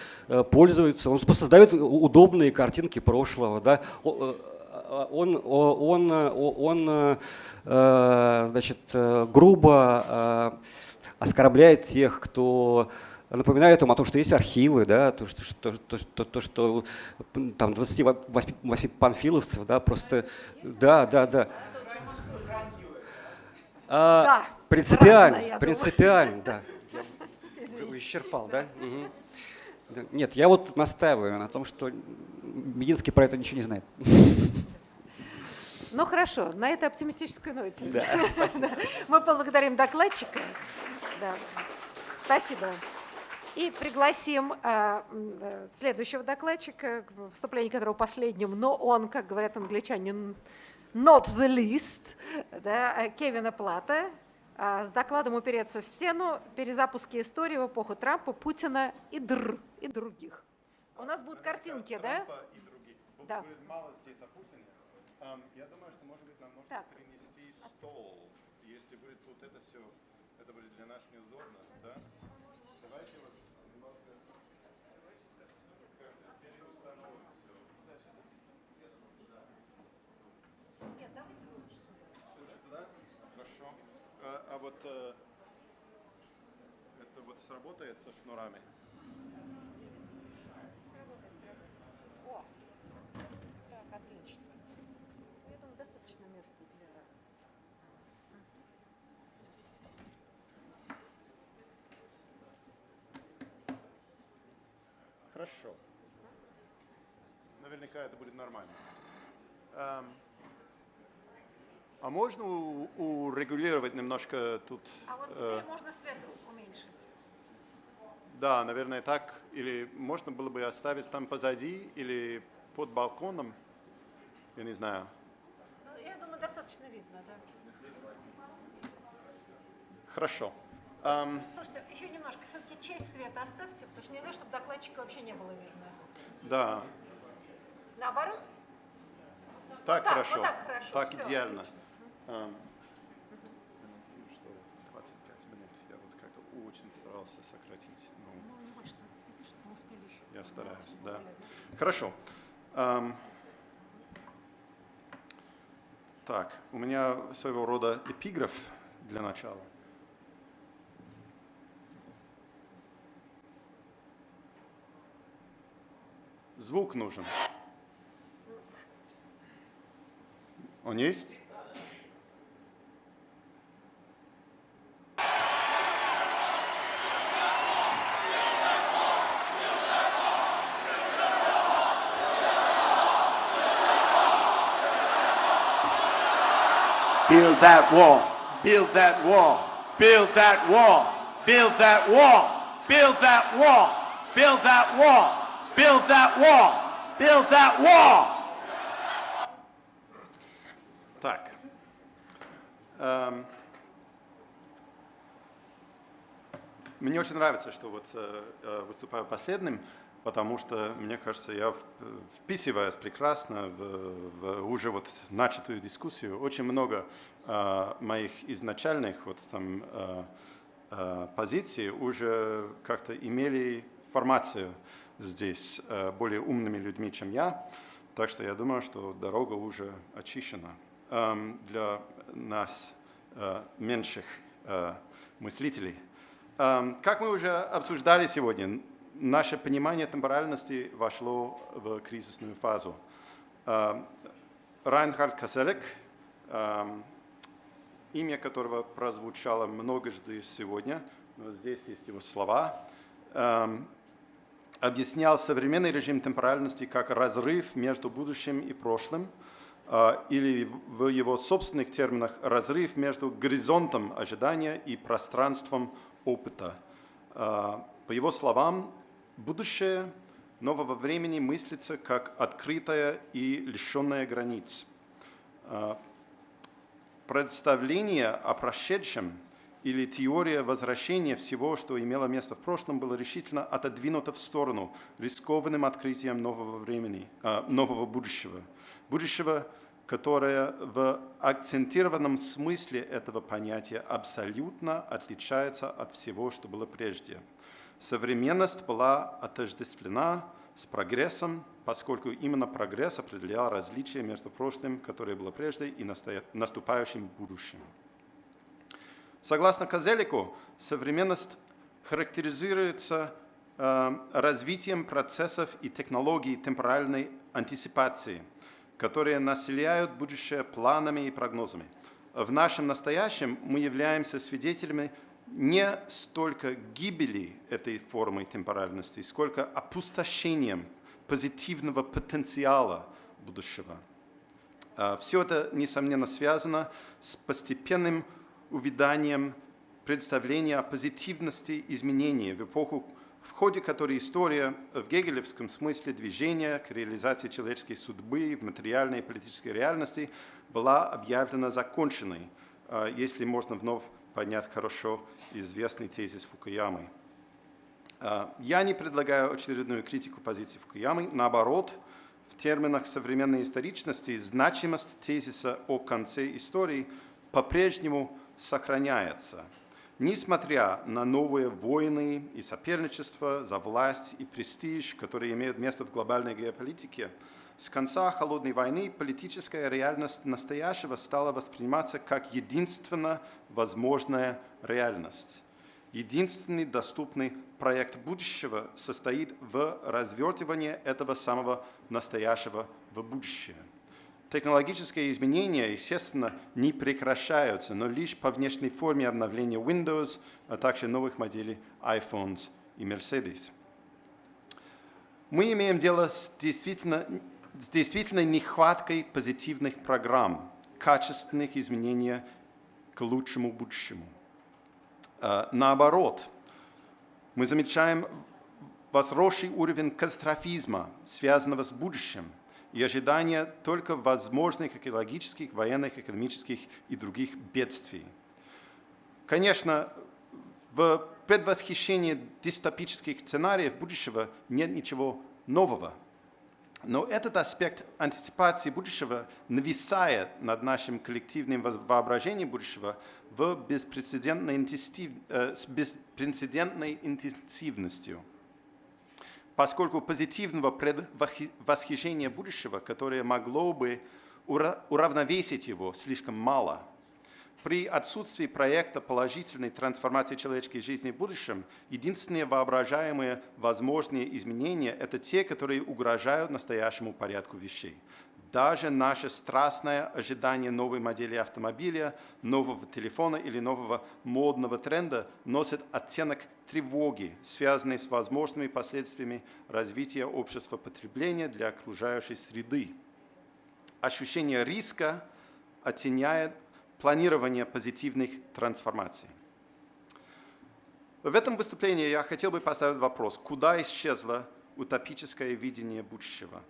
пользуется, он просто создает удобные картинки прошлого, да. Он значит, грубо оскорбляет тех, кто напоминает им о том, что есть архивы, да, то, что там 28 панфиловцев, да, просто, да. Да, принципиально, да. Я уже исчерпал, да? Угу. Нет, я вот настаиваю на том, что Мединский про это ничего не знает. Ну хорошо, на этой оптимистической ноте. Да, спасибо. Мы благодарим докладчика. Да. Спасибо. И пригласим следующего докладчика, вступление которого последним, но он, как говорят англичане, not the least, да, Кевина Плата, с докладом «Упереться в стену. Перезапуски истории в эпоху Трампа, Путина и других». У нас будут картинки, да? И других. Да. Будет мало здесь о Путине. Я думаю, что, может быть, нам можно принести стол. Если будет вот это все, это будет для нас неудобно, да? Давайте вот немножко переустановим все. Нет, давайте лучше. Да? Хорошо. А вот это вот сработает со шнурами? О, так, отлично. Я думаю, достаточно места для… Хорошо. Наверняка это будет нормально. А можно урегулировать немножко тут? А вот теперь можно свет уменьшить. Да, наверное, так. Или можно было бы оставить там позади или под балконом. Я не знаю. Ну, я думаю, достаточно видно, да. Хорошо. Слушайте, еще немножко, все-таки часть света оставьте, потому что нельзя, чтобы докладчика вообще не было видно. Да. Наоборот? Так, вот хорошо. Вот так хорошо. Так Всё, идеально. отлично. Что 25 минут. Я вот как-то очень старался сократить. Ну, больше 25, чтобы мы успели еще. Я стараюсь, да. Хорошо. Так, у меня своего рода эпиграф для начала. Звук нужен. Он есть? Build that wall, build that wall, build that wall, build that wall, build that wall, build that wall, build that wall, build that wall. Так. Мне очень нравится, что вот выступаю последним, потому что, мне кажется, я вписываюсь прекрасно в уже вот начатую дискуссию. Очень много моих изначальных вот там позиций уже как-то имели формацию здесь более умными людьми, чем я. Так что я думаю, что дорога уже очищена. Для нас, меньших мыслителей. Как мы уже обсуждали сегодня, наше понимание темпоральности вошло в кризисную фазу. Райнхард Коселек, имя которого прозвучало многожды сегодня, но здесь есть его слова, объяснял современный режим темпоральности как разрыв между будущим и прошлым, или в его собственных терминах разрыв между горизонтом ожидания и пространством опыта. По его словам, будущее нового времени мыслится как открытое и лишенное границ. Представление о прошедшем или теория возвращения всего, что имело место в прошлом, было решительно отодвинуто в сторону рискованным открытием нового времени, нового будущего. Будущего, которое в акцентированном смысле этого понятия абсолютно отличается от всего, что было прежде. Современность была отождествлена с прогрессом, поскольку именно прогресс определял различия между прошлым, которое было прежде, и наступающим будущим. Согласно Козелику, современность характеризуется развитием процессов и технологий темпоральной антиципации, которые населяют будущее планами и прогнозами. В нашем настоящем мы являемся свидетелями не столько гибели этой формы темпоральности, сколько опустошением позитивного потенциала будущего. Все это, несомненно, связано с постепенным увяданием представления о позитивности изменений в эпоху, в ходе которой история в гегелевском смысле движения к реализации человеческой судьбы в материальной и политической реальности была объявлена законченной, если можно вновь поднять хорошо известный тезис Фукуямы. Я не предлагаю очередную критику позиции Фукуямы, наоборот, в терминах современной историчности значимость тезиса о конце истории по-прежнему сохраняется, несмотря на новые войны и соперничество за власть и престиж, которые имеют место в глобальной геополитике. С конца Холодной войны политическая реальность настоящего стала восприниматься как единственно возможная реальность. Единственный доступный проект будущего состоит в развертывании этого самого настоящего в будущее. Технологические изменения, естественно, не прекращаются, но лишь по внешней форме обновления Windows, а также новых моделей iPhones и Mercedes. Мы имеем дело с действительно нехваткой позитивных программ, качественных изменений к лучшему будущему. Наоборот, мы замечаем возросший уровень катастрофизма, связанного с будущим, и ожидания только возможных экологических, военных, экономических и других бедствий. Конечно, в предвосхищении дистопических сценариев будущего нет ничего нового. Но этот аспект антиципации будущего нависает над нашим коллективным воображением будущего с беспрецедентной интенсивностью. Поскольку позитивного предвосхищения будущего, которое могло бы уравновесить его, слишком мало. При отсутствии проекта положительной трансформации человеческой жизни в будущем, единственные воображаемые возможные изменения – это те, которые угрожают настоящему порядку вещей. Даже наше страстное ожидание новой модели автомобиля, нового телефона или нового модного тренда носит оттенок тревоги, связанной с возможными последствиями развития общества потребления для окружающей среды. Ощущение риска оттеняет планирование позитивных трансформаций. В этом выступлении я хотел бы поставить вопрос, куда исчезло утопическое видение будущего.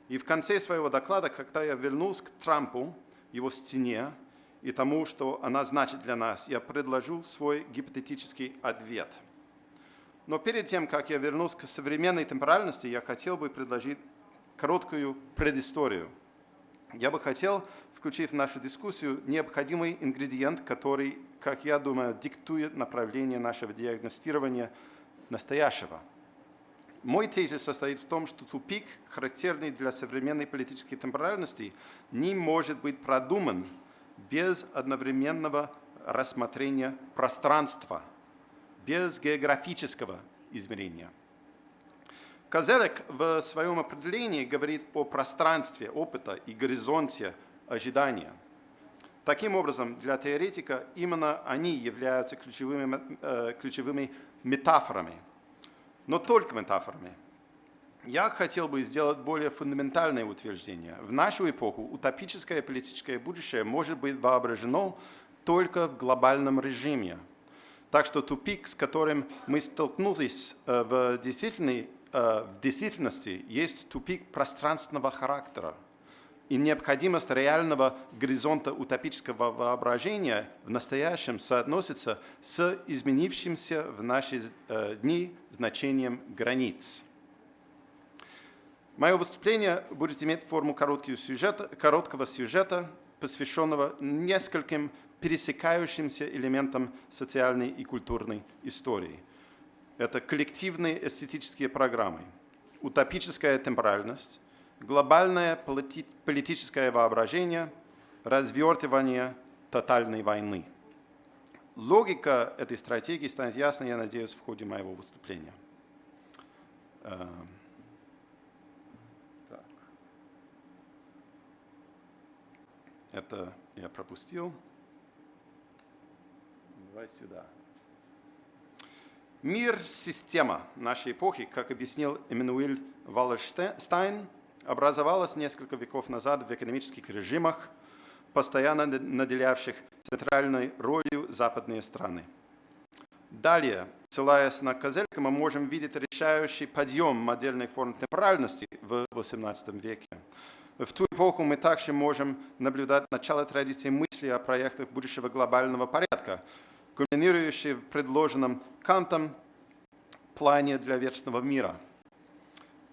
И в конце своего доклада, когда я вернулся к Трампу, его стене и тому, что она значит для нас, я предложу свой гипотетический ответ. Но перед тем, как я вернусь к современной темпоральности, я хотел бы предложить короткую предысторию. Я бы хотел включить в нашу дискуссию необходимый ингредиент, который, как я думаю, диктует направление нашего диагностирования настоящего. Мой тезис состоит в том, что тупик, характерный для современной политической темпоральности, не может быть продуман без одновременного рассмотрения пространства, без географического измерения. Козелек в своем определении говорит о пространстве опыта и горизонте ожидания. Таким образом, для теоретика именно они являются ключевыми метафорами, но только метафорами. Я хотел бы сделать более фундаментальное утверждение. В нашу эпоху утопическое политическое будущее может быть воображено только в глобальном режиме. Так что тупик, с которым мы столкнулись в действительности, есть тупик пространственного характера. И необходимость реального горизонта утопического воображения в настоящем соотносится с изменившимся в наши дни значением границ. Мое выступление будет иметь форму короткого сюжета, посвященного нескольким пересекающимся элементам социальной и культурной истории. Это коллективные эстетические программы, утопическая темпоральность, глобальное политическое воображение, развертывание тотальной войны. Логика этой стратегии станет ясной, я надеюсь, в ходе моего выступления. Так. Это я пропустил. Давай сюда. Мир-система нашей эпохи, как объяснил Эммануэль Валlerштайн, образовалась несколько веков назад в экономических режимах, постоянно наделявших центральной ролью западные страны. Далее, ссылаясь на Козелека, мы можем видеть решающий подъем модельных форм темпоральности в XVIII веке. В ту эпоху мы также можем наблюдать начало традиции мысли о проектах будущего глобального порядка, кульминирующей в предложенном Кантом плане для вечного мира.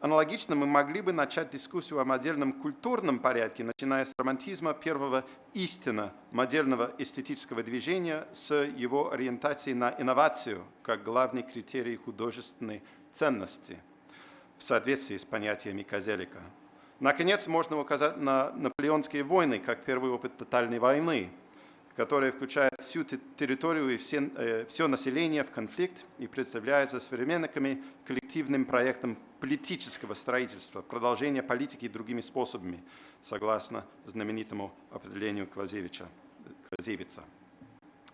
Аналогично мы могли бы начать дискуссию о модельном культурном порядке, начиная с романтизма, первого истинно модельного эстетического движения, с его ориентацией на инновацию как главный критерий художественной ценности в соответствии с понятиями Козелека. Наконец, можно указать на наполеонские войны как первый опыт тотальной войны, которая включает всю территорию и все население в конфликт и представляется современниками коллективным проектом политического строительства, продолжения политики другими способами, согласно знаменитому определению Клазевица.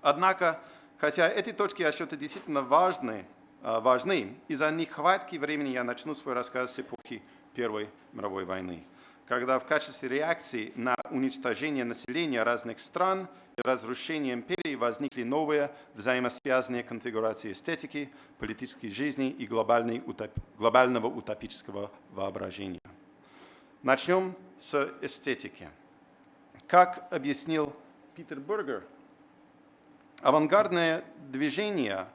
Однако, хотя эти точки отсчета действительно важны, из-за нехватки времени я начну свой рассказ с эпохи Первой мировой войны, когда в качестве реакции на уничтожение населения разных стран и разрушение империи возникли новые взаимосвязанные конфигурации эстетики, политической жизни и глобального утопического воображения. Начнем с эстетики. Как объяснил Питер Бергер, авангардные движения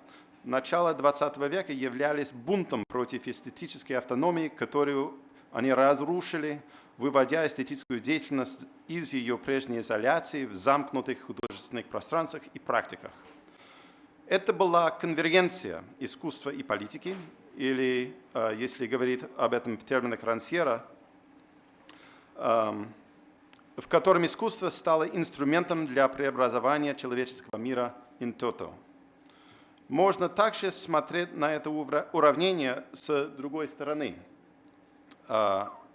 начала XX века являлись бунтом против эстетической автономии, которую они разрушили, выводя эстетическую деятельность из ее прежней изоляции в замкнутых художественных пространствах и практиках. Это была конвергенция искусства и политики, или, если говорить об этом в терминах Рансьера, в котором искусство стало инструментом для преобразования человеческого мира in toto. Можно также смотреть на это уравнение с другой стороны.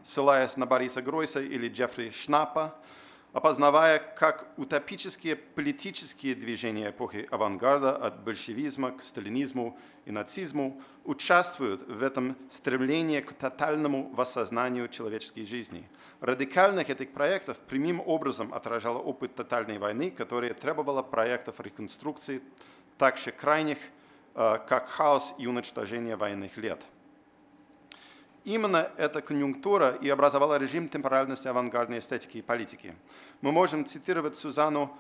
Ссылаясь на Бориса Гройса или Джеффри Шнаппа, опознавая, как утопические политические движения эпохи авангарда от большевизма к сталинизму и нацизму участвуют в этом стремлении к тотальному воссознанию человеческой жизни. Радикальность этих проектов прямым образом отражала опыт тотальной войны, которая требовала проектов реконструкции, так же крайних, как хаос и уничтожение военных лет. Именно эта конъюнктура и образовала режим темпоральности авангардной эстетики и политики. Мы можем цитировать Сюзанну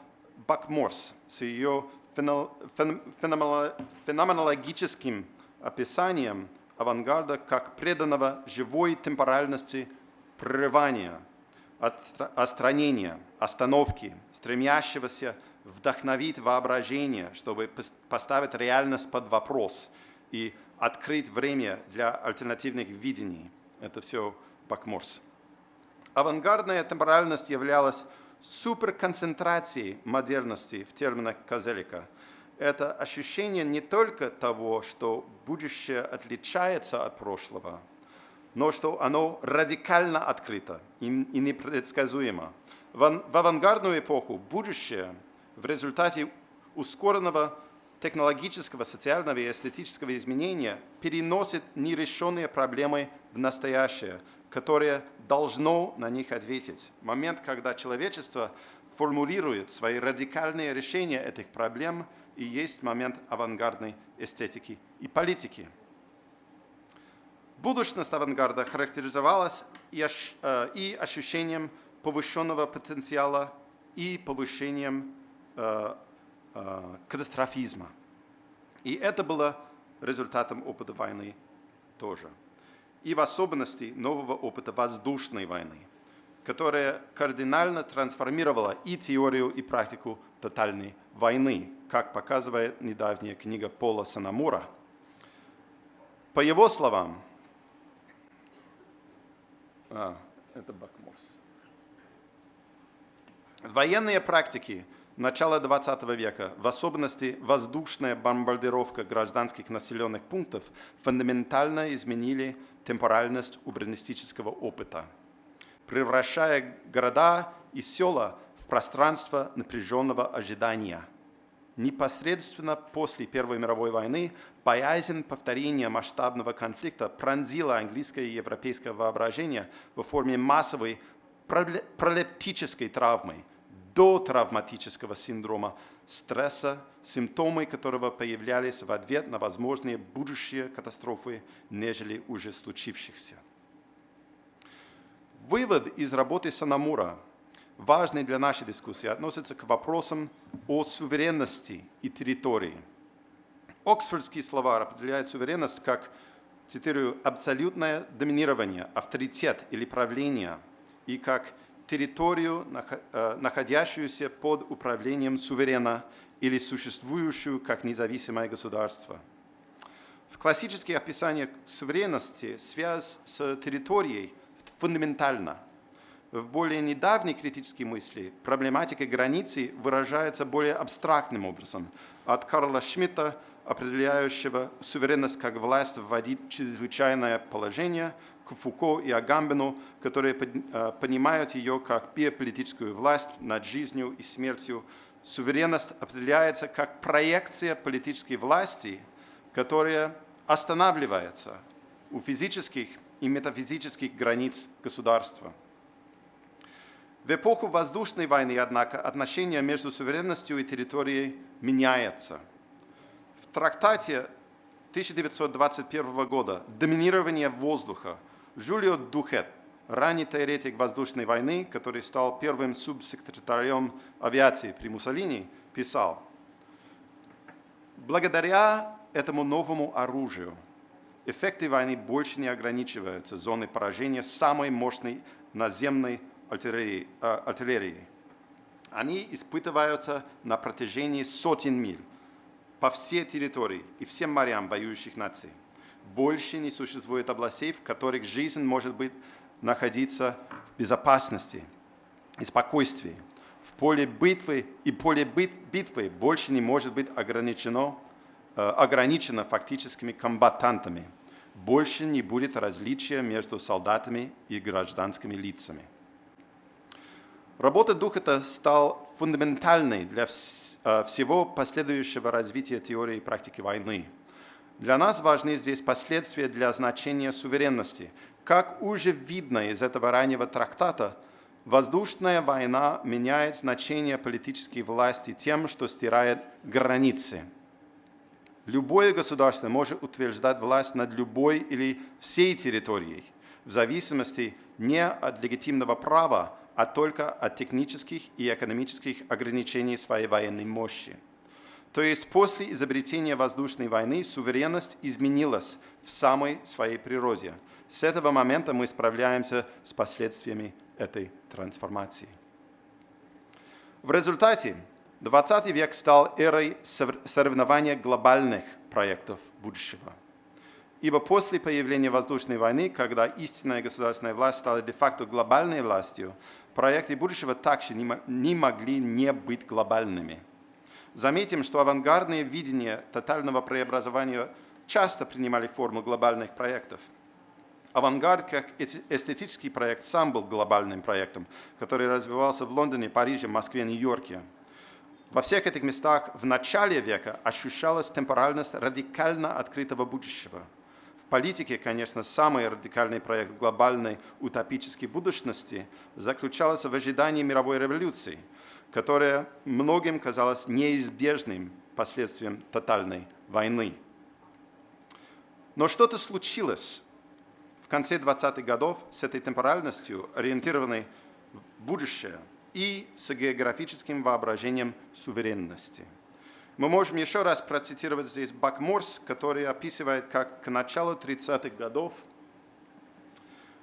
Бак-Морс с ее феноменологическим описанием авангарда как преданного живой темпоральности прерывания, отстранения, остановки, стремящегося вдохновить воображение, чтобы поставить реальность под вопрос и открыть время для альтернативных видений. Это все Бак-Морс. Авангардная темпоральность являлась суперконцентрацией модерности в терминах Козелека. Это ощущение не только того, что будущее отличается от прошлого, но что оно радикально открыто и непредсказуемо. В авангардную эпоху будущее в результате ускоренного технологического, социального и эстетического изменения переносит нерешенные проблемы в настоящее, которое должно на них ответить. Момент, когда человечество формулирует свои радикальные решения этих проблем, и есть момент авангардной эстетики и политики. Будущность авангарда характеризовалась и ощущением повышенного потенциала, и повышением катастрофизма. И это было результатом опыта войны тоже. И в особенности нового опыта воздушной войны, которая кардинально трансформировала и теорию, и практику тотальной войны, как показывает недавняя книга Пола Санамура. По его словам, это Бакморс. Военные практики начала XX века, в особенности воздушная бомбардировка гражданских населенных пунктов, фундаментально изменили темпоральность урбанистического опыта, превращая города и села в пространство напряженного ожидания. Непосредственно после Первой мировой войны боязнь повторения масштабного конфликта пронзила английское и европейское воображение во форме массовой пролептической травмы, до травматического синдрома стресса, симптомы которого появлялись в ответ на возможные будущие катастрофы, нежели уже случившихся. Вывод из работы Санамура, важный для нашей дискуссии, относится к вопросам о суверенности и территории. Оксфордский словарь определяет суверенность как, цитирую, абсолютное доминирование, авторитет или правление, и как территорию, находящуюся под управлением суверена или существующую как независимое государство. В классических описаниях суверенности связь с территорией фундаментальна. В более недавней критической мысли проблематика границы выражается более абстрактным образом. От Карла Шмидта, определяющего суверенность как власть вводить чрезвычайное положение, к Фуко и Агамбену, которые понимают ее как биополитическую власть над жизнью и смертью. Суверенность определяется как проекция политической власти, которая останавливается у физических и метафизических границ государства. В эпоху воздушной войны, однако, отношение между суверенностью и территорией меняется. В трактате 1921 года «Доминирование воздуха» Жюлио Духет, ранний теоретик воздушной войны, который стал первым субсекретарем авиации при Муссолини, писал: «Благодаря этому новому оружию эффекты войны больше не ограничиваются зоной поражения самой мощной наземной артиллерии. Они испытываются на протяжении сотен миль по всей территории и всем морям воюющих наций. Больше не существует областей, в которых жизнь может быть находиться в безопасности и спокойствии. В поле битвы больше не может быть ограничено фактическими комбатантами. Больше не будет различия между солдатами и гражданскими лицами». Работа Духета стала фундаментальной для всего последующего развития теории и практики войны. Для нас важны здесь последствия для значения суверенности. Как уже видно из этого раннего трактата, воздушная война меняет значение политической власти тем, что стирает границы. Любое государство может утверждать власть над любой или всей территорией, в зависимости не от легитимного права, а только от технических и экономических ограничений своей военной мощи. То есть после изобретения воздушной войны суверенность изменилась в самой своей природе. С этого момента мы справляемся с последствиями этой трансформации. В результате 20 век стал эрой соревнования глобальных проектов будущего. Ибо после появления воздушной войны, когда истинная государственная власть стала де-факто глобальной властью, проекты будущего также не могли не быть глобальными. Заметим, что авангардные видения тотального преобразования часто принимали форму глобальных проектов. Авангард как эстетический проект сам был глобальным проектом, который развивался в Лондоне, Париже, Москве, Нью-Йорке. Во всех этих местах в начале века ощущалась темпоральность радикально открытого будущего. В политике, конечно, самый радикальный проект глобальной утопической будущности заключался в ожидании мировой революции, которая многим казалась неизбежным последствием тотальной войны. Но что-то случилось в конце 20-х годов с этой темпоральностью, ориентированной в будущее, и с географическим воображением суверенности. Мы можем еще раз процитировать здесь Бак-Морс, который описывает, как к началу 30-х годов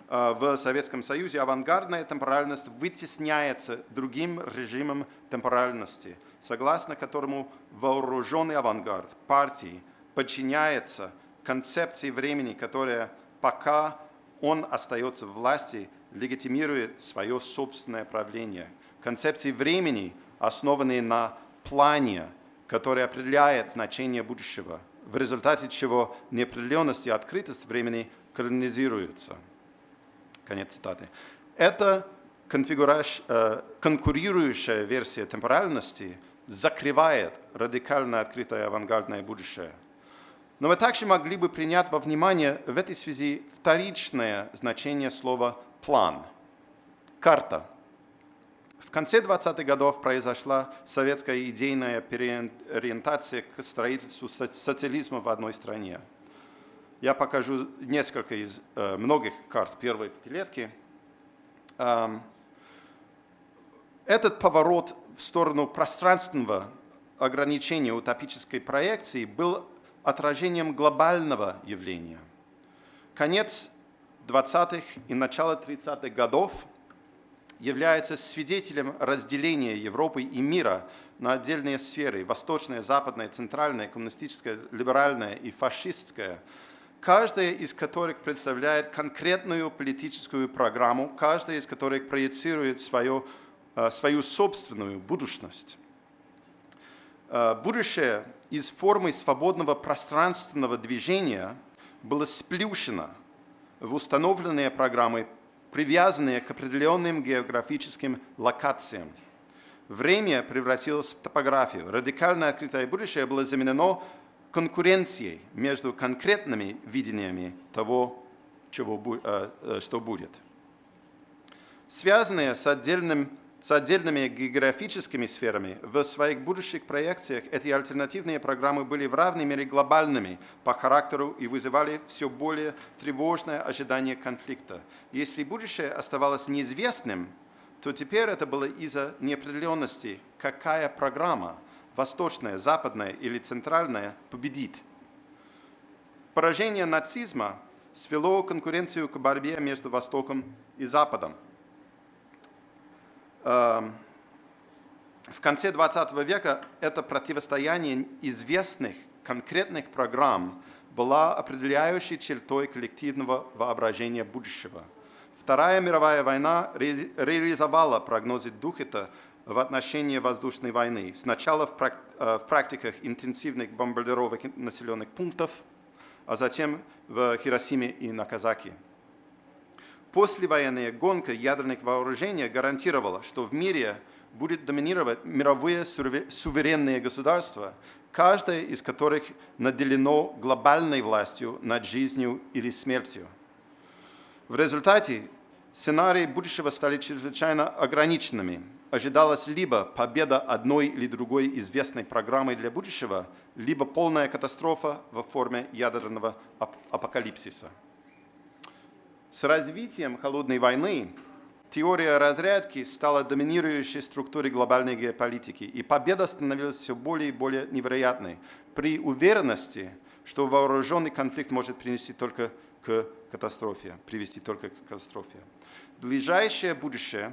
в Советском Союзе авангардная темпоральность вытесняется другим режимом темпоральности, согласно которому вооруженный авангард партии подчиняется концепции времени, которая, пока он остается в власти, легитимирует свое собственное правление. Концепции времени, основанные на плане, который определяет значение будущего, в результате чего неопределенность и открытость времени колонизируются. Конец цитаты. Это конкурирующая версия темпоральности закрывает радикально открытое авангардное будущее. Но вы также могли бы принять во внимание в этой связи вторичное значение слова «план», «карта». В конце 20-х годов произошла советская идейная переориентация к строительству социализма в одной стране. Я покажу несколько из многих карт первой пятилетки. Этот поворот в сторону пространственного ограничения утопической проекции был отражением глобального явления. Конец 20-х и начало 30-х годов является свидетелем разделения Европы и мира на отдельные сферы – восточная, западная, центральная, коммунистическая, либеральная и фашистская, каждая из которых представляет конкретную политическую программу, каждая из которых проецирует свою собственную будущность. Будущее из формы свободного пространственного движения было сплющено в установленные программы, привязанные к определенным географическим локациям. Время превратилось в топографию. Радикально открытое будущее было заменено конкуренцией между конкретными видениями того, что будет. Связанные с отдельными географическими сферами, в своих будущих проекциях эти альтернативные программы были в равной мере глобальными по характеру и вызывали все более тревожное ожидание конфликта. Если будущее оставалось неизвестным, то теперь это было из-за неопределенности, какая программа, восточная, западная или центральная, победит. Поражение нацизма свело конкуренцию к борьбе между Востоком и Западом. В конце 20 века это противостояние известных конкретных программ было определяющей чертой коллективного воображения будущего. Вторая мировая война реализовала прогнозы Духета в отношении воздушной войны. Сначала в практиках интенсивных бомбардировок населенных пунктов, а затем в Хиросиме и Нагасаки. Послевоенная гонка ядерных вооружений гарантировала, что в мире будет доминировать мировые суверенные государства, каждое из которых наделено глобальной властью над жизнью или смертью. В результате сценарии будущего стали чрезвычайно ограниченными. Ожидалась либо победа одной или другой известной программы для будущего, либо полная катастрофа во форме ядерного апокалипсиса. С развитием холодной войны теория разрядки стала доминирующей структурой глобальной геополитики, и победа становилась все более и более невероятной, при уверенности, что вооруженный конфликт может привести только к катастрофе. Ближайшее будущее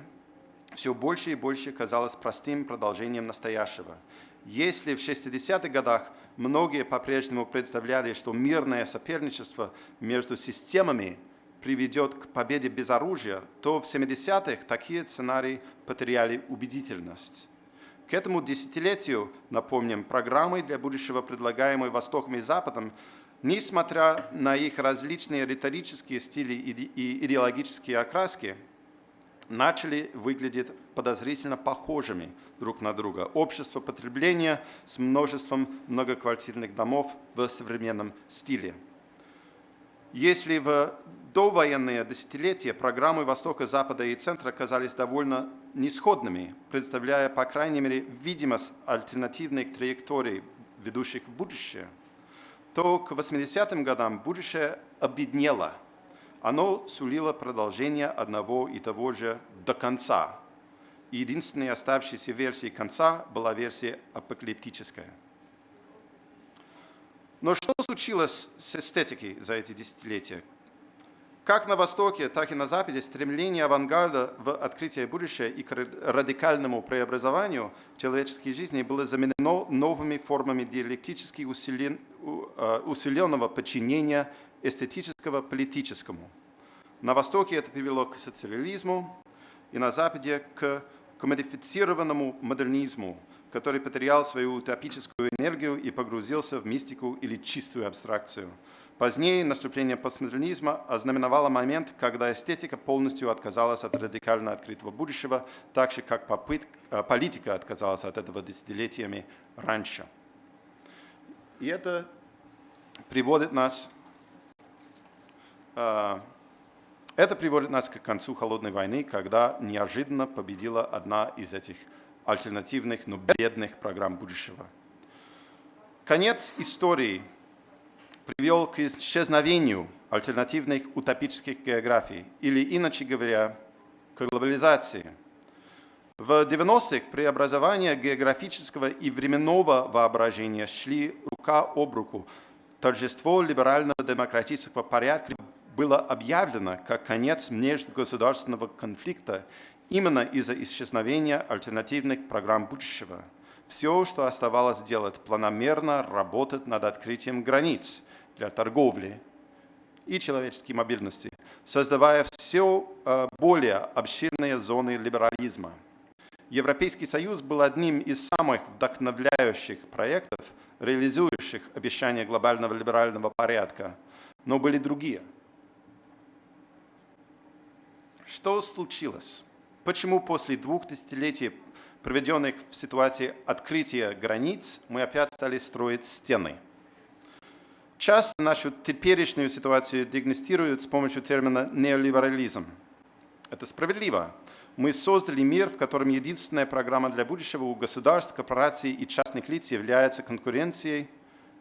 все больше и больше казалось простым продолжением настоящего. Если в 60-х годах многие по-прежнему представляли, что мирное соперничество между системами приведет к победе без оружия, то в 70-х такие сценарии потеряли убедительность. К этому десятилетию, напомним, программы для будущего, предлагаемые Востоком и Западом, несмотря на их различные риторические стили и идеологические окраски, начали выглядеть подозрительно похожими друг на друга. Общество потребления с множеством многоквартирных домов в современном стиле. Если в довоенные десятилетия программы Востока, Запада и Центра казались довольно несходными, представляя, по крайней мере, видимость альтернативных траекторий, ведущих в будущее, то к 80-м годам будущее обеднело. Оно сулило продолжение одного и того же до конца. И единственной оставшейся версией конца была версия апокалиптическая. Но что случилось с эстетикой за эти десятилетия? Как на Востоке, так и на Западе стремление авангарда в открытие будущего и к радикальному преобразованию человеческой жизни было заменено новыми формами диалектически усиленного подчинения эстетического политическому. На Востоке это привело к социализму, и на Западе к комодифицированному модернизму, который потерял свою утопическую энергию и погрузился в мистику или чистую абстракцию. Позднее наступление постмодернизма ознаменовало момент, когда эстетика полностью отказалась от радикально открытого будущего, так же, как политика отказалась от этого десятилетиями раньше. И это приводит нас к концу Холодной войны, когда неожиданно победила одна из этих альтернативных, но бедных программ будущего. Конец истории привел к исчезновению альтернативных утопических географий, или, иначе говоря, к глобализации. В 90-х преобразования географического и временного воображения шли рука об руку. Торжество либерального демократического порядка было объявлено как конец межгосударственного конфликта именно из-за исчезновения альтернативных программ будущего. Все, что оставалось делать, планомерно работать над открытием границ для торговли и человеческой мобильности, создавая все более обширные зоны либерализма. Европейский Союз был одним из самых вдохновляющих проектов, реализующих обещания глобального либерального порядка, но были другие. Что случилось? Почему после 2 десятилетий, проведенных в ситуации открытия границ, мы опять стали строить стены? Часто нашу теперешнюю ситуацию диагностируют с помощью термина «неолиберализм». Это справедливо. Мы создали мир, в котором единственная программа для будущего у государств, корпораций и частных лиц является конкуренцией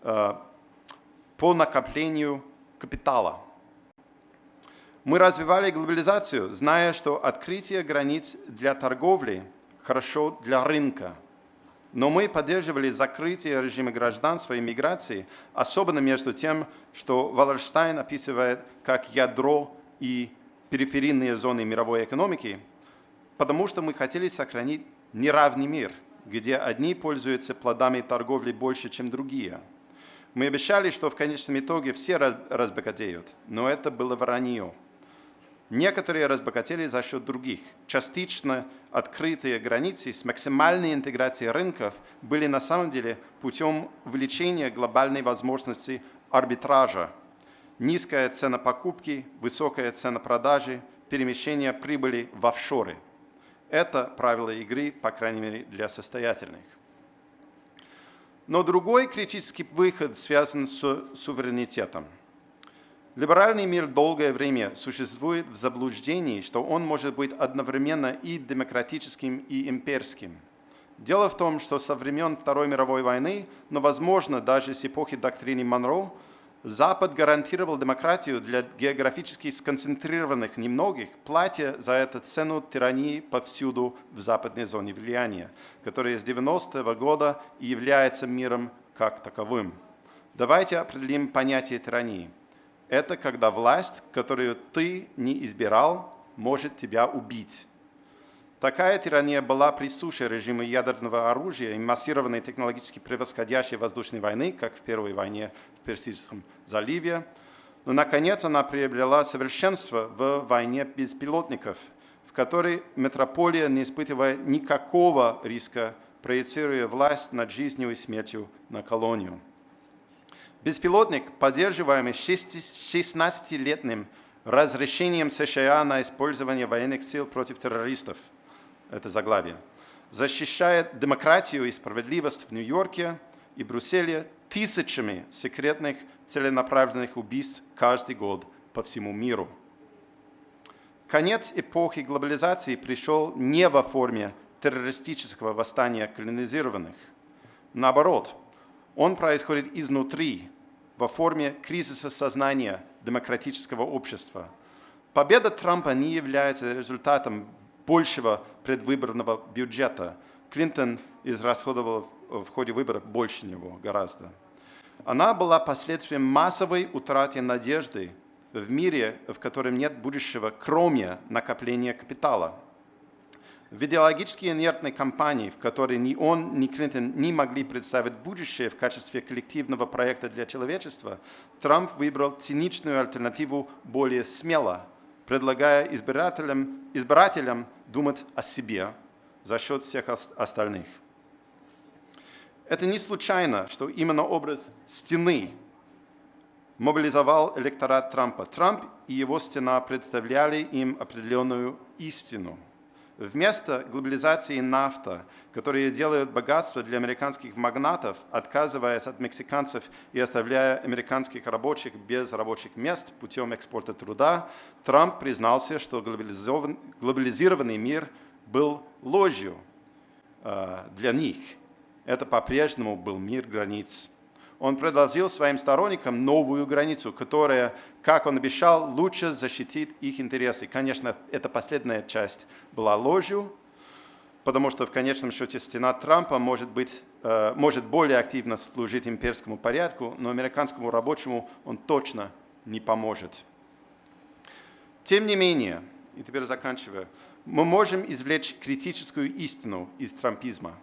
по накоплению капитала. Мы развивали глобализацию, зная, что открытие границ для торговли хорошо для рынка. Но мы поддерживали закрытие режима гражданства и миграции, особенно между тем, что Валlerstein описывает как ядро и периферийные зоны мировой экономики, потому что мы хотели сохранить неравный мир, где одни пользуются плодами торговли больше, чем другие. Мы обещали, что в конечном итоге все разбогатеют, но это было вранье. Некоторые разбогатели за счет других. Частично открытые границы с максимальной интеграцией рынков были на самом деле путем увеличения глобальной возможности арбитража. Низкая цена покупки, высокая цена продажи, перемещение прибыли в офшоры. Это правило игры, по крайней мере, для состоятельных. Но другой критический выход связан с суверенитетом. Либеральный мир долгое время существует в заблуждении, что он может быть одновременно и демократическим, и имперским. Дело в том, что со времен Второй мировой войны, но, возможно, даже с эпохи доктрины Монро, Запад гарантировал демократию для географически сконцентрированных немногих, платя за это цену тирании повсюду в западной зоне влияния, которая с 90-го года и является миром как таковым. Давайте определим понятие тирании. Это когда власть, которую ты не избирал, может тебя убить. Такая тирания была присуща режиму ядерного оружия и массированной технологически превосходящей воздушной войны, как в Первой войне в Персидском заливе. Но, наконец, она приобрела совершенство в войне беспилотников, в которой метрополия не испытывает никакого риска, проецируя власть над жизнью и смертью на колонию. Беспилотник, поддерживаемый 16-летним разрешением США на использование военных сил против террористов, это заглавие, защищает демократию и справедливость в Нью-Йорке и Брюсселе тысячами секретных целенаправленных убийств каждый год по всему миру. Конец эпохи глобализации пришел не во форме террористического восстания колонизированных. Наоборот, он происходит изнутри, во форме кризиса сознания демократического общества. Победа Трампа не является результатом большего предвыборного бюджета. Клинтон израсходовал в ходе выборов больше него гораздо. Она была последствием массовой утраты надежды в мире, в котором нет будущего, кроме накопления капитала. В идеологически инертной кампании, в которой ни он, ни Клинтон не могли представить будущее в качестве коллективного проекта для человечества, Трамп выбрал циничную альтернативу более смело, предлагая избирателям думать о себе за счет всех остальных. Это не случайно, что именно образ стены мобилизовал электорат Трампа. Трамп и его стена представляли им определенную истину. Вместо глобализации нафта, которые делают богатство для американских магнатов, отказываясь от мексиканцев и оставляя американских рабочих без рабочих мест путем экспорта труда, Трамп признался, что глобализированный мир был ложью для них. Это по-прежнему был мир границ. Он предложил своим сторонникам новую границу, которая, как он обещал, лучше защитит их интересы. Конечно, эта последняя часть была ложью, потому что в конечном счете стена Трампа может более активно служить имперскому порядку, но американскому рабочему он точно не поможет. Тем не менее, и теперь заканчиваю, мы можем извлечь критическую истину из трампизма,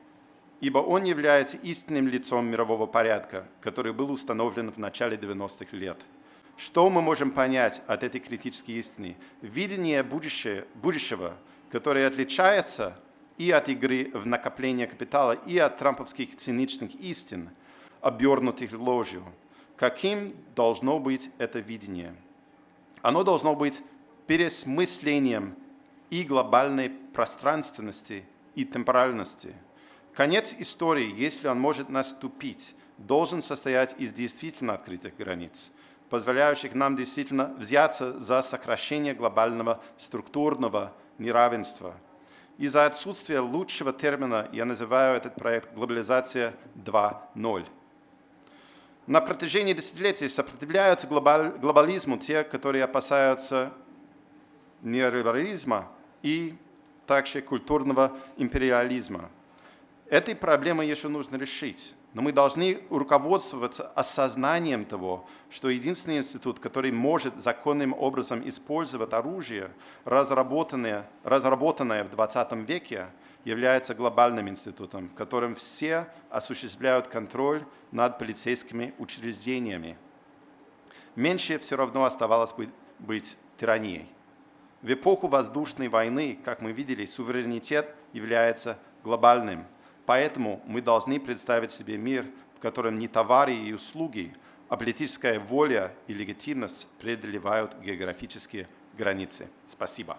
ибо он является истинным лицом мирового порядка, который был установлен в начале 90-х лет. Что мы можем понять от этой критической истины? Видение будущего, которое отличается и от игры в накопление капитала, и от трамповских циничных истин, обернутых ложью. Каким должно быть это видение? Оно должно быть переосмыслением и глобальной пространственности, и темпоральности. Конец истории, если он может наступить, должен состоять из действительно открытых границ, позволяющих нам действительно взяться за сокращение глобального структурного неравенства. Из-за отсутствия лучшего термина я называю этот проект «Глобализация 2.0». На протяжении десятилетий сопротивляются глобализму те, которые опасаются неолиберализма и также культурного империализма. Этой проблемой еще нужно решить, но мы должны руководствоваться осознанием того, что единственный институт, который может законным образом использовать оружие, разработанное в 20 веке, является глобальным институтом, в котором все осуществляют контроль над полицейскими учреждениями. Меньше все равно оставалось быть тиранией. В эпоху воздушной войны, как мы видели, суверенитет является глобальным. Поэтому мы должны представить себе мир, в котором не товары и услуги, а политическая воля и легитимность преодолевают географические границы. Спасибо.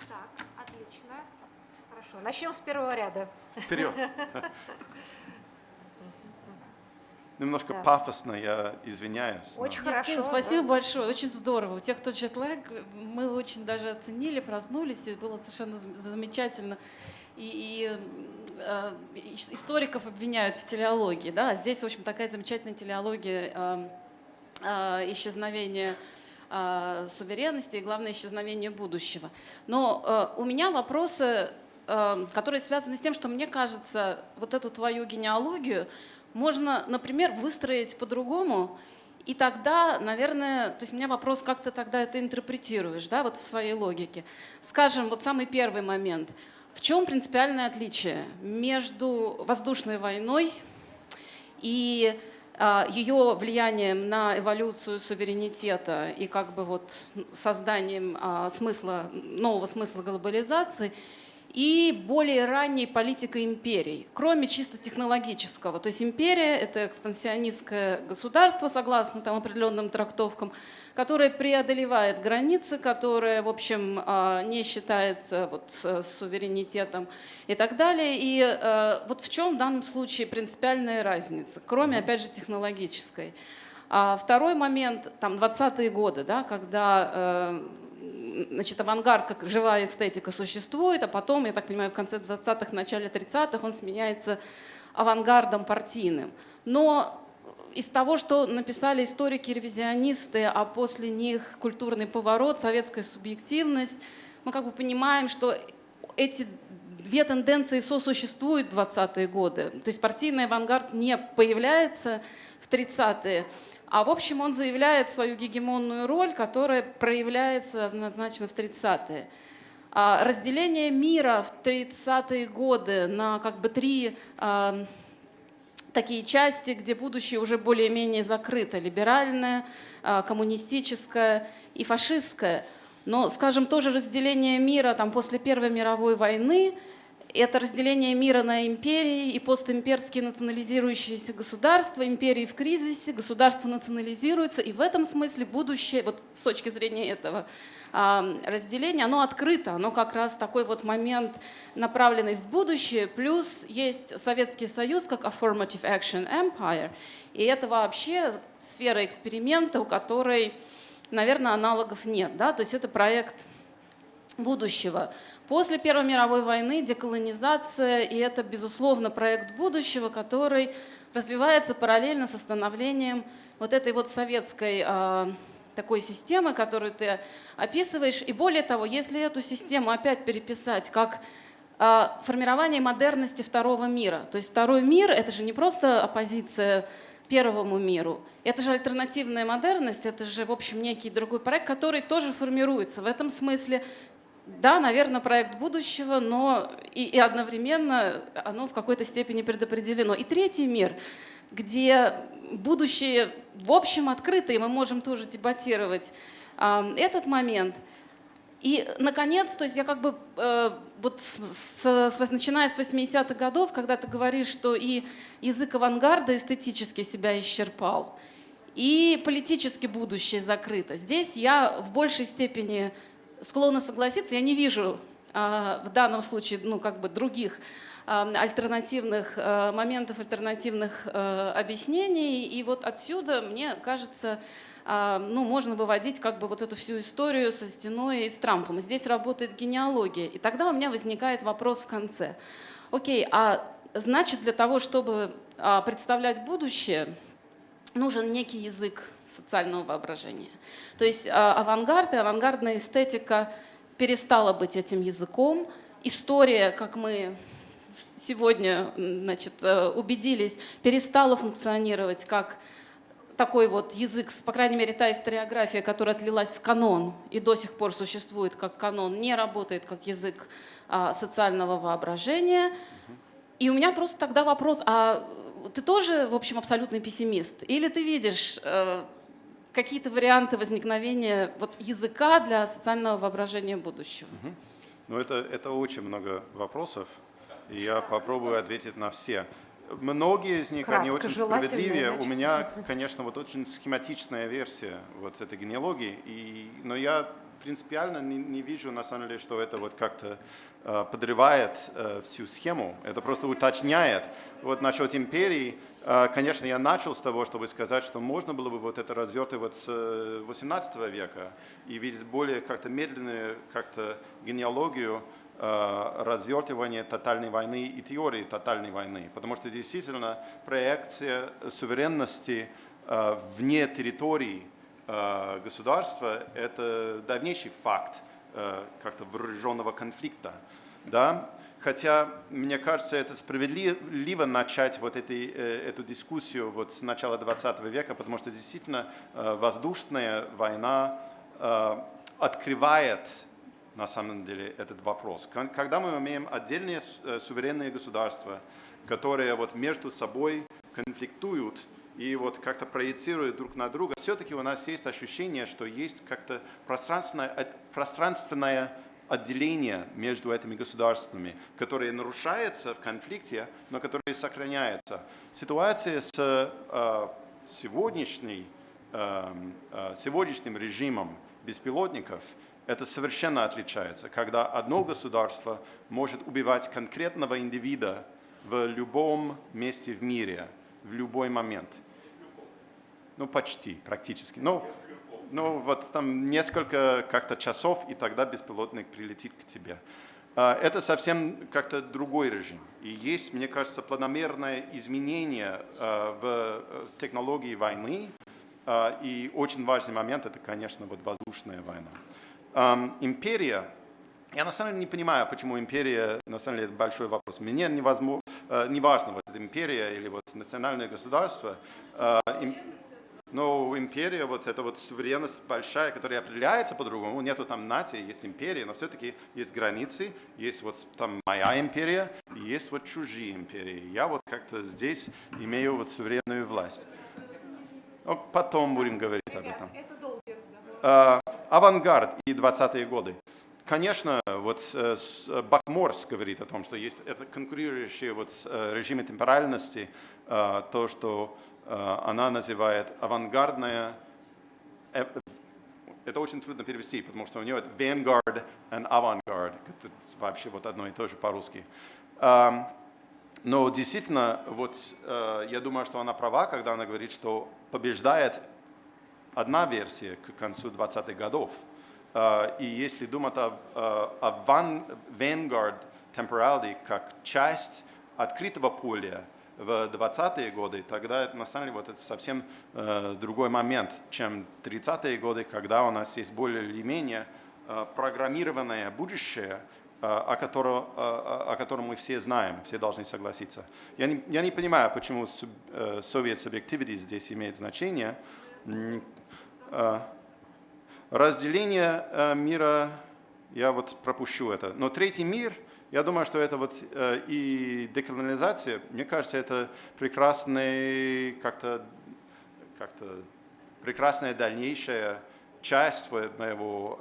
Так, отлично. Хорошо, начнем с первого ряда. Вперед. Немножко пафосно, я извиняюсь. Очень Нет, хорошо. Ким, спасибо большое, очень здорово. У тех, кто джетлаг, мы очень даже оценили, проснулись, и было совершенно замечательно. Историков обвиняют в телеологии, да, а здесь, в общем, такая замечательная телеология исчезновения суверенности и, главное, исчезновения будущего. Но у меня вопросы, которые связаны с тем, что мне кажется, вот эту твою генеалогию можно, например, выстроить по-другому, и тогда, наверное, то есть у меня вопрос, как ты тогда это интерпретируешь, да, вот в своей логике. Скажем, вот самый первый момент. В чем принципиальное отличие между воздушной войной и ее влиянием на эволюцию суверенитета и как бы вот созданием нового смысла глобализации и более ранней политикой империй, кроме чисто технологического. То есть империя — это экспансионистское государство, согласно там определенным трактовкам, которое преодолевает границы, которое, в общем, не считается вот суверенитетом и так далее. И вот в чем в данном случае принципиальная разница, кроме, опять же, технологической. Второй момент, там, 20-е годы, да, когда значит, авангард как живая эстетика существует, а потом, я так понимаю, в конце 20-х, начале 30-х он сменяется авангардом партийным. Но из того, что написали историки-ревизионисты, а после них культурный поворот, советская субъективность, мы как бы понимаем, что эти две тенденции сосуществуют в 20-е годы. То есть партийный авангард не появляется в 30-е, а в общем он заявляет свою гегемонную роль, которая проявляется однозначно в 30-е. Разделение мира в 30-е годы на как бы три такие части, где будущее уже более-менее закрыто: либеральное, коммунистическое и фашистское. Но, скажем, тоже разделение мира там, после Первой мировой войны — это разделение мира на империи и постимперские национализирующиеся государства. Империи в кризисе, государства национализируются, и в этом смысле будущее, вот с точки зрения этого разделения, оно открыто, оно как раз такой вот момент, направленный в будущее, плюс есть Советский Союз как affirmative action empire, и это вообще сфера эксперимента, у которой, наверное, аналогов нет, да? То есть это проект будущего. После Первой мировой войны деколонизация, и это, безусловно, проект будущего, который развивается параллельно с становлением вот этой вот советской такой системы, которую ты описываешь. И более того, если эту систему опять переписать как формирование модерности второго мира, то есть второй мир — это же не просто оппозиция первому миру, это же альтернативная модерность, это же, в общем, некий другой проект, который тоже формируется. В этом смысле, да, наверное, проект будущего, но и одновременно оно в какой-то степени предопределено. И третий мир, где будущее, в общем, открыто, и мы можем тоже дебатировать этот момент. И, наконец, то есть я как бы вот начиная с 80-х годов, когда ты говоришь, что и язык авангарда эстетически себя исчерпал, и политически будущее закрыто. Здесь я в большей степени склонна согласиться, я не вижу в данном случае как бы других альтернативных моментов, альтернативных объяснений. И вот отсюда, мне кажется, можно выводить как бы вот эту всю историю со стеной и с Трампом. Здесь работает генеалогия. И тогда у меня возникает вопрос в конце. Окей, а значит, для того, чтобы представлять будущее, нужен некий язык социального воображения. То есть авангард и авангардная эстетика перестала быть этим языком. История, как мы сегодня, значит, убедились, перестала функционировать как такой вот язык, по крайней мере, та историография, которая отлилась в канон и до сих пор существует как канон, не работает как язык социального воображения. И у меня просто тогда вопрос, а ты тоже, в общем, абсолютный пессимист? Или ты видишь какие-то варианты возникновения вот языка для социального воображения будущего? Ну, это очень много вопросов, и я попробую ответить на все. Многие из них, они очень справедливые. У меня, конечно, вот очень схематичная версия вот этой генеалогии, но я принципиально не вижу, на самом деле, что это вот как-то подрывает всю схему, это просто уточняет. Вот насчет империи, конечно, я начал с того, чтобы сказать, что можно было бы вот это развертывать с 18 века и видеть более как-то медленную как-то генеалогию развертывания тотальной войны и теории тотальной войны. Потому что действительно проекция суверенности вне территории государства – это давнейший факт как-то вооруженного конфликта. Да? Хотя, мне кажется, это справедливо начать вот эту дискуссию вот с начала 20 века, потому что действительно воздушная война открывает на самом деле этот вопрос. Когда мы имеем отдельные суверенные государства, которые вот между собой конфликтуют и вот как-то проецируют друг на друга, все-таки у нас есть ощущение, что есть как-то пространственное отделение между этими государствами, которое нарушается в конфликте, но которое сохраняется. Ситуация с сегодняшним режимом беспилотников это совершенно отличается, когда одно государство может убивать конкретного индивида в любом месте в мире, в любой момент. Ну, почти, практически. Ну, вот там несколько как-то часов, и тогда беспилотник прилетит к тебе. Это совсем как-то другой режим. И есть, мне кажется, планомерное изменение в технологии войны. И очень важный момент – это, конечно, вот воздушная война. Империя, я на самом деле не понимаю, почему империя, на самом деле это большой вопрос. Мне не важно, вот это империя или вот национальное государство, но империя, вот это вот суверенность большая, которая определяется по-другому, нету там нации, есть империя, но все-таки есть границы, есть вот там моя империя, и есть вот чужие империи. Я вот как-то здесь имею вот суверенную власть. Но потом будем говорить об этом. Авангард и 20-е годы. Конечно, вот Бахморс говорит о том, что есть это конкурирующие вот режимы темпоральности, то, что она называет авангардная. Это очень трудно перевести, потому что у нее vanguard и avant-garde, это вообще вот одно и то же по-русски. Но действительно, вот я думаю, что она права, когда она говорит, что побеждает одна версия к концу 20-х годов. И если думать о vanguard temporality как часть открытого поля в 20-е годы, тогда это, на самом деле вот это совсем другой момент, чем 30-е годы, когда у нас есть более или менее программированное будущее, о котором мы все знаем, все должны согласиться. Я не понимаю, почему Soviet subjectivity здесь имеет значение. Разделение мира, я вот пропущу это. Но третий мир, я думаю, что это вот и деколонизация, мне кажется, это прекрасная дальнейшая часть моего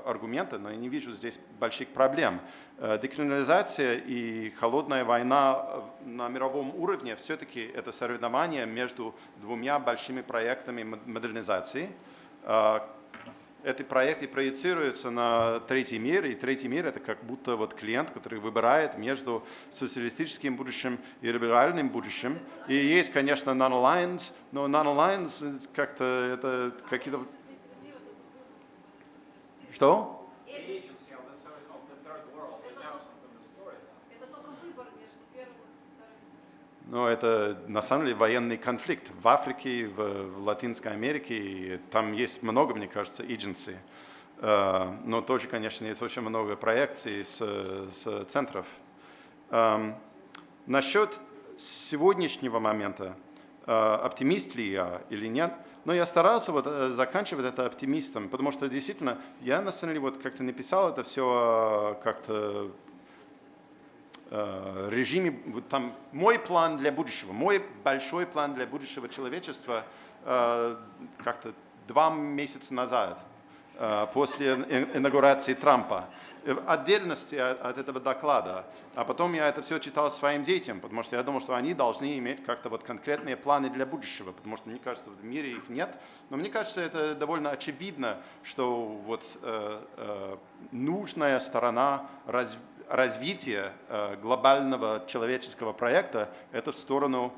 аргумента, но я не вижу здесь больших проблем. Деколонизация и холодная война на мировом уровне все-таки это соревнование между двумя большими проектами модернизации. Эти проекты проецируются на третий мир, и третий мир – это как будто вот клиент, который выбирает между социалистическим будущим и либеральным будущим. И есть, конечно, non-alliance, но non-alliance как-то это какие-то… Что? Но это на самом деле военный конфликт в Африке, в Латинской Америке. Там есть много, мне кажется, agency. Но тоже, конечно, есть очень много проекций с центров. Насчет сегодняшнего момента, оптимист ли я или нет, но я старался вот заканчивать это оптимистом, потому что действительно я на самом деле вот как-то написал это все как-то режиме, там, мой план для будущего, мой большой план для будущего человечества как-то 2 месяца назад, после инаугурации Трампа, в отдельности от этого доклада. А потом я это все читал своим детям, потому что я думал, что они должны иметь как-то вот конкретные планы для будущего, потому что, мне кажется, в мире их нет. Но мне кажется, это довольно очевидно, что вот нужная сторона развития глобального человеческого проекта – это в сторону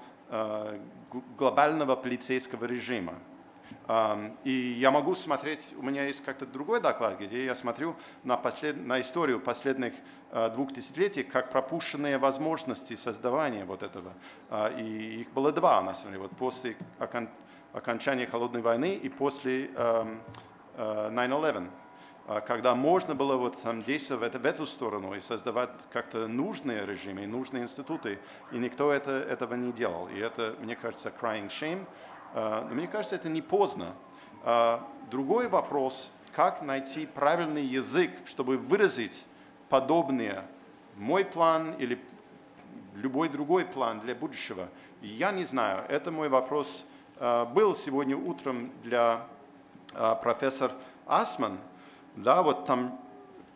глобального полицейского режима. И я могу смотреть, у меня есть как-то другой доклад, где я смотрю на историю последних 2 десятилетий, как пропущенные возможности создавания вот этого. И их было 2, на самом деле, вот после окончания Холодной войны и после 9/11. Когда можно было вот там действовать в эту сторону и создавать как-то нужные режимы, нужные институты, и никто этого не делал. И это, мне кажется, crying shame. Но мне кажется, это не поздно. Другой вопрос, как найти правильный язык, чтобы выразить подобные мой план или любой другой план для будущего. Я не знаю, это мой вопрос был сегодня утром для профессора Асман. Да, вот там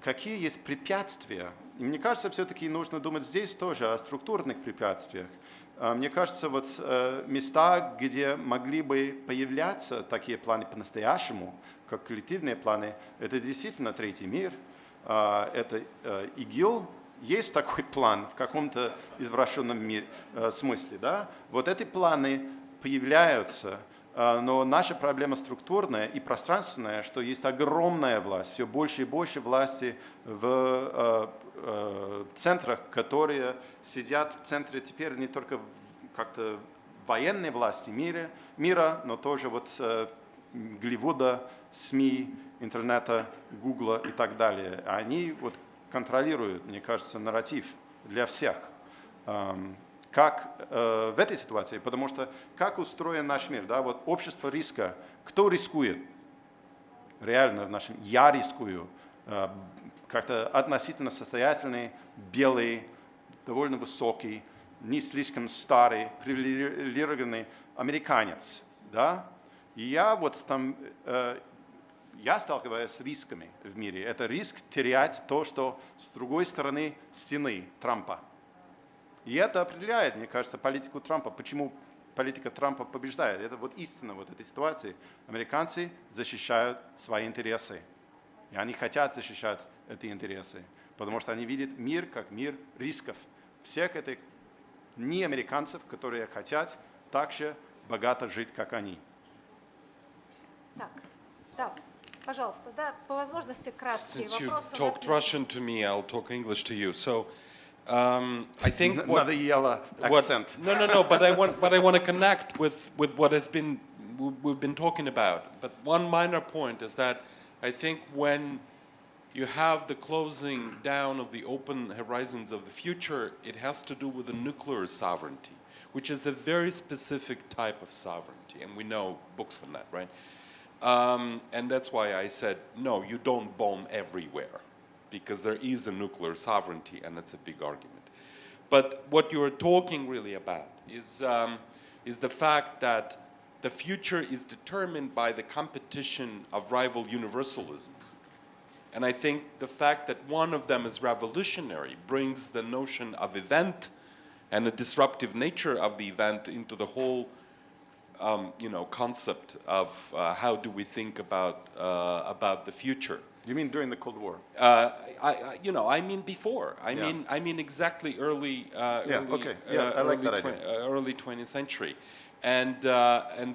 какие есть препятствия. И мне кажется, все-таки нужно думать здесь тоже о структурных препятствиях. Мне кажется, вот места, где могли бы появляться такие планы по-настоящему, как коллективные планы, это действительно третий мир, это ИГИЛ. Есть такой план в каком-то извращенном смысле. Да? Вот эти планы появляются, но наша проблема структурная и пространственная, что есть огромная власть, все больше и больше власти в центрах, которые сидят в центре теперь не только как-то военной власти мира, но тоже вот Голливуда, СМИ, интернета, Гугла и так далее. Они вот контролируют, мне кажется, нарратив для всех. Как в этой ситуации, потому что как устроен наш мир, да, вот общество риска, кто рискует? Реально в нашем я рискую, как-то относительно состоятельный, белый, довольно высокий, не слишком старый, привилегированный американец, да? И я вот там, я сталкиваюсь с рисками в мире. Это риск терять то, что с другой стороны стены Трампа. И это определяет, мне кажется, политику Трампа. Почему политика Трампа побеждает? Это вот истина вот этой ситуации. Американцы защищают свои интересы. И они хотят защищать эти интересы. Потому что они видят мир как мир рисков. Всех этих неамериканцев, которые хотят так же богато жить, как они. Так, да, пожалуйста, да, по возможности краткие Since you вопросы. talked Russian to me, I'll talk English to you. So, I think what, Надоело акцент. no, but I want to connect with what we've been talking about. But one minor point is that I think when you have the closing down of the open horizons of the future, it has to do with the nuclear sovereignty, which is a very specific type of sovereignty, and we know books on that, right? And that's why I said, no, you don't bomb everywhere, because there is a nuclear sovereignty, and it's a big argument. But what you're talking really about is the fact that the future is determined by the competition of rival universalisms. And I think the fact that one of them is revolutionary brings the notion of event and the disruptive nature of the event into the whole concept of how do we think about the future. You mean during the Cold War? I mean before. I mean exactly early. I like that idea. Early 20th century, and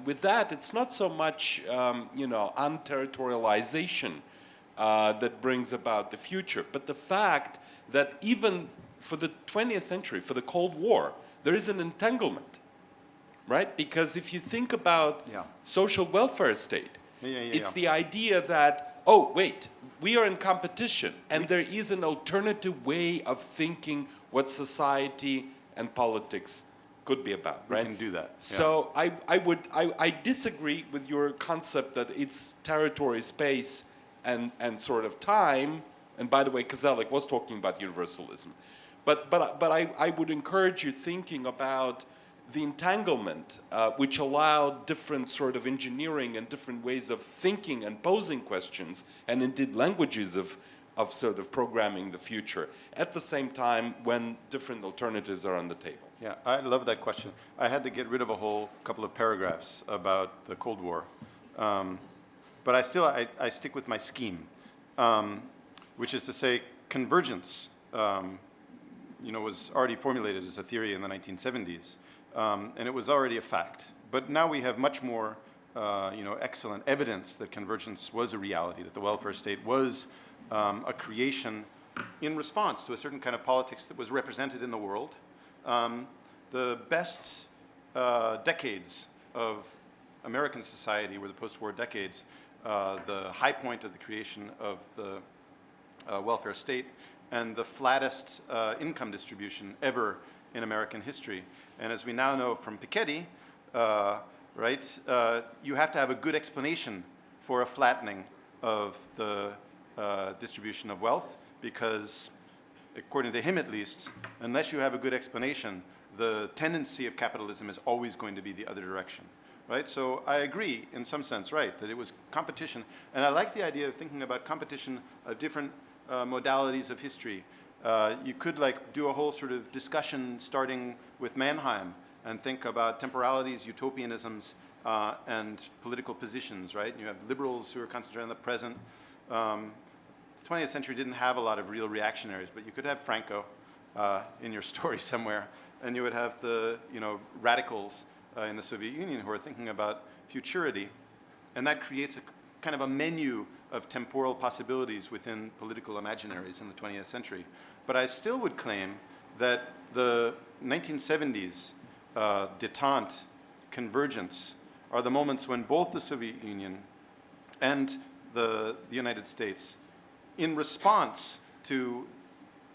with that, it's not so much unterritorialization that brings about the future, but the fact that even for the 20th century, for the Cold War, there is an entanglement, right? Because if you think about social welfare state, it's the idea that, oh, wait, we are in competition, and there is an alternative way of thinking what society and politics could be about, right? We can do that. So I disagree with your concept that it's territory, space, and sort of time. And by the way, Kozelek was talking about universalism. But I would encourage you thinking about the entanglement, which allowed different sort of engineering and different ways of thinking and posing questions, and indeed languages of sort of programming the future, at the same time when different alternatives are on the table. Yeah, I love that question. I had to get rid of a whole couple of paragraphs about the Cold War. But I stick with my scheme, which is to say convergence was already formulated as a theory in the 1970s, and it was already a fact. But now we have much more excellent evidence that convergence was a reality, that the welfare state was a creation in response to a certain kind of politics that was represented in the world. The best decades of American society were the post-war decades, the high point of the creation of the welfare state, and the flattest income distribution ever in American history. And as we now know from Piketty, you have to have a good explanation for a flattening of the distribution of wealth, because according to him at least, unless you have a good explanation, the tendency of capitalism is always going to be the other direction. Right? So I agree in some sense, right, that it was competition. And I like the idea of thinking about competition of different modalities of history. You could like do a whole sort of discussion starting with Mannheim and think about temporalities, utopianisms, and political positions, right? You have liberals who are concentrated on the present. The 20th century didn't have a lot of real reactionaries, but you could have Franco in your story somewhere, and you would have the radicals in the Soviet Union who are thinking about futurity, and that creates a kind of a menu of temporal possibilities within political imaginaries in the 20th century. But I still would claim that the 1970s détente, convergence, are the moments when both the Soviet Union and the United States, in response to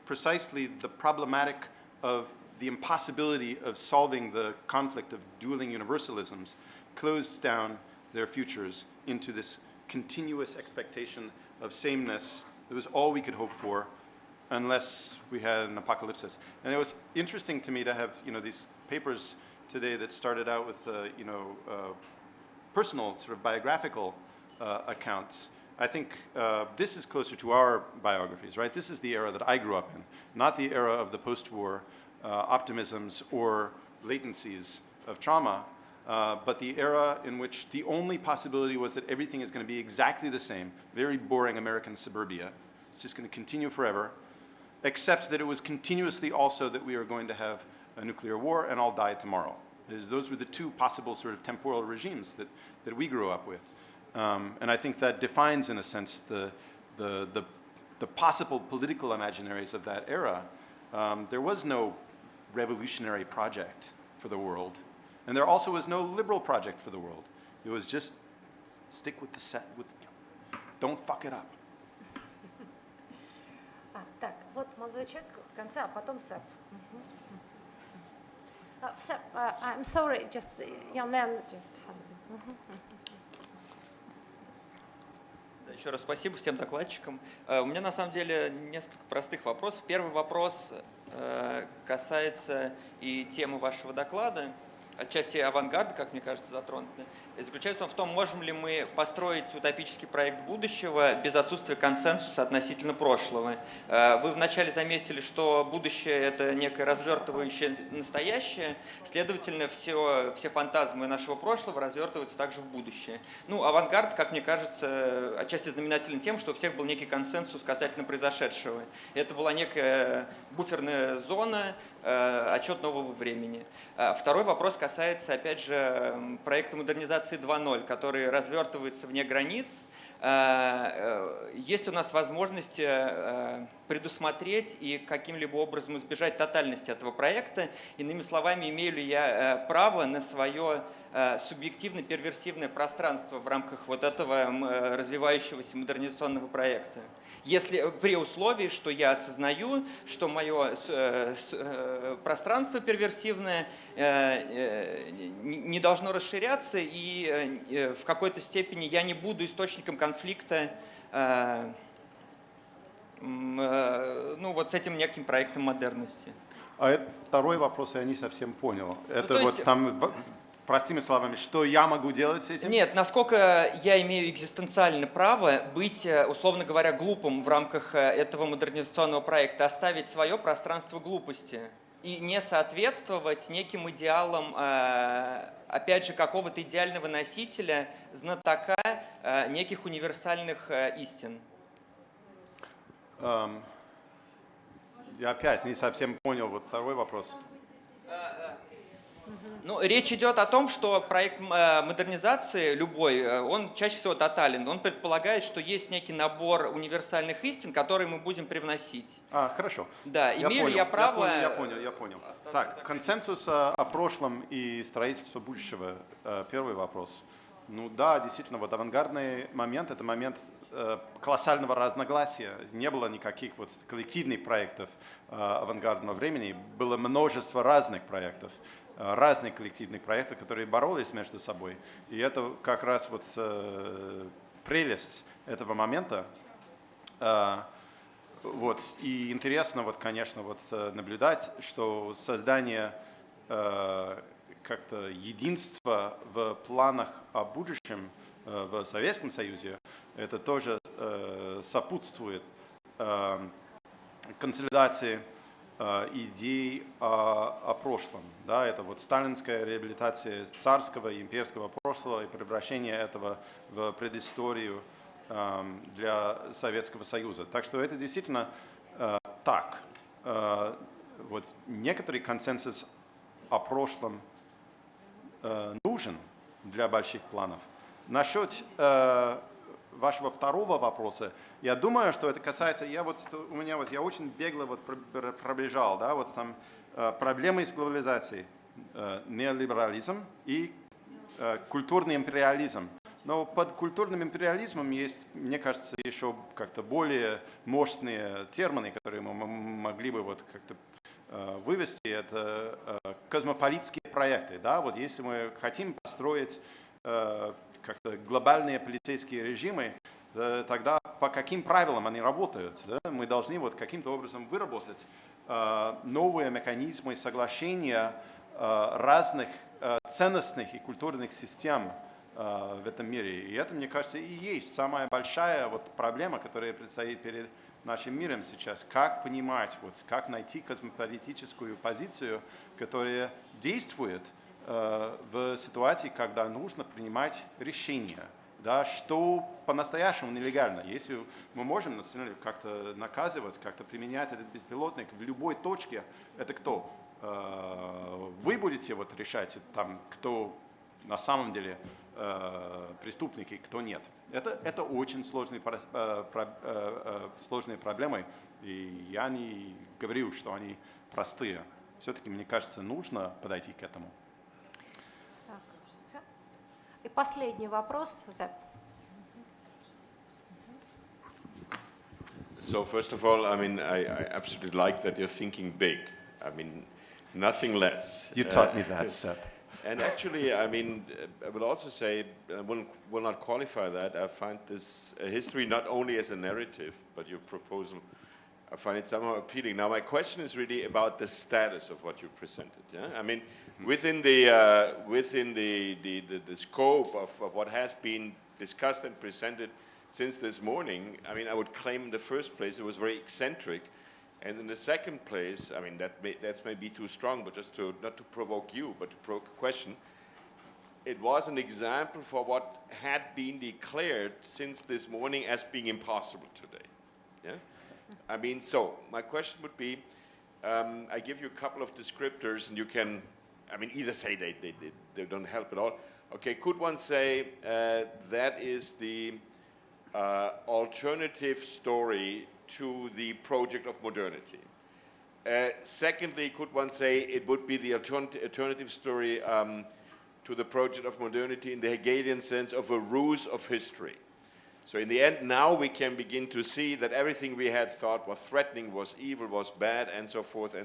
precisely the problematic of the impossibility of solving the conflict of dueling universalisms, closed down their futures into this continuous expectation of sameness. It was all we could hope for, unless we had an apocalypse. And it was interesting to me to have these papers today that started out with personal sort of biographical accounts. I think this is closer to our biographies, right? This is the era that I grew up in, not the era of the post-war optimisms or latencies of trauma, but the era in which the only possibility was that everything is going to be exactly the same, very boring American suburbia. It's just going to continue forever, except that it was continuously also that we are going to have a nuclear war and all die tomorrow. Those were the two possible sort of temporal regimes that we grew up with. And I think that defines, in a sense, the possible political imaginaries of that era. There was no revolutionary project for the world. And there also was no liberal project for the world. It was just stick with the set, don't fuck it up. Так, вот молодой человек в конце, а потом Сэп. Сэп, I'm sorry, just young man, just Еще раз спасибо всем докладчикам. У меня на самом деле несколько простых вопросов. Первый вопрос касается и темы вашего доклада, отчасти авангарда, как мне кажется, затронуты. Заключается он в том, можем ли мы построить утопический проект будущего без отсутствия консенсуса относительно прошлого. Вы вначале заметили, что будущее – это некое развертывающее настоящее, следовательно, все фантазмы нашего прошлого развертываются также в будущее. Ну, авангард, как мне кажется, отчасти знаменателен тем, что у всех был некий консенсус касательно произошедшего. Это была некая буферная зона, отчет нового времени. Второй вопрос касается, опять же, проекта модернизации 2.0, который развертывается вне границ. Есть у нас возможность предусмотреть и каким-либо образом избежать тотальности этого проекта? Иными словами, имею ли я право на свое субъективное перверсивное пространство в рамках вот этого развивающегося модернизационного проекта? Если при условии, что я осознаю, что мое пространство перверсивное не должно расширяться, и в какой-то степени я не буду источником конфликта ну, вот с этим неким проектом модерности. А второй вопрос я не совсем понял. Это вот там... Простыми словами, что я могу делать с этим? Нет, насколько я имею экзистенциальное право быть, условно говоря, глупым в рамках этого модернизационного проекта, оставить свое пространство глупости и не соответствовать неким идеалам, опять же, какого-то идеального носителя, знатока неких универсальных истин. Я опять не совсем понял вот второй вопрос. Ну, речь идет о том, что проект модернизации любой, он чаще всего тотален. Он предполагает, что есть некий набор универсальных истин, которые мы будем привносить. Хорошо. Да, имею ли я право... Я понял. Так, консенсус о прошлом и строительство будущего. Первый вопрос. Ну да, действительно, вот авангардный момент – это момент колоссального разногласия. Не было никаких вот коллективных проектов авангардного времени. Было множество разных проектов. Разных коллективных проектов, которые боролись между собой. И это как раз вот прелесть этого момента. Вот. И интересно, вот, конечно, вот, наблюдать, что создание как-то единства в планах о будущем в Советском Союзе, это тоже сопутствует консолидации идей о прошлом. Да, это вот сталинская реабилитация царского и имперского прошлого и превращение этого в предысторию для Советского Союза. Так что это действительно так. Вот некоторый консенсус о прошлом нужен для больших планов. Насчет вашего второго вопроса, я думаю, что это касается, я очень бегло вот пробежал, да, вот там проблемы с глобализацией, неолиберализм и культурный империализм. Но под культурным империализмом есть, мне кажется, еще как-то более мощные термины, которые мы могли бы вот как-то вывести. Это космополитские проекты. Да? Вот если мы хотим построить как-то глобальные полицейские режимы, тогда по каким правилам они работают? Да? Мы должны вот каким-то образом выработать новые механизмы соглашения разных ценностных и культурных систем в этом мире. И это, мне кажется, и есть самая большая вот проблема, которая предстоит перед нашим миром сейчас. Как понимать, вот, как найти космополитическую позицию, которая действует в ситуации, когда нужно принимать решения. Да, что по-настоящему нелегально. Если мы можем как-то наказывать, как-то применять этот беспилотник в любой точке, это кто? Вы будете вот решать, там, кто на самом деле преступники, кто нет. Это очень сложные проблемы, и я не говорю, что они простые. Все-таки, мне кажется, нужно подойти к этому. И последний вопрос. So first of all, I mean, I absolutely like that you're thinking big. I mean, nothing less. You taught me that, Sepp. And actually, I mean, I will also say, I will not qualify that. I find this history not only as a narrative, but your proposal, I find it somehow appealing. Now, my question is really about the status of what you presented. Yeah, I mean, within the scope of what has been discussed and presented since this morning, I mean, I would claim in the first place it was very eccentric, and in the second place, I mean, that's maybe too strong, but just to not to provoke you, but to provoke a question. It was an example for what had been declared since this morning as being impossible today. Yeah, I mean, so my question would be, I give you a couple of descriptors, and you can, I mean, either say they don't help at all. Okay, could one say that is the alternative story to the project of modernity? Secondly, could one say it would be the alternative story to the project of modernity in the Hegelian sense of a ruse of history? So in the end, now we can begin to see that everything we had thought was threatening, was evil, was bad, and so forth,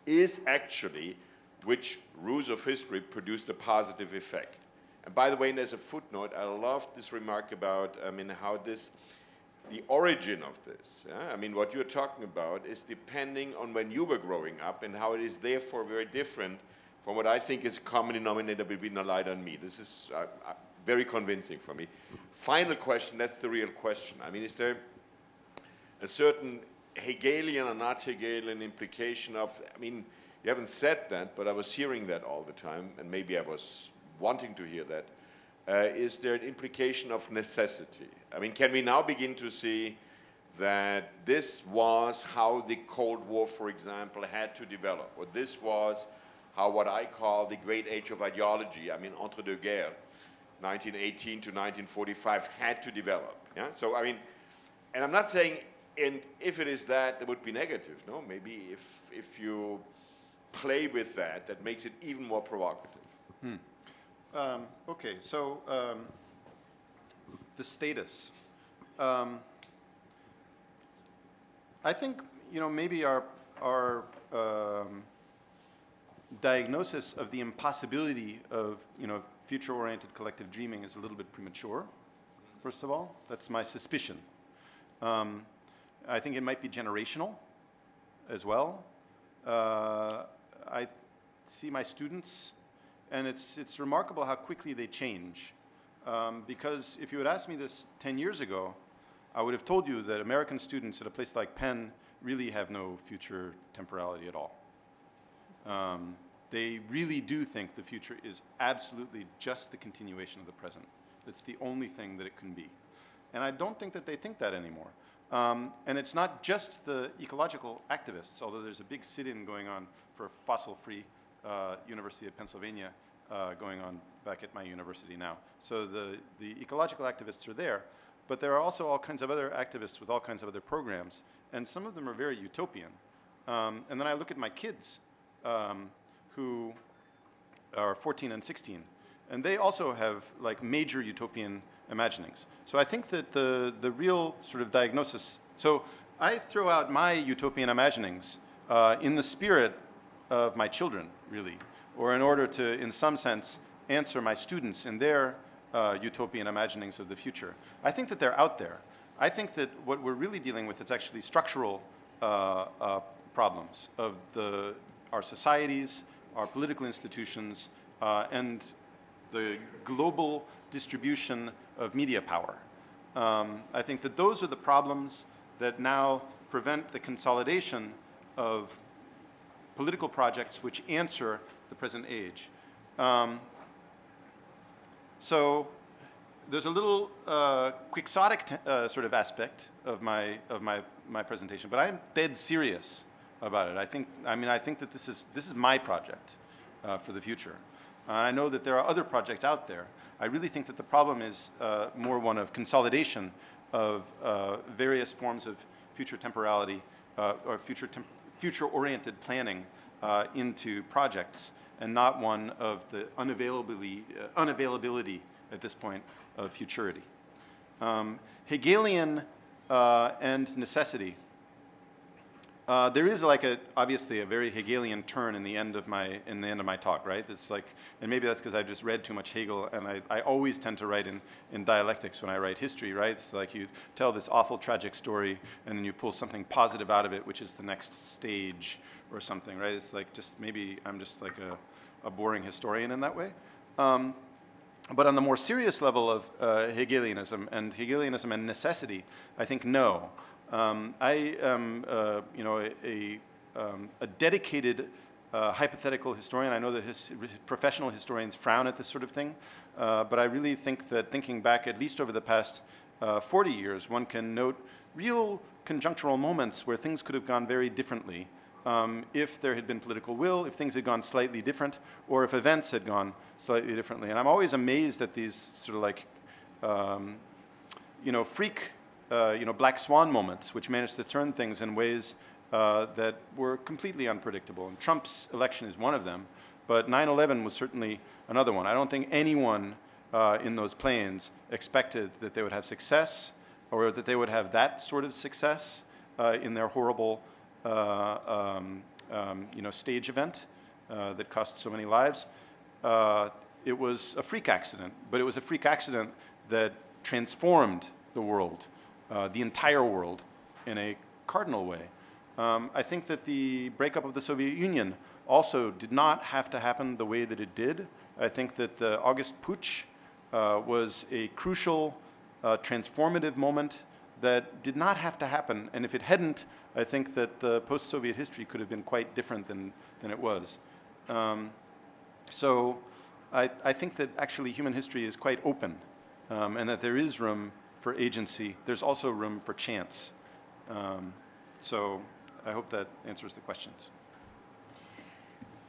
is actually which ruse of history produced a positive effect. And by the way, and as a footnote, I love this remark about, I mean, how this, the origin of this, yeah? I mean, what you're talking about is depending on when you were growing up and how it is therefore very different from what I think is a common denominator between Nalaida and me. This is very convincing for me. Final question, that's the real question. I mean, is there a certain Hegelian or not Hegelian implication of, I mean, you haven't said that, but I was hearing that all the time, and maybe I was wanting to hear that. Is there an implication of necessity? I mean, can we now begin to see that this was how the Cold War, for example, had to develop, or this was how what I call the great age of ideology, I mean, entre deux guerres, 1918 to 1945, had to develop. Yeah? So, I mean, and I'm not saying, and if it is that, that would be negative. No, maybe if you play with that, that makes it even more provocative. Okay, so the status. I think, you know, maybe our diagnosis of the impossibility of, you know, future-oriented collective dreaming is a little bit premature, first of all. That's my suspicion. I think it might be generational as well. I see my students, and it's remarkable how quickly they change. Because if you had asked me this 10 years ago, I would have told you that American students at a place like Penn really have no future temporality at all. They really do think the future is absolutely just the continuation of the present. It's the only thing that it can be. And I don't think that they think that anymore. And it's not just the ecological activists, although there's a big sit-in going on for fossil-free University of Pennsylvania going on back at my university now. So the ecological activists are there, but there are also all kinds of other activists with all kinds of other programs, and some of them are very utopian. And then I look at my kids who are 14 and 16, and they also have like major utopian imaginings. So I think that the real sort of diagnosis, so I throw out my utopian imaginings in the spirit of my children, really, or in order to, in some sense, answer my students in their utopian imaginings of the future. I think that they're out there. I think that what we're really dealing with is actually structural problems of our societies, our political institutions, and the global distribution of media power. I think that those are the problems that now prevent the consolidation of political projects which answer the present age. So there's a little quixotic sort of aspect of my presentation, but I'm dead serious about it. I think that this is my project for the future. I know that there are other projects out there. I really think that the problem is more one of consolidation of various forms of future temporality or future-oriented planning into projects, and not one of the unavailability at this point of futurity. Hegelian and necessity. There is obviously a very Hegelian turn in the end of my talk, right? It's like, and maybe that's because I've just read too much Hegel, and I always tend to write in dialectics when I write history, right? It's like you tell this awful tragic story, and then you pull something positive out of it, which is the next stage or something, right? It's like maybe I'm just like a boring historian in that way. But on the more serious level of Hegelianism and necessity, I think no. I am, a dedicated hypothetical historian. I know that professional historians frown at this sort of thing, but I really think that thinking back, at least over the past 40 years, one can note real conjunctural moments where things could have gone very differently if there had been political will, if things had gone slightly different, or if events had gone slightly differently. And I'm always amazed at these sort of like, freak black swan moments, which managed to turn things in ways that were completely unpredictable. And Trump's election is one of them, but 9/11 was certainly another one. I don't think anyone in those planes expected that they would have success, or that they would have that sort of success in their horrible stage event that cost so many lives. It was a freak accident, but it was a freak accident that transformed the world. The entire world in a cardinal way. I think that the breakup of the Soviet Union also did not have to happen the way that it did. I think that the August Putsch was a crucial, transformative moment that did not have to happen. And if it hadn't, I think that the post-Soviet history could have been quite different than it was. So I think that actually human history is quite open, and that there is room for agency. There's also room for chance. So I hope that answers the questions.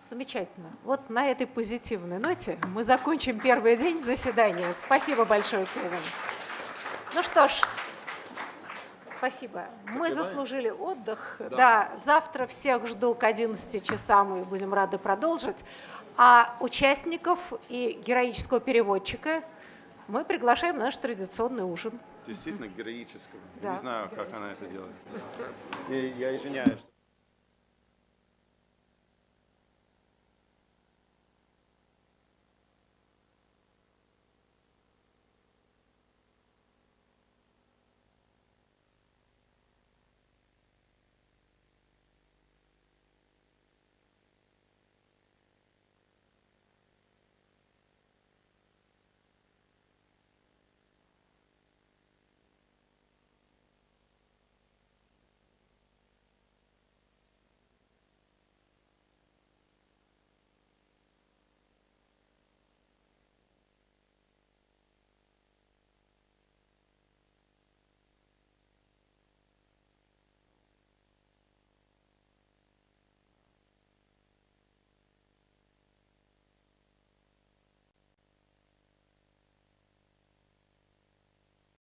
Замечательно. Вот на этой позитивной ноте мы закончим первый день заседания. Спасибо большое, Кевин. Ну что ж, спасибо. Мы заслужили отдых. Да, завтра всех жду к 11 часам, и будем рады продолжить. А участников и героического переводчика мы приглашаем на наш традиционный ужин. Действительно героического. Да. Не знаю, как она это делает. Я извиняюсь.